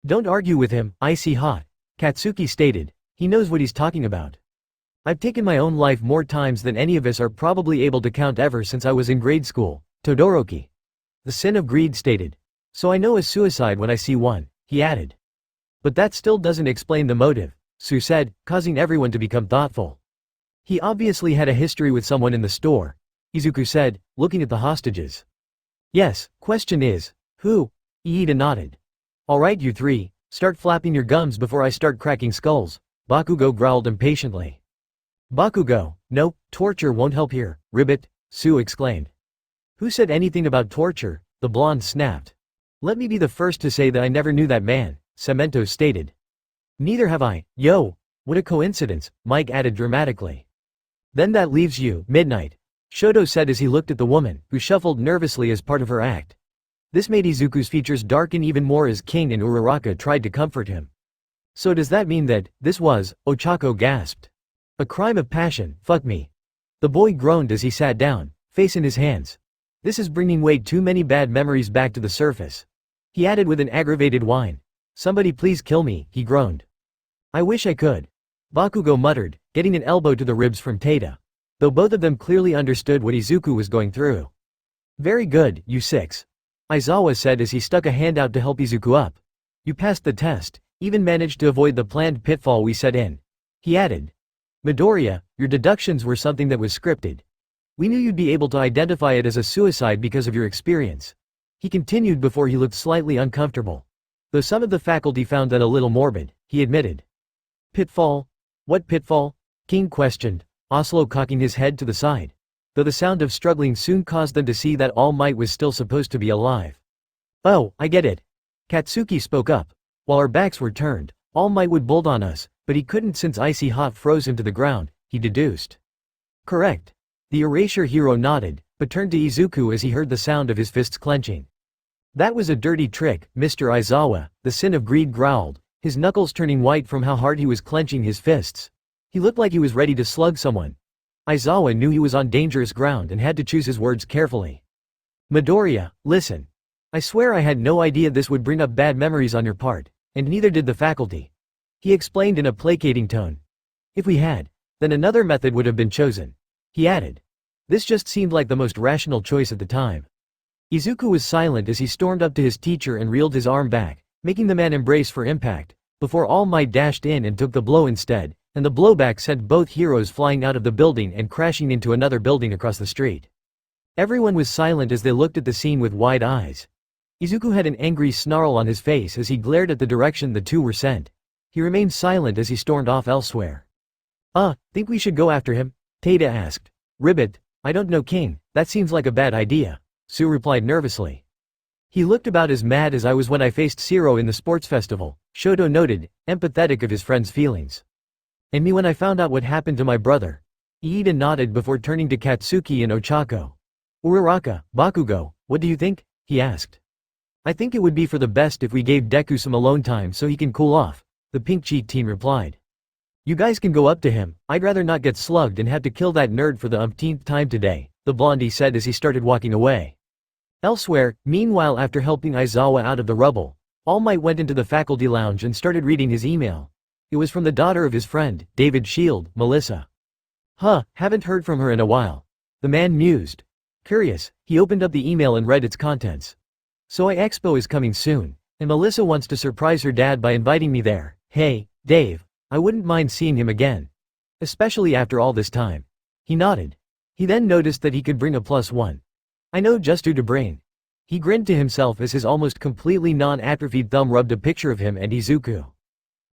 Don't argue with him, icy hot, Katsuki stated, he knows what he's talking about. I've taken my own life more times than any of us are probably able to count ever since I was in grade school, Todoroki. The sin of greed stated. So I know a suicide when I see one, he added. But that still doesn't explain the motive, Su said, causing everyone to become thoughtful. He obviously had a history with someone in the store, Izuku said, looking at the hostages. Yes, question is, who? Iida nodded. Alright you 3, start flapping your gums before I start cracking skulls, Bakugo growled impatiently. Bakugo, no, torture won't help here, Ribbit, Su exclaimed. Who said anything about torture? The blonde snapped. Let me be the first to say that I never knew that man, Cemento stated. Neither have I, yo, what a coincidence, Mike added dramatically. Then that leaves you, Midnight, Shoto said as he looked at the woman, who shuffled nervously as part of her act. This made Izuku's features darken even more as King and Uraraka tried to comfort him. So does that mean that, this was, Ochako gasped. A crime of passion, fuck me. The boy groaned as he sat down, face in his hands. This is bringing way too many bad memories back to the surface. He added with an aggravated whine. Somebody please kill me, he groaned. I wish I could. Bakugo muttered, getting an elbow to the ribs from Tada. Though both of them clearly understood what Izuku was going through. Very good, you 6. Aizawa said as he stuck a hand out to help Izuku up. You passed the test, even managed to avoid the planned pitfall we set in. He added. Midoriya, your deductions were something that was scripted. We knew you'd be able to identify it as a suicide because of your experience. He continued before he looked slightly uncomfortable. Though some of the faculty found that a little morbid, he admitted. Pitfall? What pitfall? King questioned, Oslo cocking his head to the side. Though the sound of struggling soon caused them to see that All Might was still supposed to be alive. Oh, I get it. Katsuki spoke up. While our backs were turned, All Might would bolt on us, but he couldn't since Icy Hot froze him to the ground, he deduced. Correct. The erasure hero nodded, but turned to Izuku as he heard the sound of his fists clenching. That was a dirty trick, Mr. Aizawa, the sin of greed growled, his knuckles turning white from how hard he was clenching his fists. He looked like he was ready to slug someone. Aizawa knew he was on dangerous ground and had to choose his words carefully. Midoriya, listen. I swear I had no idea this would bring up bad memories on your part, and neither did the faculty. He explained in a placating tone. If we had, then another method would have been chosen. He added. This just seemed like the most rational choice at the time. Izuku was silent as he stormed up to his teacher and reeled his arm back, making the man embrace for impact, before All Might dashed in and took the blow instead, and the blowback sent both heroes flying out of the building and crashing into another building across the street. Everyone was silent as they looked at the scene with wide eyes. Izuku had an angry snarl on his face as he glared at the direction the two were sent. He remained silent as he stormed off elsewhere. Think we should go after him? Tada asked. Ribbit, I don't know King, that seems like a bad idea, Su replied nervously. He looked about as mad as I was when I faced Zero in the sports festival, Shoto noted, empathetic of his friend's feelings. And me when I found out what happened to my brother. Iida nodded before turning to Katsuki and Ochako. Uraraka, Bakugo, what do you think? He asked. I think it would be for the best if we gave Deku some alone time so he can cool off, the pink-cheeked teen replied. You guys can go up to him, I'd rather not get slugged and have to kill that nerd for the umpteenth time today, the blondie said as he started walking away. Elsewhere, meanwhile after helping Aizawa out of the rubble, All Might went into the faculty lounge and started reading his email. It was from the daughter of his friend, David Shield, Melissa. Haven't heard from her in a while. The man mused. Curious, he opened up the email and read its contents. So Expo is coming soon, and Melissa wants to surprise her dad by inviting me there. Hey, Dave, I wouldn't mind seeing him again. Especially after all this time. He nodded. He then noticed that he could bring a +1. I know just who to bring. He grinned to himself as his almost completely non-atrophied thumb rubbed a picture of him and Izuku.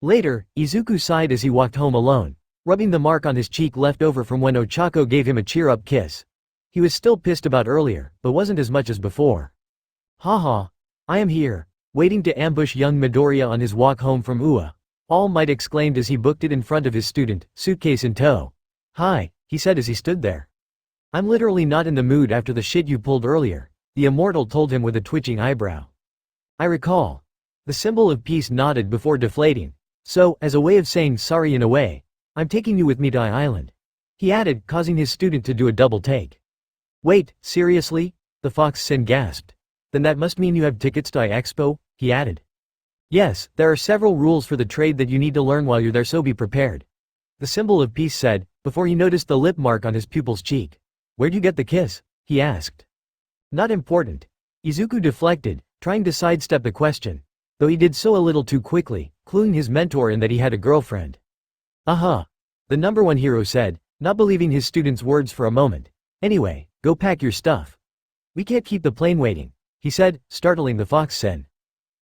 Later, Izuku sighed as he walked home alone, rubbing the mark on his cheek left over from when Ochako gave him a cheer-up kiss. He was still pissed about earlier, but wasn't as much as before. Haha. I am here, waiting to ambush young Midoriya on his walk home from UA. All Might exclaimed as he booked it in front of his student, suitcase in tow. "Hi," he said as he stood there. "I'm literally not in the mood after the shit you pulled earlier," the immortal told him with a twitching eyebrow. "I recall." The symbol of peace nodded before deflating. "So, as a way of saying sorry in a way, I'm taking you with me to Island," he added, causing his student to do a double take. "Wait, seriously?" the Fox Sin gasped. "Then that must mean you have tickets to Expo," he added. "Yes, there are several rules for the trade that you need to learn while you're there, so be prepared," the symbol of peace said, before he noticed the lip mark on his pupil's cheek. "Where'd you get the kiss?" he asked. "Not important." Izuku deflected, trying to sidestep the question, though he did so a little too quickly, cluing his mentor in that he had a girlfriend. The number one hero said, not believing his student's words for a moment. "Anyway, go pack your stuff. We can't keep the plane waiting," he said, startling the Fox Sen.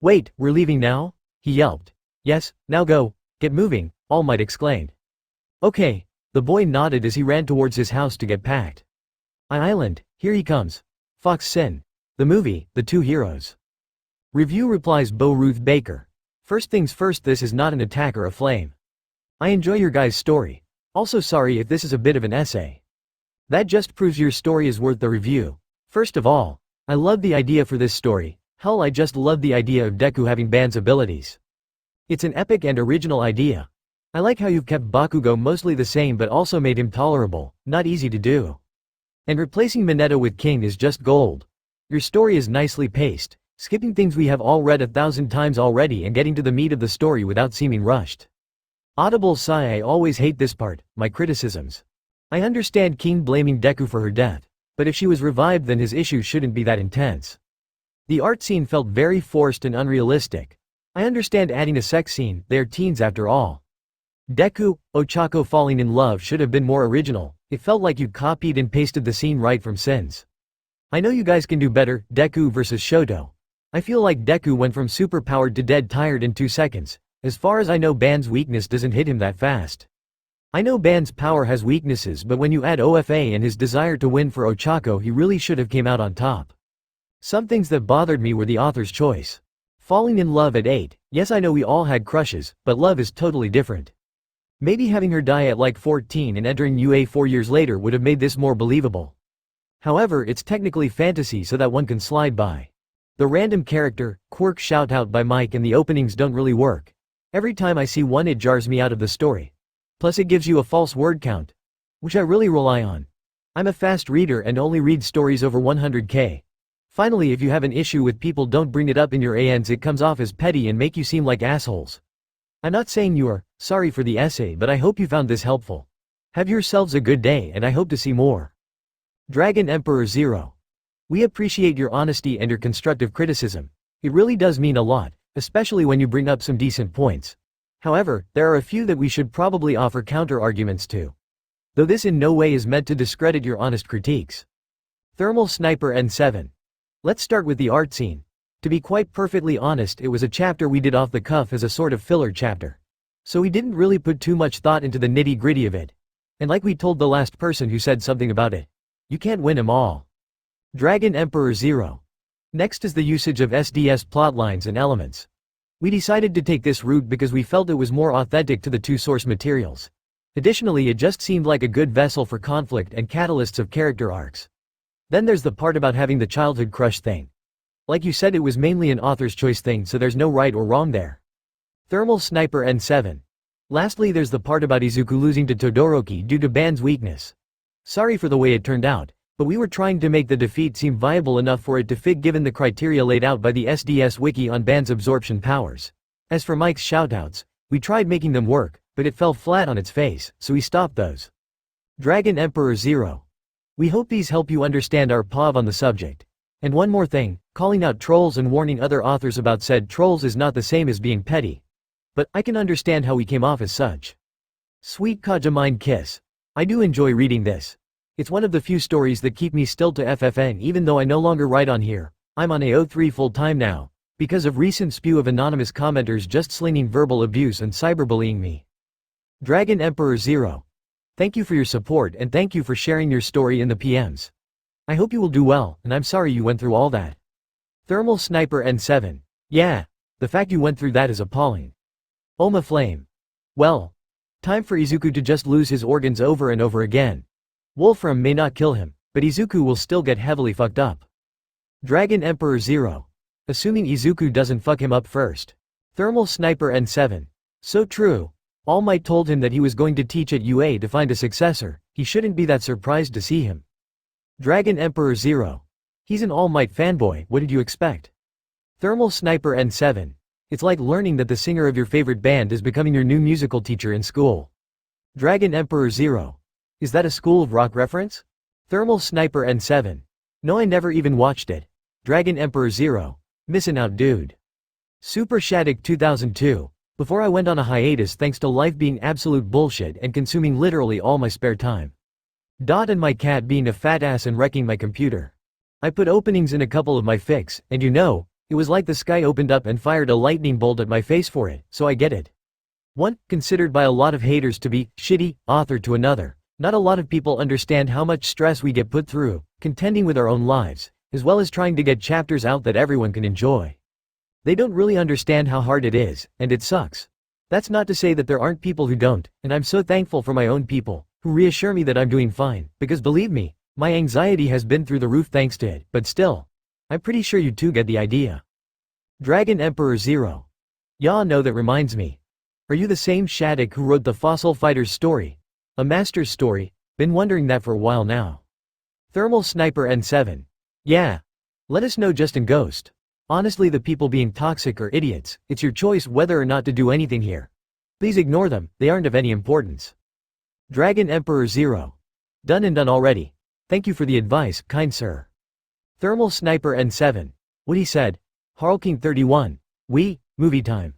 "Wait, we're leaving now?" he yelped. "Yes, now go, get moving," All Might exclaimed. "Okay," the boy nodded as he ran towards his house to get packed. Island, here he comes. Fox Sin. The movie, The Two Heroes. Review replies Bo Ruth Baker. "First things first, this is not an attack or a flame. I enjoy your guys' story. Also sorry if this is a bit of an essay. That just proves your story is worth the review. First of all, I love the idea for this story. Hell, I just love the idea of Deku having Ban's abilities. It's an epic and original idea. I like how you've kept Bakugo mostly the same but also made him tolerable, not easy to do. And replacing Mineta with King is just gold. Your story is nicely paced, skipping things we have all read 1,000 times already and getting to the meat of the story without seeming rushed. Audible sigh. I always hate this part, my criticisms. I understand King blaming Deku for her death, but if she was revived then his issues shouldn't be that intense. The art scene felt very forced and unrealistic. I understand adding a sex scene, they are teens after all. Deku, Ochako falling in love should have been more original. It felt like you copied and pasted the scene right from Sins. I know you guys can do better. Deku vs Shoto. I feel like Deku went from superpowered to dead tired in 2 seconds. As far as I know, Ban's weakness doesn't hit him that fast. I know Ban's power has weaknesses, but when you add OFA and his desire to win for Ochako, he really should have came out on top. Some things that bothered me were the author's choice. Falling in love at 8, yes I know we all had crushes, but love is totally different. Maybe having her die at like 14 and entering UA 4 years later would have made this more believable. However, it's technically fantasy, so that one can slide by. The random character, quirk shoutout by Mike and the openings don't really work. Every time I see one it jars me out of the story. Plus it gives you a false word count, which I really rely on. I'm a fast reader and only read stories over 100k. Finally, if you have an issue with people don't bring it up in your ANs, it comes off as petty and make you seem like assholes. I'm not saying you are. Sorry for the essay, but I hope you found this helpful. Have yourselves a good day and I hope to see more. Dragon Emperor0. We appreciate your honesty and your constructive criticism. It really does mean a lot, especially when you bring up some decent points. However, there are a few that we should probably offer counter-arguments to. Though this in no way is meant to discredit your honest critiques. Thermal Sniper N7. Let's start with the art scene. To be quite perfectly honest, it was a chapter we did off the cuff as a sort of filler chapter. So we didn't really put too much thought into the nitty-gritty of it. And like we told the last person who said something about it, you can't win 'em all. Dragon Emperor0. Next is the usage of SDS plotlines and elements. We decided to take this route because we felt it was more authentic to the 2 source materials. Additionally, it just seemed like a good vessel for conflict and catalysts of character arcs. Then there's the part about having the childhood crush thing. Like you said, it was mainly an author's choice thing, so there's no right or wrong there. Thermal Sniper N7. Lastly, there's the part about Izuku losing to Todoroki due to Ban's weakness. Sorry for the way it turned out, but we were trying to make the defeat seem viable enough for it to fit given the criteria laid out by the SDS wiki on Ban's absorption powers. As for Mike's shoutouts, we tried making them work, but it fell flat on its face, so we stopped those. Dragon Emperor0. We hope these help you understand our POV on the subject. And one more thing, calling out trolls and warning other authors about said trolls is not the same as being petty. But I can understand how we came off as such. Sweet Kajamine Kiss. I do enjoy reading this. It's one of the few stories that keep me still to FFN even though I no longer write on here. I'm on AO3 full time now, because of recent spew of anonymous commenters just slinging verbal abuse and cyberbullying me. Dragon Emperor0. Thank you for your support and thank you for sharing your story in the PMs. I hope you will do well, and I'm sorry you went through all that. Thermal Sniper N7. Yeah, the fact you went through that is appalling. Oma flame. Well. Time for Izuku to just lose his organs over and over again. Wolfram may not kill him, but Izuku will still get heavily fucked up. Dragon Emperor 0. Assuming Izuku doesn't fuck him up first. Thermal Sniper N7. So true. All Might told him that he was going to teach at UA to find a successor, he shouldn't be that surprised to see him. Dragon Emperor 0. He's an All Might fanboy, what did you expect? Thermal Sniper N7. It's like learning that the singer of your favorite band is becoming your new musical teacher in school. Dragon Emperor 0. Is that a School of Rock reference? Thermal Sniper N7. No, I never even watched it. Dragon Emperor 0. Missin' out, dude. Super Shattuck 2002. Before I went on a hiatus thanks to life being absolute bullshit and consuming literally all my spare time. And my cat being a fat ass and wrecking my computer. I put openings in a couple of my fics, and it was like the sky opened up and fired a lightning bolt at my face for it, so I get it. 1. Considered by a lot of haters to be shitty author to another. Not a lot of people understand how much stress we get put through, contending with our own lives, as well as trying to get chapters out that everyone can enjoy. They don't really understand how hard it is, and it sucks. That's not to say that there aren't people who don't, and I'm so thankful for my own people, who reassure me that I'm doing fine, because believe me, my anxiety has been through the roof thanks to it, but still. I'm pretty sure you two get the idea. Dragon Emperor 0. Yeah, no, that reminds me. Are you the same Shattuck who wrote the Fossil Fighters story? A master's story? Been wondering that for a while now. Thermal Sniper N7. Yeah. Let us know just in Ghost. Honestly, the people being toxic are idiots, it's your choice whether or not to do anything here. Please ignore them, they aren't of any importance. Dragon Emperor 0. Done and done already. Thank you for the advice, kind sir. Thermal Sniper N7. What he said. Harleking 31. Movie time.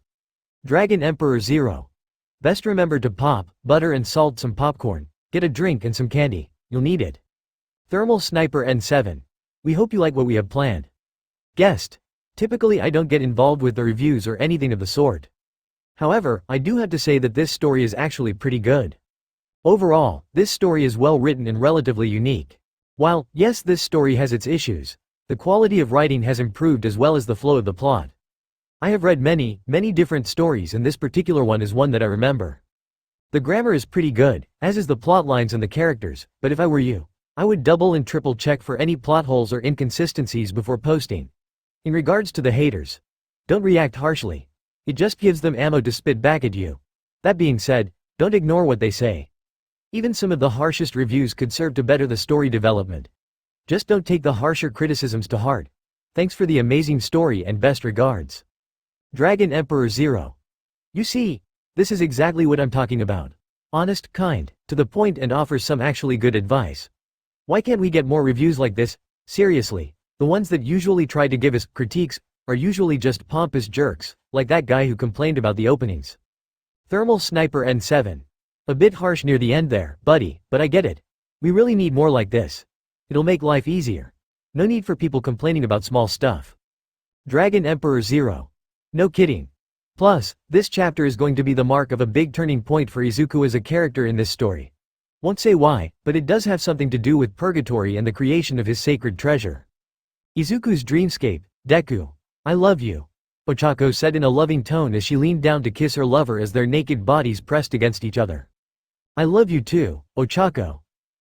Dragon Emperor 0. Best remember to pop, butter and salt some popcorn, get a drink and some candy, you'll need it. Thermal Sniper N7. We hope you like what we have planned. Guest. Typically I don't get involved with the reviews or anything of the sort. However, I do have to say that this story is actually pretty good. Overall, this story is well written and relatively unique. While, yes, this story has its issues, the quality of writing has improved as well as the flow of the plot. I have read many different stories and this particular one is one that I remember. The grammar is pretty good, as is the plot lines and the characters, but if I were you, I would double and triple check for any plot holes or inconsistencies before posting. In regards to the haters, don't react harshly. It just gives them ammo to spit back at you. That being said, don't ignore what they say. Even some of the harshest reviews could serve to better the story development. Just don't take the harsher criticisms to heart. Thanks for the amazing story and best regards. Dragon Emperor 0. You see, this is exactly what I'm talking about. Honest, kind, to the point and offers some actually good advice. Why can't we get more reviews like this? Seriously, the ones that usually try to give us critiques are usually just pompous jerks, like that guy who complained about the openings. Thermal Sniper N7. A bit harsh near the end there, buddy, but I get it. We really need more like this. It'll make life easier. No need for people complaining about small stuff. Dragon Emperor 0. No kidding. Plus, this chapter is going to be the mark of a big turning point for Izuku as a character in this story. Won't say why, but it does have something to do with Purgatory and the creation of his sacred treasure. Izuku's dreamscape. Deku. I love you. Ochako said in a loving tone as she leaned down to kiss her lover as their naked bodies pressed against each other. I love you too, Ochako.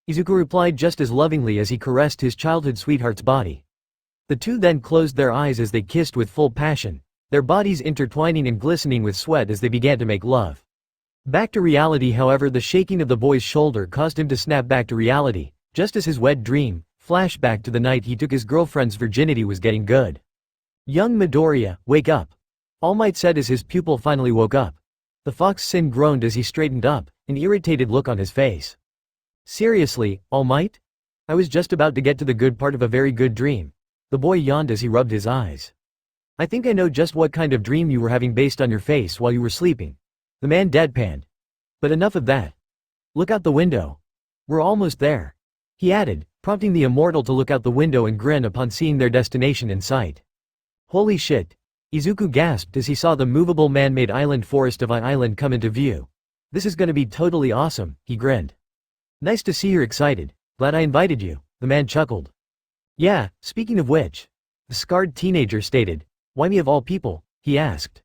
Izuku replied just as lovingly as he caressed his childhood sweetheart's body. The two then closed their eyes as they kissed with full passion, their bodies intertwining and glistening with sweat as they began to make love. Back to reality, however, the shaking of the boy's shoulder caused him to snap back to reality, just as his wet dream, flashback to the night he took his girlfriend's virginity, was getting good. Young Midoriya, wake up. All Might said as his pupil finally woke up. The fox Sin groaned as he straightened up, an irritated look on his face. Seriously, All Might? I was just about to get to the good part of a very good dream. The boy yawned as he rubbed his eyes. I think I know just what kind of dream you were having based on your face while you were sleeping. The man deadpanned. But enough of that. Look out the window. We're almost there. He added, prompting the immortal to look out the window and grin upon seeing their destination in sight. Holy shit. Izuku gasped as he saw the movable man-made island forest of Island come into view. This is gonna be totally awesome, he grinned. Nice to see you're excited. Glad I invited you, the man chuckled. Yeah, speaking of which. The scarred teenager stated. Why me of all people? He asked.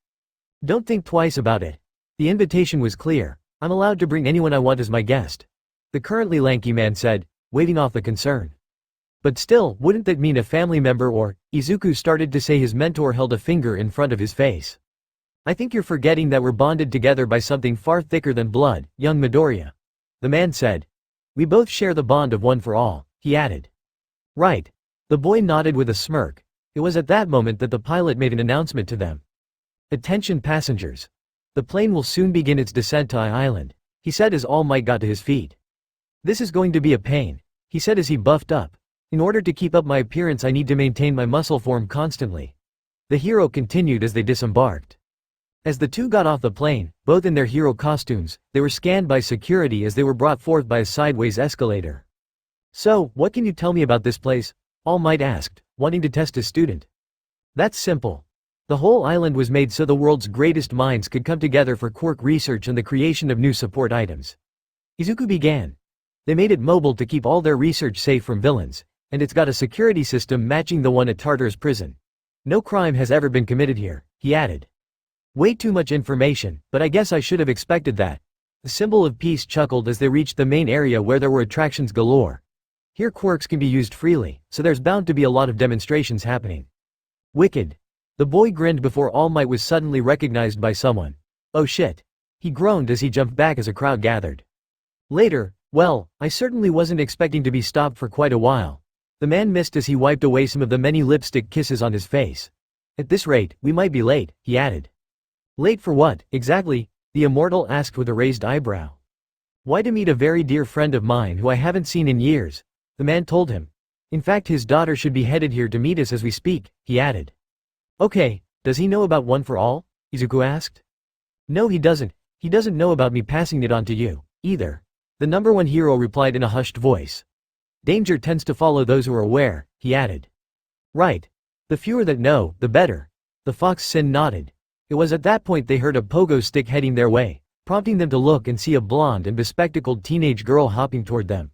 Don't think twice about it. The invitation was clear. I'm allowed to bring anyone I want as my guest. The currently lanky man said, waving off the concern. But still, wouldn't that mean a family member or, Izuku started to say. His mentor held a finger in front of his face. I think you're forgetting that we're bonded together by something far thicker than blood, young Midoriya. The man said. We both share the bond of one for all, he added. Right. The boy nodded with a smirk. It was at that moment that the pilot made an announcement to them. Attention passengers. The plane will soon begin its descent to Island, he said as All Might got to his feet. This is going to be a pain, he said as he buffed up. In order to keep up my appearance I need to maintain my muscle form constantly. The hero continued as they disembarked. As the two got off the plane, both in their hero costumes, they were scanned by security as they were brought forth by a sideways escalator. So, what can you tell me about this place? All Might asked, wanting to test his student. That's simple. The whole island was made so the world's greatest minds could come together for quirk research and the creation of new support items. Izuku began. They made it mobile to keep all their research safe from villains, and it's got a security system matching the one at Tartarus prison. No crime has ever been committed here, he added. Way too much information, but I guess I should have expected that. The symbol of peace chuckled as they reached the main area where there were attractions galore. Here quirks can be used freely, so there's bound to be a lot of demonstrations happening. Wicked. The boy grinned before All Might was suddenly recognized by someone. Oh shit. He groaned as he jumped back as a crowd gathered. Later, well, I certainly wasn't expecting to be stopped for quite a while. The man missed as he wiped away some of the many lipstick kisses on his face. At this rate, we might be late, he added. Late for what, exactly? The immortal asked with a raised eyebrow. Why, to meet a very dear friend of mine who I haven't seen in years, the man told him. In fact, his daughter should be headed here to meet us as we speak, he added. Okay, does he know about One for All? Izuku asked. No, he doesn't know about me passing it on to you, either. The number one hero replied in a hushed voice. Danger tends to follow those who are aware, he added. Right. The fewer that know, the better. The fox Sin nodded. It was at that point they heard a pogo stick heading their way, prompting them to look and see a blonde and bespectacled teenage girl hopping toward them.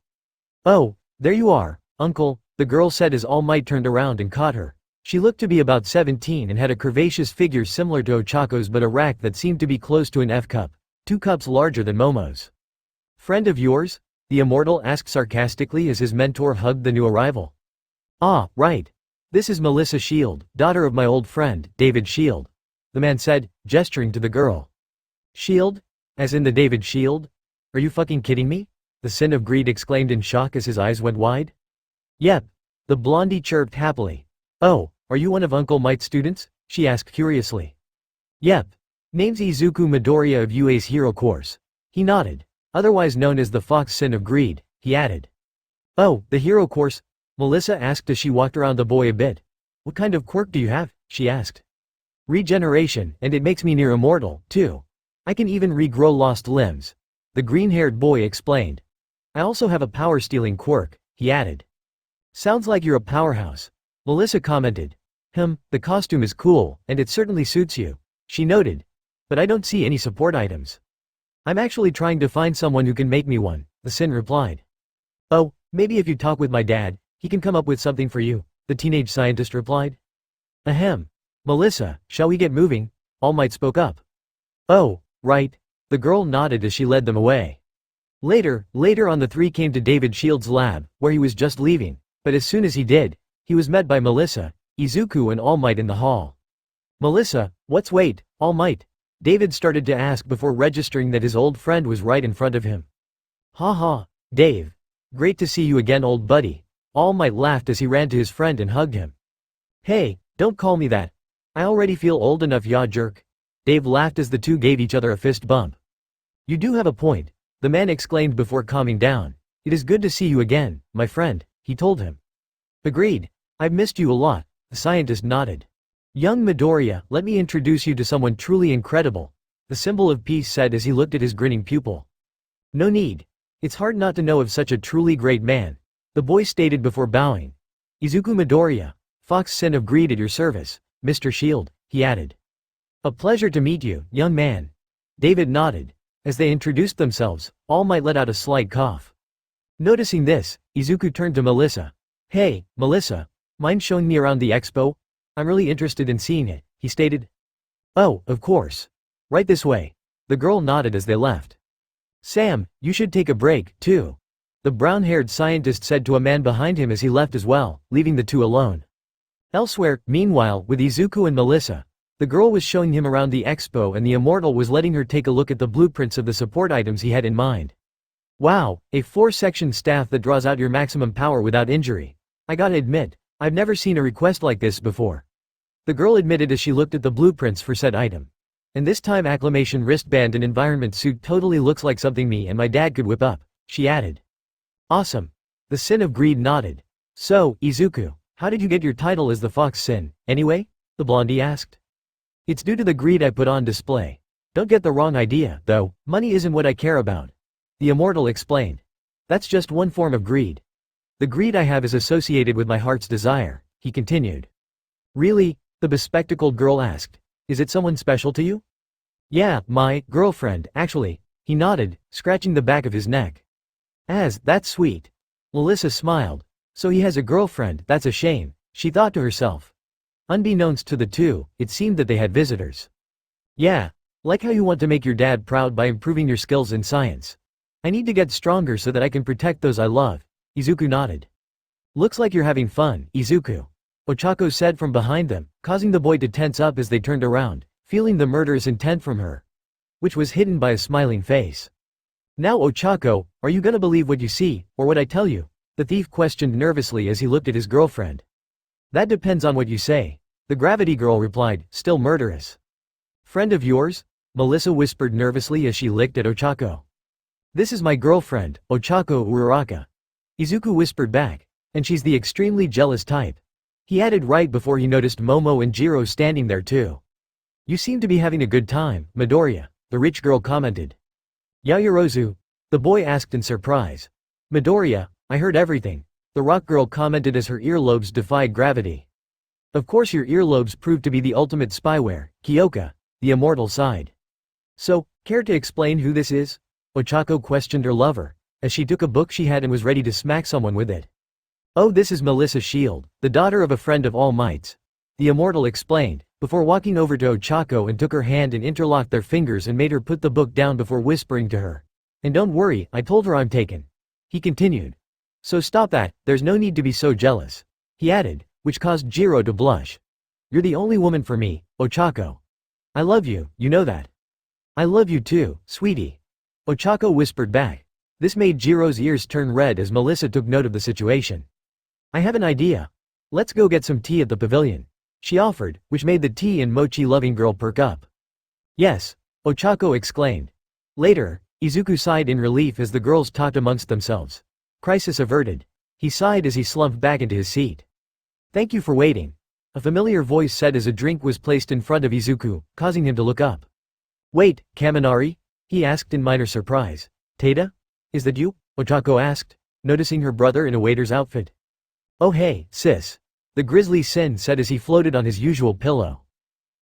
Oh, there you are, uncle, the girl said as All Might turned around and caught her. She looked to be about 17 and had a curvaceous figure similar to Ochako's but a rack that seemed to be close to an F-cup, 2 cups larger than Momo's. Friend of yours? The immortal asked sarcastically as his mentor hugged the new arrival. Ah, right. This is Melissa Shield, daughter of my old friend, David Shield. The man said, gesturing to the girl. Shield? As in the David Shield? Are you fucking kidding me? The Sin of Greed exclaimed in shock as his eyes went wide. Yep. The blondie chirped happily. Oh, are you one of Uncle Might's students? She asked curiously. Yep. Name's Izuku Midoriya of UA's hero course. He nodded. Otherwise known as the Fox Sin of Greed, he added. Oh, the hero course? Melissa asked as she walked around the boy a bit. What kind of quirk do you have? She asked. Regeneration, and it makes me near immortal, too. I can even regrow lost limbs. The green-haired boy explained. I also have a power-stealing quirk, he added. Sounds like you're a powerhouse. Melissa commented. The costume is cool, and it certainly suits you, she noted. But I don't see any support items. I'm actually trying to find someone who can make me one, the Sin replied. Oh, maybe if you talk with my dad, he can come up with something for you, the teenage scientist replied. Ahem. Melissa, shall we get moving? All Might spoke up. Oh, right. The girl nodded as she led them away. Later on the three came to David Shield's lab, where he was just leaving, but as soon as he did, he was met by Melissa, Izuku and All Might in the hall. Melissa, what's wait, All Might? David started to ask before registering that his old friend was right in front of him. Ha ha, Dave. Great to see you again, old buddy. All Might laughed as he ran to his friend and hugged him. Hey, don't call me that. I already feel old enough, ya jerk. Dave laughed as the two gave each other a fist bump. You do have a point, the man exclaimed before calming down. It is good to see you again, my friend, he told him. Agreed. I've missed you a lot, the scientist nodded. Young Midoriya, let me introduce you to someone truly incredible, the symbol of peace said as he looked at his grinning pupil. No need. It's hard not to know of such a truly great man, the boy stated before bowing. Izuku Midoriya, Fox Sin of Greed at your service, Mr. Shield, he added. A pleasure to meet you, young man. David nodded. As they introduced themselves, All Might let out a slight cough. Noticing this, Izuku turned to Melissa. Hey, Melissa, mind showing me around the expo? I'm really interested in seeing it, he stated. Oh, of course. Right this way. The girl nodded as they left. Sam, you should take a break, too. The brown-haired scientist said to a man behind him as he left as well, leaving the two alone. Elsewhere, meanwhile, with Izuku and Melissa, the girl was showing him around the expo and the immortal was letting her take a look at the blueprints of the support items he had in mind. Wow, a 4-section staff that draws out your maximum power without injury. I gotta admit, I've never seen a request like this before. The girl admitted as she looked at the blueprints for said item. And this time acclamation wristband and environment suit totally looks like something me and my dad could whip up, she added. Awesome. The Sin of Greed nodded. So, Izuku, how did you get your title as the Fox Sin, anyway? The blondie asked. It's due to the greed I put on display. Don't get the wrong idea, though, money isn't what I care about. The immortal explained. That's just one form of greed. The greed I have is associated with my heart's desire, he continued. Really? The bespectacled girl asked. Is it someone special to you? Yeah, my girlfriend, actually, he nodded, scratching the back of his neck. That's sweet. Melissa smiled. So he has a girlfriend, that's a shame, she thought to herself. Unbeknownst to the two, it seemed that they had visitors. Yeah, like how you want to make your dad proud by improving your skills in science. I need to get stronger so that I can protect those I love, Izuku nodded. Looks like you're having fun, Izuku. Ochako said from behind them, causing the boy to tense up as they turned around, feeling the murderous intent from her, which was hidden by a smiling face. Now Ochako, are you gonna believe what you see, or what I tell you? The thief questioned nervously as he looked at his girlfriend. That depends on what you say, the gravity girl replied, still murderous. Friend of yours? Melissa whispered nervously as she licked at Ochako. This is my girlfriend, Ochako Uraraka. Izuku whispered back. And she's the extremely jealous type. He added right before he noticed Momo and Jiro standing there too. You seem to be having a good time, Midoriya, the rich girl commented. Yaoyorozu? The boy asked in surprise. Midoriya, I heard everything, the rock girl commented as her earlobes defied gravity. Of course your earlobes proved to be the ultimate spyware, Kyoka, the immortal sighed. So, care to explain who this is? Ochako questioned her lover, as she took a book she had and was ready to smack someone with it. Oh, this is Melissa Shield, the daughter of a friend of All Might's. The immortal explained, before walking over to Ochako and took her hand and interlocked their fingers and made her put the book down before whispering to her. And don't worry, I told her I'm taken. He continued. So stop that, there's no need to be so jealous. He added, which caused Jiro to blush. You're the only woman for me, Ochako. I love you, you know that. I love you too, sweetie. Ochako whispered back. This made Jiro's ears turn red as Melissa took note of the situation. I have an idea. Let's go get some tea at the pavilion, she offered, which made the tea and mochi-loving girl perk up. Yes, Ochako exclaimed. Later, Izuku sighed in relief as the girls talked amongst themselves. Crisis averted. He sighed as he slumped back into his seat. Thank you for waiting, a familiar voice said as a drink was placed in front of Izuku, causing him to look up. Wait, Kaminari? He asked in minor surprise. Taita? Is that you? Ochako asked, noticing her brother in a waiter's outfit. Oh hey, sis. The Grizzly Sin said as he floated on his usual pillow.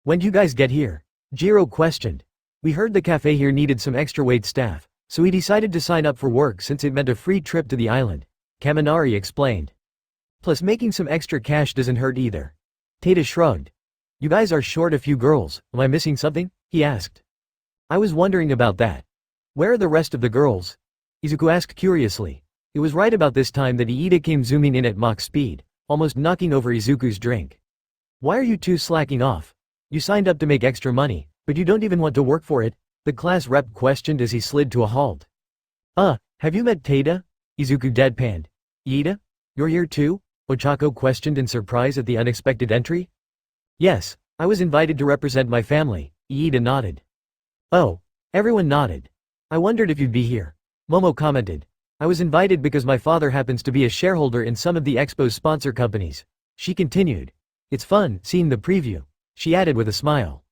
When'd you guys get here? Jiro questioned. We heard the cafe here needed some extra wait staff, so we decided to sign up for work since it meant a free trip to the island, Kaminari explained. Plus making some extra cash doesn't hurt either. Taita shrugged. You guys are short a few girls, am I missing something? He asked. I was wondering about that. Where are the rest of the girls? Izuku asked curiously. It was right about this time that Iida came zooming in at Mach speed, almost knocking over Izuku's drink. Why are you two slacking off? You signed up to make extra money, but you don't even want to work for it? The class rep questioned as he slid to a halt. Have you met Taita? Izuku deadpanned. Iida? You're here too? Ochako questioned in surprise at the unexpected entry. Yes, I was invited to represent my family, Iida nodded. Oh, everyone nodded. I wondered if you'd be here. Momo commented. I was invited because my father happens to be a shareholder in some of the Expo's sponsor companies. She continued. It's fun, seeing the preview, she added with a smile.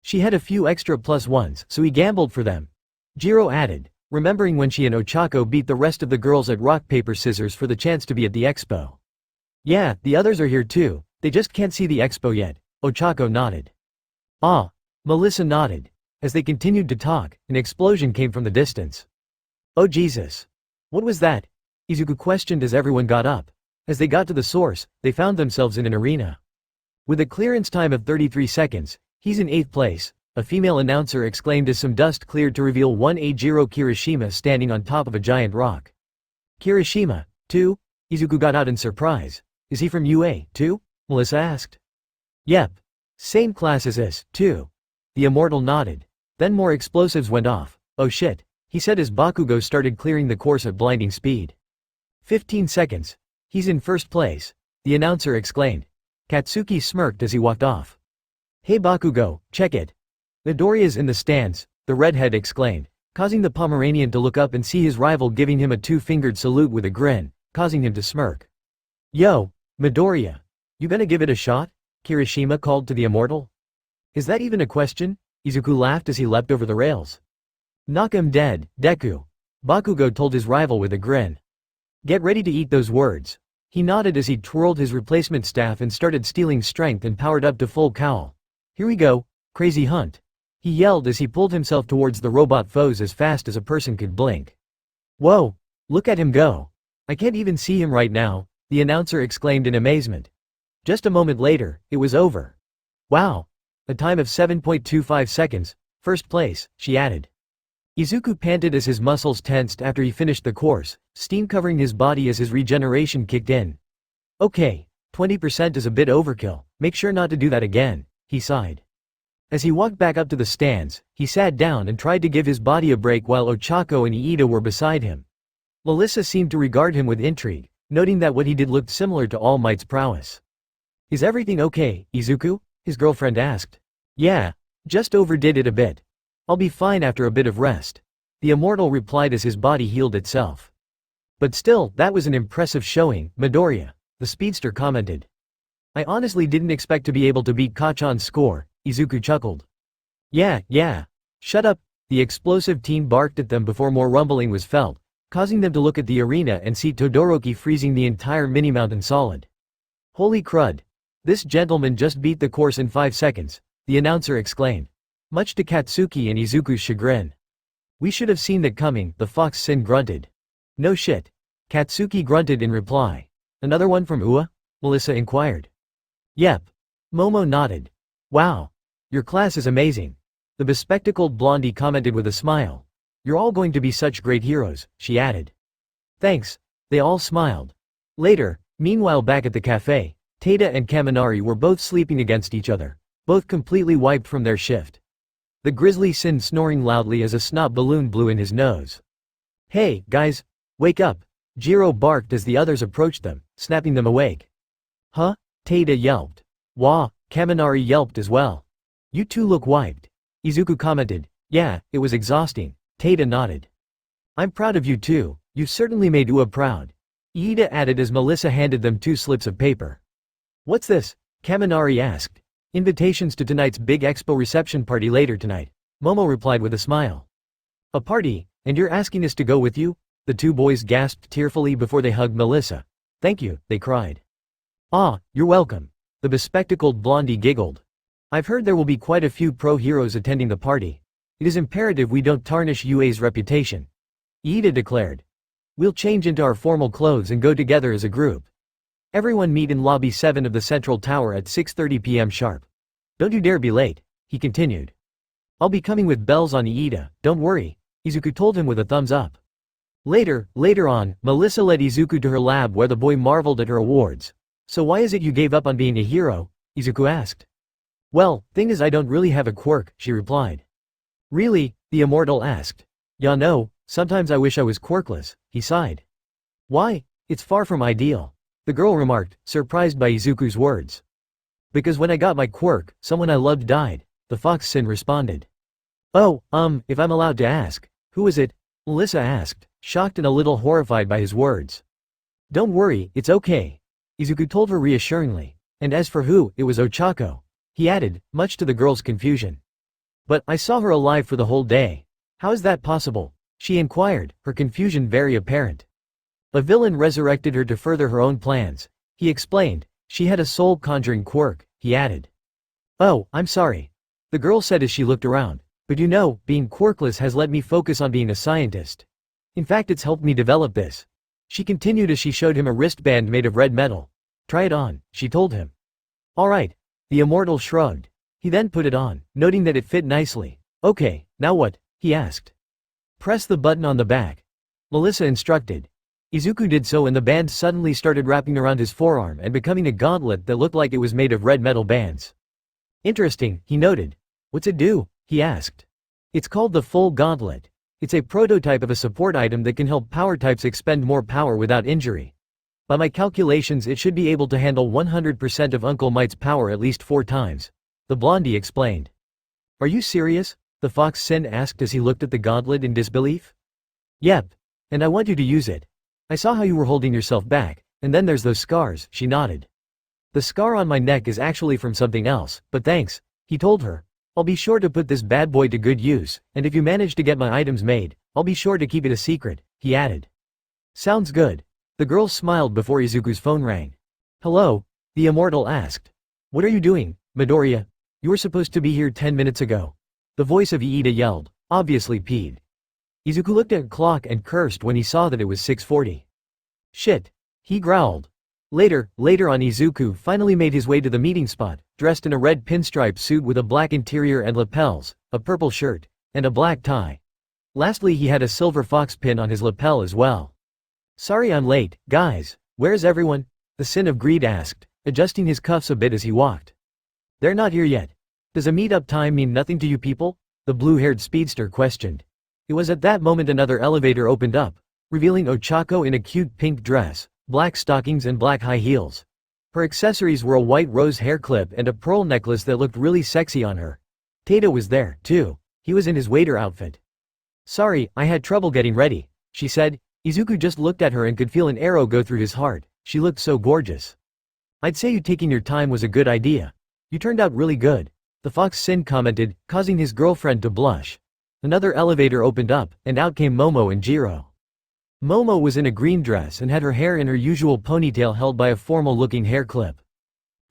She had a few extra plus ones, so he gambled for them. Jiro added, remembering when she and Ochako beat the rest of the girls at rock paper scissors for the chance to be at the Expo. Yeah, the others are here too, they just can't see the Expo yet, Ochako nodded. Ah, Melissa nodded. As they continued to talk, an explosion came from the distance. Oh Jesus. What was that? Izuku questioned as everyone got up. As they got to the source, they found themselves in an arena. With a clearance time of 33 seconds, he's in 8th place, A female announcer exclaimed as some dust cleared to reveal one Eijiro Kirishima standing on top of a giant rock. Kirishima, too? Izuku got out in surprise. Is he from UA, too? Melissa asked. Yep. Same class as us, too. The immortal nodded. Then more explosives went off. Oh shit, he said as Bakugo started clearing the course at blinding speed. 15 seconds. He's in first place, the announcer exclaimed. Katsuki smirked as he walked off. Hey Bakugo, check it. Midoriya's in the stands, the redhead exclaimed, causing the Pomeranian to look up and see his rival giving him a two-fingered salute with a grin, causing him to smirk. Yo, Midoriya. You gonna give it a shot? Kirishima called to the immortal. Is that even a question? Izuku laughed as he leapt over the rails. Knock him dead, Deku. Bakugo told his rival with a grin. Get ready to eat those words. He nodded as he twirled his replacement staff and started stealing strength and powered up to full cowl. Here we go, crazy hunt. He yelled as he pulled himself towards the robot foes as fast as a person could blink. Whoa, look at him go. I can't even see him right now, the announcer exclaimed in amazement. Just a moment later, it was over. Wow. A time of 7.25 seconds, first place, she added. Izuku panted as his muscles tensed after he finished the course, steam covering his body as his regeneration kicked in. Okay, 20% is a bit overkill, make sure not to do that again, he sighed. As he walked back up to the stands, he sat down and tried to give his body a break while Ochako and Iida were beside him. Melissa seemed to regard him with intrigue, noting that what he did looked similar to All Might's prowess. Is everything okay, Izuku? His girlfriend asked. Yeah, just overdid it a bit. I'll be fine after a bit of rest. The immortal replied as his body healed itself. But still, that was an impressive showing, Midoriya, the speedster commented. I honestly didn't expect to be able to beat Kachan's score, Izuku chuckled. Yeah. Shut up, the explosive teen barked at them before more rumbling was felt, causing them to look at the arena and see Todoroki freezing the entire mini-mountain solid. Holy crud. This gentleman just beat the course in 5 seconds, the announcer exclaimed, much to Katsuki and Izuku's chagrin. We should have seen that coming, the fox Sin grunted. No shit. Katsuki grunted in reply. Another one from UA? Melissa inquired. Yep. Momo nodded. Wow. Your class is amazing. The bespectacled blondie commented with a smile. You're all going to be such great heroes, she added. Thanks. They all smiled. Later, meanwhile back at the cafe, Tada and Kaminari were both sleeping against each other, both completely wiped from their shift. The grizzly Sin snoring loudly as a snot balloon blew in his nose. Hey, guys, wake up, Jiro barked as the others approached them, snapping them awake. Huh? Tada yelped. Wah, Kaminari yelped as well. You two look wiped. Izuku commented. Yeah, it was exhausting, Tada nodded. I'm proud of you too, you certainly made UA proud. Iida added as Melissa handed them 2 slips of paper. What's this? Kaminari asked. Invitations to tonight's big Expo reception party later tonight, Momo replied with a smile. A party, and you're asking us to go with you? The 2 boys gasped tearfully before they hugged Melissa. Thank you, they cried. Ah, you're welcome. The bespectacled blondie giggled. I've heard there will be quite a few pro heroes attending the party. It is imperative we don't tarnish UA's reputation. Iida declared. We'll change into our formal clothes and go together as a group. Everyone meet in lobby 7 of the central tower at 6:30 p.m. sharp. Don't you dare be late, he continued. I'll be coming with bells on Iida, don't worry, Izuku told him with a thumbs up. Later on, Melissa led Izuku to her lab where the boy marveled at her awards. So why is it you gave up on being a hero? Izuku asked. Well, thing is I don't really have a quirk, she replied. Really? The immortal asked. Yeah no, sometimes I wish I was quirkless, he sighed. Why? It's far from ideal. The girl remarked, surprised by Izuku's words. Because when I got my quirk, someone I loved died, the fox Sin responded. Oh, if I'm allowed to ask, who is it? Melissa asked, shocked and a little horrified by his words. Don't worry, it's okay, Izuku told her reassuringly, and as for who, it was Ochako, he added, much to the girl's confusion. But I saw her alive for the whole day. How is that possible? She inquired, her confusion very apparent. A villain resurrected her to further her own plans, he explained. She had a soul-conjuring quirk, he added. Oh, I'm sorry, the girl said as she looked around, but you know, being quirkless has let me focus on being a scientist. In fact, it's helped me develop this. She continued as she showed him a wristband made of red metal. Try it on, she told him. Alright, the immortal shrugged. He then put it on, noting that it fit nicely. "Okay, now what?" he asked. "Press the button on the back," Melissa instructed. Izuku did so and the band suddenly started wrapping around his forearm and becoming a gauntlet that looked like it was made of red metal bands. "Interesting," he noted. "What's it do?" he asked. "It's called the full gauntlet. It's a prototype of a support item that can help power types expend more power without injury. By my calculations it should be able to handle 100% of Uncle Might's power at least 4 times. The blondie explained. "Are you serious?" the Fox Sin asked as he looked at the gauntlet in disbelief. "Yep. And I want you to use it. I saw how you were holding yourself back, and then there's those scars," she nodded. "The scar on my neck is actually from something else, but thanks," he told her. "I'll be sure to put this bad boy to good use, and if you manage to get my items made, I'll be sure to keep it a secret," he added. "Sounds good." The girl smiled before Izuku's phone rang. "Hello?" the immortal asked. "What are you doing, Midoriya? You were supposed to be here 10 minutes ago." The voice of Iida yelled, obviously peeved. Izuku looked at a clock and cursed when he saw that it was 6:40. "Shit," he growled. Later on Izuku finally made his way to the meeting spot, dressed in a red pinstripe suit with a black interior and lapels, a purple shirt, and a black tie. Lastly he had a silver fox pin on his lapel as well. "Sorry I'm late, guys. Where's everyone?" the Sin of Greed asked, adjusting his cuffs a bit as he walked. "They're not here yet. Does a meet-up time mean nothing to you people?" the blue-haired speedster questioned. It was at that moment another elevator opened up, revealing Ochako in a cute pink dress, black stockings and black high heels. Her accessories were a white rose hair clip and a pearl necklace that looked really sexy on her. Tato was there, too. He was in his waiter outfit. "Sorry, I had trouble getting ready," she said. Izuku just looked at her and could feel an arrow go through his heart. She looked so gorgeous. "I'd say you taking your time was a good idea. You turned out really good," the Fox Sin commented, causing his girlfriend to blush. Another elevator opened up, and out came Momo and Jiro. Momo was in a green dress and had her hair in her usual ponytail held by a formal-looking hair clip.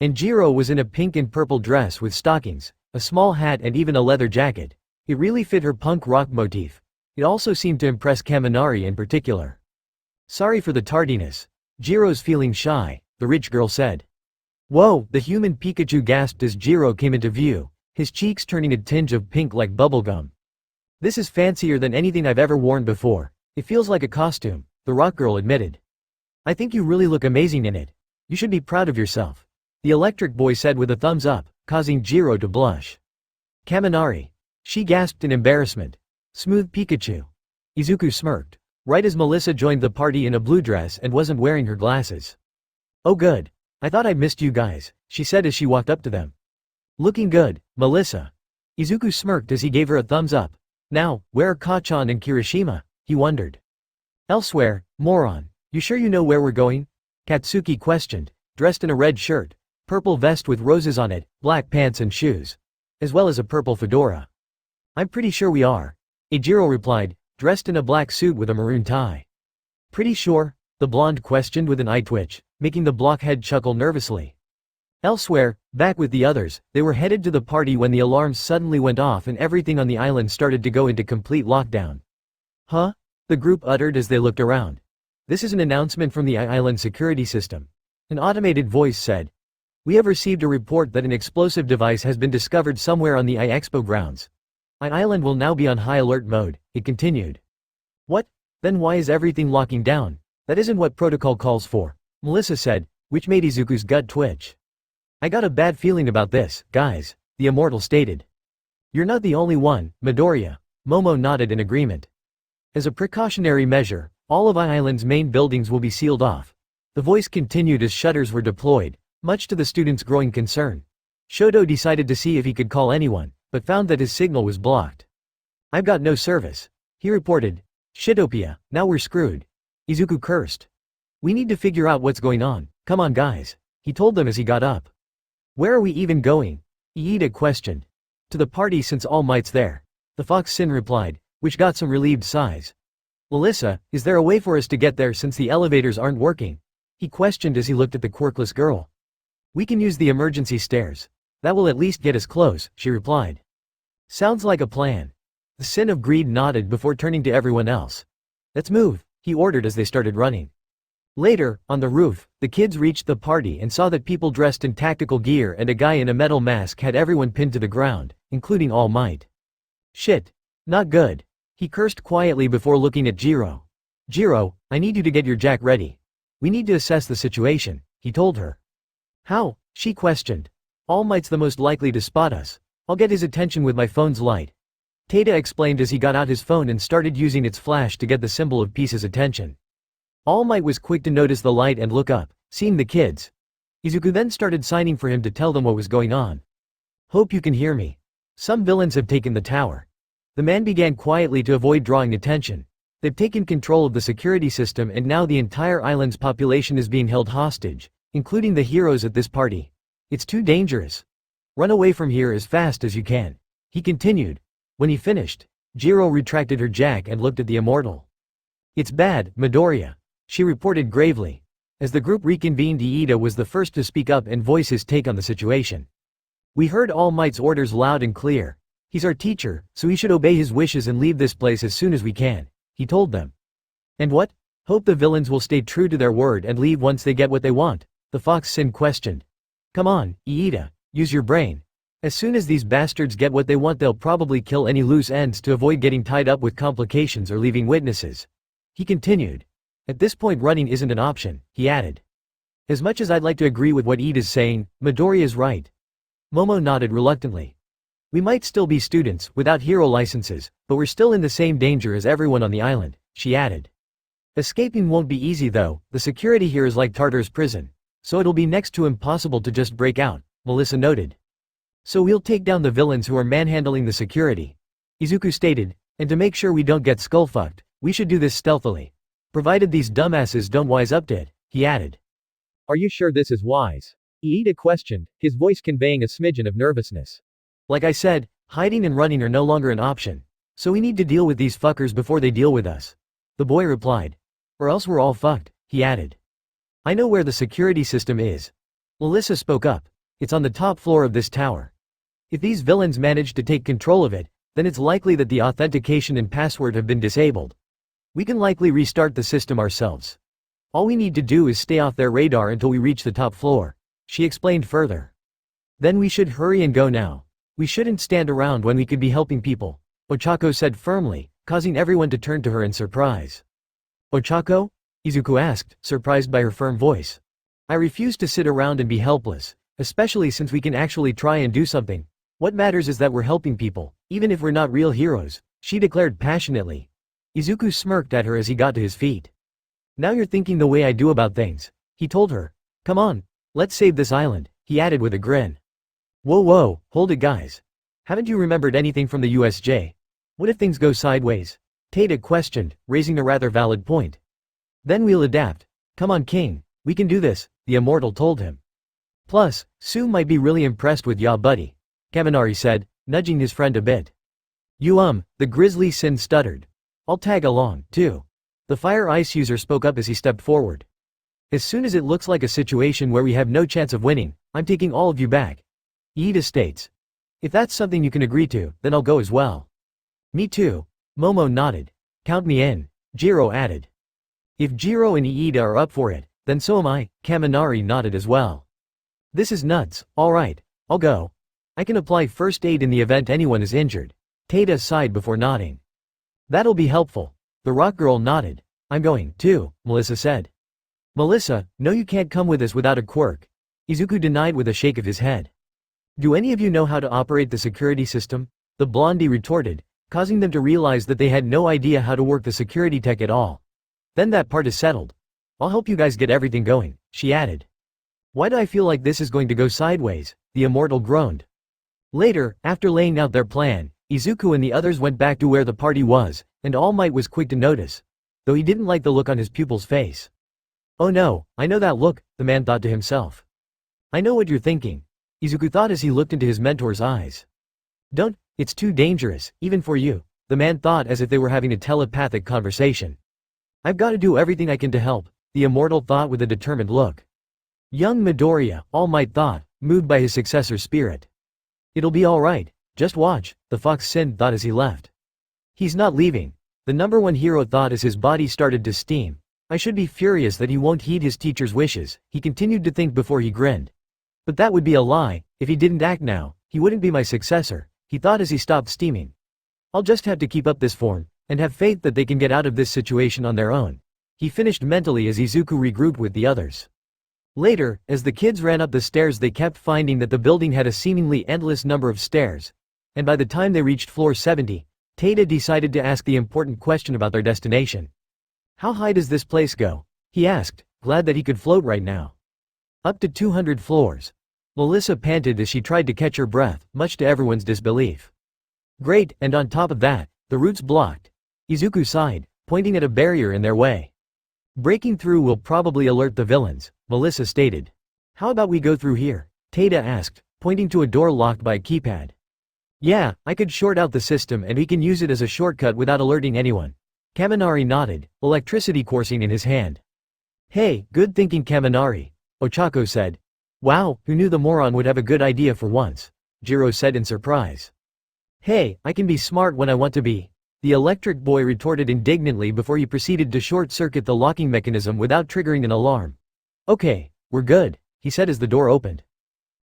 And Jiro was in a pink and purple dress with stockings, a small hat and even a leather jacket. It really fit her punk rock motif. It also seemed to impress Kaminari in particular. "Sorry for the tardiness. Jiro's feeling shy," the rich girl said. "Whoa," the human Pikachu gasped as Jiro came into view, his cheeks turning a tinge of pink like bubblegum. "This is fancier than anything I've ever worn before. It feels like a costume," the rock girl admitted. "I think you really look amazing in it. You should be proud of yourself," the electric boy said with a thumbs up, causing Jiro to blush. "Kaminari," she gasped in embarrassment. "Smooth Pikachu." Izuku smirked, right as Melissa joined the party in a blue dress and wasn't wearing her glasses. "Oh good. I thought I'd missed you guys," she said as she walked up to them. "Looking good, Melissa." Izuku smirked as he gave her a thumbs up. "Now, where are Kachan and Kirishima?" he wondered. "Elsewhere, moron. You sure you know where we're going?" Katsuki questioned, dressed in a red shirt, purple vest with roses on it, black pants and shoes, as well as a purple fedora. "I'm pretty sure we are," Ejiro replied, dressed in a black suit with a maroon tie. "Pretty sure?" the blonde questioned with an eye twitch, making the blockhead chuckle nervously. Elsewhere, back with the others, they were headed to the party when the alarms suddenly went off and everything on the island started to go into complete lockdown. "Huh?" the group uttered as they looked around. "This is an announcement from the island security system," an automated voice said. "We have received a report that an explosive device has been discovered somewhere on the Expo grounds. Island will now be on high alert mode," it continued. "What? Then why is everything locking down? That isn't what protocol calls for," Melissa said, which made Izuku's gut twitch. "I got a bad feeling about this, guys," the immortal stated. "You're not the only one, Midoriya." Momo nodded in agreement. "As a precautionary measure, all of Island's main buildings will be sealed off." The voice continued as shutters were deployed, much to the students' growing concern. Shoto decided to see if he could call anyone, but found that his signal was blocked. "I've got no service," he reported. "Shitopia, now we're screwed." Izuku cursed. "We need to figure out what's going on, come on guys," he told them as he got up. "Where are we even going?" Iida questioned. "To the party since All Might's there," the Fox Sin replied, which got some relieved sighs. "Melissa, is there a way for us to get there since the elevators aren't working?" he questioned as he looked at the quirkless girl. "We can use the emergency stairs. That will at least get us close," she replied. "Sounds like a plan." The Sin of Greed nodded before turning to everyone else. "Let's move," he ordered as they started running. Later, on the roof, the kids reached the party and saw that people dressed in tactical gear and a guy in a metal mask had everyone pinned to the ground, including All Might. Shit. Not good. He cursed quietly before looking at Jiro. Jiro, I need you to get your jack ready. We need to assess the situation, he told her. How? She questioned. All Might's the most likely to spot us. I'll get his attention with my phone's light. Tata explained as he got out his phone and started using its flash to get the symbol of peace's attention. All Might was quick to notice the light and look up, seeing the kids. Izuku then started signing for him to tell them what was going on. Hope you can hear me. Some villains have taken the tower. The man began quietly to avoid drawing attention. They've taken control of the security system and now the entire island's population is being held hostage, including the heroes at this party. It's too dangerous. Run away from here as fast as you can. He continued. When he finished, Jiro retracted her jack and looked at the immortal. It's bad, Midoriya. She reported gravely. As the group reconvened, Iida was the first to speak up and voice his take on the situation. We heard All Might's orders loud and clear. He's our teacher, so we should obey his wishes and leave this place as soon as we can, he told them. And what? Hope the villains will stay true to their word and leave once they get what they want, the Fox Sin questioned. Come on, Iida, use your brain. As soon as these bastards get what they want, they'll probably kill any loose ends to avoid getting tied up with complications or leaving witnesses. He continued. At this point running isn't an option, he added. As much as I'd like to agree with what Iida's saying, Midoriya is right. Momo nodded reluctantly. We might still be students, without hero licenses, but we're still in the same danger as everyone on the island, she added. Escaping won't be easy though, the security here is like Tartar's prison. So it'll be next to impossible to just break out, Melissa noted. So we'll take down the villains who are manhandling the security. Izuku stated, and to make sure we don't get skullfucked, we should do this stealthily. Provided these dumbasses don't wise up to it, he added. Are you sure this is wise? Iida questioned, his voice conveying a smidgen of nervousness. Like I said, hiding and running are no longer an option. So we need to deal with these fuckers before they deal with us. The boy replied. Or else we're all fucked, he added. I know where the security system is. Melissa spoke up. It's on the top floor of this tower. If these villains manage to take control of it, then it's likely that the authentication and password have been disabled. We can likely restart the system ourselves. All we need to do is stay off their radar until we reach the top floor, she explained further. Then we should hurry and go now. We shouldn't stand around when we could be helping people, Ochako said firmly, causing everyone to turn to her in surprise. Ochako? Izuku asked, surprised by her firm voice. I refuse to sit around and be helpless, especially since we can actually try and do something. What matters is that we're helping people, even if we're not real heroes, she declared passionately. Izuku smirked at her as he got to his feet. Now you're thinking the way I do about things, he told her. Come on, let's save this island, he added with a grin. Whoa, hold it guys. Haven't you remembered anything from the USJ? What if things go sideways? Tata questioned, raising a rather valid point. Then we'll adapt. Come on King, we can do this, the immortal told him. Plus, Sue might be really impressed with ya buddy, Kaminari said, nudging his friend a bit. The grizzly Sin stuttered. I'll tag along, too. The fire ice user spoke up as he stepped forward. As soon as it looks like a situation where we have no chance of winning, I'm taking all of you back. Iida states. If that's something you can agree to, then I'll go as well. Me too. Momo nodded. Count me in, Jiro added. If Jiro and Iida are up for it, then so am I, Kaminari nodded as well. This is nuts, alright, I'll go. I can apply first aid in the event anyone is injured. Tata sighed before nodding. That'll be helpful. The rock girl nodded. I'm going, too, Melissa said. Melissa, no you can't come with us without a quirk. Izuku denied with a shake of his head. Do any of you know how to operate the security system? The blondie retorted, causing them to realize that they had no idea how to work the security tech at all. Then that part is settled. I'll help you guys get everything going, she added. Why do I feel like this is going to go sideways? The immortal groaned. Later, after laying out their plan, Izuku and the others went back to where the party was, and All Might was quick to notice, though he didn't like the look on his pupil's face. Oh no, I know that look, the man thought to himself. I know what you're thinking, Izuku thought as he looked into his mentor's eyes. Don't, it's too dangerous, even for you, the man thought as if they were having a telepathic conversation. I've got to do everything I can to help, the immortal thought with a determined look. Young Midoriya, All Might thought, moved by his successor's spirit. It'll be alright, just watch, the Fox Sin thought as he left. He's not leaving, the number one hero thought as his body started to steam, I should be furious that he won't heed his teacher's wishes, he continued to think before he grinned. But that would be a lie. If he didn't act now, he wouldn't be my successor, he thought as he stopped steaming. I'll just have to keep up this form, and have faith that they can get out of this situation on their own. He finished mentally as Izuku regrouped with the others. Later, as the kids ran up the stairs, they kept finding that the building had a seemingly endless number of stairs, and by the time they reached floor 70, Taita decided to ask the important question about their destination. How high does this place go? He asked, glad that he could float right now. Up to 200 floors. Melissa panted as she tried to catch her breath, much to everyone's disbelief. Great, and on top of that, the route's blocked. Izuku sighed, pointing at a barrier in their way. Breaking through will probably alert the villains, Melissa stated. How about we go through here? Taita asked, pointing to a door locked by a keypad. Yeah, I could short out the system and we can use it as a shortcut without alerting anyone. Kaminari nodded, electricity coursing in his hand. Hey, good thinking Kaminari, Ochako said. Wow, who knew the moron would have a good idea for once, Jiro said in surprise. Hey, I can be smart when I want to be, the electric boy retorted indignantly before he proceeded to short-circuit the locking mechanism without triggering an alarm. Okay, we're good, he said as the door opened.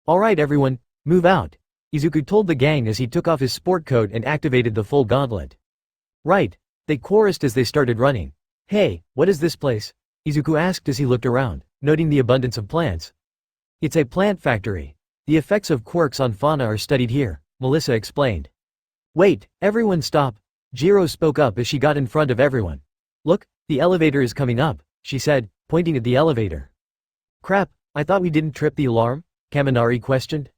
Alright everyone, move out, Izuku told the gang as he took off his sport coat and activated the full gauntlet. Right, they chorused as they started running. Hey, what is this place? Izuku asked as he looked around, noting the abundance of plants. It's a plant factory. The effects of quirks on fauna are studied here, Melissa explained. Wait, everyone stop, Jiro spoke up as she got in front of everyone. Look, the elevator is coming up, she said, pointing at the elevator. Crap, I thought we didn't trip the alarm? Kaminari questioned.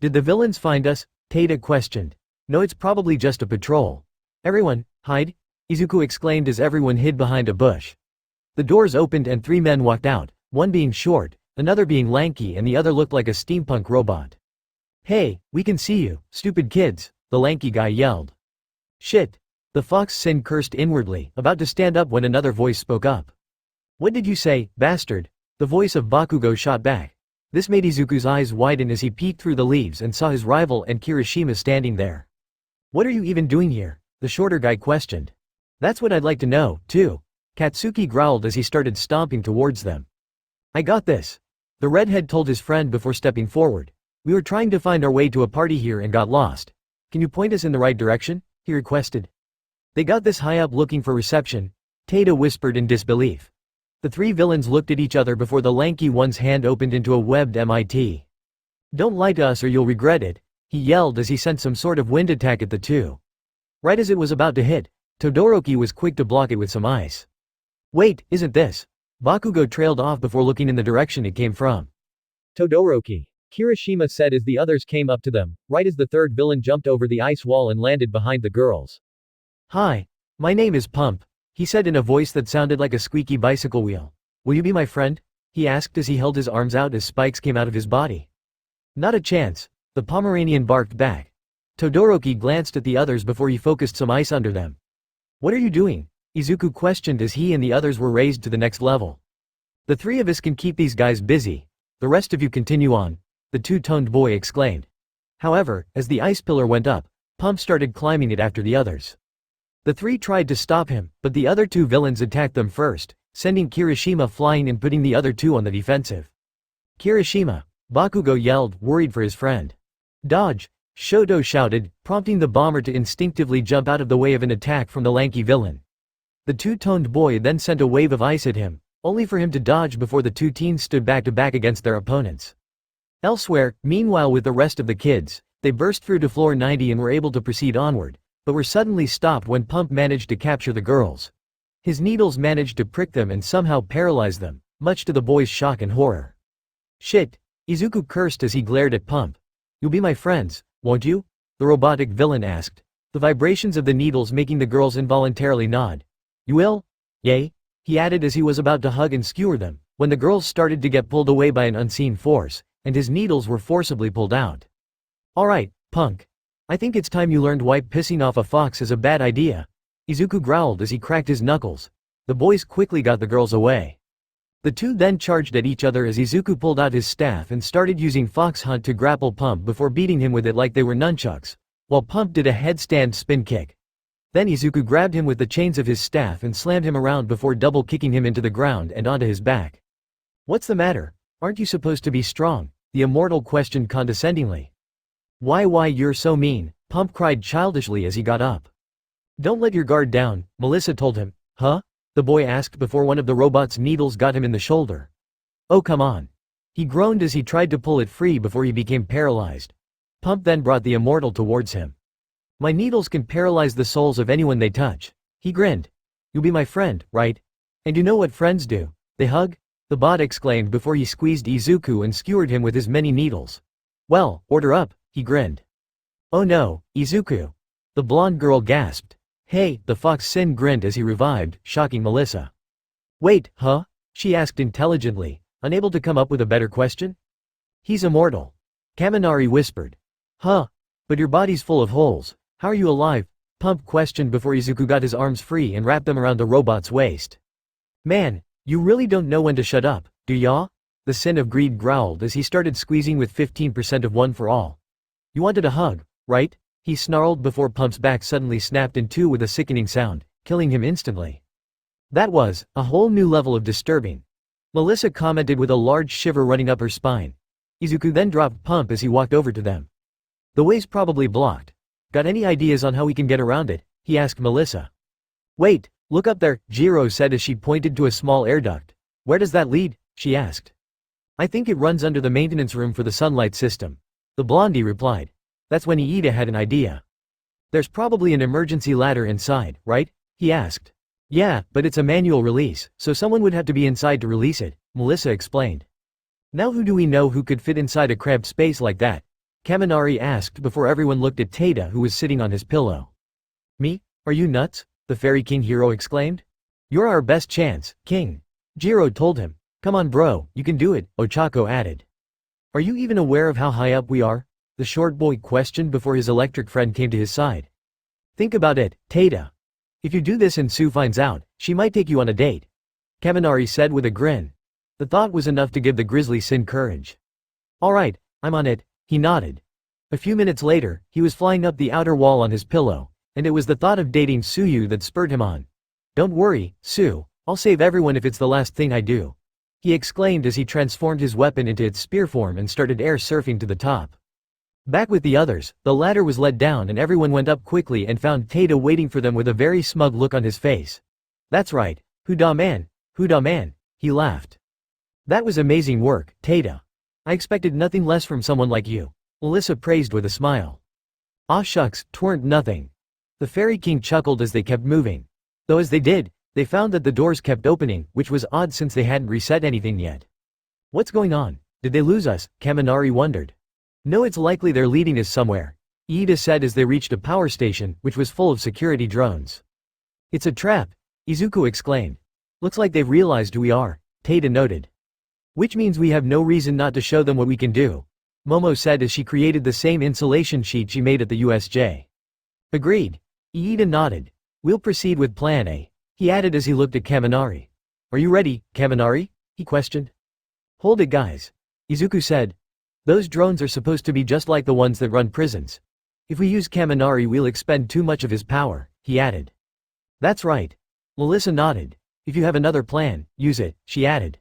Did the villains find us? Taita questioned. No, it's probably just a patrol. Everyone, hide, Izuku exclaimed as everyone hid behind a bush. The doors opened and 3 men walked out, one being short, another being lanky and the other looked like a steampunk robot. Hey, we can see you, stupid kids, the lanky guy yelled. Shit. The fox Sin cursed inwardly, about to stand up when another voice spoke up. What did you say, bastard? The voice of Bakugo shot back. This made Izuku's eyes widen as he peeked through the leaves and saw his rival and Kirishima standing there. What are you even doing here? The shorter guy questioned. That's what I'd like to know, too. Katsuki growled as he started stomping towards them. I got this. The redhead told his friend before stepping forward. We were trying to find our way to a party here and got lost. Can you point us in the right direction? He requested. They got this high up looking for reception, Taita whispered in disbelief. The 3 villains looked at each other before the lanky one's hand opened into a webbed MIT. Don't lie to us or you'll regret it, he yelled as he sent some sort of wind attack at the 2. Right as it was about to hit, Todoroki was quick to block it with some ice. Wait, isn't this? Bakugo trailed off before looking in the direction it came from. Todoroki, Kirishima said as the others came up to them, right as the 3rd villain jumped over the ice wall and landed behind the girls. Hi. My name is Pump, he said in a voice that sounded like a squeaky bicycle wheel. Will you be my friend? He asked as he held his arms out as spikes came out of his body. Not a chance, the Pomeranian barked back. Todoroki glanced at the others before he focused some ice under them. What are you doing? Izuku questioned as he and the others were raised to the next level. The 3 of us can keep these guys busy. The rest of you continue on, the two-toned boy exclaimed. However, as the ice pillar went up, Pump started climbing it after the others. The 3 tried to stop him, but the other 2 villains attacked them first, sending Kirishima flying and putting the other 2 on the defensive. Kirishima, Bakugo yelled, worried for his friend. Dodge, Shoto shouted, prompting the bomber to instinctively jump out of the way of an attack from the lanky villain. The two-toned boy then sent a wave of ice at him, only for him to dodge before the 2 teens stood back to back against their opponents. Elsewhere, meanwhile with the rest of the kids, they burst through to floor 90 and were able to proceed onward, but were suddenly stopped when Pump managed to capture the girls. His needles managed to prick them and somehow paralyze them, much to the boys' shock and horror. Shit, Izuku cursed as he glared at Pump. You'll be my friends, won't you? The robotic villain asked, the vibrations of the needles making the girls involuntarily nod. You will? Yay? He added as he was about to hug and skewer them, when the girls started to get pulled away by an unseen force, and his needles were forcibly pulled out. Alright, punk. I think it's time you learned why pissing off a fox is a bad idea. Izuku growled as he cracked his knuckles. The boys quickly got the girls away. The 2 then charged at each other as Izuku pulled out his staff and started using Fox Hunt to grapple Pump before beating him with it like they were nunchucks, while Pump did a headstand spin kick. Then Izuku grabbed him with the chains of his staff and slammed him around before double kicking him into the ground and onto his back. "What's the matter? Aren't you supposed to be strong?" the immortal questioned condescendingly. Why you're so mean," Pump cried childishly as he got up. "Don't let your guard down," Melissa told him. "Huh?" the boy asked before one of the robot's needles got him in the shoulder. "Oh come on." He groaned as he tried to pull it free before he became paralyzed. Pump then brought the immortal towards him. "My needles can paralyze the souls of anyone they touch." He grinned. "You'll be my friend, right? And you know what friends do? They hug?" the bot exclaimed before he squeezed Izuku and skewered him with his many needles. "Well, order up," he grinned. "Oh no, Izuku." the blonde girl gasped. "Hey," the fox Sin grinned as he revived, shocking Melissa. "Wait, huh?" she asked intelligently, unable to come up with a better question. "He's immortal," Kaminari whispered. "Huh? But your body's full of holes. How are you alive?" Pump questioned before Izuku got his arms free and wrapped them around the robot's waist. "Man, you really don't know when to shut up, do ya?" the Sin of Greed growled as he started squeezing with 15% of one for all. "You wanted a hug, right?" he snarled before Pump's back suddenly snapped in two with a sickening sound, killing him instantly. That was a whole new level of disturbing. Melissa commented with a large shiver running up her spine. Izuku then dropped Pump as he walked over to them. "The way's probably blocked. Got any ideas on how we can get around it?" he asked Melissa. "Wait, look up there," Jiro said as she pointed to a small air duct. "Where does that lead?" she asked. "I think it runs under the maintenance room for the sunlight system," the blondie replied. That's when Iida had an idea. "There's probably an emergency ladder inside, right?" he asked. "Yeah, but it's a manual release, so someone would have to be inside to release it," Melissa explained. "Now who do we know who could fit inside a cramped space like that?" Kaminari asked before everyone looked at Taita who was sitting on his pillow. "Me? Are you nuts?" the Fairy King hero exclaimed. "You're our best chance, King," Jiro told him. "Come on bro, you can do it," Ochako added. "Are you even aware of how high up we are?" the short boy questioned before his electric friend came to his side. "Think about it, Taita. If you do this and Sue finds out, she might take you on a date," Kaminari said with a grin. The thought was enough to give the grizzly Sin courage. "Alright, I'm on it," he nodded. A few minutes later, he was flying up the outer wall on his pillow, and it was the thought of dating Suyu that spurred him on. "Don't worry, Sue, I'll save everyone if it's the last thing I do," he exclaimed as he transformed his weapon into its spear form and started air surfing to the top. Back with the others, the ladder was let down and everyone went up quickly and found Taita waiting for them with a very smug look on his face. "That's right, Huda man," he laughed. "That was amazing work, Taita. I expected nothing less from someone like you," Melissa praised with a smile. "Aw shucks, 'tweren't nothing." The Fairy King chuckled as they kept moving. Though as they did, they found that the doors kept opening, which was odd since they hadn't reset anything yet. "What's going on? Did they lose us?" Kaminari wondered. "No, it's likely they're leading us somewhere," Iida said as they reached a power station, which was full of security drones. "It's a trap," Izuku exclaimed. "Looks like they've realized who we are," Taita noted. "Which means we have no reason not to show them what we can do," Momo said as she created the same insulation sheet she made at the USJ. "Agreed," Iida nodded. "We'll proceed with Plan A," he added as he looked at Kaminari. "Are you ready, Kaminari?" he questioned. "Hold it guys," Izuku said. "Those drones are supposed to be just like the ones that run prisons. If we use Kaminari we'll expend too much of his power," he added. "That's right." Melissa nodded. "If you have another plan, use it," she added.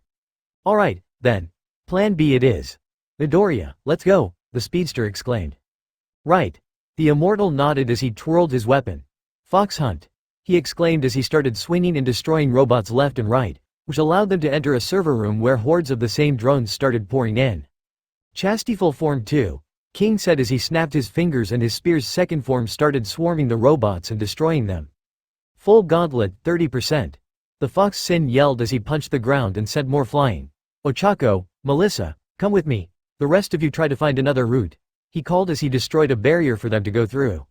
"Alright, then. Plan B it is. Midoriya, let's go," the speedster exclaimed. "Right." The immortal nodded as he twirled his weapon. "Fox hunt," he exclaimed as he started swinging and destroying robots left and right, which allowed them to enter a server room where hordes of the same drones started pouring in. "Chastity-full form 2, King said as he snapped his fingers and his spear's second form started swarming the robots and destroying them. "Full gauntlet, 30%. The fox Sin yelled as he punched the ground and sent more flying. "Ochako, Melissa, come with me. The rest of you try to find another route," he called as he destroyed a barrier for them to go through.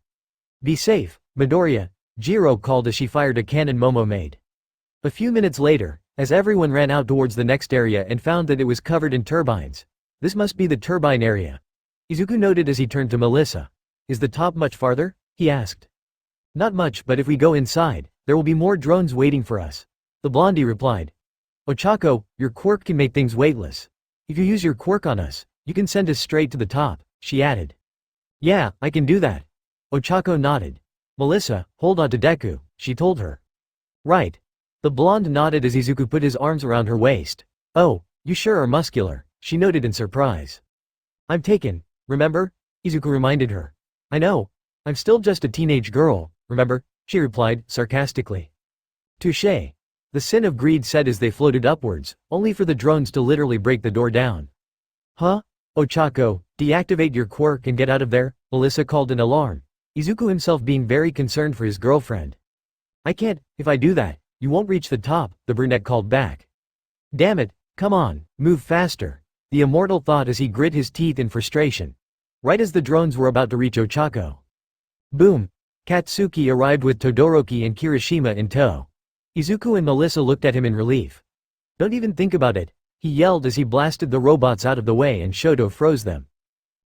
"Be safe, Midoriya," Jiro called as she fired a cannon Momo made. A few minutes later, as everyone ran out towards the next area and found that it was covered in turbines. "This must be the turbine area," Izuku noted as he turned to Melissa. "Is the top much farther?" he asked. "Not much, but if we go inside, there will be more drones waiting for us," the blondie replied. "Ochako, your quirk can make things weightless. If you use your quirk on us, you can send us straight to the top," she added. "Yeah, I can do that." Ochako nodded. "Melissa, hold on to Deku," she told her. "Right." The blonde nodded as Izuku put his arms around her waist. "Oh, you sure are muscular," she noted in surprise. "I'm taken, remember?" Izuku reminded her. "I know. I'm still just a teenage girl, remember?" she replied, sarcastically. "Touché." The sin of greed said as they floated upwards, only for the drones to literally break the door down. "Huh? Ochako, deactivate your quirk and get out of there," Melissa called in alarm, Izuku himself being very concerned for his girlfriend. "I can't, if I do that, you won't reach the top," the brunette called back. "Damn it, come on, move faster," the immortal thought as he grit his teeth in frustration. Right as the drones were about to reach Ochako. Boom! Katsuki arrived with Todoroki and Kirishima in tow. Izuku and Melissa looked at him in relief. "Don't even think about it," he yelled as he blasted the robots out of the way and Shoto froze them.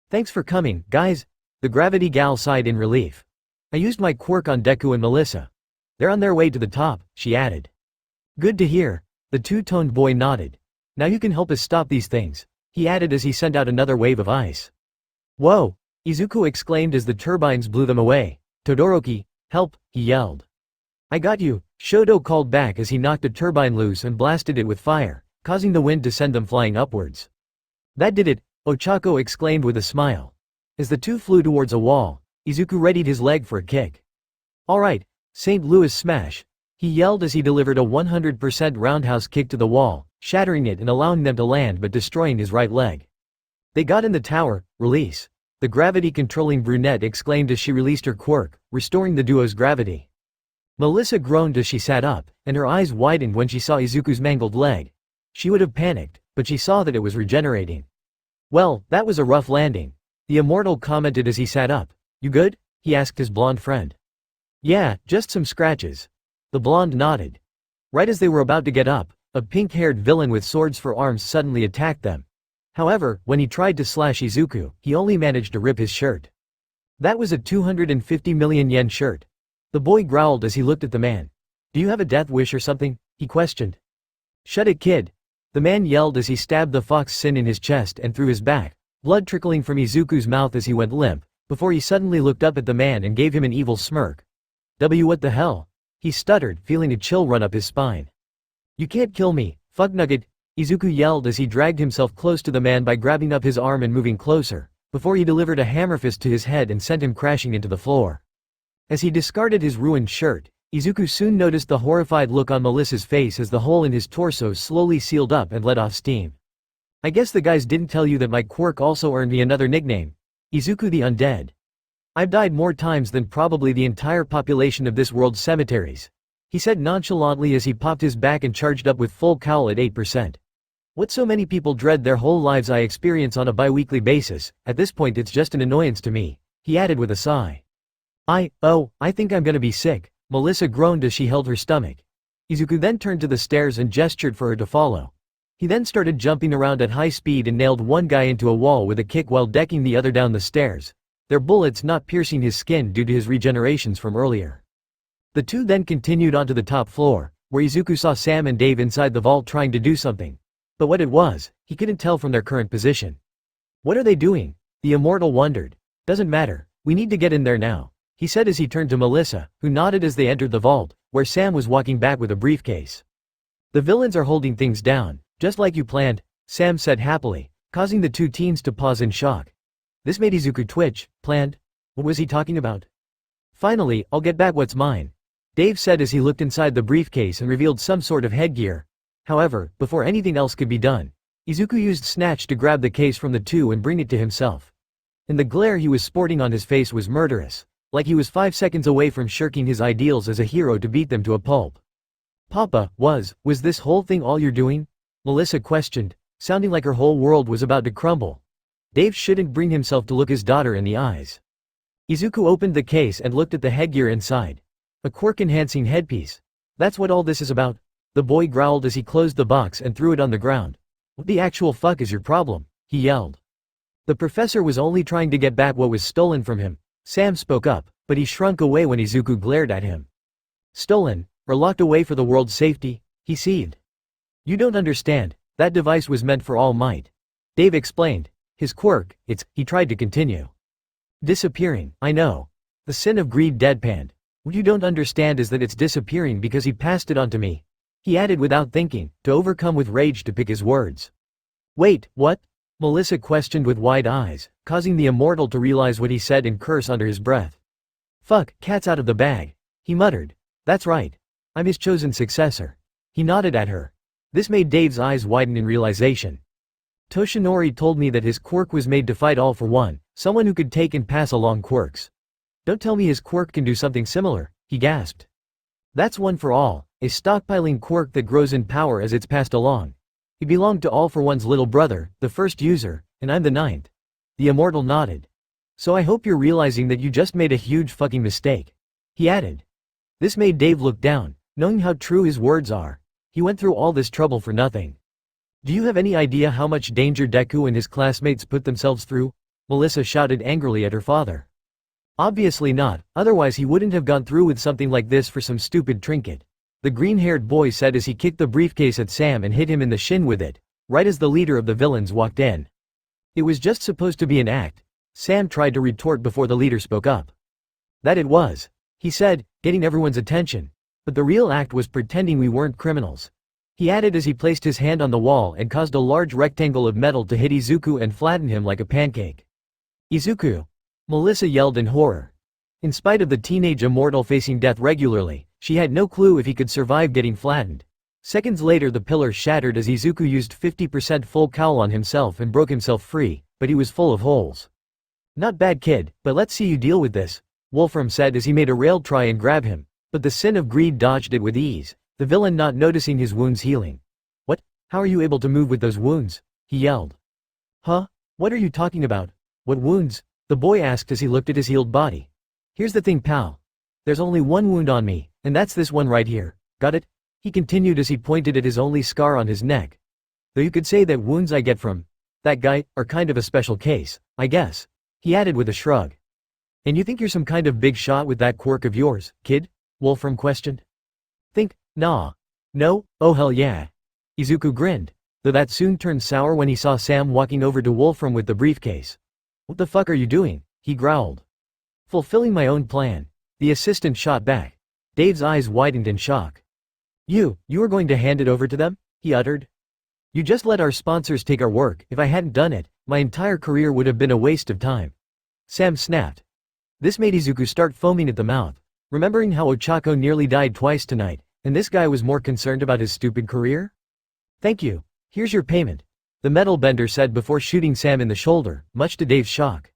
"Thanks for coming, guys," the gravity gal sighed in relief. "I used my quirk on Deku and Melissa. They're on their way to the top," she added. "Good to hear," the two-toned boy nodded. "Now you can help us stop these things," he added as he sent out another wave of ice. "Whoa!" Izuku exclaimed as the turbines blew them away. "Todoroki, help!" he yelled. "I got you," Shoto called back as he knocked a turbine loose and blasted it with fire, causing the wind to send them flying upwards. "That did it," Ochako exclaimed with a smile. As the two flew towards a wall, Izuku readied his leg for a kick. "Alright, St. Louis smash," he yelled as he delivered a 100% roundhouse kick to the wall, shattering it and allowing them to land but destroying his right leg. "They got in the tower, release," the gravity-controlling brunette exclaimed as she released her quirk, restoring the duo's gravity. Melissa groaned as she sat up, and her eyes widened when she saw Izuku's mangled leg. She would have panicked, but she saw that it was regenerating. "Well, that was a rough landing," the immortal commented as he sat up. "You good?" he asked his blonde friend. "Yeah, just some scratches." The blonde nodded. Right as they were about to get up, a pink-haired villain with swords for arms suddenly attacked them. However, when he tried to slash Izuku, he only managed to rip his shirt. That was a 250 million yen shirt. The boy growled as he looked at the man. "Do you have a death wish or something?" he questioned. "Shut it, kid," the man yelled as he stabbed the fox sin in his chest and through his back, blood trickling from Izuku's mouth as he went limp, before he suddenly looked up at the man and gave him an evil smirk. What the hell?" he stuttered, feeling a chill run up his spine. "You can't kill me, fucknugget," Izuku yelled as he dragged himself close to the man by grabbing up his arm and moving closer, before he delivered a hammer fist to his head and sent him crashing into the floor. As he discarded his ruined shirt, Izuku soon noticed the horrified look on Melissa's face as the hole in his torso slowly sealed up and let off steam. "I guess the guys didn't tell you that my quirk also earned me another nickname. Izuku the Undead. I've died more times than probably the entire population of this world's cemeteries," he said nonchalantly as he popped his back and charged up with full cowl at 8%. "What so many people dread their whole lives I experience on a bi-weekly basis, at this point it's just an annoyance to me," he added with a sigh. I think I'm gonna be sick," Melissa groaned as she held her stomach. Izuku then turned to the stairs and gestured for her to follow. He then started jumping around at high speed and nailed one guy into a wall with a kick while decking the other down the stairs, their bullets not piercing his skin due to his regenerations from earlier. The two then continued onto the top floor, where Izuku saw Sam and Dave inside the vault trying to do something. But what it was, he couldn't tell from their current position. "What are they doing?" the immortal wondered. "Doesn't matter, we need to get in there now," he said as he turned to Melissa, who nodded as they entered the vault, where Sam was walking back with a briefcase. "The villains are holding things down, just like you planned," Sam said happily, causing the two teens to pause in shock. This made Izuku twitch. Planned? What was he talking about? "Finally, I'll get back what's mine," Dave said as he looked inside the briefcase and revealed some sort of headgear. However, before anything else could be done, Izuku used Snatch to grab the case from the two and bring it to himself. And the glare he was sporting on his face was murderous, like he was 5 seconds away from shirking his ideals as a hero to beat them to a pulp. "Papa, was this whole thing all you're doing?" Melissa questioned, sounding like her whole world was about to crumble. Dave shouldn't bring himself to look his daughter in the eyes. Izuku opened the case and looked at the headgear inside. A quirk-enhancing headpiece. "That's what all this is about?" the boy growled as he closed the box and threw it on the ground. "What the actual fuck is your problem?" he yelled. "The professor was only trying to get back what was stolen from him," Sam spoke up, but he shrunk away when Izuku glared at him. "Stolen, or locked away for the world's safety?" he seethed. "You don't understand, that device was meant for All Might," Dave explained. "His quirk, he tried to continue. Disappearing, I know." The sin of greed deadpanned. What you don't understand is that it's disappearing because he passed it on to me. He added without thinking, to overcome with rage to pick his words. Wait, what? Melissa questioned with wide eyes, causing the immortal to realize what he said and curse under his breath. Fuck, cat's out of the bag. He muttered. That's right. I'm his chosen successor. He nodded at her. This made Dave's eyes widen in realization. Toshinori told me that his quirk was made to fight all for one, someone who could take and pass along quirks. Don't tell me his quirk can do something similar, he gasped. That's one for all, a stockpiling quirk that grows in power as it's passed along. He belonged to All for One's little brother, the first user, and I'm the ninth. The immortal nodded. So I hope you're realizing that you just made a huge fucking mistake. He added. This made Dave look down, knowing how true his words are. He went through all this trouble for nothing. Do you have any idea how much danger Deku and his classmates put themselves through? Melissa shouted angrily at her father. Obviously not, otherwise he wouldn't have gone through with something like this for some stupid trinket. The green-haired boy said as he kicked the briefcase at Sam and hit him in the shin with it, right as the leader of the villains walked in. It was just supposed to be an act. Sam tried to retort before the leader spoke up. That it was, he said, getting everyone's attention. But the real act was pretending we weren't criminals. He added as he placed his hand on the wall and caused a large rectangle of metal to hit Izuku and flatten him like a pancake. Izuku! Melissa yelled in horror. In spite of the teenage immortal facing death regularly, she had no clue if he could survive getting flattened. Seconds later the pillar shattered as Izuku used 50% full cowl on himself and broke himself free, but he was full of holes. Not bad kid, but let's see you deal with this, Wolfram said as he made a rail try and grab him, but the sin of greed dodged it with ease, the villain not noticing his wounds healing. What? How are you able to move with those wounds? He yelled. Huh? What are you talking about? What wounds? The boy asked as he looked at his healed body. Here's the thing, pal. There's only one wound on me, and that's this one right here, got it? He continued as he pointed at his only scar on his neck. Though you could say that wounds I get from that guy are kind of a special case, I guess. He added with a shrug. And you think you're some kind of big shot with that quirk of yours, kid? Wolfram questioned. Think, nah. No, oh hell yeah. Izuku grinned, though that soon turned sour when he saw Sam walking over to Wolfram with the briefcase. What the fuck are you doing? He growled. Fulfilling my own plan. The assistant shot back. Dave's eyes widened in shock. You were going to hand it over to them? He uttered. You just let our sponsors take our work. If I hadn't done it, my entire career would have been a waste of time. Sam snapped. This made Izuku start foaming at the mouth, remembering how Ochako nearly died twice tonight, and this guy was more concerned about his stupid career? Thank you. Here's your payment, the metal bender said before shooting Sam in the shoulder, much to Dave's shock.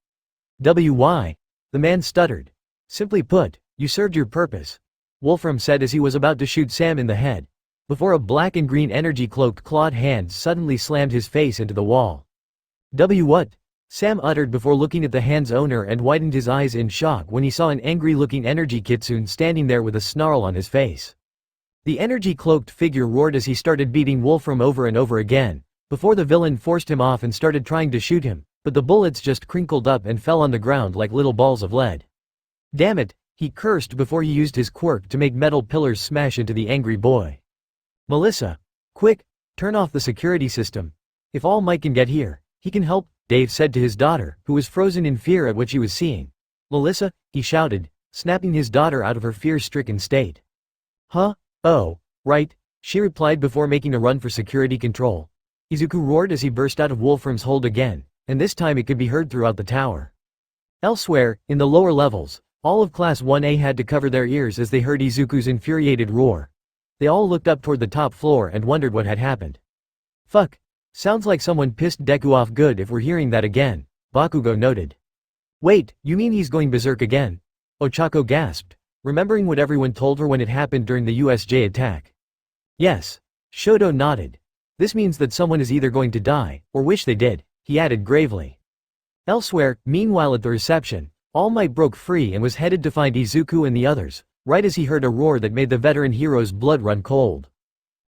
Why? The man stuttered. Simply put, you served your purpose, Wolfram said as he was about to shoot Sam in the head, before a black and green energy-cloaked clawed hand suddenly slammed his face into the wall. What? Sam uttered before looking at the hand's owner and widened his eyes in shock when he saw an angry-looking energy kitsune standing there with a snarl on his face. The energy-cloaked figure roared as he started beating Wolfram over and over again, before the villain forced him off and started trying to shoot him, but the bullets just crinkled up and fell on the ground like little balls of lead. Damn it, he cursed before he used his quirk to make metal pillars smash into the angry boy. Melissa, quick, turn off the security system. If All Might can get here, he can help, Dave said to his daughter, who was frozen in fear at what she was seeing. Melissa, he shouted, snapping his daughter out of her fear-stricken state. Huh? Oh, right, she replied before making a run for security control. Izuku roared as he burst out of Wolfram's hold again, and this time it could be heard throughout the tower. Elsewhere, in the lower levels, all of Class 1A had to cover their ears as they heard Izuku's infuriated roar. They all looked up toward the top floor and wondered what had happened. Fuck. Sounds like someone pissed Deku off good if we're hearing that again, Bakugo noted. Wait, you mean he's going berserk again? Ochako gasped, remembering what everyone told her when it happened during the USJ attack. Yes. Shoto nodded. This means that someone is either going to die, or wish they did, he added gravely. Elsewhere, meanwhile at the reception, All Might broke free and was headed to find Izuku and the others, right as he heard a roar that made the veteran hero's blood run cold.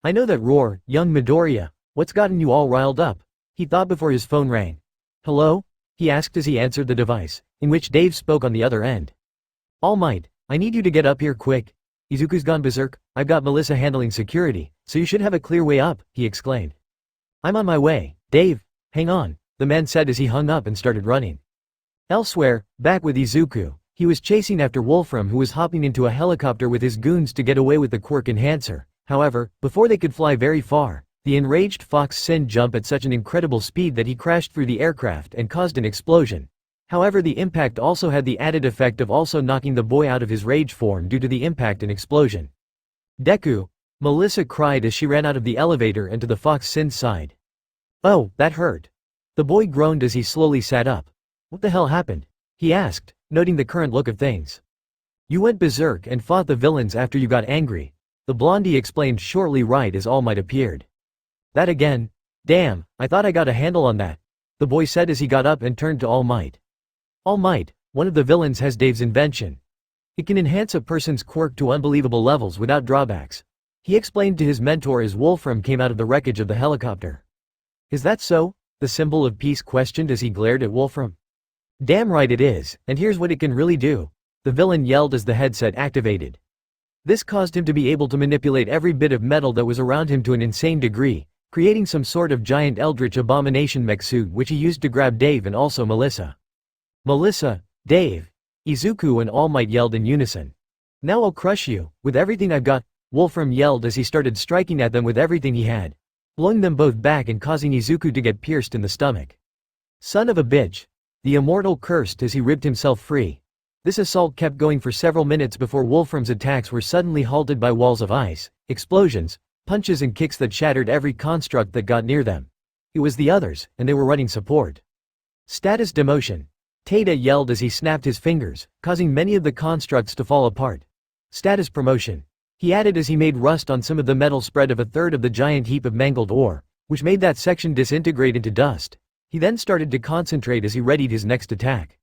I know that roar, young Midoriya. What's gotten you all riled up? He thought before his phone rang. Hello? He asked as he answered the device, in which Dave spoke on the other end. All Might, I need you to get up here quick. Izuku's gone berserk, I've got Melissa handling security, so you should have a clear way up, he exclaimed. I'm on my way, Dave, hang on, the man said as he hung up and started running. Elsewhere, back with Izuku, He was chasing after Wolfram, who was hopping into a helicopter with his goons to get away with the quirk enhancer. However, before they could fly very far, the enraged Fox Sin jumped at such an incredible speed that he crashed through the aircraft and caused an explosion. However, the impact also had the added effect of also knocking the boy out of his rage form due to the impact and explosion. Deku, Melissa cried as she ran out of the elevator and to the Fox Sin's side. "Oh, that hurt." The boy groaned as he slowly sat up. "What the hell happened?" he asked, noting the current look of things. "You went berserk and fought the villains after you got angry," the blondie explained shortly right as All Might appeared. "That again? Damn, I thought I got a handle on that," the boy said as he got up and turned to All Might. "All Might, one of the villains has Dave's invention. It can enhance a person's quirk to unbelievable levels without drawbacks," he explained to his mentor as Wolfram came out of the wreckage of the helicopter. "Is that so?" the symbol of peace questioned as he glared at Wolfram. "Damn right it is, and here's what it can really do," the villain yelled as the headset activated. This caused him to be able to manipulate every bit of metal that was around him to an insane degree, creating some sort of giant eldritch abomination mech suit which he used to grab Dave and also Melissa. Melissa, Dave, Izuku and All Might yelled in unison. "Now I'll crush you, with everything I've got," Wolfram yelled as he started striking at them with everything he had, blowing them both back and causing Izuku to get pierced in the stomach. "Son of a bitch," the immortal cursed as he ripped himself free. This assault kept going for several minutes before Wolfram's attacks were suddenly halted by walls of ice, explosions, punches and kicks that shattered every construct that got near them. It was the others, and they were running support. "Status demotion," Taita yelled as he snapped his fingers, causing many of the constructs to fall apart. "Status promotion," he added as he made rust on some of the metal spread of a third of the giant heap of mangled ore, which made that section disintegrate into dust. He then started to concentrate as he readied his next attack.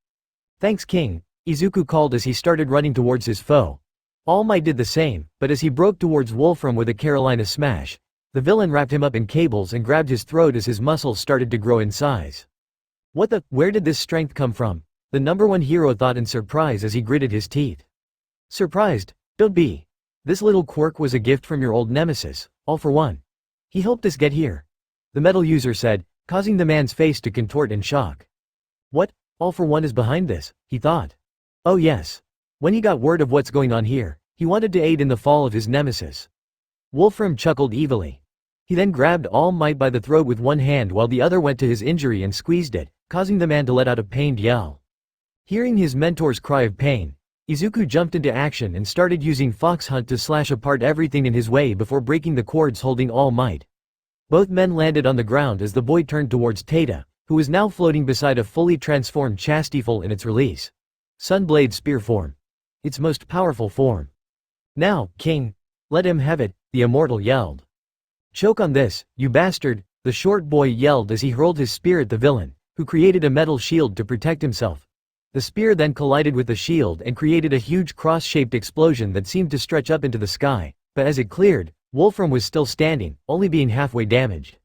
"Thanks King," Izuku called as he started running towards his foe. All Might did the same, but as he broke towards Wolfram with a Carolina smash, the villain wrapped him up in cables and grabbed his throat as his muscles started to grow in size. Where did this strength come from? The number one hero thought in surprise as he gritted his teeth. "Surprised? Don't be. This little quirk was a gift from your old nemesis, All for One. He helped us get here," the metal user said, causing the man's face to contort in shock. "What? All for One is behind this," he thought. "Oh yes. When he got word of what's going on here, he wanted to aid in the fall of his nemesis." Wolfram chuckled evilly. He then grabbed All Might by the throat with one hand while the other went to his injury and squeezed it, causing the man to let out a pained yell. Hearing his mentor's cry of pain, Izuku jumped into action and started using Fox Hunt to slash apart everything in his way before breaking the cords holding All Might. Both men landed on the ground as the boy turned towards Taita, who was now floating beside a fully transformed Chastiful in its release. Sunblade Spear form. Its most powerful form. "Now, King. Let him have it," the immortal yelled. "Choke on this, you bastard," the short boy yelled as he hurled his spear at the villain, who created a metal shield to protect himself. The spear then collided with the shield and created a huge cross-shaped explosion that seemed to stretch up into the sky, but as it cleared, Wolfram was still standing, only being halfway damaged.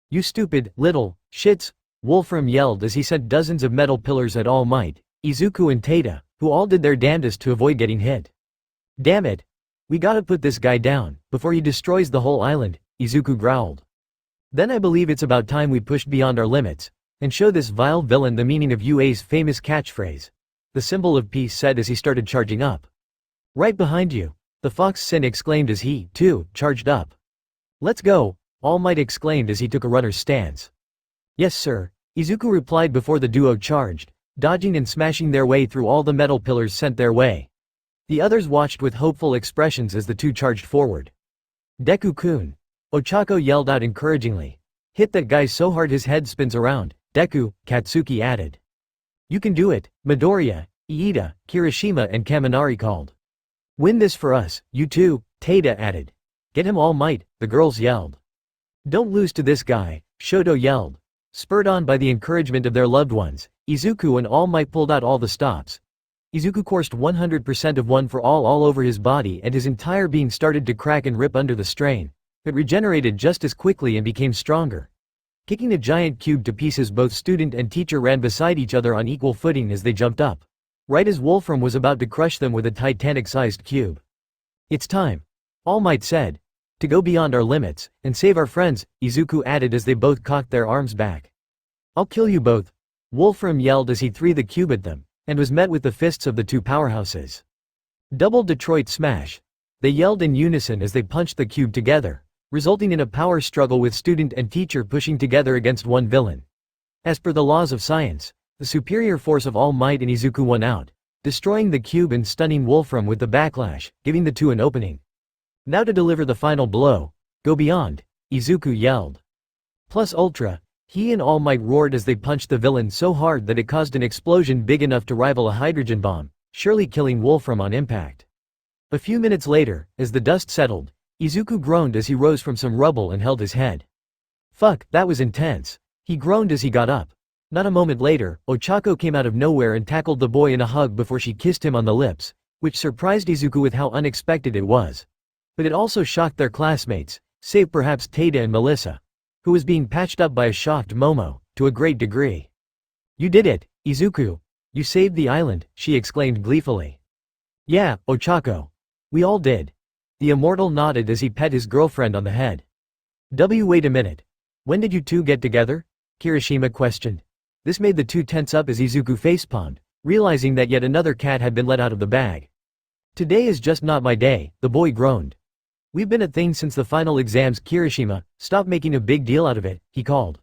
"You stupid, little, shits," Wolfram yelled as he sent dozens of metal pillars at All Might, Izuku and Taita, who all did their damnedest to avoid getting hit. "Damn it. We gotta put this guy down, before he destroys the whole island," Izuku growled. "Then I believe it's about time we pushed beyond our limits, and show this vile villain the meaning of UA's famous catchphrase," the symbol of peace said as he started charging up. "Right behind you," the Fox Sin exclaimed as he, too, charged up. "Let's go," All Might exclaimed as he took a runner's stance. "Yes sir," Izuku replied before the duo charged, dodging and smashing their way through all the metal pillars sent their way. The others watched with hopeful expressions as the two charged forward. "Deku-kun," Ochako yelled out encouragingly. "Hit that guy so hard his head spins around, Deku," Katsuki added. "You can do it," Midoriya, Iida, Kirishima and Kaminari called. "Win this for us, you too," Taita added. "Get him All Might," the girls yelled. "Don't lose to this guy," Shoto yelled. Spurred on by the encouragement of their loved ones, Izuku and All Might pulled out all the stops. Izuku coursed 100% of one for all over his body and his entire being started to crack and rip under the strain, but regenerated just as quickly and became stronger. Kicking a giant cube to pieces, both student and teacher ran beside each other on equal footing as they jumped up, right as Wolfram was about to crush them with a Titanic-sized cube. "It's time," All Might said, "to go beyond our limits, and save our friends," Izuku added as they both cocked their arms back. "I'll kill you both," Wolfram yelled as he threw the cube at them, and was met with the fists of the two powerhouses. Double Detroit Smash. They yelled in unison as they punched the cube together, resulting in a power struggle with student and teacher pushing together against one villain. As per the laws of science, the superior force of All Might and Izuku won out, destroying the cube and stunning Wolfram with the backlash, giving the two an opening. Now to deliver the final blow, go beyond, Izuku yelled. Plus Ultra, he and All Might roared as they punched the villain so hard that it caused an explosion big enough to rival a hydrogen bomb, surely killing Wolfram on impact. A few minutes later, as the dust settled, Izuku groaned as he rose from some rubble and held his head. Fuck, that was intense. He groaned as he got up. Not a moment later, Ochako came out of nowhere and tackled the boy in a hug before she kissed him on the lips, which surprised Izuku with how unexpected it was. But it also shocked their classmates, save perhaps Taida and Melissa, who was being patched up by a shocked Momo, to a great degree. You did it, Izuku. You saved the island, she exclaimed gleefully. Yeah, Ochako. We all did. The immortal nodded as he pet his girlfriend on the head. Wait a minute. When did you two get together? Kirishima questioned. This made the two tense up as Izuku facepalmed, realizing that yet another cat had been let out of the bag. Today is just not my day, the boy groaned. We've been a thing since the final exams. Kirishima, stop making a big deal out of it, he called.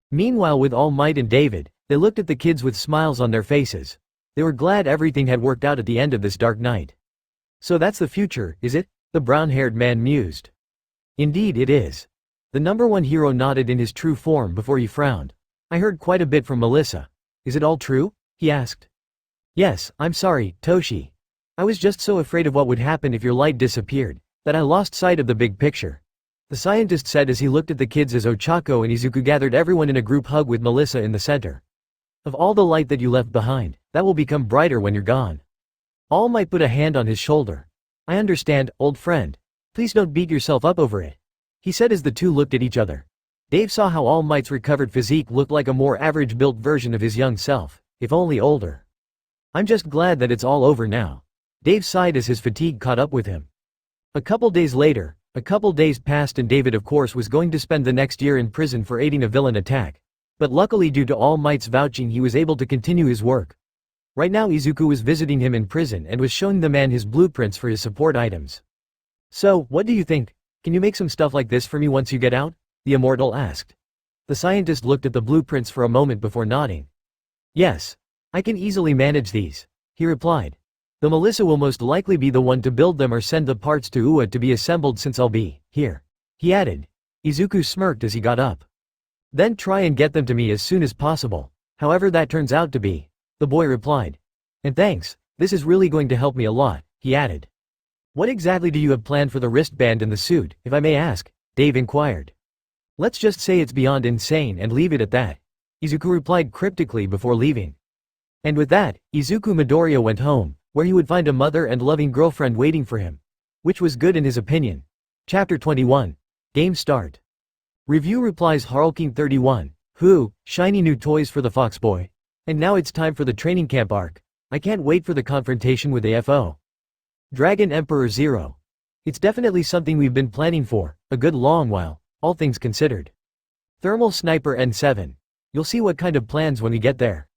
Meanwhile, with All Might and David, they looked at the kids with smiles on their faces. They were glad everything had worked out at the end of this dark night. So that's the future, is it? The brown-haired man mused. Indeed it is. The number one hero nodded in his true form before he frowned. I heard quite a bit from Melissa. Is it all true? He asked. Yes, I'm sorry, Toshi. I was just so afraid of what would happen if your light disappeared, that I lost sight of the big picture. The scientist said as he looked at the kids as Ochako and Izuku gathered everyone in a group hug with Melissa in the center. Of all the light that you left behind, that will become brighter when you're gone. All Might put a hand on his shoulder. I understand, old friend. Please don't beat yourself up over it, he said as the two looked at each other. Dave saw how All Might's recovered physique looked like a more average-built version of his young self, if only older. I'm just glad that it's all over now. Dave sighed as his fatigue caught up with him. A couple days later, a couple days passed and David of course was going to spend the next year in prison for aiding a villain attack. But luckily due to All Might's vouching he was able to continue his work. Right now Izuku was visiting him in prison and was showing the man his blueprints for his support items. So, what do you think? Can you make some stuff like this for me once you get out? The immortal asked. The scientist looked at the blueprints for a moment before nodding. Yes. I can easily manage these, he replied. Though Melissa will most likely be the one to build them or send the parts to UA to be assembled since I'll be here, he added. Izuku smirked as he got up. Then try and get them to me as soon as possible, however that turns out to be, the boy replied. And thanks, this is really going to help me a lot, he added. What exactly do you have planned for the wristband and the suit, if I may ask? Dave inquired. Let's just say it's beyond insane and leave it at that, Izuku replied cryptically before leaving. And with that, Izuku Midoriya went home, where he would find a mother and loving girlfriend waiting for him. Which was good in his opinion. Chapter 21. Game start. Review replies Harleking 31, who, shiny new toys for the fox boy. And now it's time for the training camp arc. I can't wait for the confrontation with AFO. Dragon Emperor0. It's definitely something we've been planning for a good long while, all things considered. Thermal Sniper N7. You'll see what kind of plans when we get there.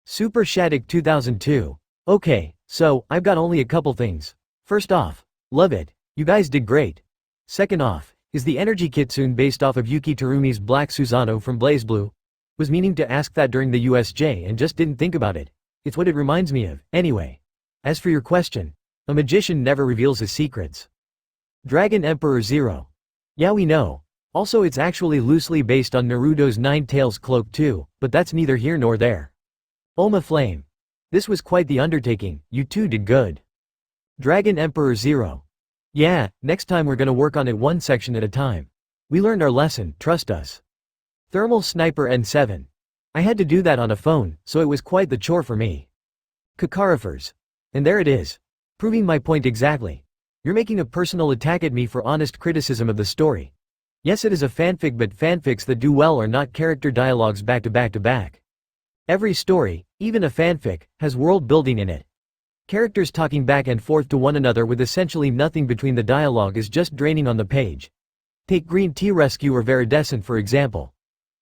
Super Shattuck 2002. Okay, so, I've got only a couple things. First off, love it, you guys did great. Second off, is the energy kitsune based off of Yuki Terumi's Black Susano from BlazBlue? Was meaning to ask that during the USJ and just didn't think about it. It's what it reminds me of, anyway. As for your question, a magician never reveals his secrets. Dragon Emperor0. Yeah, we know. Also it's actually loosely based on Naruto's Nine Tails cloak too, but that's neither here nor there. Oma Flame. This was quite the undertaking, you two did good. Dragon Emperor0. Yeah, next time we're gonna work on it one section at a time. We learned our lesson, trust us. Thermal Sniper N7. I had to do that on a phone, so it was quite the chore for me. Kakarifers. And there it is. Proving my point exactly. You're making a personal attack at me for honest criticism of the story. Yes, it is a fanfic, but fanfics that do well are not character dialogues back to back to back. Every story, even a fanfic, has world building in it. Characters talking back and forth to one another with essentially nothing between the dialogue is just draining on the page. Take Green Tea Rescue or Viridescent for example.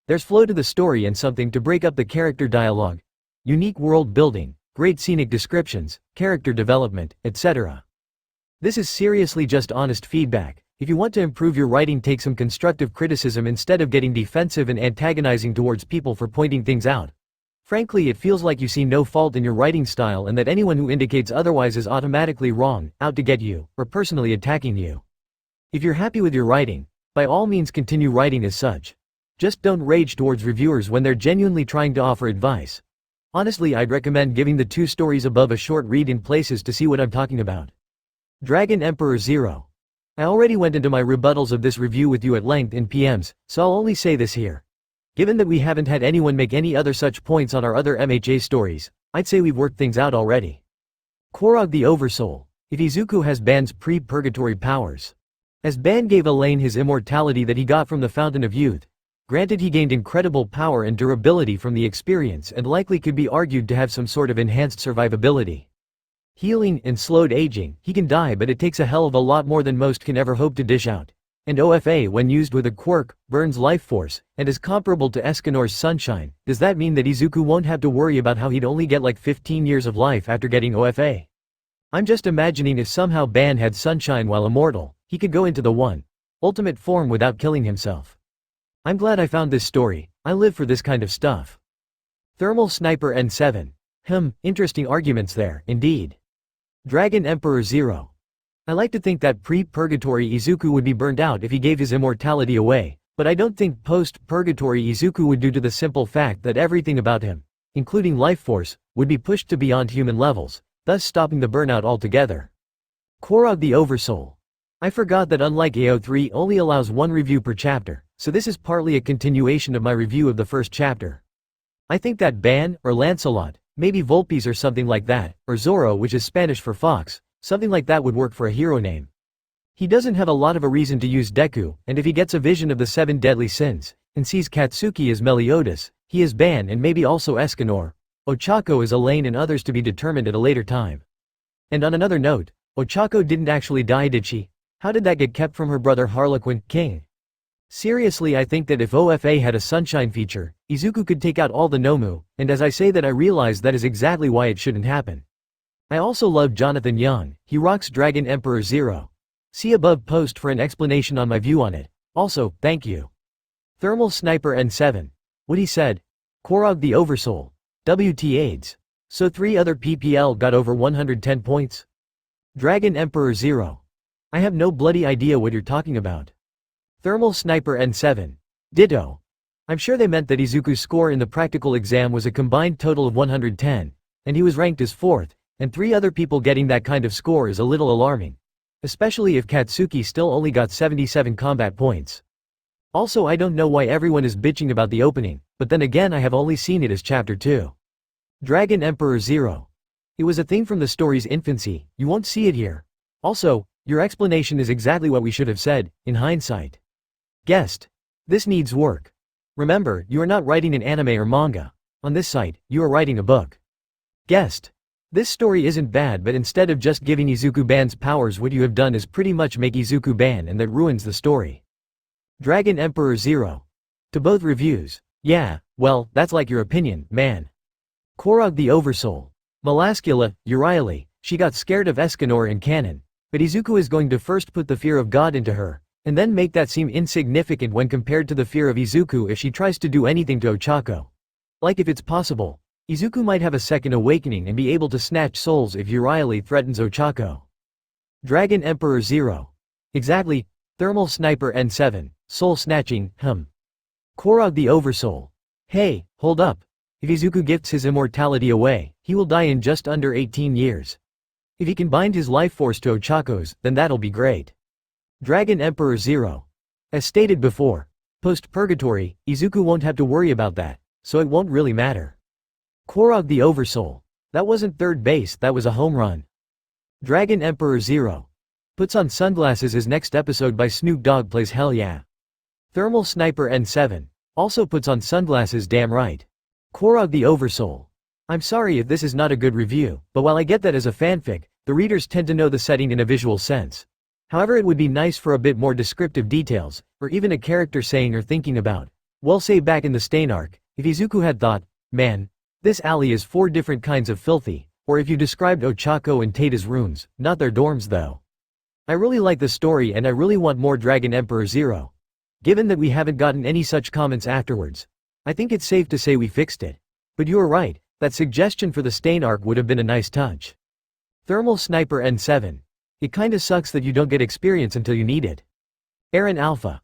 There's flow to the story and something to break up the character dialogue. Unique world building, great scenic descriptions, character development, etc. This is seriously just honest feedback. If you want to improve your writing, take some constructive criticism instead of getting defensive and antagonizing towards people for pointing things out. Frankly, it feels like you see no fault in your writing style and that anyone who indicates otherwise is automatically wrong, out to get you, or personally attacking you. If you're happy with your writing, by all means continue writing as such. Just don't rage towards reviewers when they're genuinely trying to offer advice. Honestly, I'd recommend giving the 2 stories above a short read in places to see what I'm talking about. Dragon Emperor0. I already went into my rebuttals of this review with you at length in PMs, so I'll only say this here. Given that we haven't had anyone make any other such points on our other MHA stories, I'd say we've worked things out already. Korog the Oversoul. If Izuku has Ban's pre-purgatory powers. As Ban gave Elaine his immortality that he got from the Fountain of Youth, granted he gained incredible power and durability from the experience and likely could be argued to have some sort of enhanced survivability. Healing and slowed aging, he can die, but it takes a hell of a lot more than most can ever hope to dish out. And OFA, when used with a quirk, burns life force, and is comparable to Escanor's Sunshine. Does that mean that Izuku won't have to worry about how he'd only get like 15 years of life after getting OFA? I'm just imagining if somehow Ban had Sunshine while immortal, he could go into the ultimate form without killing himself. I'm glad I found this story. I live for this kind of stuff. Thermal Sniper N7. Interesting arguments there, indeed. Dragon Emperor0. I like to think that pre-purgatory Izuku would be burned out if he gave his immortality away, but I don't think post-purgatory Izuku would, due to the simple fact that everything about him, including life force, would be pushed to beyond human levels, thus stopping the burnout altogether. Korog the Oversoul. I forgot that unlike AO3 only allows 1 review per chapter, so this is partly a continuation of my review of the first chapter. I think that Ban, or Lancelot, maybe Volpes or something like that, or Zorro, which is Spanish for fox, something like that would work for a hero name. He doesn't have a lot of a reason to use Deku, and if he gets a vision of the 7 deadly sins, and sees Katsuki as Meliodas, he is Ban and maybe also Escanor, Ochako is Elaine and others to be determined at a later time. And on another note, Ochako didn't actually die, did she? How did that get kept from her brother Harlequin, King? Seriously, I think that if OFA had a Sunshine feature, Izuku could take out all the Nomu, and as I say that I realize that is exactly why it shouldn't happen. I also love Jonathan Young, he rocks Dragon Emperor0. See above post for an explanation on my view on it. Also, thank you. Thermal Sniper N7. What he said. Korog the Oversoul. WT AIDS. So 3 other PPL got over 110 points? Dragon Emperor0. I have no bloody idea what you're talking about. Thermal Sniper N7. Ditto. I'm sure they meant that Izuku's score in the practical exam was a combined total of 110, and he was ranked as 4th, and 3 other people getting that kind of score is a little alarming. Especially if Katsuki still only got 77 combat points. Also, I don't know why everyone is bitching about the opening, but then again I have only seen it as chapter 2. Dragon Emperor0. It was a thing from the story's infancy, you won't see it here. Also, your explanation is exactly what we should have said, in hindsight. Guest. This needs work. Remember, you are not writing an anime or manga. On this site, you are writing a book. Guest. This story isn't bad, but instead of just giving Izuku Ban's powers, what you have done is pretty much make Izuku Ban, and that ruins the story. Dragon Emperor0. To both reviews. Yeah, well, that's like your opinion, man. Korog the Oversoul. Melascula, Euryale, she got scared of Escanor in canon. But Izuku is going to first put the fear of God into her, and then make that seem insignificant when compared to the fear of Izuku if she tries to do anything to Ochako. Like if it's possible, Izuku might have a second awakening and be able to snatch souls if Euryale threatens Ochako. Dragon Emperor0. Exactly. Thermal Sniper N7. Soul snatching, Korog the Oversoul. Hey, hold up. If Izuku gifts his immortality away, he will die in just under 18 years. If he can bind his life force to Ochako's, then that'll be great. Dragon Emperor0. As stated before, post-purgatory, Izuku won't have to worry about that, so it won't really matter. Korog the Oversoul. That wasn't third base, that was a home run. Dragon Emperor0. Puts on sunglasses as next episode by Snoop Dogg plays hell yeah. Thermal Sniper N7. Also puts on sunglasses, damn right. Korog the Oversoul. I'm sorry if this is not a good review, but while I get that as a fanfic, the readers tend to know the setting in a visual sense. However, it would be nice for a bit more descriptive details, or even a character saying or thinking about. Well, say back in the Stain arc, if Izuku had thought, man, this alley is 4 different kinds of filthy, Or if you described Ochako and Tata's rooms, not their dorms though. I really like the story and I really want more Dragon Emperor0. Given that we haven't gotten any such comments afterwards, I think it's safe to say we fixed it. But you were right, that suggestion for the Stain arc would have been a nice touch. Thermal Sniper N7. It kinda sucks that you don't get experience until you need it. Aaron Alpha.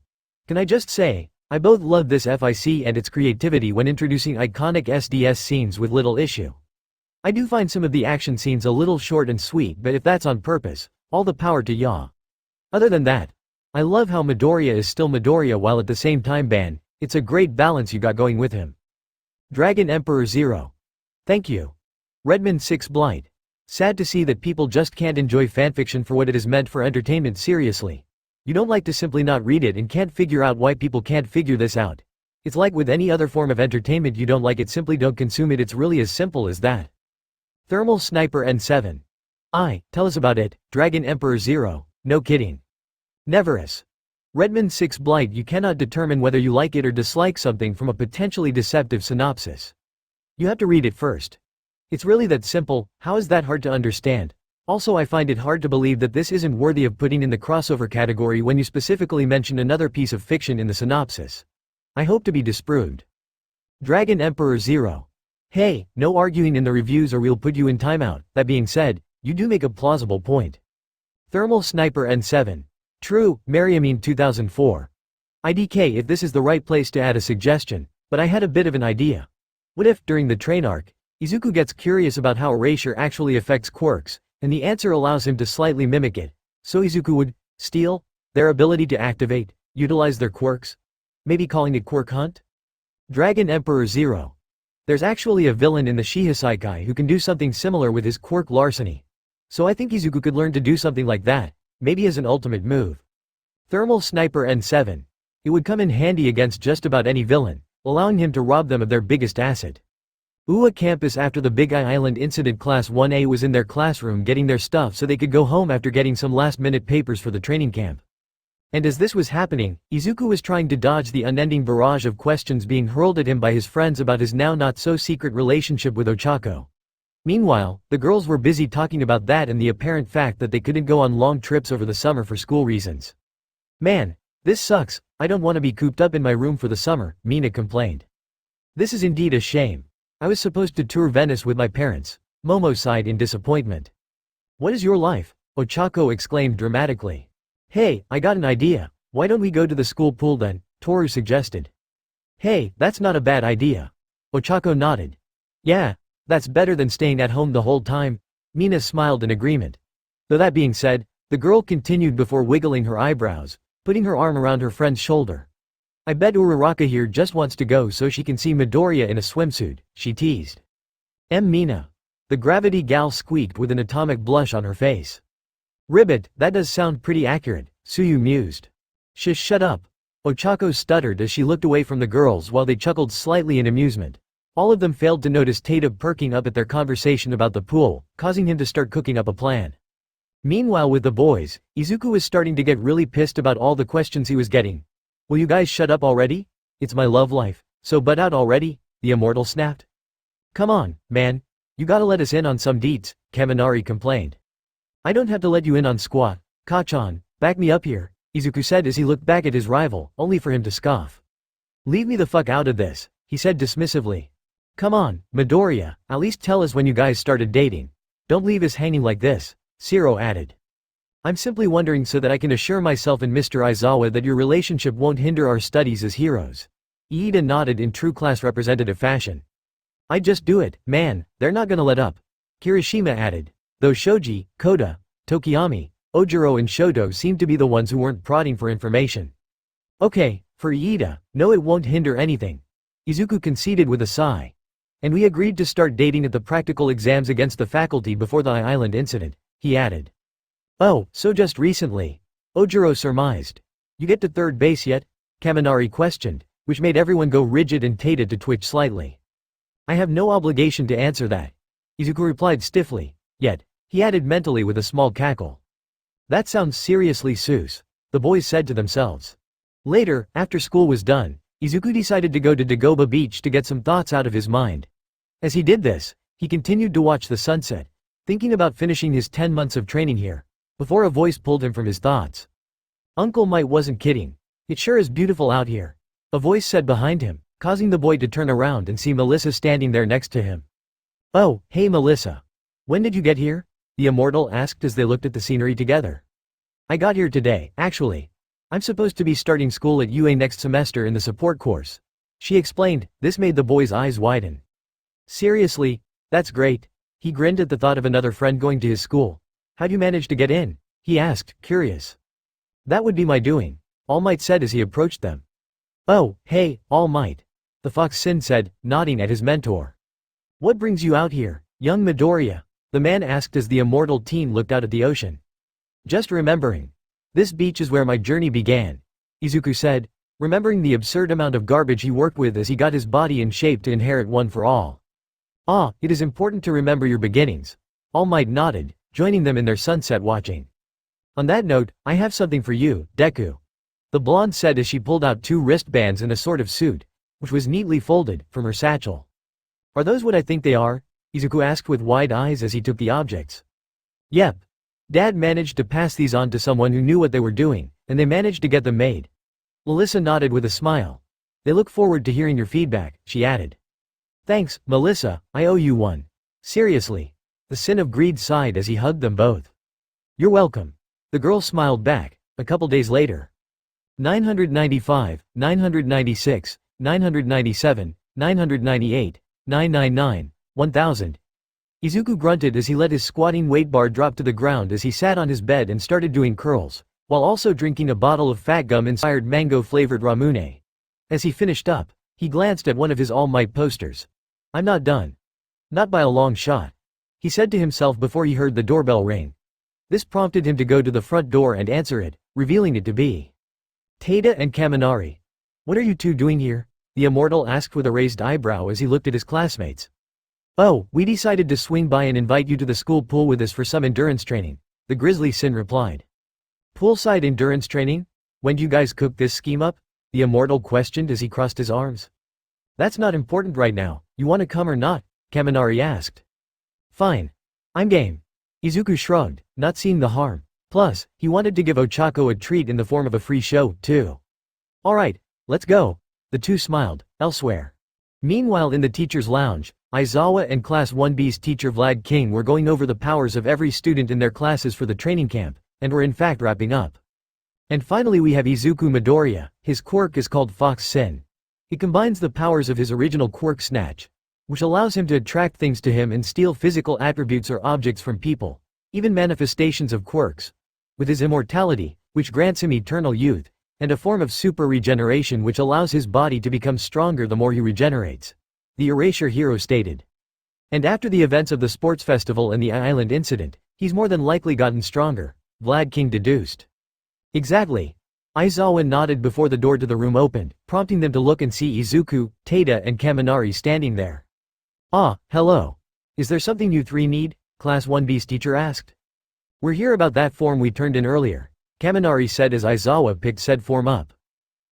Can I just say, I both love this FIC and its creativity when introducing iconic SDS scenes with little issue. I do find some of the action scenes a little short and sweet, but if that's on purpose, all the power to ya. Other than that, I love how Midoriya is still Midoriya while at the same time it's a great balance you got going with him. Dragon Emperor0. Thank you. Redmond 6 Blight. Sad to see that people just can't enjoy fanfiction for what it is meant for entertainment seriously. You don't like to simply not read it and can't figure out why people can't figure this out. It's like with any other form of entertainment, you don't like it, simply don't consume it. It's really as simple as that. Thermal Sniper N7. Tell us about it, Dragon Emperor0, no kidding. Neverus. Redmond 6 Blight. You cannot determine whether you like it or dislike something from a potentially deceptive synopsis. You have to read it first. It's really that simple. How is that hard to understand? Also, I find it hard to believe that this isn't worthy of putting in the crossover category when you specifically mention another piece of fiction in the synopsis. I hope to be disproved. Dragon Emperor0. Hey, no arguing in the reviews or we'll put you in timeout. That being said, you do make a plausible point. Thermal Sniper N7. True, Mariamine 2004. IDK, if this is the right place to add a suggestion, but I had a bit of an idea. What if, during the train arc, Izuku gets curious about how erasure actually affects quirks, and the answer allows him to slightly mimic it, so Izuku would steal their ability to utilize their quirks? Maybe calling it Quirk Hunt? Dragon Emperor0. There's actually a villain in the Shihisaikai who can do something similar with his quirk larceny. So I think Izuku could learn to do something like that, maybe as an ultimate move. Thermal Sniper N7. It would come in handy against just about any villain, allowing him to rob them of their biggest asset. UA campus. After the Big Eye Island incident, Class 1A was in their classroom getting their stuff so they could go home after getting some last-minute papers for the training camp. And as this was happening, Izuku was trying to dodge the unending barrage of questions being hurled at him by his friends about his now not-so-secret relationship with Ochako. Meanwhile, the girls were busy talking about that and the apparent fact that they couldn't go on long trips over the summer for school reasons. Man, this sucks, I don't want to be cooped up in my room for the summer, Mina complained. This is indeed a shame. I was supposed to tour Venice with my parents, Momo sighed in disappointment. What is your life? Ochako exclaimed dramatically. Hey, I got an idea. Why don't we go to the school pool then? Toru suggested. Hey, that's not a bad idea. Ochako nodded. Yeah, that's better than staying at home the whole time. Mina smiled in agreement. Though that being said, the girl continued before wiggling her eyebrows, putting her arm around her friend's shoulder. I bet Uraraka here just wants to go so she can see Midoriya in a swimsuit, she teased. Mina. The gravity gal squeaked with an atomic blush on her face. Ribbit, that does sound pretty accurate, Suyu mused. Shut up. Ochako stuttered as she looked away from the girls while they chuckled slightly in amusement. All of them failed to notice Tata perking up at their conversation about the pool, causing him to start cooking up a plan. Meanwhile with the boys, Izuku was starting to get really pissed about all the questions he was getting. Will you guys shut up already? It's my love life, so butt out already, the immortal snapped. Come on, man. You gotta let us in on some deets, Kaminari complained. I don't have to let you in on squat, Kachan, back me up here, Izuku said as he looked back at his rival, only for him to scoff. Leave me the fuck out of this, he said dismissively. Come on, Midoriya, at least tell us when you guys started dating. Don't leave us hanging like this, Zero added. I'm simply wondering so that I can assure myself and Mr. Aizawa that your relationship won't hinder our studies as heroes. Iida nodded in true class representative fashion. I'd just do it, man, they're not gonna let up. Kirishima added. Though Shoji, Koda, Tokiyami, Ojiro and Shoto seemed to be the ones who weren't prodding for information. Okay, for Iida, no it won't hinder anything. Izuku conceded with a sigh. And we agreed to start dating at the practical exams against the faculty before the island incident, he added. Oh, so just recently. Ojiro surmised. You get to third base yet? Kaminari questioned, which made everyone go rigid and Tata to twitch slightly. I have no obligation to answer that. Izuku replied stiffly, yet, he added mentally with a small cackle. That sounds seriously sus, the boys said to themselves. Later, after school was done, Izuku decided to go to Dagoba Beach to get some thoughts out of his mind. As he did this, he continued to watch the sunset, thinking about finishing his 10 months of training here, before a voice pulled him from his thoughts. Uncle Mike wasn't kidding. It sure is beautiful out here. A voice said behind him, causing the boy to turn around and see Melissa standing there next to him. Oh, hey Melissa. When did you get here? The immortal asked as they looked at the scenery together. I got here today, actually. I'm supposed to be starting school at UA next semester in the support course. She explained. This made the boy's eyes widen. Seriously? That's great. He grinned at the thought of another friend going to his school. How'd you manage to get in? He asked, curious. That would be my doing, All Might said as he approached them. Oh, hey, All Might. The Fox Sin said, nodding at his mentor. What brings you out here, young Midoriya? The man asked as the immortal teen looked out at the ocean. Just remembering. This beach is where my journey began, Izuku said, remembering the absurd amount of garbage he worked with as he got his body in shape to inherit One for All. Ah, it is important to remember your beginnings. All Might nodded, joining them in their sunset watching. On that note, I have something for you, Deku. The blonde said as she pulled out 2 wristbands and a sort of suit, which was neatly folded, from her satchel. Are those what I think they are? Izuku asked with wide eyes as he took the objects. Yep. Dad managed to pass these on to someone who knew what they were doing, and they managed to get them made. Melissa nodded with a smile. They look forward to hearing your feedback, she added. Thanks, Melissa, I owe you one. Seriously. The Sin of Greed sighed as he hugged them both. You're welcome. The girl smiled back. A couple days later. 995, 996, 997, 998, 999, 1000. Izuku grunted as he let his squatting weight bar drop to the ground as he sat on his bed and started doing curls, while also drinking a bottle of fat gum-inspired mango-flavored ramune. As he finished up, he glanced at one of his All Might posters. I'm not done. Not by a long shot, he said to himself before he heard the doorbell ring. This prompted him to go to the front door and answer it, revealing it to be Tada and Kaminari. What are you two doing here? The immortal asked with a raised eyebrow as he looked at his classmates. Oh, we decided to swing by and invite you to the school pool with us for some endurance training, the Grizzly Sin replied. Poolside endurance training? When do you guys cook this scheme up? The immortal questioned as he crossed his arms. That's not important right now, you want to come or not? Kaminari asked. Fine. I'm game. Izuku shrugged, not seeing the harm. Plus, he wanted to give Ochako a treat in the form of a free show, too. Alright, let's go. The two smiled. Elsewhere. Meanwhile in the teacher's lounge, Aizawa and Class 1B's teacher Vlad King were going over the powers of every student in their classes for the training camp, and were in fact wrapping up. And finally we have Izuku Midoriya. His quirk is called Fox Sin. He combines the powers of his original quirk Snatch, which allows him to attract things to him and steal physical attributes or objects from people, even manifestations of quirks, with his immortality, which grants him eternal youth, and a form of super regeneration which allows his body to become stronger the more he regenerates. The Erasure hero stated. And after the events of the sports festival and the island incident, he's more than likely gotten stronger, Vlad King deduced. Exactly. Aizawa nodded before the door to the room opened, prompting them to look and see Izuku, Tada and Kaminari standing there. Ah, hello. Is there something you three need? Class 1B's teacher asked. We're here about that form we turned in earlier, Kaminari said as Aizawa picked said form up.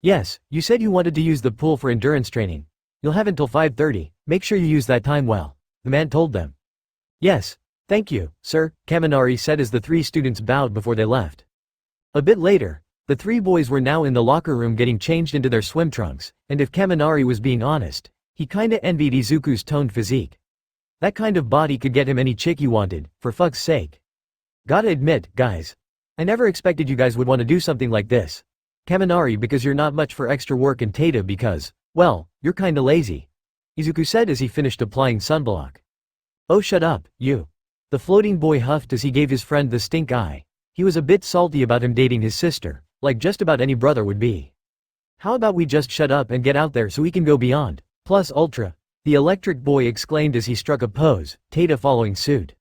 Yes, you said you wanted to use the pool for endurance training. You'll have until 5:30, make sure you use that time well, the man told them. Yes, thank you, sir, Kaminari said as the 3 students bowed before they left. A bit later, the 3 boys were now in the locker room getting changed into their swim trunks, and if Kaminari was being honest, he kinda envied Izuku's toned physique. That kind of body could get him any chick he wanted, for fuck's sake. Gotta admit, guys. I never expected you guys would want to do something like this. Kaminari because you're not much for extra work and Tada because, well, you're kinda lazy. Izuku said as he finished applying sunblock. Oh shut up, you. The floating boy huffed as he gave his friend the stink eye. He was a bit salty about him dating his sister, like just about any brother would be. How about we just shut up and get out there so we can go beyond, plus ultra, the electric boy exclaimed as he struck a pose, Tada following suit.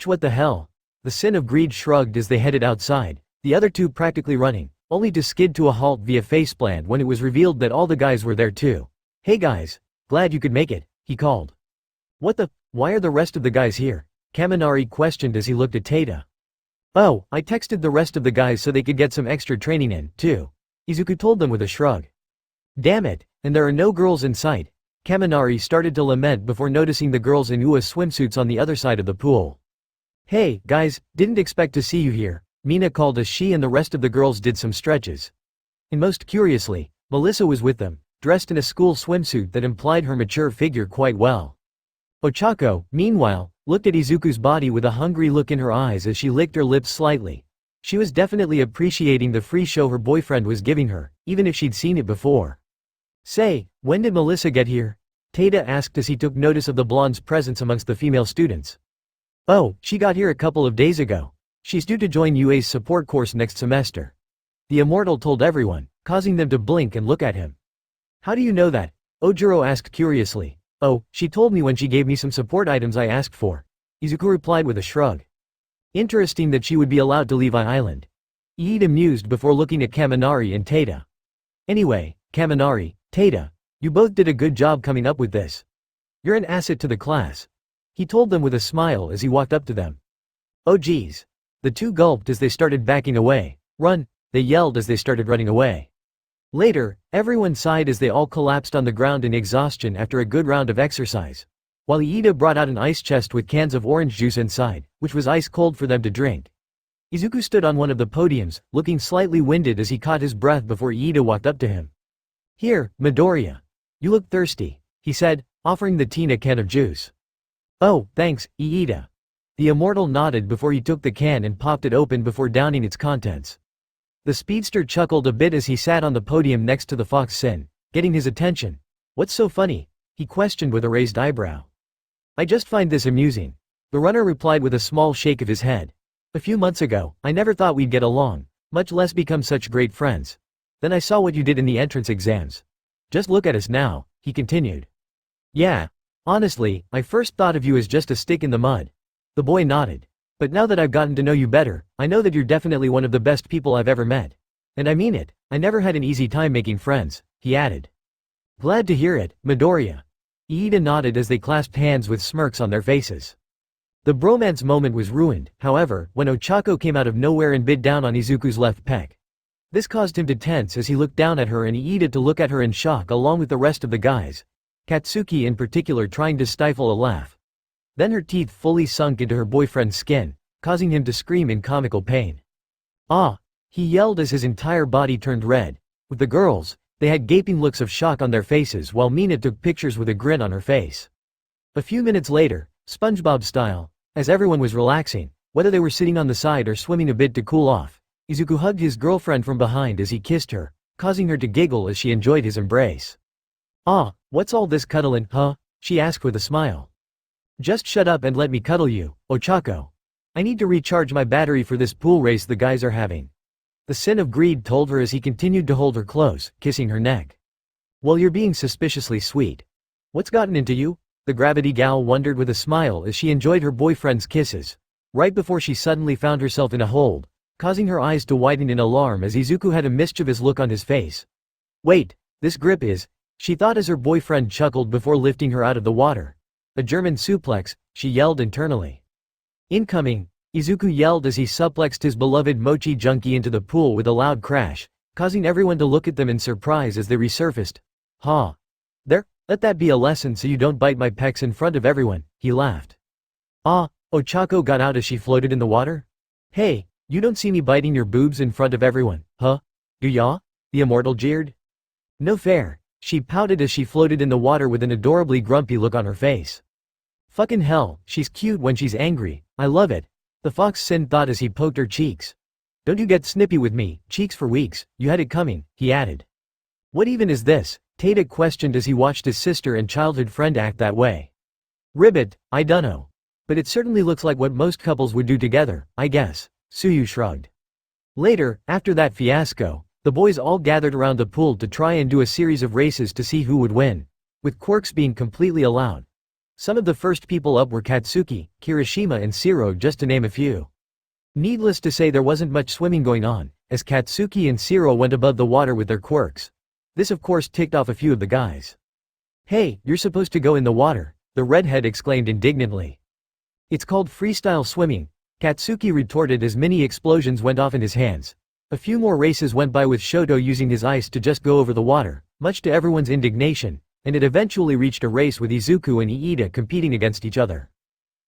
What the hell? The Sin of Greed shrugged as they headed outside, the other 2 practically running, only to skid to a halt via faceplant when it was revealed that all the guys were there too. Hey guys, glad you could make it, he called. What the, why are the rest of the guys here? Kaminari questioned as he looked at Tada. Oh, I texted the rest of the guys so they could get some extra training in, too. Izuku told them with a shrug. Damn it, and there are no girls in sight. Kaminari started to lament before noticing the girls in UA swimsuits on the other side of the pool. Hey, guys, didn't expect to see you here, Mina called as she and the rest of the girls did some stretches. And most curiously, Melissa was with them, dressed in a school swimsuit that implied her mature figure quite well. Ochako, meanwhile, looked at Izuku's body with a hungry look in her eyes as she licked her lips slightly. She was definitely appreciating the free show her boyfriend was giving her, even if she'd seen it before. Say, when did Melissa get here? Tada asked as he took notice of the blonde's presence amongst the female students. Oh, she got here a couple of days ago. She's due to join UA's support course next semester. The immortal told everyone, causing them to blink and look at him. How do you know that? Ojiro asked curiously. Oh, she told me when she gave me some support items I asked for. Izuku replied with a shrug. Interesting that she would be allowed to leave Island. Iida mused before looking at Kaminari and Tada. Anyway, Kaminari, Tada, you both did a good job coming up with this. You're an asset to the class. He told them with a smile as he walked up to them. Oh geez. The two gulped as they started backing away. Run, they yelled as they started running away. Later, everyone sighed as they all collapsed on the ground in exhaustion after a good round of exercise. While Iida brought out an ice chest with cans of orange juice inside, which was ice cold for them to drink. Izuku stood on one of the podiums, looking slightly winded as he caught his breath before Iida walked up to him. Here, Midoriya. You look thirsty, he said, offering the teen a can of juice. Oh, thanks, Iida. The immortal nodded before he took the can and popped it open before downing its contents. The speedster chuckled a bit as he sat on the podium next to the Fox Sin, getting his attention. What's so funny? He questioned with a raised eyebrow. I just find this amusing. The runner replied with a small shake of his head. A few months ago, I never thought we'd get along, much less become such great friends. Then I saw what you did in the entrance exams. Just look at us now, he continued. Yeah. Honestly, I first thought of you as just a stick in the mud. The boy nodded. But now that I've gotten to know you better, I know that you're definitely one of the best people I've ever met. And I mean it, I never had an easy time making friends, he added. Glad to hear it, Midoriya. Iida nodded as they clasped hands with smirks on their faces. The bromance moment was ruined, however, when Ochako came out of nowhere and bit down on Izuku's left pec. This caused him to tense as he looked down at her and Iida to look at her in shock along with the rest of the guys. Katsuki in particular trying to stifle a laugh. Then her teeth fully sunk into her boyfriend's skin, causing him to scream in comical pain. Ah! He yelled as his entire body turned red. With the girls, they had gaping looks of shock on their faces while Mina took pictures with a grin on her face. A few minutes later, SpongeBob style, as everyone was relaxing, whether they were sitting on the side or swimming a bit to cool off, Izuku hugged his girlfriend from behind as he kissed her, causing her to giggle as she enjoyed his embrace. Ah, what's all this cuddling, huh? She asked with a smile. Just shut up and let me cuddle you, Ochako. I need to recharge my battery for this pool race the guys are having. The sin of greed told her as he continued to hold her close, kissing her neck. Well, you're being suspiciously sweet. What's gotten into you? The gravity gal wondered with a smile as she enjoyed her boyfriend's kisses, right before she suddenly found herself in a hold, causing her eyes to widen in alarm as Izuku had a mischievous look on his face. Wait, this grip is, she thought as her boyfriend chuckled before lifting her out of the water. A German suplex, she yelled internally. Incoming, Izuku yelled as he suplexed his beloved mochi junkie into the pool with a loud crash, causing everyone to look at them in surprise as they resurfaced. Ha! There, let that be a lesson so you don't bite my pecs in front of everyone, he laughed. Ah, Ochako got out as she floated in the water. Hey, you don't see me biting your boobs in front of everyone, huh? Do ya? The immortal jeered. No fair, she pouted as she floated in the water with an adorably grumpy look on her face. Fucking hell, she's cute when she's angry, I love it. The Fox Sin thought as he poked her cheeks. Don't you get snippy with me, cheeks for weeks, you had it coming, he added. What even is this? Tada questioned as he watched his sister and childhood friend act that way. Ribbit, I dunno. But it certainly looks like what most couples would do together, I guess, Suyu shrugged. Later, after that fiasco, the boys all gathered around the pool to try and do a series of races to see who would win, with quirks being completely allowed. Some of the first people up were Katsuki, Kirishima and Shiro just to name a few. Needless to say there wasn't much swimming going on, as Katsuki and Shiro went above the water with their quirks. This of course ticked off a few of the guys. Hey, you're supposed to go in the water, the redhead exclaimed indignantly. It's called freestyle swimming, Katsuki retorted as mini explosions went off in his hands. A few more races went by with Shoto using his ice to just go over the water, much to everyone's indignation, and it eventually reached a race with Izuku and Iida competing against each other.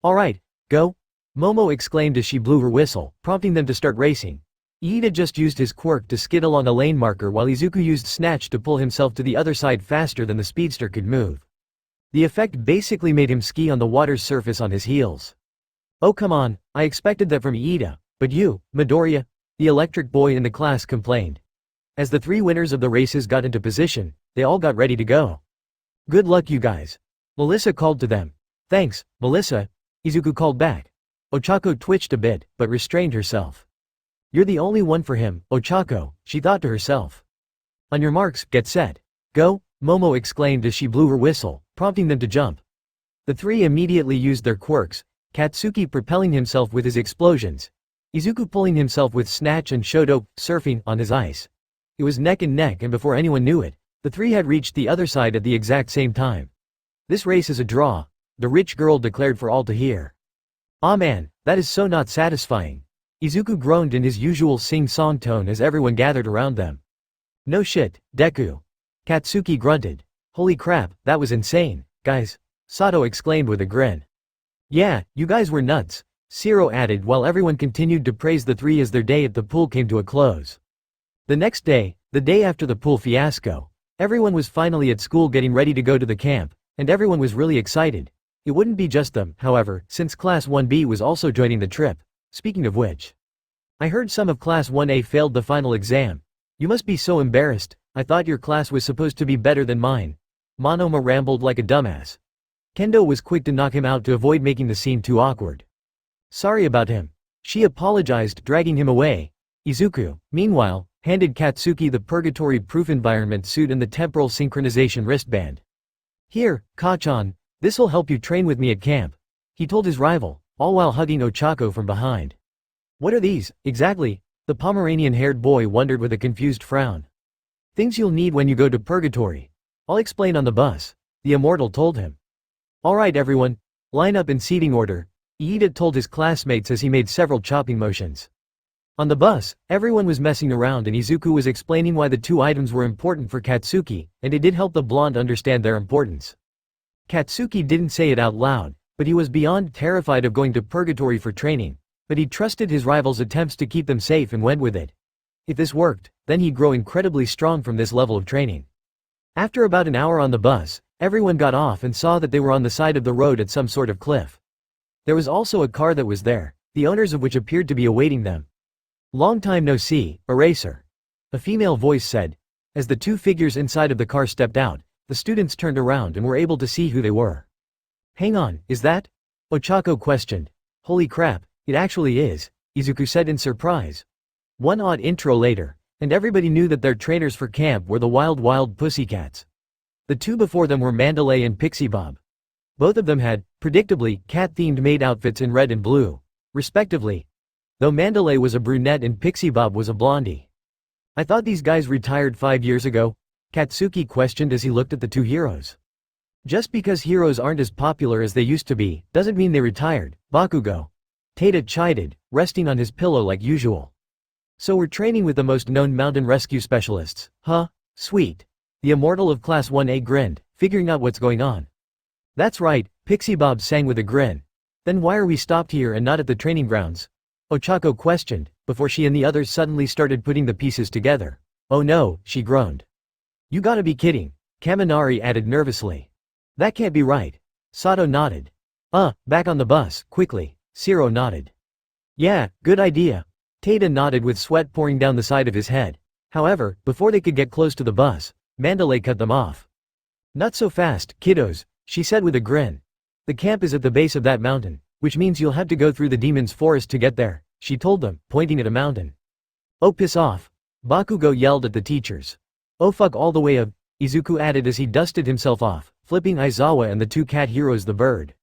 Alright, go. Momo exclaimed as she blew her whistle, prompting them to start racing. Iida just used his quirk to skid along a lane marker while Izuku used Snatch to pull himself to the other side faster than the speedster could move. The effect basically made him ski on the water's surface on his heels. "Oh come on, I expected that from Iida, but you, Midoriya," the electric boy in the class complained. As the three winners of the races got into position, they all got ready to go. "Good luck you guys," Melissa called to them. "Thanks, Melissa," Izuku called back. Ochako twitched a bit, but restrained herself. "You're the only one for him, Ochako," she thought to herself. "On your marks, get set. Go," Momo exclaimed as she blew her whistle, prompting them to jump. The three immediately used their quirks, Katsuki propelling himself with his explosions, Izuku pulling himself with Snatch and Shoto surfing on his ice. It was neck and neck, and before anyone knew it, the three had reached the other side at the exact same time. "This race is a draw," the rich girl declared for all to hear. "Aw man, that is so not satisfying," Izuku groaned in his usual sing-song tone as everyone gathered around them. "No shit, Deku," Katsuki grunted. "Holy crap, that was insane, guys," Sato exclaimed with a grin. "Yeah, you guys were nuts," Zero added while everyone continued to praise the three as their day at the pool came to a close. The next day, the day after the pool fiasco, everyone was finally at school getting ready to go to the camp, and everyone was really excited. It wouldn't be just them, however, since Class 1B was also joining the trip. Speaking of which, I heard some of Class 1A failed the final exam. You must be so embarrassed. I thought your class was supposed to be better than mine. Monoma rambled like a dumbass. Kendo was quick to knock him out to avoid making the scene too awkward. "Sorry about him," she apologized, dragging him away. Izuku, meanwhile, handed Katsuki the Purgatory proof environment suit and the temporal synchronization wristband. "Here, Kachan, this'll help you train with me at camp," he told his rival, all while hugging Ochako from behind. "What are these, exactly?" the Pomeranian-haired boy wondered with a confused frown. "Things you'll need when you go to Purgatory. I'll explain on the bus," the immortal told him. "Alright everyone, line up in seating order," Iida told his classmates as he made several chopping motions. On the bus, everyone was messing around and Izuku was explaining why the two items were important for Katsuki, and it did help the blonde understand their importance. Katsuki didn't say it out loud, but he was beyond terrified of going to Purgatory for training, but he trusted his rival's attempts to keep them safe and went with it. If this worked, then he'd grow incredibly strong from this level of training. After about an hour on the bus, everyone got off and saw that they were on the side of the road at some sort of cliff. There was also a car that was there, the owners of which appeared to be awaiting them. "Long time no see, Eraser," a female voice said. As the two figures inside of the car stepped out, the students turned around and were able to see who they were. "Hang on, is that?" Ochako questioned. "Holy crap, it actually is," Izuku said in surprise. One odd intro later, and everybody knew that their trainers for camp were the Wild Pussycats. The two before them were Mandalay and Pixie Bob. Both of them had, predictably, cat-themed maid outfits in red and blue, respectively. Though Mandalay was a brunette and Pixie Bob was a blondie. "I thought these guys retired 5 years ago?" Katsuki questioned as he looked at the two heroes. "Just because heroes aren't as popular as they used to be, doesn't mean they retired, Bakugo," Tada chided, resting on his pillow like usual. "So we're training with the most known mountain rescue specialists, huh? Sweet." The immortal of Class 1A grinned, figuring out what's going on. "That's right," Pixie Bob sang with a grin. "Then why are we stopped here and not at the training grounds?" Ochako questioned, before she and the others suddenly started putting the pieces together. "Oh no," she groaned. "You gotta be kidding," Kaminari added nervously. "That can't be right." Sato nodded. Back on the bus, quickly," Zero nodded. "Yeah, good idea." Tada nodded with sweat pouring down the side of his head. However, before they could get close to the bus, Mandalay cut them off. "Not so fast, kiddos," she said with a grin. "The camp is at the base of that mountain, which means you'll have to go through the demon's forest to get there," she told them, pointing at a mountain. "Oh piss off," Bakugo yelled at the teachers. "Oh fuck all the way up," Izuku added as he dusted himself off, flipping Aizawa and the two cat heroes the bird.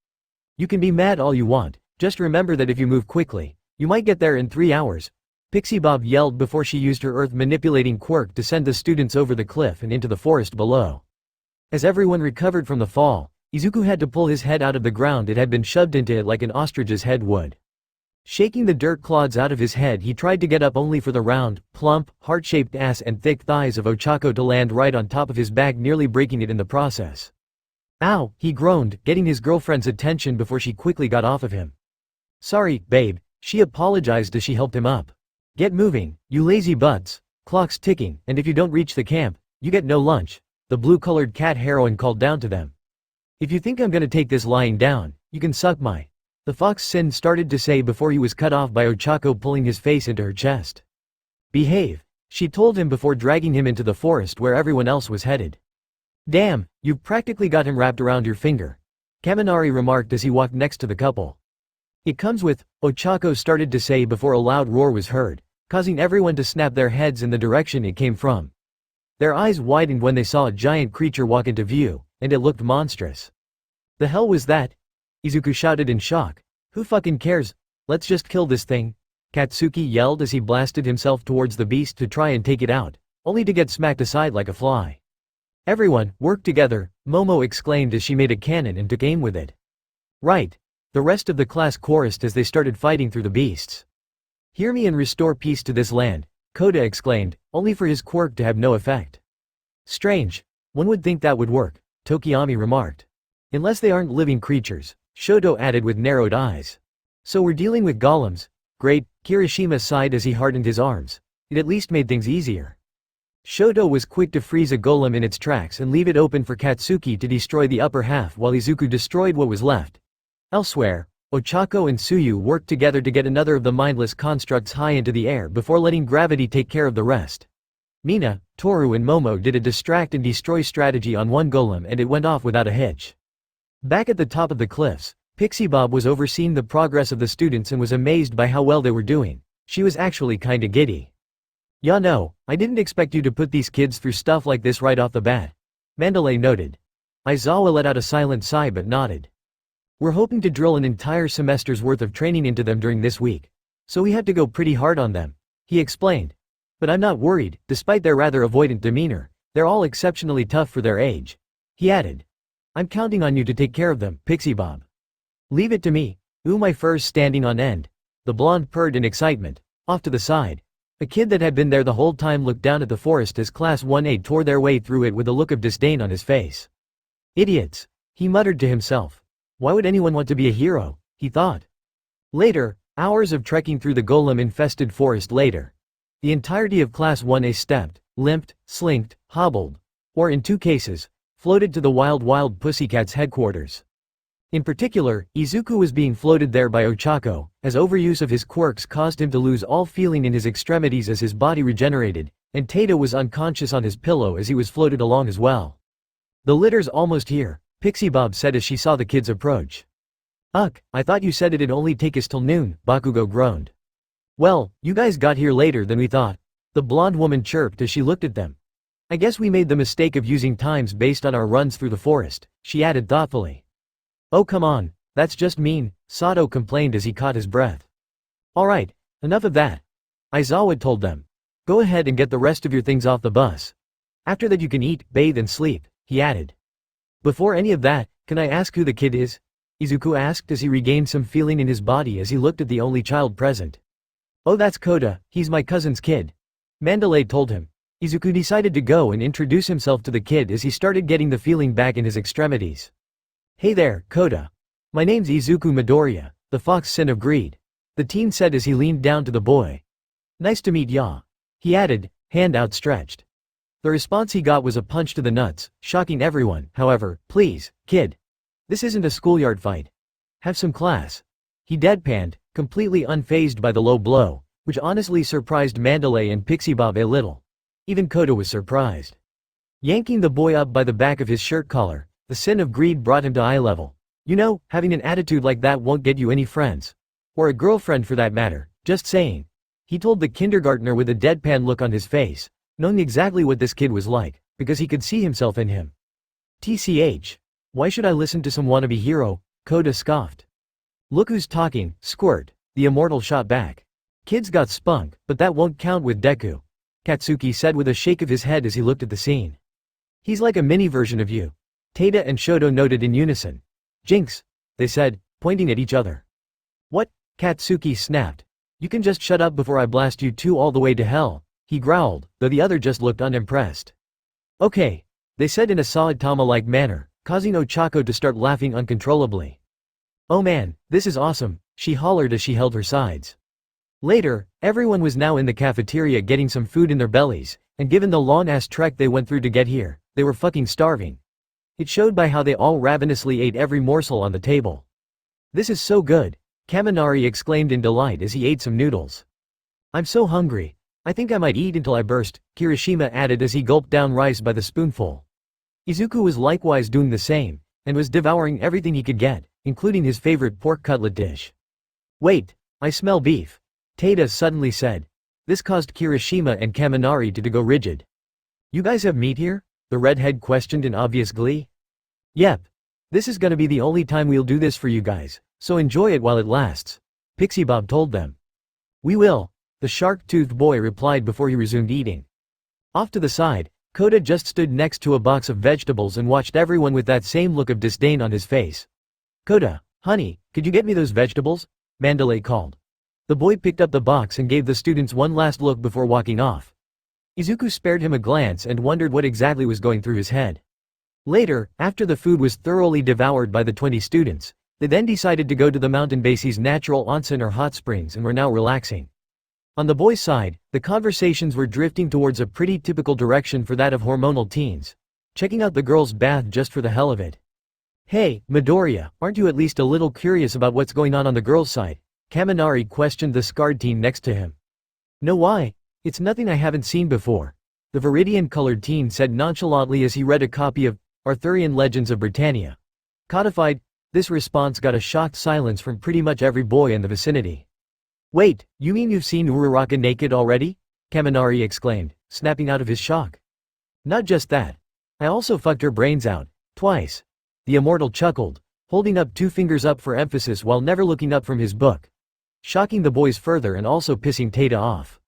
"You can be mad all you want, just remember that if you move quickly, you might get there in 3 hours," Pixie Bob yelled before she used her earth-manipulating quirk to send the students over the cliff and into the forest below. As everyone recovered from the fall, Izuku had to pull his head out of the ground it had been shoved into it like an ostrich's head would. Shaking the dirt clods out of his head, he tried to get up only for the round, plump, heart-shaped ass and thick thighs of Ochako to land right on top of his back, nearly breaking it in the process. "Ow," he groaned, getting his girlfriend's attention before she quickly got off of him. Sorry, babe, she apologized as she helped him up. Get moving, you lazy butts. Clock's ticking, and if you don't reach the camp, you get no lunch, the blue-colored cat heroine called down to them. If you think I'm gonna take this lying down, you can suck my. The fox Sin started to say before he was cut off by Ochako pulling his face into her chest. Behave, she told him before dragging him into the forest where everyone else was headed. Damn, you've practically got him wrapped around your finger, Kaminari remarked as he walked next to the couple. It comes with, Ochako started to say before a loud roar was heard, causing everyone to snap their heads in the direction it came from. Their eyes widened when they saw a giant creature walk into view, and it looked monstrous. The hell was that? Izuku shouted in shock. Who fucking cares? Let's just kill this thing, Katsuki yelled as he blasted himself towards the beast to try and take it out, only to get smacked aside like a fly. Everyone, work together, Momo exclaimed as she made a cannon and took aim with it. Right. The rest of the class chorused as they started fighting through the beasts. Hear me and restore peace to this land, Koda exclaimed, only for his quirk to have no effect. Strange. One would think that would work, Tokiyami remarked. Unless they aren't living creatures, Shoto added with narrowed eyes. So we're dealing with golems. Great, Kirishima sighed as he hardened his arms. It at least made things easier. Shoto was quick to freeze a golem in its tracks and leave it open for Katsuki to destroy the upper half while Izuku destroyed what was left. Elsewhere, Ochako and Tsuyu worked together to get another of the mindless constructs high into the air before letting gravity take care of the rest. Mina, Toru and Momo did a distract and destroy strategy on one golem and it went off without a hitch. Back at the top of the cliffs, Pixie Bob was overseeing the progress of the students and was amazed by how well they were doing. She was actually kinda giddy. Yeah, no, I didn't expect you to put these kids through stuff like this right off the bat, Mandalay noted. Aizawa let out a silent sigh but nodded. We're hoping to drill an entire semester's worth of training into them during this week, so we had to go pretty hard on them, he explained. But I'm not worried, despite their rather avoidant demeanor, they're all exceptionally tough for their age. He added. I'm counting on you to take care of them, Pixie Bob. Leave it to me. Ooh, my fur's standing on end. The blonde purred in excitement. Off to the side. A kid that had been there the whole time looked down at the forest as Class 1A tore their way through it with a look of disdain on his face. Idiots, he muttered to himself. Why would anyone want to be a hero, he thought. Later, hours of trekking through the golem-infested forest later. The entirety of Class 1A stepped, limped, slinked, hobbled, or in two cases, floated to the Wild Pussycats headquarters. In particular, Izuku was being floated there by Ochako, as overuse of his quirks caused him to lose all feeling in his extremities as his body regenerated, and Tato was unconscious on his pillow as he was floated along as well. The litter's almost here, Pixie Bob said as she saw the kids approach. Ugh, I thought you said it'd only take us till noon, Bakugo groaned. Well, you guys got here later than we thought, the blonde woman chirped as she looked at them. I guess we made the mistake of using times based on our runs through the forest, she added thoughtfully. Oh come on, that's just mean, Sato complained as he caught his breath. Alright, enough of that. Aizawa told them. Go ahead and get the rest of your things off the bus. After that you can eat, bathe and sleep, he added. Before any of that, can I ask who the kid is? Izuku asked as he regained some feeling in his body as he looked at the only child present. Oh, that's Koda, he's my cousin's kid. Mandalay told him. Izuku decided to go and introduce himself to the kid as he started getting the feeling back in his extremities. Hey there, Koda. My name's Izuku Midoriya, the fox sin of greed, the teen said as he leaned down to the boy. Nice to meet ya, he added, hand outstretched. The response he got was a punch to the nuts, shocking everyone. However, please, kid. This isn't a schoolyard fight. Have some class. He deadpanned, completely unfazed by the low blow, which honestly surprised Mandalay and Pixie Bob a little. Even Koda was surprised. Yanking the boy up by the back of his shirt collar, the sin of greed brought him to eye level. You know, having an attitude like that won't get you any friends. Or a girlfriend for that matter, just saying. He told the kindergartner with a deadpan look on his face, knowing exactly what this kid was like, because he could see himself in him. TCH. Why should I listen to some wannabe hero? Koda scoffed. Look who's talking, squirt, the immortal shot back. Kids got spunk, but that won't count with Deku, Katsuki said with a shake of his head as he looked at the scene. He's like a mini version of you. Tada and Shoto noted in unison. Jinx, they said, pointing at each other. What? Katsuki snapped. You can just shut up before I blast you two all the way to hell, he growled, though the other just looked unimpressed. Okay, they said in a Saitama-like manner, causing Ochako to start laughing uncontrollably. Oh man, this is awesome, she hollered as she held her sides. Later, everyone was now in the cafeteria getting some food in their bellies, and given the long-ass trek they went through to get here, they were fucking starving. It showed by how they all ravenously ate every morsel on the table. "This is so good," Kaminari exclaimed in delight as he ate some noodles. "I'm so hungry. I think I might eat until I burst," Kirishima added as he gulped down rice by the spoonful. Izuku was likewise doing the same, and was devouring everything he could get, including his favorite pork cutlet dish. "Wait, I smell beef," Tada suddenly said. This caused Kirishima and Kaminari to go rigid. "You guys have meat here?" the redhead questioned in obvious glee. "Yep. This is gonna be the only time we'll do this for you guys, so enjoy it while it lasts," Pixie Bob told them. "We will," the shark-toothed boy replied before he resumed eating. Off to the side, Koda just stood next to a box of vegetables and watched everyone with that same look of disdain on his face. "Koda, honey, could you get me those vegetables?" Mandalay called. The boy picked up the box and gave the students one last look before walking off. Izuku spared him a glance and wondered what exactly was going through his head. Later, after the food was thoroughly devoured by the 20 students, they then decided to go to the mountain base's natural onsen or hot springs and were now relaxing. On the boys' side, the conversations were drifting towards a pretty typical direction for that of hormonal teens, checking out the girls' bath just for the hell of it. "Hey, Midoriya, aren't you at least a little curious about what's going on the girls' side?" Kaminari questioned the scarred teen next to him. "No, why? It's nothing I haven't seen before," the Viridian-colored teen said nonchalantly as he read a copy of Arthurian Legends of Britannia. Codified. This response got a shocked silence from pretty much every boy in the vicinity. "Wait, you mean you've seen Uraraka naked already?" Kaminari exclaimed, snapping out of his shock. "Not just that. I also fucked her brains out, twice." The immortal chuckled, holding up 2 fingers up for emphasis while never looking up from his book, shocking the boys further and also pissing Tada off.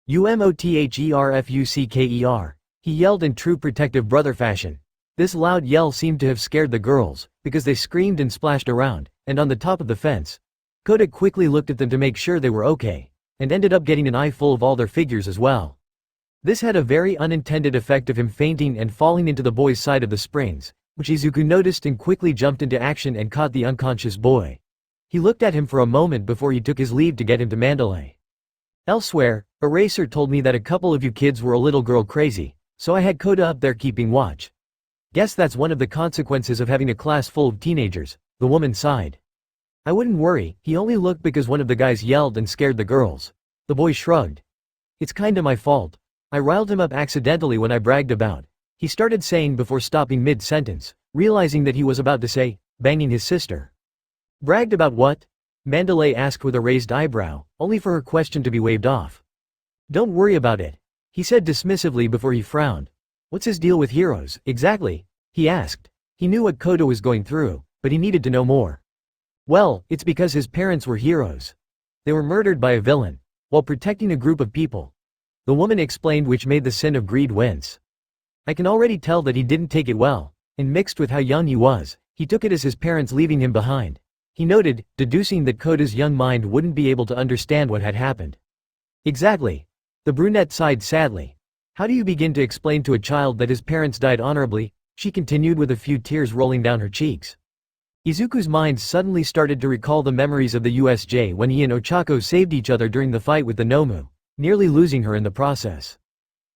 "Umotherfucker," he yelled in true protective brother fashion. This loud yell seemed to have scared the girls, because they screamed and splashed around, and on the top of the fence, Koda quickly looked at them to make sure they were okay, and ended up getting an eye full of all their figures as well. This had a very unintended effect of him fainting and falling into the boys' side of the springs, which Izuku noticed and quickly jumped into action and caught the unconscious boy. He looked at him for a moment before he took his leave to get him to Mandalay. "Elsewhere, Eraser told me that a couple of you kids were a little girl crazy, so I had Koda up there keeping watch. Guess that's one of the consequences of having a class full of teenagers," the woman sighed. "I wouldn't worry, he only looked because one of the guys yelled and scared the girls." The boy shrugged. "It's kinda my fault. I riled him up accidentally when I bragged about," he started saying before stopping mid-sentence, realizing that he was about to say, banging his sister. "Bragged about what?" Mandalay asked with a raised eyebrow, only for her question to be waved off. "Don't worry about it," he said dismissively before he frowned. "What's his deal with heroes, exactly?" he asked. He knew what Koda was going through, but he needed to know more. "Well, it's because his parents were heroes. They were murdered by a villain, while protecting a group of people," the woman explained, which made the sin of greed wince. "I can already tell that he didn't take it well, and mixed with how young he was, he took it as his parents leaving him behind," he noted, deducing that Koda's young mind wouldn't be able to understand what had happened. "Exactly." The brunette sighed sadly. "How do you begin to explain to a child that his parents died honorably?" she continued with a few tears rolling down her cheeks. Izuku's mind suddenly started to recall the memories of the USJ when he and Ochako saved each other during the fight with the Nomu, nearly losing her in the process.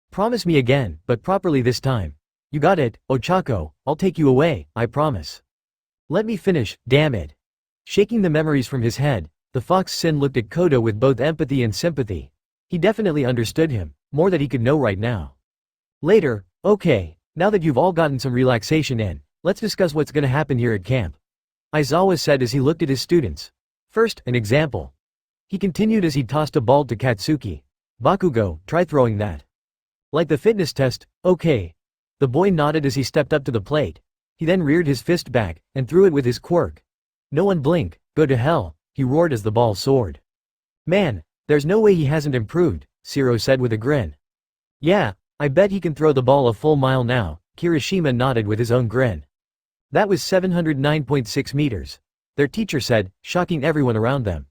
"Promise me again, but properly this time." "You got it, Ochako, I'll take you away, I promise." "Let me finish, damn it." Shaking the memories from his head, the Fox Sin looked at Koda with both empathy and sympathy. He definitely understood him, more that he could know right now. Later, "Okay, now that you've all gotten some relaxation in, let's discuss what's gonna happen here at camp," Aizawa said as he looked at his students. "First, an example." He continued as he tossed a ball to Katsuki. "Bakugo, try throwing that." "Like the fitness test, okay." The boy nodded as he stepped up to the plate. He then reared his fist back, and threw it with his quirk. "No one blink, go to hell," he roared as the ball soared. "Man, there's no way he hasn't improved," Zero said with a grin. "Yeah, I bet he can throw the ball a full mile now," Kirishima nodded with his own grin. "That was 709.6 meters. Their teacher said, shocking everyone around them.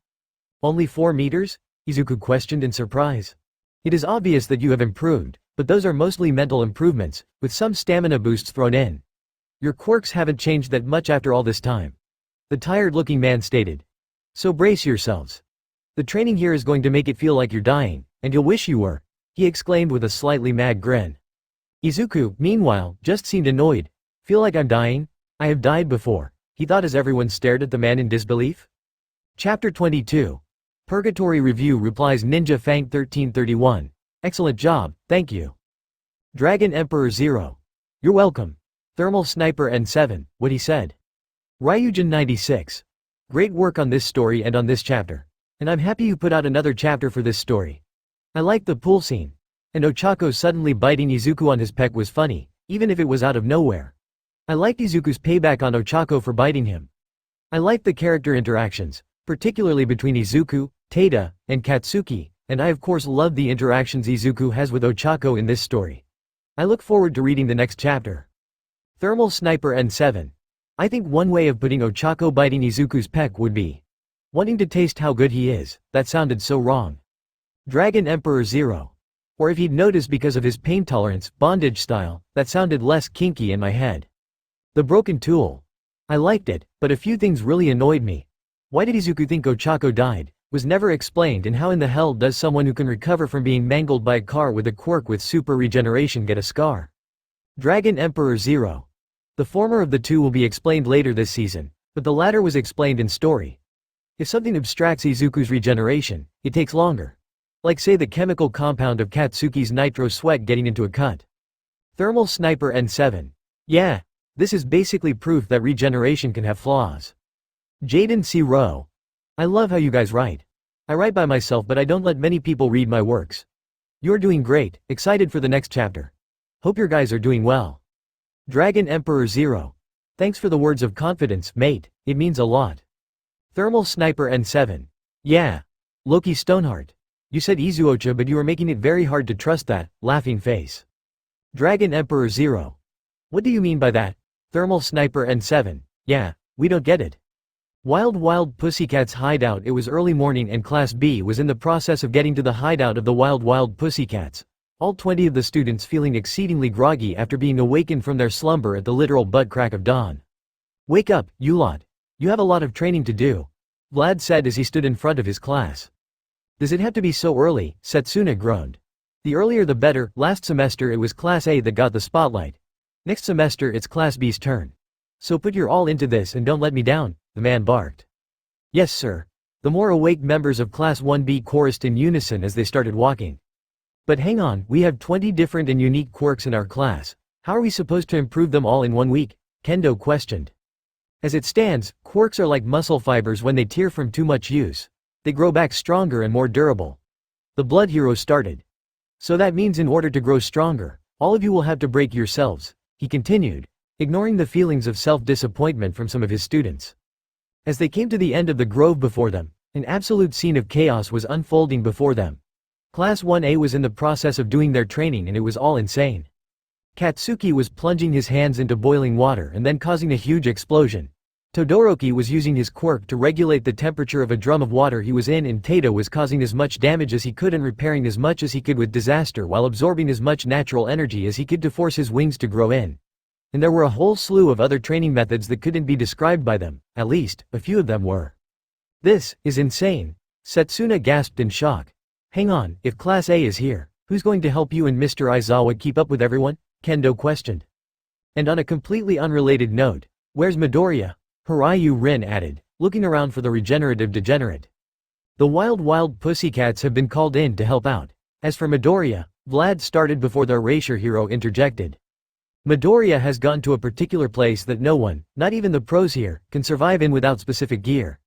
"Only 4 meters? Izuku questioned in surprise. "It is obvious that you have improved, but those are mostly mental improvements, with some stamina boosts thrown in. Your quirks haven't changed that much after all this time," the tired-looking man stated. So brace yourselves. The training here is going to make it feel like you're dying, and you'll wish you were, he exclaimed with a slightly mad grin. Izuku, meanwhile, just seemed annoyed. Feel like I'm dying? I have died before, he thought as everyone stared at the man in disbelief. Chapter 22. Purgatory Review replies Ninja Fang 1331. Excellent job, thank you. Dragon Emperor 0. You're welcome. Thermal Sniper N7, what he said. Ryujin 96. Great work on this story and on this chapter. And I'm happy you put out another chapter for this story. I liked the pool scene. And Ochako suddenly biting Izuku on his pec was funny, even if it was out of nowhere. I liked Izuku's payback on Ochako for biting him. I liked the character interactions, particularly between Izuku, Tada, and Katsuki, and I of course love the interactions Izuku has with Ochako in this story. I look forward to reading the next chapter. Thermal Sniper N7. I think one way of putting Ochako biting Izuku's pec would be wanting to taste how good he is. That sounded so wrong. Dragon Emperor 0. Or if he'd noticed because of his pain tolerance, bondage style, that sounded less kinky in my head. The broken tool. I liked it, but a few things really annoyed me. Why did Izuku think Ochako died? Was never explained, and how in the hell does someone who can recover from being mangled by a car with a quirk with super regeneration get a scar? Dragon Emperor 0. The former of the two will be explained later this season, but the latter was explained in story. If something abstracts Izuku's regeneration, it takes longer. Like say the chemical compound of Katsuki's nitro sweat getting into a cut. Thermal Sniper N7. Yeah, this is basically proof that regeneration can have flaws. Jaden C. Rowe. I love how you guys write. I write by myself, but I don't let many people read my works. You're doing great, excited for the next chapter. Hope your guys are doing well. Dragon Emperor 0. Thanks for the words of confidence, mate, it means a lot. Thermal Sniper N7. Yeah. Loki Stoneheart. You said IzuOcha, but you are making it very hard to trust that, laughing face. Dragon Emperor 0. What do you mean by that? Thermal Sniper N7. Yeah, we don't get it. Wild Pussycats hideout. It was early morning and Class B was in the process of getting to the hideout of the Wild Pussycats. All 20 of the students feeling exceedingly groggy after being awakened from their slumber at the literal butt crack of dawn. Wake up, you lot. You have a lot of training to do, Vlad said as he stood in front of his class. Does it have to be so early? Setsuna groaned. The earlier the better. Last semester it was Class A that got the spotlight. Next semester it's Class B's turn. So put your all into this and don't let me down, the man barked. Yes sir. The more awake members of Class 1B chorused in unison as they started walking. But hang on, we have 20 different and unique quirks in our class. How are we supposed to improve them all in 1 week? Kendo questioned. As it stands, quirks are like muscle fibers when they tear from too much use. They grow back stronger and more durable. The blood hero started. So that means in order to grow stronger, all of you will have to break yourselves, he continued, ignoring the feelings of self-disappointment from some of his students. As they came to the end of the grove before them, an absolute scene of chaos was unfolding before them. Class 1A was in the process of doing their training and it was all insane. Katsuki was plunging his hands into boiling water and then causing a huge explosion. Todoroki was using his quirk to regulate the temperature of a drum of water he was in, and Tada was causing as much damage as he could and repairing as much as he could with disaster while absorbing as much natural energy as he could to force his wings to grow in. And there were a whole slew of other training methods that couldn't be described by them, at least, a few of them were. This is insane. Setsuna gasped in shock. Hang on, if Class A is here, who's going to help you and Mr. Aizawa keep up with everyone? Kendo questioned. And on a completely unrelated note, where's Midoriya? Hiryu Rin added, looking around for the regenerative degenerate. The wild pussycats have been called in to help out. As for Midoriya, Vlad started before the erasure hero interjected. Midoriya has gone to a particular place that no one, not even the pros here, can survive in without specific gear.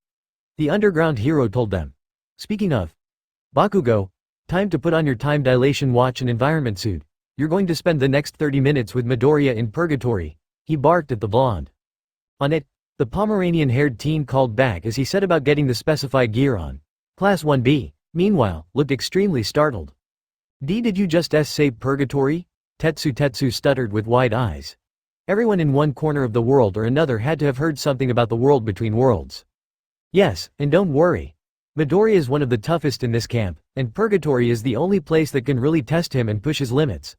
The underground hero told them. Speaking of Bakugo, time to put on your time dilation watch and environment suit. You're going to spend the next 30 minutes with Midoriya in Purgatory, he barked at the blonde. On it, the Pomeranian-haired teen called back as he set about getting the specified gear on. Class 1B, meanwhile, looked extremely startled. Did you just say Purgatory? Tetsu stuttered with wide eyes. Everyone in one corner of the world or another had to have heard something about the world between worlds. Yes, and don't worry. Midoriya is one of the toughest in this camp, and Purgatory is the only place that can really test him and push his limits.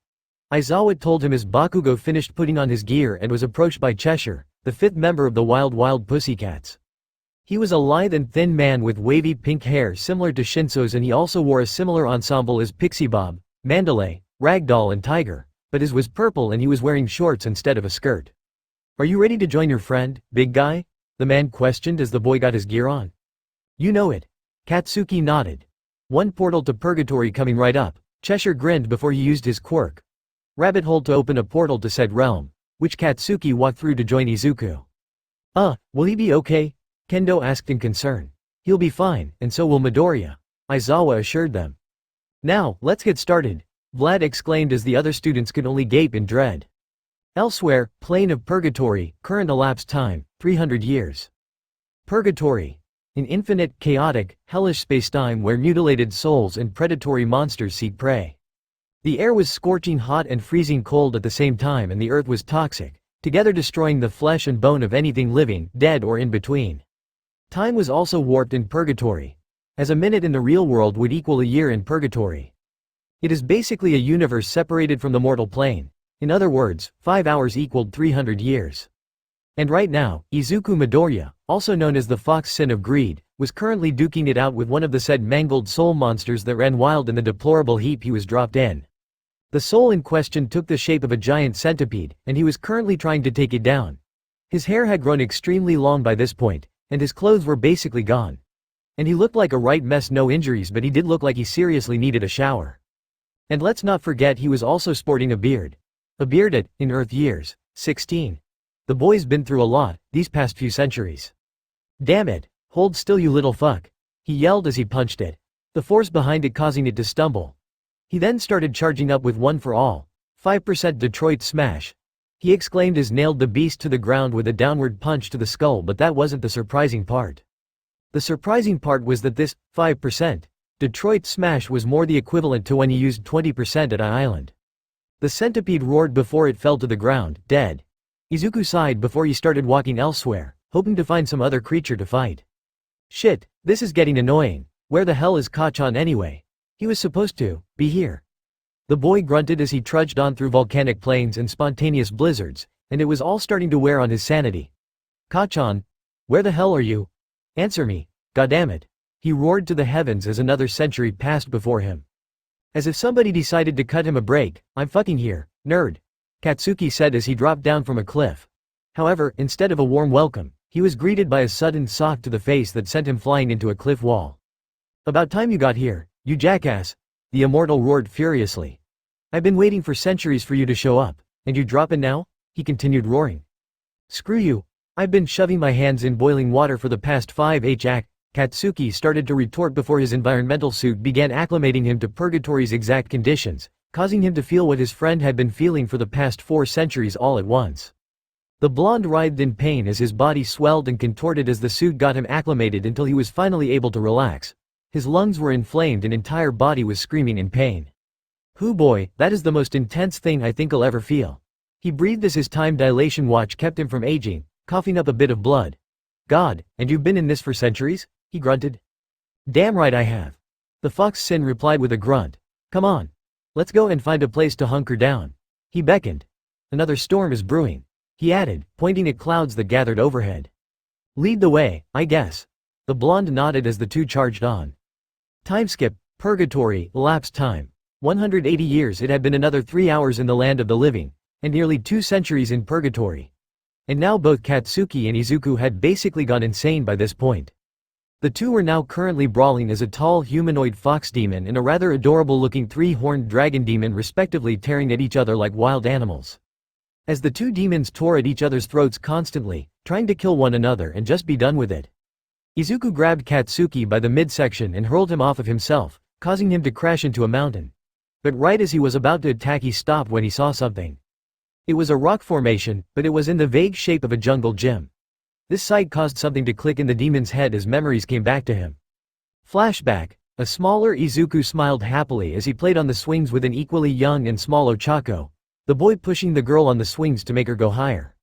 Aizawa told him as Bakugo finished putting on his gear and was approached by Cheshire, the 5th member of the Wild Pussycats. He was a lithe and thin man with wavy pink hair similar to Shinso's, and he also wore a similar ensemble as Pixie Bob, Mandalay, Ragdoll and Tiger, but his was purple and he was wearing shorts instead of a skirt. "Are you ready to join your friend, big guy?" the man questioned as the boy got his gear on. "You know it." Katsuki nodded. "One portal to Purgatory coming right up." Cheshire grinned before he used his quirk. Rabbit hole to open a portal to said realm, which Katsuki walked through to join Izuku. Will he be okay?" Kendo asked in concern. "He'll be fine, and so will Midoriya," Aizawa assured them. "Now, let's get started," Vlad exclaimed as the other students could only gape in dread. Elsewhere, Plane of Purgatory, current elapsed time, 300 years. Purgatory. An infinite, chaotic, hellish spacetime where mutilated souls and predatory monsters seek prey. The air was scorching hot and freezing cold at the same time, and the earth was toxic, together destroying the flesh and bone of anything living, dead or in between. Time was also warped in Purgatory, as a minute in the real world would equal a year in Purgatory. It is basically a universe separated from the mortal plane. In other words, 5 hours equaled 300 years. And right now, Izuku Midoriya, also known as the Fox Sin of Greed, was currently duking it out with one of the said mangled soul monsters that ran wild in the deplorable heap he was dropped in. The soul in question took the shape of a giant centipede, and he was currently trying to take it down. His hair had grown extremely long by this point, and his clothes were basically gone. And he looked like a right mess, no injuries, but he did look like he seriously needed a shower. And let's not forget he was also sporting a beard. A beard at, in Earth years, 16. The boy's been through a lot, these past few centuries. "Damn it, hold still you little fuck," he yelled as he punched it, the force behind it causing it to stumble. He then started charging up with one for all, 5% Detroit Smash. He exclaimed as nailed the beast to the ground with a downward punch to the skull, but that wasn't the surprising part. The surprising part was that this 5% Detroit Smash was more the equivalent to when he used 20% at I Island. The centipede roared before it fell to the ground, dead. Izuku sighed before he started walking elsewhere, hoping to find some other creature to fight. "Shit, this is getting annoying. Where the hell is Kachan anyway? He was supposed to be here." The boy grunted as he trudged on through volcanic plains and spontaneous blizzards, and it was all starting to wear on his sanity. "Kachan, where the hell are you? Answer me, goddammit," he roared to the heavens as another century passed before him. As if somebody decided to cut him a break. "I'm fucking here, nerd," Katsuki said as he dropped down from a cliff. However, instead of a warm welcome, he was greeted by a sudden sock to the face that sent him flying into a cliff wall. "About time you got here, you jackass," the immortal roared furiously. "I've been waiting for centuries for you to show up, and you droppin' now?" he continued roaring. "Screw you, I've been shoving my hands in boiling water for the past 5 Katsuki started to retort before his environmental suit began acclimating him to Purgatory's exact conditions, causing him to feel what his friend had been feeling for the past 4 centuries all at once. The blonde writhed in pain as his body swelled and contorted as the suit got him acclimated until he was finally able to relax. His lungs were inflamed and entire body was screaming in pain. "Hoo boy, that is the most intense thing I think I'll ever feel." He breathed as his time dilation watch kept him from aging, coughing up a bit of blood. "God, and you've been in this for centuries?" he grunted. "Damn right I have." The Fox Sin replied with a grunt. "Come on. Let's go and find a place to hunker down." He beckoned. "Another storm is brewing," he added, pointing at clouds that gathered overhead. "Lead the way, I guess." The blonde nodded as the two charged on. Timeskip, Purgatory, elapsed time. 180 years. It had been another 3 hours in the land of the living, and nearly 2 centuries in Purgatory. And now both Katsuki and Izuku had basically gone insane by this point. The two were now currently brawling as a tall humanoid fox demon and a rather adorable-looking 3-horned dragon demon respectively, tearing at each other like wild animals. As the two demons tore at each other's throats constantly, trying to kill one another and just be done with it. Izuku grabbed Katsuki by the midsection and hurled him off of himself, causing him to crash into a mountain. But right as he was about to attack, he stopped when he saw something. It was a rock formation, but it was in the vague shape of a jungle gym. This sight caused something to click in the demon's head as memories came back to him. Flashback. A smaller Izuku smiled happily as he played on the swings with an equally young and small Ochako, the boy pushing the girl on the swings to make her go higher.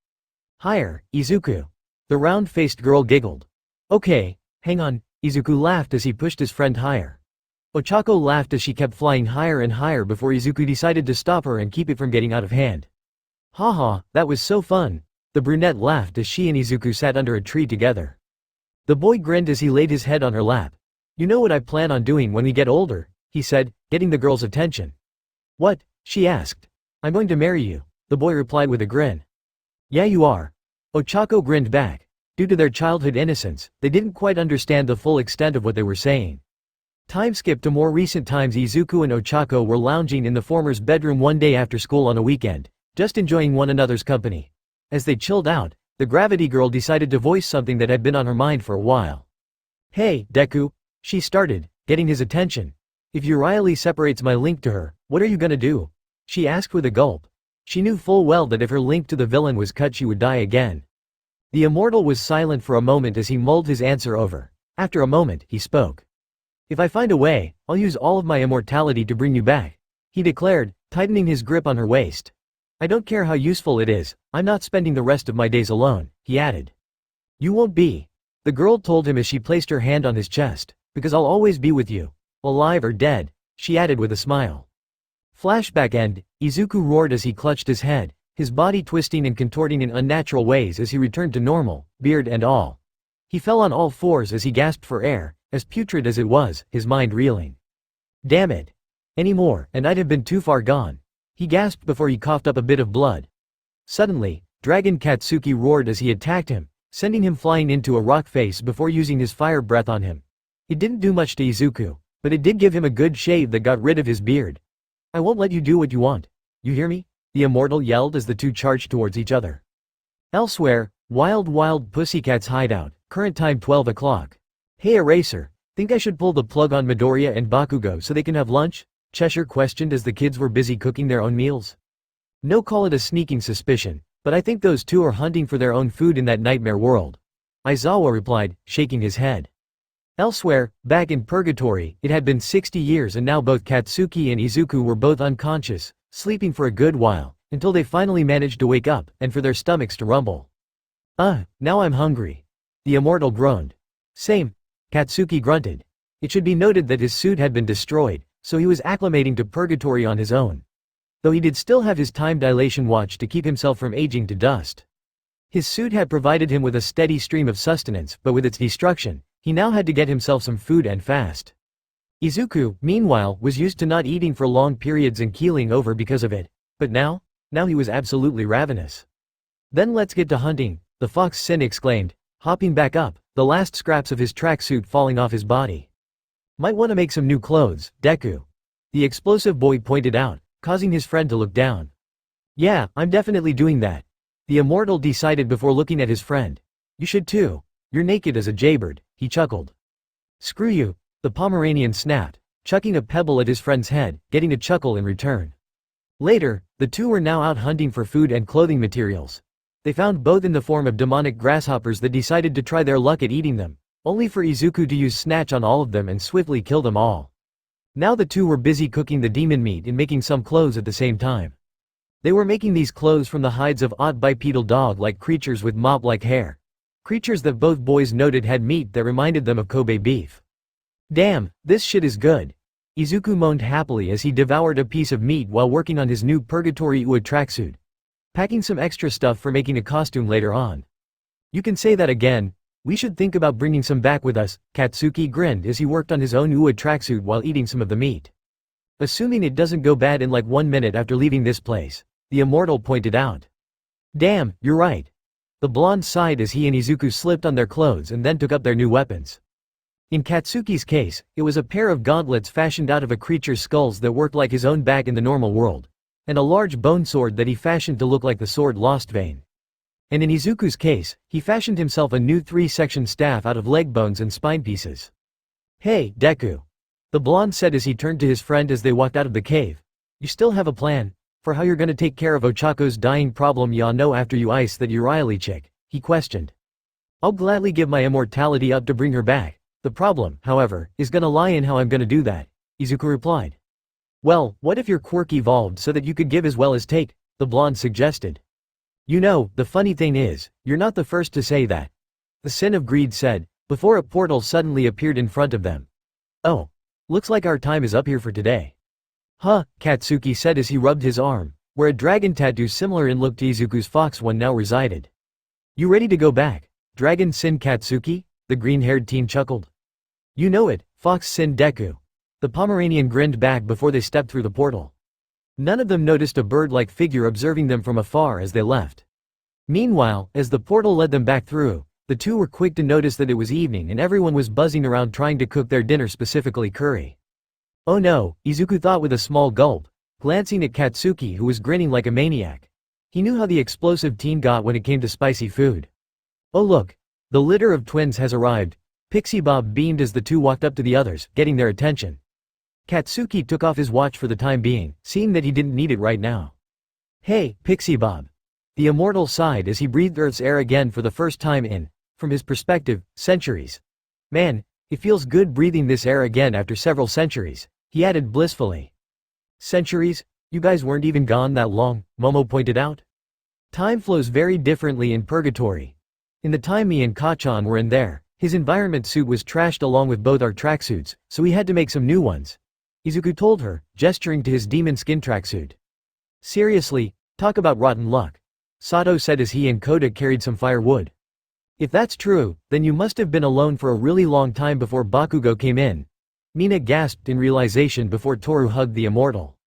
"Higher, Izuku." The round-faced girl giggled. "Okay, hang on," Izuku laughed as he pushed his friend higher. Ochako laughed as she kept flying higher and higher before Izuku decided to stop her and keep it from getting out of hand. "Haha, that was so fun." The brunette laughed as she and Izuku sat under a tree together. The boy grinned as he laid his head on her lap. "You know what I plan on doing when we get older," he said, getting the girl's attention. "What?" she asked. "I'm going to marry you," the boy replied with a grin. "Yeah, you are." Ochako grinned back. Due to their childhood innocence, they didn't quite understand the full extent of what they were saying. Time skipped to more recent times. Izuku and Ochako were lounging in the former's bedroom one day after school on a weekend, just enjoying one another's company. As they chilled out, the gravity girl decided to voice something that had been on her mind for a while. "Hey, Deku," she started, getting his attention. "If Uriali separates my link to her, what are you gonna do?" she asked with a gulp. She knew full well that if her link to the villain was cut she would die again. The immortal was silent for a moment as he mulled his answer over. After a moment, he spoke. "If I find a way, I'll use all of my immortality to bring you back," he declared, tightening his grip on her waist. "I don't care how useful it is, I'm not spending the rest of my days alone," he added. "You won't be," the girl told him as she placed her hand on his chest, "because I'll always be with you. Alive or dead," she added with a smile. Flashback end, Izuku roared as he clutched his head, his body twisting and contorting in unnatural ways as he returned to normal, beard and all. He fell on all fours as he gasped for air, as putrid as it was, his mind reeling. "Damn it. Any more, and I'd have been too far gone," he gasped before he coughed up a bit of blood. Suddenly, Dragon Katsuki roared as he attacked him, sending him flying into a rock face before using his fire breath on him. It didn't do much to Izuku, but it did give him a good shave that got rid of his beard. "I won't let you do what you want. You hear me?" the immortal yelled as the two charged towards each other. Elsewhere, Wild Pussycat's hideout, current time 12 o'clock. "Hey Eraser, think I should pull the plug on Midoriya and Bakugo so they can have lunch?" Cheshire questioned as the kids were busy cooking their own meals. "No, call it a sneaking suspicion, but I think those two are hunting for their own food in that nightmare world," Aizawa replied, shaking his head. Elsewhere, back in Purgatory, it had been 60 years and now both Katsuki and Izuku were both unconscious, sleeping for a good while, until they finally managed to wake up, and for their stomachs to rumble. Now I'm hungry," the immortal groaned. "Same," Katsuki grunted. It should be noted that his suit had been destroyed, so he was acclimating to Purgatory on his own. Though he did still have his time dilation watch to keep himself from aging to dust. His suit had provided him with a steady stream of sustenance, but with its destruction, he now had to get himself some food and fast. Izuku, meanwhile, was used to not eating for long periods and keeling over because of it, but now he was absolutely ravenous. "Then let's get to hunting," the fox Sin exclaimed, hopping back up, the last scraps of his tracksuit falling off his body. "Might want to make some new clothes, Deku," the explosive boy pointed out, causing his friend to look down. "Yeah, I'm definitely doing that," the immortal decided before looking at his friend. "You should too. You're naked as a jaybird," he chuckled. "Screw you," the Pomeranian snapped, chucking a pebble at his friend's head, getting a chuckle in return. Later, the two were now out hunting for food and clothing materials. They found both in the form of demonic grasshoppers that decided to try their luck at eating them, only for Izuku to use snatch on all of them and swiftly kill them all. Now the two were busy cooking the demon meat and making some clothes at the same time. They were making these clothes from the hides of odd bipedal dog-like creatures with mop-like hair. Creatures that both boys noted had meat that reminded them of Kobe beef. "Damn, this shit is good," Izuku moaned happily as he devoured a piece of meat while working on his new Purgatory UA tracksuit. Packing some extra stuff for making a costume later on. "You can say that again. We should think about bringing some back with us," Katsuki grinned as he worked on his own UA tracksuit while eating some of the meat. "Assuming it doesn't go bad in like 1 minute after leaving this place," the immortal pointed out. "Damn, you're right." The blonde sighed as he and Izuku slipped on their clothes and then took up their new weapons. In Katsuki's case, it was a pair of gauntlets fashioned out of a creature's skulls that worked like his own back in the normal world, and a large bone sword that he fashioned to look like the sword Lostvein. And in Izuku's case, he fashioned himself a new 3-section staff out of leg bones and spine pieces. "Hey, Deku," the blonde said as he turned to his friend as they walked out of the cave. "You still have a plan for how you're gonna take care of Ochako's dying problem ya know after you ice that Uriali chick?" he questioned. "I'll gladly give my immortality up to bring her back. The problem, however, is gonna lie in how I'm gonna do that," Izuku replied. "Well, what if your quirk evolved so that you could give as well as take?" the blonde suggested. "You know, the funny thing is, you're not the first to say that," the Sin of Greed said, before a portal suddenly appeared in front of them. "Oh. Looks like our time is up here for today." "Huh," Katsuki said as he rubbed his arm, where a dragon tattoo similar in look to Izuku's fox one now resided. "You ready to go back, Dragon Sin Katsuki?" The green-haired teen chuckled. You know it, Fox Sin Deku. The Pomeranian grinned back before they stepped through the portal. None of them noticed a bird-like figure observing them from afar as they left. Meanwhile, as the portal led them back through, the two were quick to notice that it was evening and everyone was buzzing around trying to cook their dinner, specifically curry. Oh no, Izuku thought with a small gulp, glancing at Katsuki who was grinning like a maniac. He knew how the explosive teen got when it came to spicy food. Oh look, the litter of twins has arrived, Pixie Bob beamed as the two walked up to the others, getting their attention. Katsuki took off his watch for the time being, seeing that he didn't need it right now. Hey, Pixie Bob. The immortal sighed as he breathed Earth's air again for the first time in, from his perspective, centuries. Man, it feels good breathing this air again after several centuries, he added blissfully. Centuries? You guys weren't even gone that long, Momo pointed out. Time flows very differently in Purgatory. In the time me and Kachan were in there, his environment suit was trashed along with both our tracksuits, so we had to make some new ones. Izuku told her, gesturing to his demon skin tracksuit. Seriously, talk about rotten luck. Sato said as he and Koda carried some firewood. If that's true, then you must have been alone for a really long time before Bakugo came in. Mina gasped in realization before Toru hugged the immortal.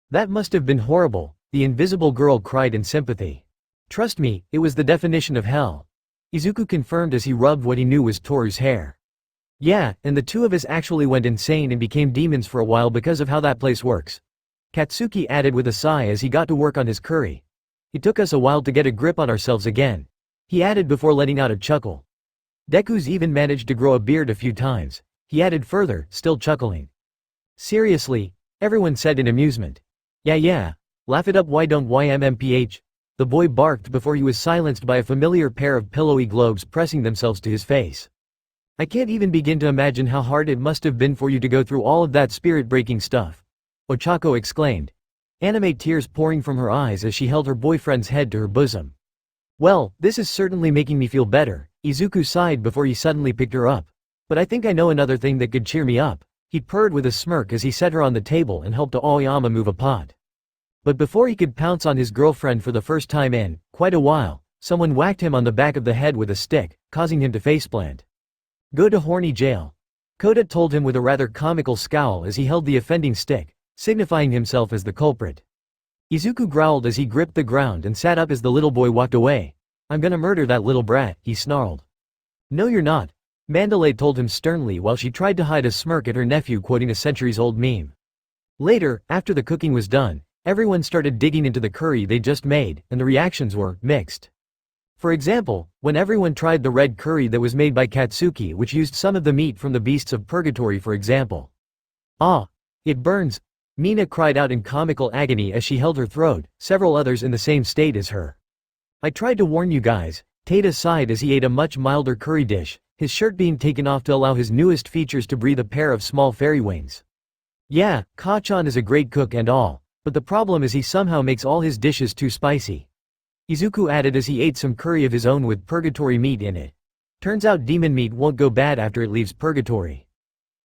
That must have been horrible, the invisible girl cried in sympathy. Trust me, it was the definition of hell. Izuku confirmed as he rubbed what he knew was Toru's hair. Yeah, and the two of us actually went insane and became demons for a while because of how that place works. Katsuki added with a sigh as he got to work on his curry. It took us a while to get a grip on ourselves again. He added before letting out a chuckle. Deku's even managed to grow a beard a few times. He added further, still chuckling. Seriously, everyone said in amusement. Yeah, laugh it up, why don't YMMPH? The boy barked before he was silenced by a familiar pair of pillowy globes pressing themselves to his face. I can't even begin to imagine how hard it must have been for you to go through all of that spirit-breaking stuff. Ochako exclaimed. Anime tears pouring from her eyes as she held her boyfriend's head to her bosom. Well, this is certainly making me feel better, Izuku sighed before he suddenly picked her up. But I think I know another thing that could cheer me up. He purred with a smirk as he set her on the table and helped Aoyama move a pot. But before he could pounce on his girlfriend for the first time in quite a while, someone whacked him on the back of the head with a stick, causing him to faceplant. Go to horny jail. Koda told him with a rather comical scowl as he held the offending stick, signifying himself as the culprit. Izuku growled as he gripped the ground and sat up as the little boy walked away. I'm gonna murder that little brat, he snarled. No you're not, Mandalay told him sternly while she tried to hide a smirk at her nephew quoting a centuries-old meme. Later, after the cooking was done, everyone started digging into the curry they just made, and the reactions were mixed. For example, when everyone tried the red curry that was made by Katsuki, which used some of the meat from the beasts of Purgatory for example. Ah! It burns! Mina cried out in comical agony as she held her throat, several others in the same state as her. I tried to warn you guys, Tada sighed as he ate a much milder curry dish, his shirt being taken off to allow his newest features to breathe a pair of small fairy wings. Yeah, Kachan is a great cook and all, but the problem is he somehow makes all his dishes too spicy. Izuku added as he ate some curry of his own with Purgatory meat in it. Turns out demon meat won't go bad after it leaves Purgatory.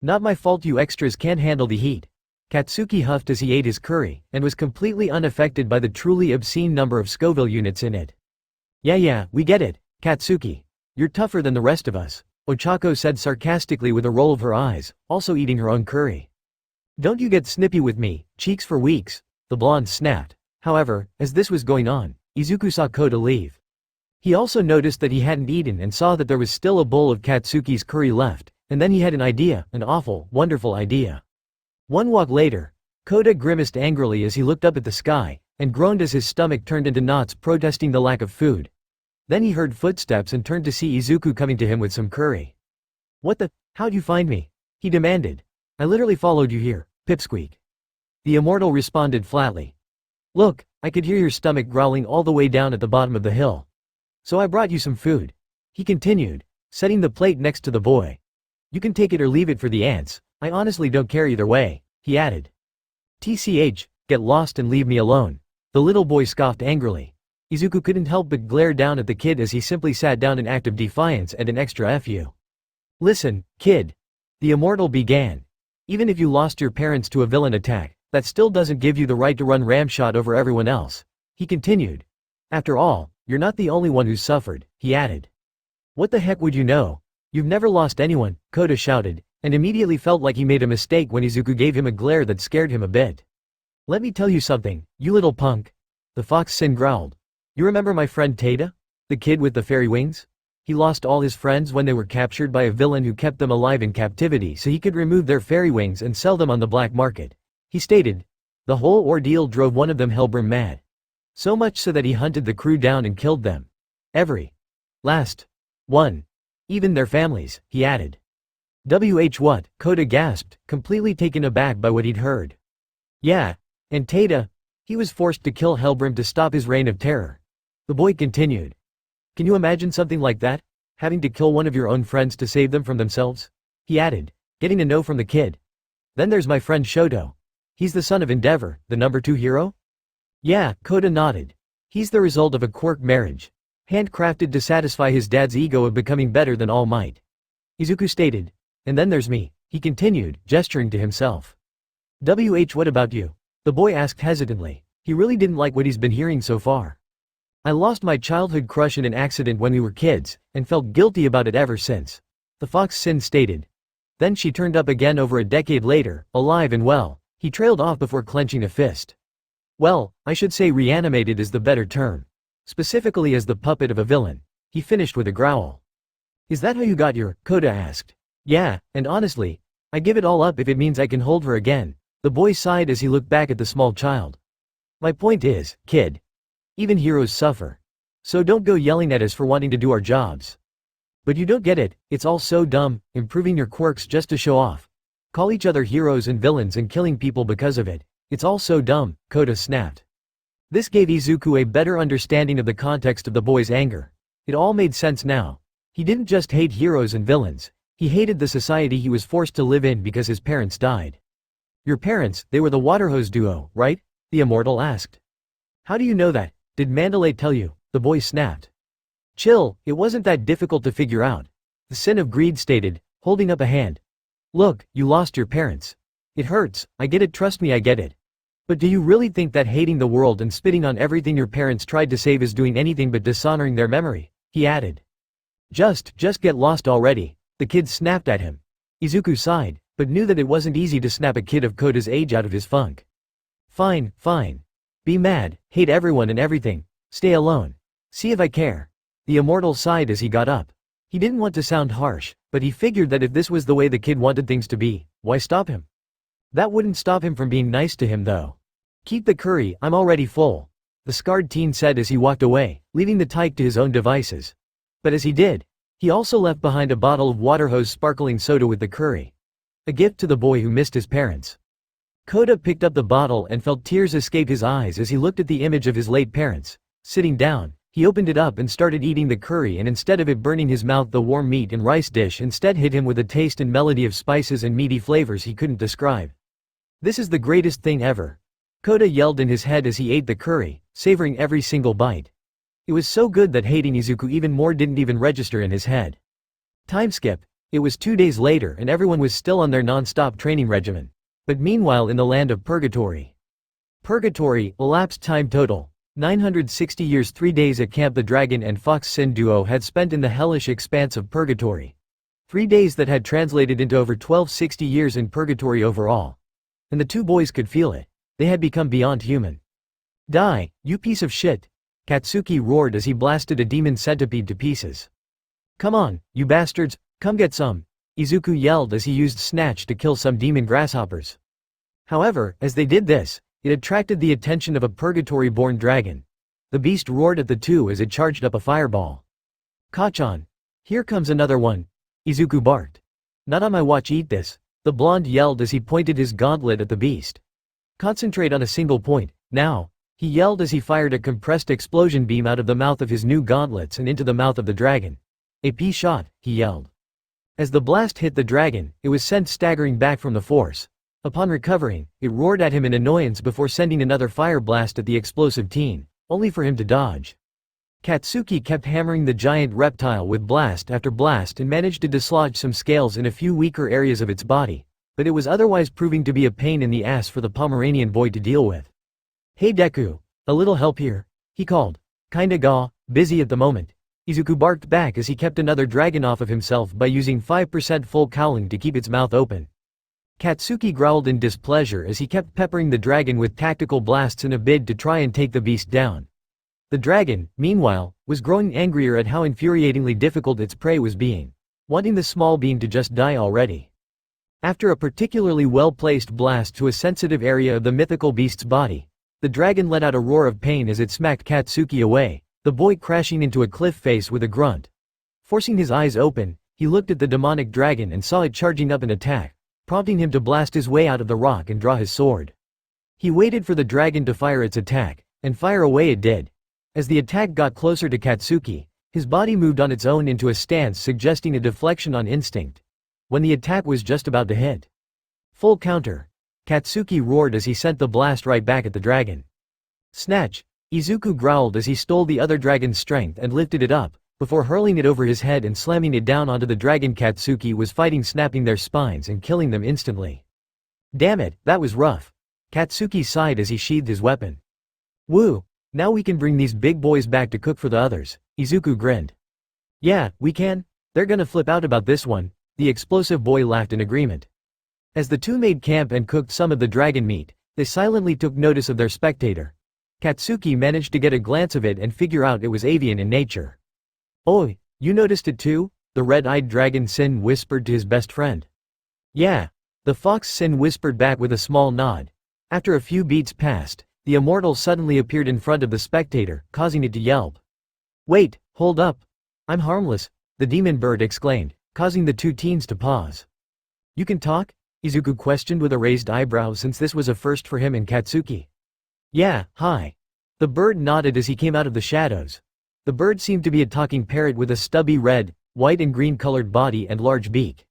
Not my fault you extras can't handle the heat. Katsuki huffed as he ate his curry, and was completely unaffected by the truly obscene number of Scoville units in it. Yeah, we get it, Katsuki. You're tougher than the rest of us, Ochako said sarcastically with a roll of her eyes, also eating her own curry. Don't you get snippy with me, cheeks for weeks, the blonde snapped. However, as this was going on, Izuku saw Koda leave. He also noticed that he hadn't eaten and saw that there was still a bowl of Katsuki's curry left, and then he had an idea, an awful, wonderful idea. One walk later, Koda grimaced angrily as he looked up at the sky, and groaned as his stomach turned into knots protesting the lack of food. Then he heard footsteps and turned to see Izuku coming to him with some curry. What the, how'd you find me? He demanded. I literally followed you here, pipsqueak. The immortal responded flatly. Look, I could hear your stomach growling all the way down at the bottom of the hill. So I brought you some food. He continued, setting the plate next to the boy. You can take it or leave it for the ants, I honestly don't care either way, he added. TCH, get lost and leave me alone. The little boy scoffed angrily. Izuku couldn't help but glare down at the kid as he simply sat down in act of defiance and an extra fu. Listen, kid. The immortal began. Even if you lost your parents to a villain attack, that still doesn't give you the right to run ramshot over everyone else. He continued. After all, you're not the only one who's suffered, he added. What the heck would you know? You've never lost anyone, Kota shouted, and immediately felt like he made a mistake when Izuku gave him a glare that scared him a bit. Let me tell you something, you little punk. The fox Sin growled. You remember my friend Tada? The kid with the fairy wings? He lost all his friends when they were captured by a villain who kept them alive in captivity so he could remove their fairy wings and sell them on the black market. He stated. The whole ordeal drove one of them hellbrim mad. So much so that he hunted the crew down and killed them. Every last one. Even their families, he added. What? Kota gasped, completely taken aback by what he'd heard. Yeah. And Tada? He was forced to kill Hellbrim to stop his reign of terror. The boy continued. Can you imagine something like that? Having to kill one of your own friends to save them from themselves? He added, getting a no from the kid. Then there's my friend Shoto. He's the son of Endeavor, the number 2 hero? Yeah, Kota nodded. He's the result of a quirk marriage. Handcrafted to satisfy his dad's ego of becoming better than All Might. Izuku stated. And then there's me, he continued, gesturing to himself. What about you? The boy asked hesitantly. He really didn't like what he's been hearing so far. I lost my childhood crush in an accident when we were kids, and felt guilty about it ever since. The fox Sin stated. Then she turned up again over a decade later, alive and well. He trailed off before clenching a fist. Well, I should say reanimated is the better term. Specifically as the puppet of a villain. He finished with a growl. Is that how you got your, Kota asked. Yeah, and honestly, I give it all up if it means I can hold her again. The boy sighed as he looked back at the small child. My point is, kid. Even heroes suffer. So don't go yelling at us for wanting to do our jobs. But you don't get it, it's all so dumb, improving your quirks just to show off. Call each other heroes and villains and killing people because of it. It's all so dumb, Kota snapped. This gave Izuku a better understanding of the context of the boy's anger. It all made sense now. He didn't just hate heroes and villains. He hated the society he was forced to live in because his parents died. Your parents, they were the waterhose duo, right? The immortal asked. How do you know that? Did Mandalay tell you? The boy snapped. Chill, it wasn't that difficult to figure out. The Sin of Greed stated, holding up a hand. Look, you lost your parents. It hurts, I get it, trust me I get it. But do you really think that hating the world and spitting on everything your parents tried to save is doing anything but dishonoring their memory? He added. Just get lost already. The kid snapped at him. Izuku sighed, but knew that it wasn't easy to snap a kid of Kota's age out of his funk. Fine. Be mad, hate everyone and everything, stay alone. See if I care. The immortal sighed as he got up. He didn't want to sound harsh, but he figured that if this was the way the kid wanted things to be, why stop him? That wouldn't stop him from being nice to him though. Keep the curry, I'm already full. The scarred teen said as he walked away, leaving the tyke to his own devices. But as he did, he also left behind a bottle of waterhose sparkling soda with the curry. A gift to the boy who missed his parents. Kota picked up the bottle and felt tears escape his eyes as he looked at the image of his late parents. Sitting down, he opened it up and started eating the curry, and instead of it burning his mouth, the warm meat and rice dish instead hit him with a taste and melody of spices and meaty flavors he couldn't describe. This is the greatest thing ever. Kota yelled in his head as he ate the curry, savoring every single bite. It was so good that hating Izuku even more didn't even register in his head. Time skip. It was 2 days later and everyone was still on their non-stop training regimen. But meanwhile in the land of Purgatory. Purgatory, elapsed time total. 960 years. 3 days at camp. The Dragon and Fox Sin duo had spent in the hellish expanse of Purgatory. 3 days that had translated into over 1260 years in Purgatory overall. And the two boys could feel it. They had become beyond human. Die, you piece of shit! Katsuki roared as he blasted a demon centipede to pieces. Come on, you bastards, come get some! Izuku yelled as he used Snatch to kill some demon grasshoppers. However, as they did this, it attracted the attention of a Purgatory-born dragon. The beast roared at the two as it charged up a fireball. Kachan! Here comes another one! Izuku barked. Not on my watch, eat this! The blonde yelled as he pointed his gauntlet at the beast. Concentrate on a single point, now! He yelled as he fired a compressed explosion beam out of the mouth of his new gauntlets and into the mouth of the dragon. A P shot, he yelled. As the blast hit the dragon, it was sent staggering back from the force. Upon recovering, it roared at him in annoyance before sending another fire blast at the explosive teen, only for him to dodge. Katsuki kept hammering the giant reptile with blast after blast and managed to dislodge some scales in a few weaker areas of its body, but it was otherwise proving to be a pain in the ass for the Pomeranian boy to deal with. Hey Deku, a little help here, he called. Kinda busy at the moment. Izuku barked back as he kept another dragon off of himself by using 5% full cowling to keep its mouth open. Katsuki growled in displeasure as he kept peppering the dragon with tactical blasts in a bid to try and take the beast down. The dragon, meanwhile, was growing angrier at how infuriatingly difficult its prey was being, wanting the small being to just die already. After a particularly well-placed blast to a sensitive area of the mythical beast's body, the dragon let out a roar of pain as it smacked Katsuki away, the boy crashing into a cliff face with a grunt. Forcing his eyes open, he looked at the demonic dragon and saw it charging up an attack, prompting him to blast his way out of the rock and draw his sword. He waited for the dragon to fire its attack, and fire away it did. As the attack got closer to Katsuki, his body moved on its own into a stance suggesting a deflection on instinct. When the attack was just about to hit. Full counter. Katsuki roared as he sent the blast right back at the dragon. Snatch! Izuku growled as he stole the other dragon's strength and lifted it up, before hurling it over his head and slamming it down onto the dragon Katsuki was fighting, snapping their spines and killing them instantly. Damn it, that was rough. Katsuki sighed as he sheathed his weapon. Woo! Now we can bring these big boys back to cook for the others, Izuku grinned. Yeah, we can. They're gonna flip out about this one, the explosive boy laughed in agreement. As the two made camp and cooked some of the dragon meat, they silently took notice of their spectator. Katsuki managed to get a glance of it and figure out it was avian in nature. Oi, you noticed it too? The red-eyed dragon Sin whispered to his best friend. Yeah. The fox Sin whispered back with a small nod. After a few beats passed, the immortal suddenly appeared in front of the spectator, causing it to yelp. Wait, hold up. I'm harmless, the demon bird exclaimed, causing the two teens to pause. You can talk? Izuku questioned with a raised eyebrow since this was a first for him and Katsuki. Yeah, hi. The bird nodded as he came out of the shadows. The bird seemed to be a talking parrot with a stubby red, white and green colored body and large beak.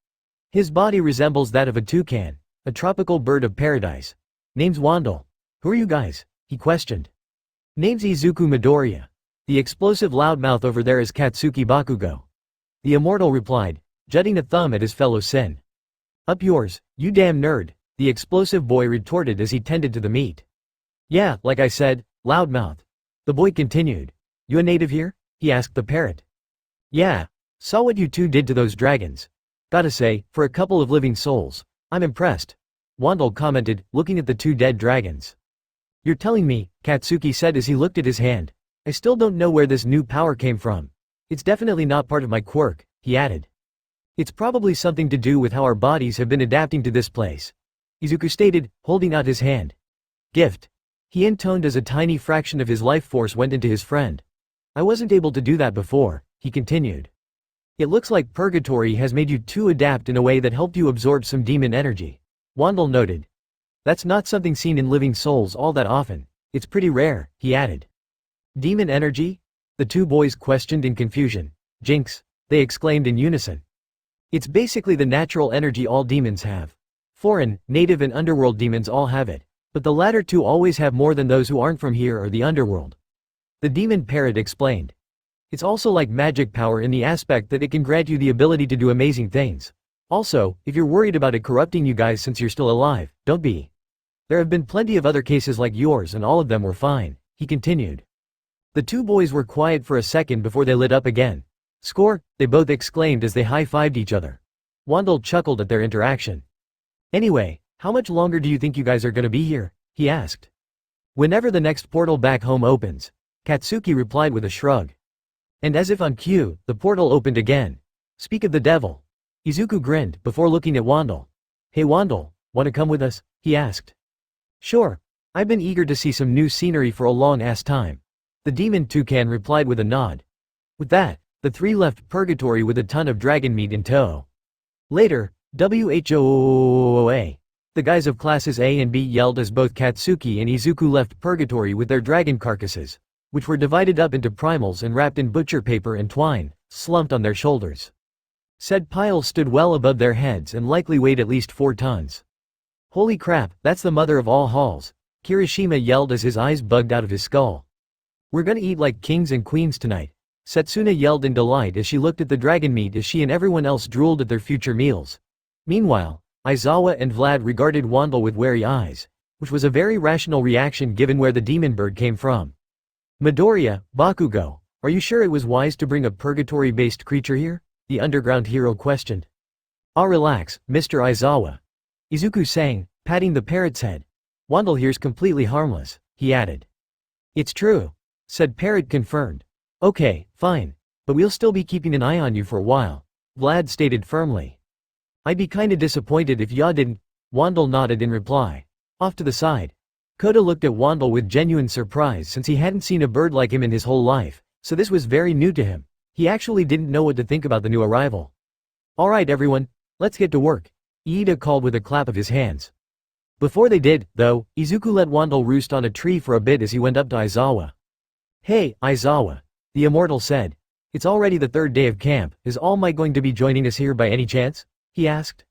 His body resembles that of a toucan, a tropical bird of paradise. Name's Wandel. Who are you guys? He questioned. Name's Izuku Midoriya. The explosive loudmouth over there is Katsuki Bakugo. The immortal replied, jutting a thumb at his fellow Sin. Up yours, you damn nerd, the explosive boy retorted as he tended to the meat. Yeah, like I said, loudmouth. The boy continued. You a native here? He asked the parrot. Yeah. Saw what you two did to those dragons. Gotta say, for a couple of living souls, I'm impressed. Wandel commented, looking at the two dead dragons. You're telling me, Katsuki said as he looked at his hand. I still don't know where this new power came from. It's definitely not part of my quirk, he added. It's probably something to do with how our bodies have been adapting to this place. Izuku stated, holding out his hand. Gift. He intoned as a tiny fraction of his life force went into his friend. I wasn't able to do that before, he continued. It looks like Purgatory has made you two adapt in a way that helped you absorb some demon energy. Wandel noted. That's not something seen in living souls all that often. It's pretty rare, he added. Demon energy? The two boys questioned in confusion. Jinx, they exclaimed in unison. It's basically the natural energy all demons have. Foreign, native and underworld demons all have it. But the latter two always have more than those who aren't from here or the underworld. The demon parrot explained. It's also like magic power in the aspect that it can grant you the ability to do amazing things. Also, if you're worried about it corrupting you guys since you're still alive, don't be. There have been plenty of other cases like yours and all of them were fine, he continued. The two boys were quiet for a second before they lit up again. Score, they both exclaimed as they high-fived each other. Wandel chuckled at their interaction. Anyway, how much longer do you think you guys are gonna be here? He asked. Whenever the next portal back home opens, Katsuki replied with a shrug. And as if on cue, the portal opened again. Speak of the devil. Izuku grinned before looking at Wandel. Hey Wandel, wanna come with us? He asked. Sure. I've been eager to see some new scenery for a long-ass time. The demon toucan replied with a nod. With that, the three left Purgatory with a ton of dragon meat in tow. Later, WHOA. The guys of classes A and B yelled as both Katsuki and Izuku left Purgatory with their dragon carcasses, which were divided up into primals and wrapped in butcher paper and twine, slumped on their shoulders. Said pile stood well above their heads and likely weighed at least 4 tons. Holy crap, that's the mother of all halls, Kirishima yelled as his eyes bugged out of his skull. We're gonna eat like kings and queens tonight. Setsuna yelled in delight as she looked at the dragon meat as she and everyone else drooled at their future meals. Meanwhile, Aizawa and Vlad regarded Wandel with wary eyes, which was a very rational reaction given where the demon bird came from. Midoriya, Bakugo, Are you sure it was wise to bring a purgatory-based creature here? The underground hero questioned. Ah, relax, Mr. Izawa. Izuku sang, patting the parrot's head. Wandle here's completely harmless, he added. It's true, said Parrot confirmed. Okay, fine. But we'll still be keeping an eye on you for a while, Vlad stated firmly. I'd be kinda disappointed if ya didn't, Wandle nodded in reply. Off to the side. Kota looked at Wandle with genuine surprise since he hadn't seen a bird like him in his whole life, so this was very new to him. He actually didn't know what to think about the new arrival. Alright everyone, let's get to work, Iida called with a clap of his hands. Before they did, though, Izuku let Wandle roost on a tree for a bit as he went up to Izawa. Hey, Izawa, the immortal said. It's already the third day of camp, is All Might going to be joining us here by any chance? He asked.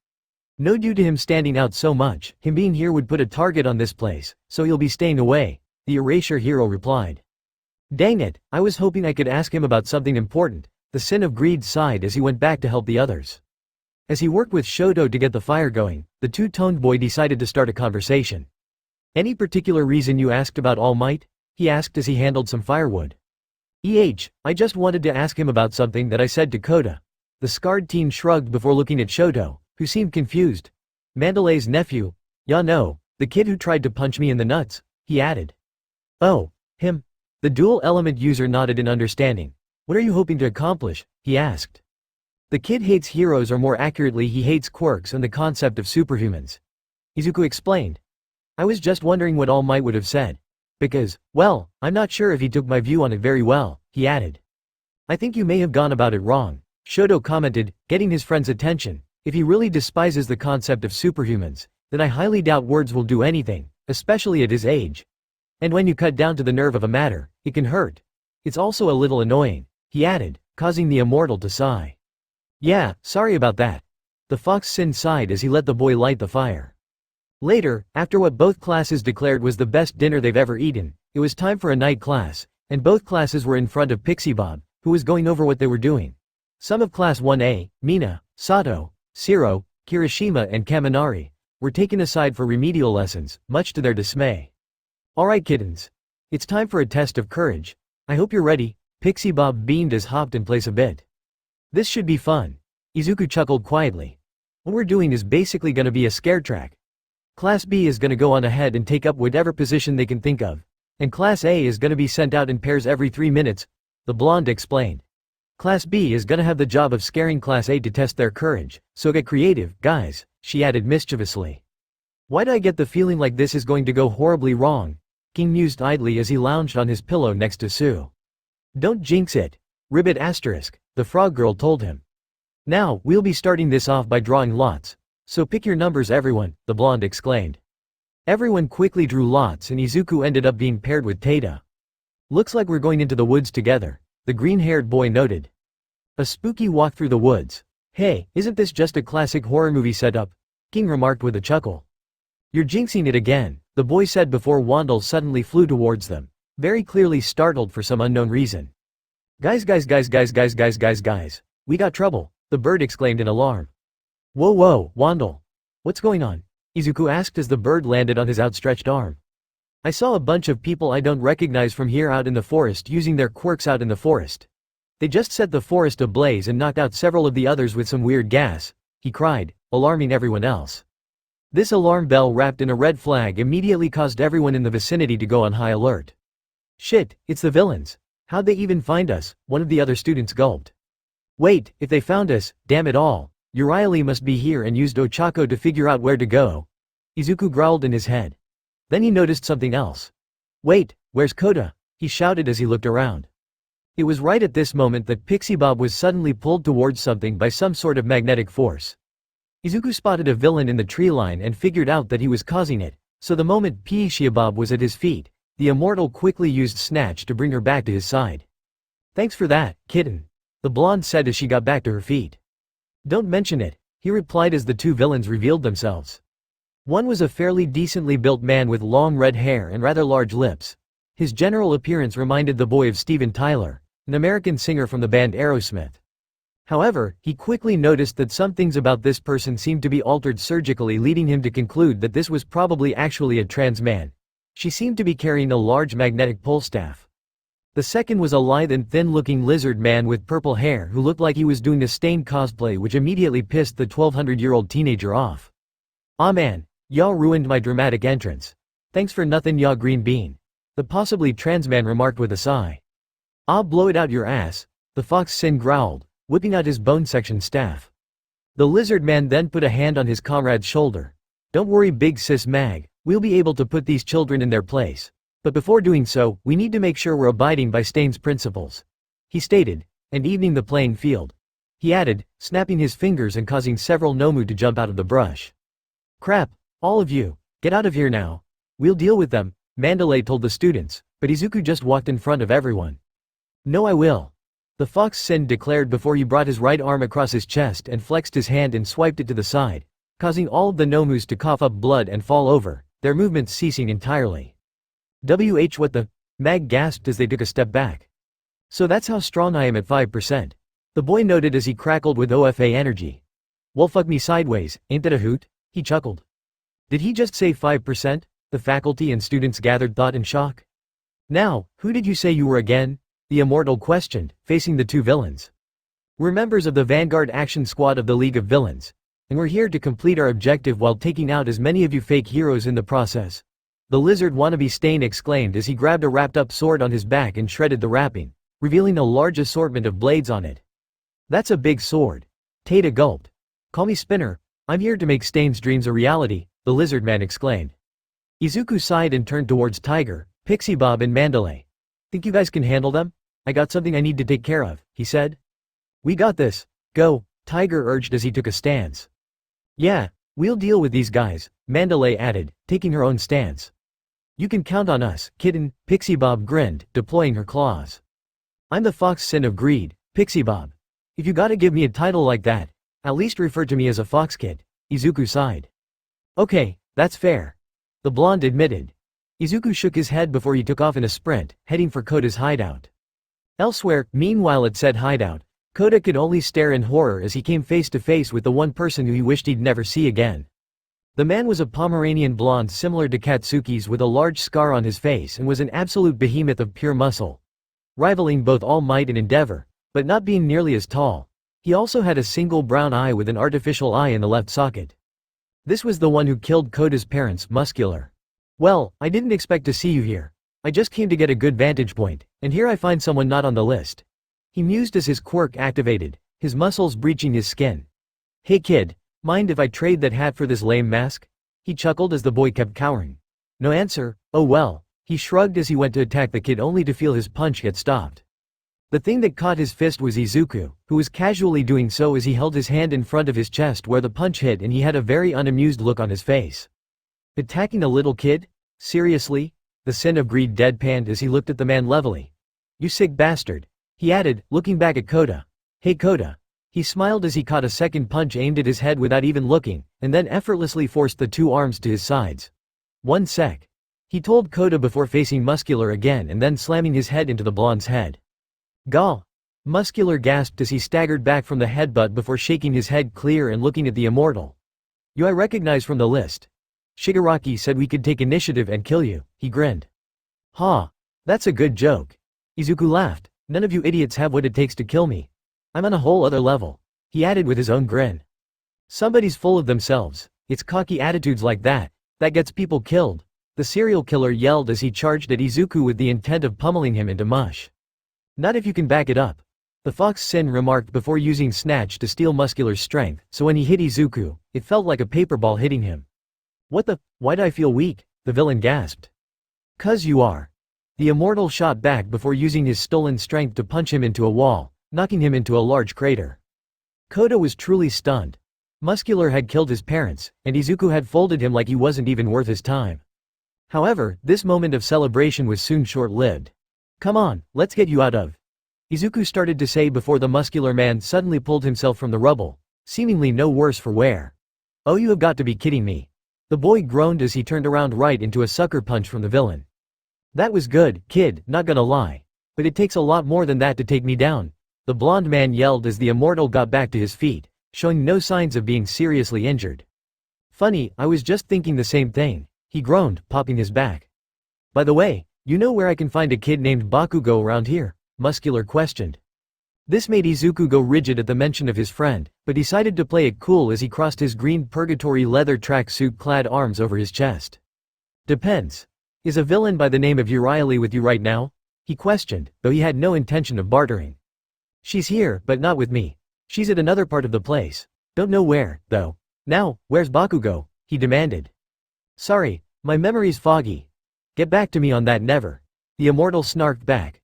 No, due to him standing out so much, him being here would put a target on this place, so he'll be staying away, the erasure hero replied. Dang it, I was hoping I could ask him about something important, the sin of greed sighed as he went back to help the others. As he worked with Shoto to get the fire going, the two-toned boy decided to start a conversation. Any particular reason you asked about All Might? He asked as he handled some firewood. I just wanted to ask him about something that I said to Kota. The scarred teen shrugged before looking at Shoto, who seemed confused. Mandalay's nephew. Ya know, the kid who tried to punch me in the nuts, he added. Oh, him. The dual element user nodded in understanding. What are you hoping to accomplish? He asked. The kid hates heroes, or more accurately he hates quirks and the concept of superhumans. Izuku explained. I was just wondering what All Might would have said. Because, well, I'm not sure if he took my view on it very well, he added. I think you may have gone about it wrong, Shoto commented, getting his friend's attention. If he really despises the concept of superhumans, then I highly doubt words will do anything, especially at his age. And when you cut down to the nerve of a matter, it can hurt. It's also a little annoying, he added, causing the immortal to sigh. Yeah, sorry about that. The fox Sin sighed as he let the boy light the fire. Later, after what both classes declared was the best dinner they've ever eaten, it was time for a night class, and both classes were in front of Pixie Bob, who was going over what they were doing. Some of Class 1A, Mina, Sato, Shiro, Kirishima and Kaminari, were taken aside for remedial lessons, much to their dismay. Alright kittens. It's time for a test of courage. I hope you're ready, Pixie Bob beamed as hopped in place a bit. This should be fun. Izuku chuckled quietly. What we're doing is basically gonna be a scare track. Class B is gonna go on ahead and take up whatever position they can think of, and Class A is gonna be sent out in pairs every 3 minutes, the blonde explained. Class B is gonna have the job of scaring Class A to test their courage, so get creative, guys, she added mischievously. Why do I get the feeling like this is going to go horribly wrong? King mused idly as he lounged on his pillow next to Sue. Don't jinx it, Ribbit asterisk, the frog girl told him. Now, we'll be starting this off by drawing lots. So pick your numbers everyone, the blonde exclaimed. Everyone quickly drew lots and Izuku ended up being paired with Tata. Looks like we're going into the woods together, the green-haired boy noted. A spooky walk through the woods. Hey, isn't this just a classic horror movie setup? King remarked with a chuckle. You're jinxing it again, the boy said before Wandle suddenly flew towards them, very clearly startled for some unknown reason. Guys, we got trouble, the bird exclaimed in alarm. Whoa, Wandle. What's going on? Izuku asked as the bird landed on his outstretched arm. I saw a bunch of people I don't recognize from here out in the forest using their quirks out in the forest. They just set the forest ablaze and knocked out several of the others with some weird gas, he cried, alarming everyone else. This alarm bell wrapped in a red flag immediately caused everyone in the vicinity to go on high alert. Shit, it's the villains. How'd they even find us? One of the other students gulped. Wait, if they found us, damn it all. Urieli must be here and used Ochako to figure out where to go. Izuku growled in his head. Then he noticed something else. Wait, where's Kota? He shouted as he looked around. It was right at this moment that Pixie Bob was suddenly pulled towards something by some sort of magnetic force. Izuku spotted a villain in the tree line and figured out that he was causing it, so the moment Pixie Bob was at his feet, the immortal quickly used Snatch to bring her back to his side. Thanks for that, kitten, the blonde said as she got back to her feet. Don't mention it, he replied as the two villains revealed themselves. One was a fairly decently built man with long red hair and rather large lips. His general appearance reminded the boy of Steven Tyler, an American singer from the band Aerosmith. However, he quickly noticed that some things about this person seemed to be altered surgically, leading him to conclude that this was probably actually a trans man. She seemed to be carrying a large magnetic pole staff. The second was a lithe and thin-looking lizard man with purple hair who looked like he was doing a Stain cosplay, which immediately pissed the 1200-year-old teenager off. "Aw man, y'all ruined my dramatic entrance. Thanks for nothing, ya green bean," the possibly trans man remarked with a sigh. "Ah, blow it out your ass," the fox Sin growled, whipping out his bone-section staff. The lizard man then put a hand on his comrade's shoulder. "Don't worry, big sis Mag, we'll be able to put these children in their place. But before doing so, we need to make sure we're abiding by Stain's principles," he stated, and evening the playing field. He added, snapping his fingers and causing several Nomu to jump out of the brush. "Crap, all of you, get out of here now. We'll deal with them," Mandalay told the students, but Izuku just walked in front of everyone. "No, I will," the fox Sin declared before he brought his right arm across his chest and flexed his hand and swiped it to the side, causing all of the Nomus to cough up blood and fall over, their movements ceasing entirely. What the? Mag gasped as they took a step back. "So that's how strong I am at 5%. The boy noted as he crackled with OFA energy. "Well, fuck me sideways, ain't that a hoot?" he chuckled. "Did he just say 5%? The faculty and students gathered thought in shock. "Now, who did you say you were again?" the immortal questioned, facing the two villains. "We're members of the Vanguard Action Squad of the League of Villains, and we're here to complete our objective while taking out as many of you fake heroes in the process," the lizard wannabe Stain exclaimed as he grabbed a wrapped-up sword on his back and shredded the wrapping, revealing a large assortment of blades on it. "That's a big sword." Tata gulped. "Call me Spinner, I'm here to make Stain's dreams a reality," the lizard man exclaimed. Izuku sighed and turned towards Tiger, Pixie Bob and Mandalay. "Think you guys can handle them? I got something I need to take care of," he said. "We got this, go," Tiger urged as he took a stance. "Yeah, we'll deal with these guys," Mandalay added, taking her own stance. "You can count on us, kitten," Pixie Bob grinned, deploying her claws. "I'm the fox Sin of greed, Pixie Bob. If you gotta give me a title like that, at least refer to me as a fox kid," Izuku sighed. "Okay, that's fair," the blonde admitted. Izuku shook his head before he took off in a sprint, heading for Koda's hideout. Elsewhere, meanwhile at said hideout, Koda could only stare in horror as he came face to face with the one person who he wished he'd never see again. The man was a Pomeranian blonde similar to Katsuki's with a large scar on his face and was an absolute behemoth of pure muscle. Rivaling both All Might and Endeavor, but not being nearly as tall. He also had a single brown eye with an artificial eye in the left socket. This was the one who killed Koda's parents, Muscular. "Well, I didn't expect to see you here. I just came to get a good vantage point, and here I find someone not on the list." He mused as his quirk activated, his muscles breaching his skin. "Hey kid, mind if I trade that hat for this lame mask?" he chuckled as the boy kept cowering. No answer. "Oh well," he shrugged as he went to attack the kid only to feel his punch get stopped. The thing that caught his fist was Izuku, who was casually doing so as he held his hand in front of his chest where the punch hit, and he had a very unamused look on his face. "Attacking a little kid? Seriously?" the Sin of Greed deadpanned as he looked at the man levelly. "You sick bastard," he added, looking back at Koda. "Hey Koda." He smiled as he caught a second punch aimed at his head without even looking, and then effortlessly forced the two arms to his sides. "1 sec," he told Koda before facing Muscular again and then slamming his head into the blonde's head. "Gah!" Muscular gasped as he staggered back from the headbutt before shaking his head clear and looking at the immortal. "You I recognize from the list. Shigaraki said we could take initiative and kill you," he grinned. "Ha! That's a good joke." Izuku laughed. "None of you idiots have what it takes to kill me. I'm on a whole other level," he added with his own grin. "Somebody's full of themselves. It's cocky attitudes like that gets people killed," the serial killer yelled as he charged at Izuku with the intent of pummeling him into mush. "Not if you can back it up," the fox Sin remarked before using Snatch to steal Muscular's strength, so when he hit Izuku, it felt like a paper ball hitting him. "What the? Why'd I feel weak?" the villain gasped. "'Cause you are." The immortal shot back before using his stolen strength to punch him into a wall, knocking him into a large crater. Koda was truly stunned. Muscular had killed his parents, and Izuku had folded him like he wasn't even worth his time. However, this moment of celebration was soon short-lived. "Come on, let's get you out of," Izuku started to say before the muscular man suddenly pulled himself from the rubble, seemingly no worse for wear. "Oh, you have got to be kidding me." The boy groaned as he turned around right into a sucker punch from the villain. "That was good, kid, not gonna lie. But it takes a lot more than that to take me down," the blonde man yelled as the immortal got back to his feet, showing no signs of being seriously injured. "Funny, I was just thinking the same thing," he groaned, popping his back. "By the way, You know where I can find a kid named Bakugo around here? Muscular questioned. This made Izuku go rigid at the mention of his friend, but decided to play it cool as he crossed his green Purgatory leather tracksuit-clad arms over his chest. Depends. Is a villain by the name of Urieli with you right now? He questioned, though he had no intention of bartering. She's here, but not with me. She's at another part of the place. Don't know where, though. Now, where's Bakugo? He demanded. Sorry, my memory's foggy. Get back to me on that never. The immortal snarked back.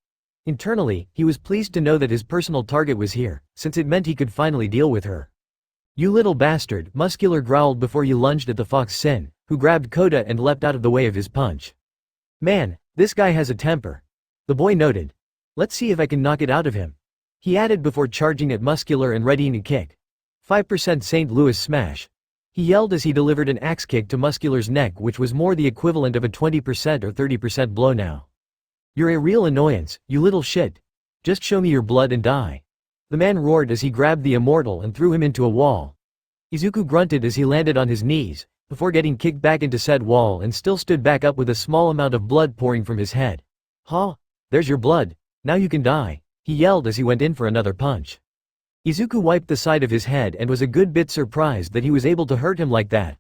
Internally, he was pleased to know that his personal target was here, since it meant he could finally deal with her. You little bastard, Muscular growled before he lunged at the Fox Sin, who grabbed Kota and leapt out of the way of his punch. Man, this guy has a temper. The boy noted. Let's see if I can knock it out of him. He added before charging at Muscular and readying a kick. 5% St. Louis smash. He yelled as he delivered an axe kick to Muscular's neck, which was more the equivalent of a 20% or 30% blow now. You're a real annoyance, you little shit. Just show me your blood and die. The man roared as he grabbed the immortal and threw him into a wall. Izuku grunted as he landed on his knees, before getting kicked back into said wall and still stood back up with a small amount of blood pouring from his head. Huh? There's your blood. Now you can die, he yelled as he went in for another punch. Izuku wiped the side of his head and was a good bit surprised that he was able to hurt him like that.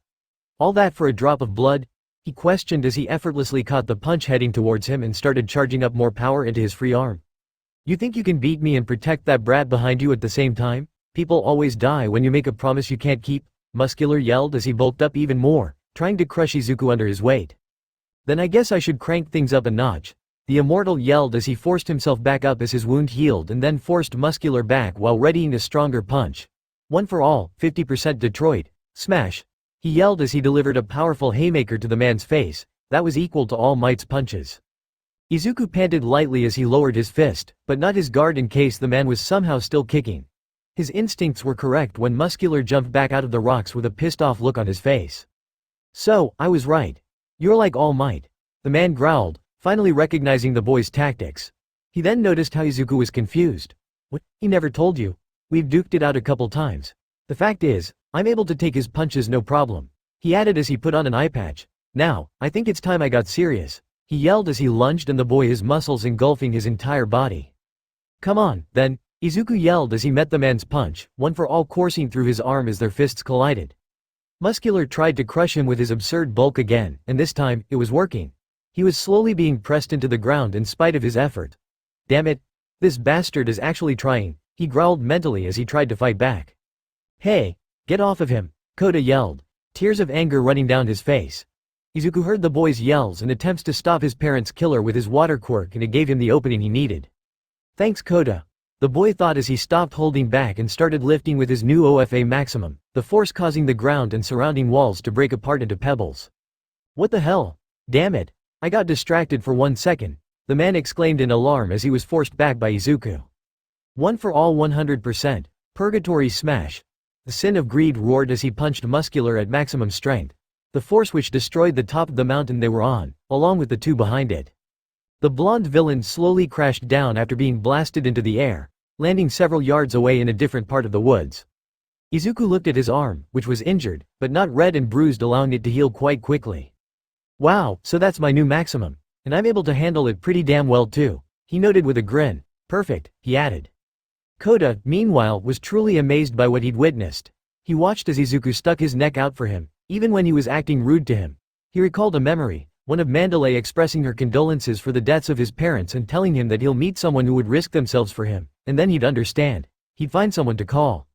All that for a drop of blood? He questioned as he effortlessly caught the punch heading towards him and started charging up more power into his free arm. You think you can beat me and protect that brat behind you at the same time? People always die when you make a promise you can't keep, Muscular yelled as he bulked up even more, trying to crush Izuku under his weight. Then I guess I should crank things up a notch. The immortal yelled as he forced himself back up as his wound healed and then forced Muscular back while readying a stronger punch. One for all, 50% Detroit. Smash. He yelled as he delivered a powerful haymaker to the man's face, that was equal to All Might's punches. Izuku panted lightly as he lowered his fist, but not his guard in case the man was somehow still kicking. His instincts were correct when Muscular jumped back out of the rocks with a pissed-off look on his face. So, I was right. You're like All Might. The man growled, finally recognizing the boy's tactics. He then noticed how Izuku was confused. What? He never told you? We've duked it out a couple times. The fact is, I'm able to take his punches no problem. He added as he put on an eye patch. Now, I think it's time I got serious. He yelled as he lunged and the boy his muscles engulfing his entire body. Come on, then, Izuku yelled as he met the man's punch, one for all coursing through his arm as their fists collided. Muscular tried to crush him with his absurd bulk again, and this time, it was working. He was slowly being pressed into the ground in spite of his effort. Damn it. This bastard is actually trying, he growled mentally as he tried to fight back. Hey, get off of him, Kota yelled, tears of anger running down his face. Izuku heard the boy's yells and attempts to stop his parents' killer with his water quirk and it gave him the opening he needed. Thanks Kota. The boy thought as he stopped holding back and started lifting with his new OFA maximum, the force causing the ground and surrounding walls to break apart into pebbles. What the hell? Damn it. I got distracted for 1 second, the man exclaimed in alarm as he was forced back by Izuku. One for all 100%, Purgatory smash. The Sin of Greed roared as he punched Muscular at maximum strength, the force which destroyed the top of the mountain they were on, along with the two behind it. The blonde villain slowly crashed down after being blasted into the air, landing several yards away in a different part of the woods. Izuku looked at his arm, which was injured, but not red and bruised, allowing it to heal quite quickly. Wow, so that's my new maximum, and I'm able to handle it pretty damn well too, he noted with a grin. Perfect, he added. Kota, meanwhile, was truly amazed by what he'd witnessed. He watched as Izuku stuck his neck out for him, even when he was acting rude to him. He recalled a memory, one of Mandalay expressing her condolences for the deaths of his parents and telling him that he'll meet someone who would risk themselves for him, and then he'd understand. He'd find someone to call.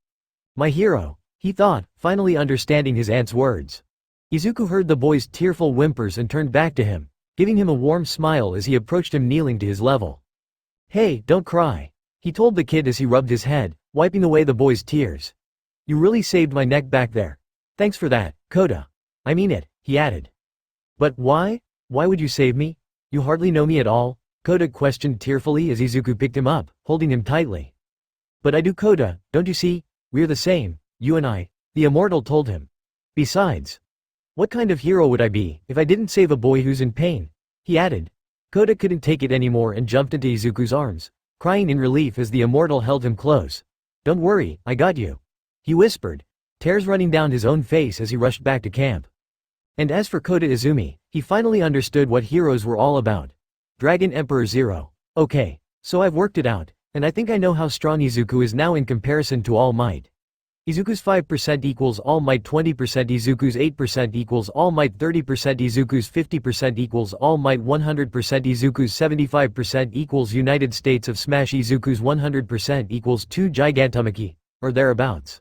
My hero, he thought, finally understanding his aunt's words. Izuku heard the boy's tearful whimpers and turned back to him, giving him a warm smile as he approached him kneeling to his level. Hey, don't cry, he told the kid as he rubbed his head, wiping away the boy's tears. You really saved my neck back there. Thanks for that, Kota. I mean it, he added. But why? Why would you save me? You hardly know me at all, Kota questioned tearfully as Izuku picked him up, holding him tightly. But I do Kota, don't you see? We're the same, you and I, the immortal told him. Besides, what kind of hero would I be if I didn't save a boy who's in pain? He added. Kota couldn't take it anymore and jumped into Izuku's arms, crying in relief as the immortal held him close. Don't worry, I got you, he whispered, tears running down his own face as he rushed back to camp. And as for Kota Izumi, he finally understood what heroes were all about. Dragon Emperor 0. Okay. So I've worked it out, and I think I know how strong Izuku is now in comparison to All Might. Izuku's 5% equals All Might 20%, Izuku's 8% equals All Might 30%, Izuku's 50% equals All Might 100%, Izuku's 75% equals United States of Smash, Izuku's 100% equals 2 Gigantomachy, or thereabouts.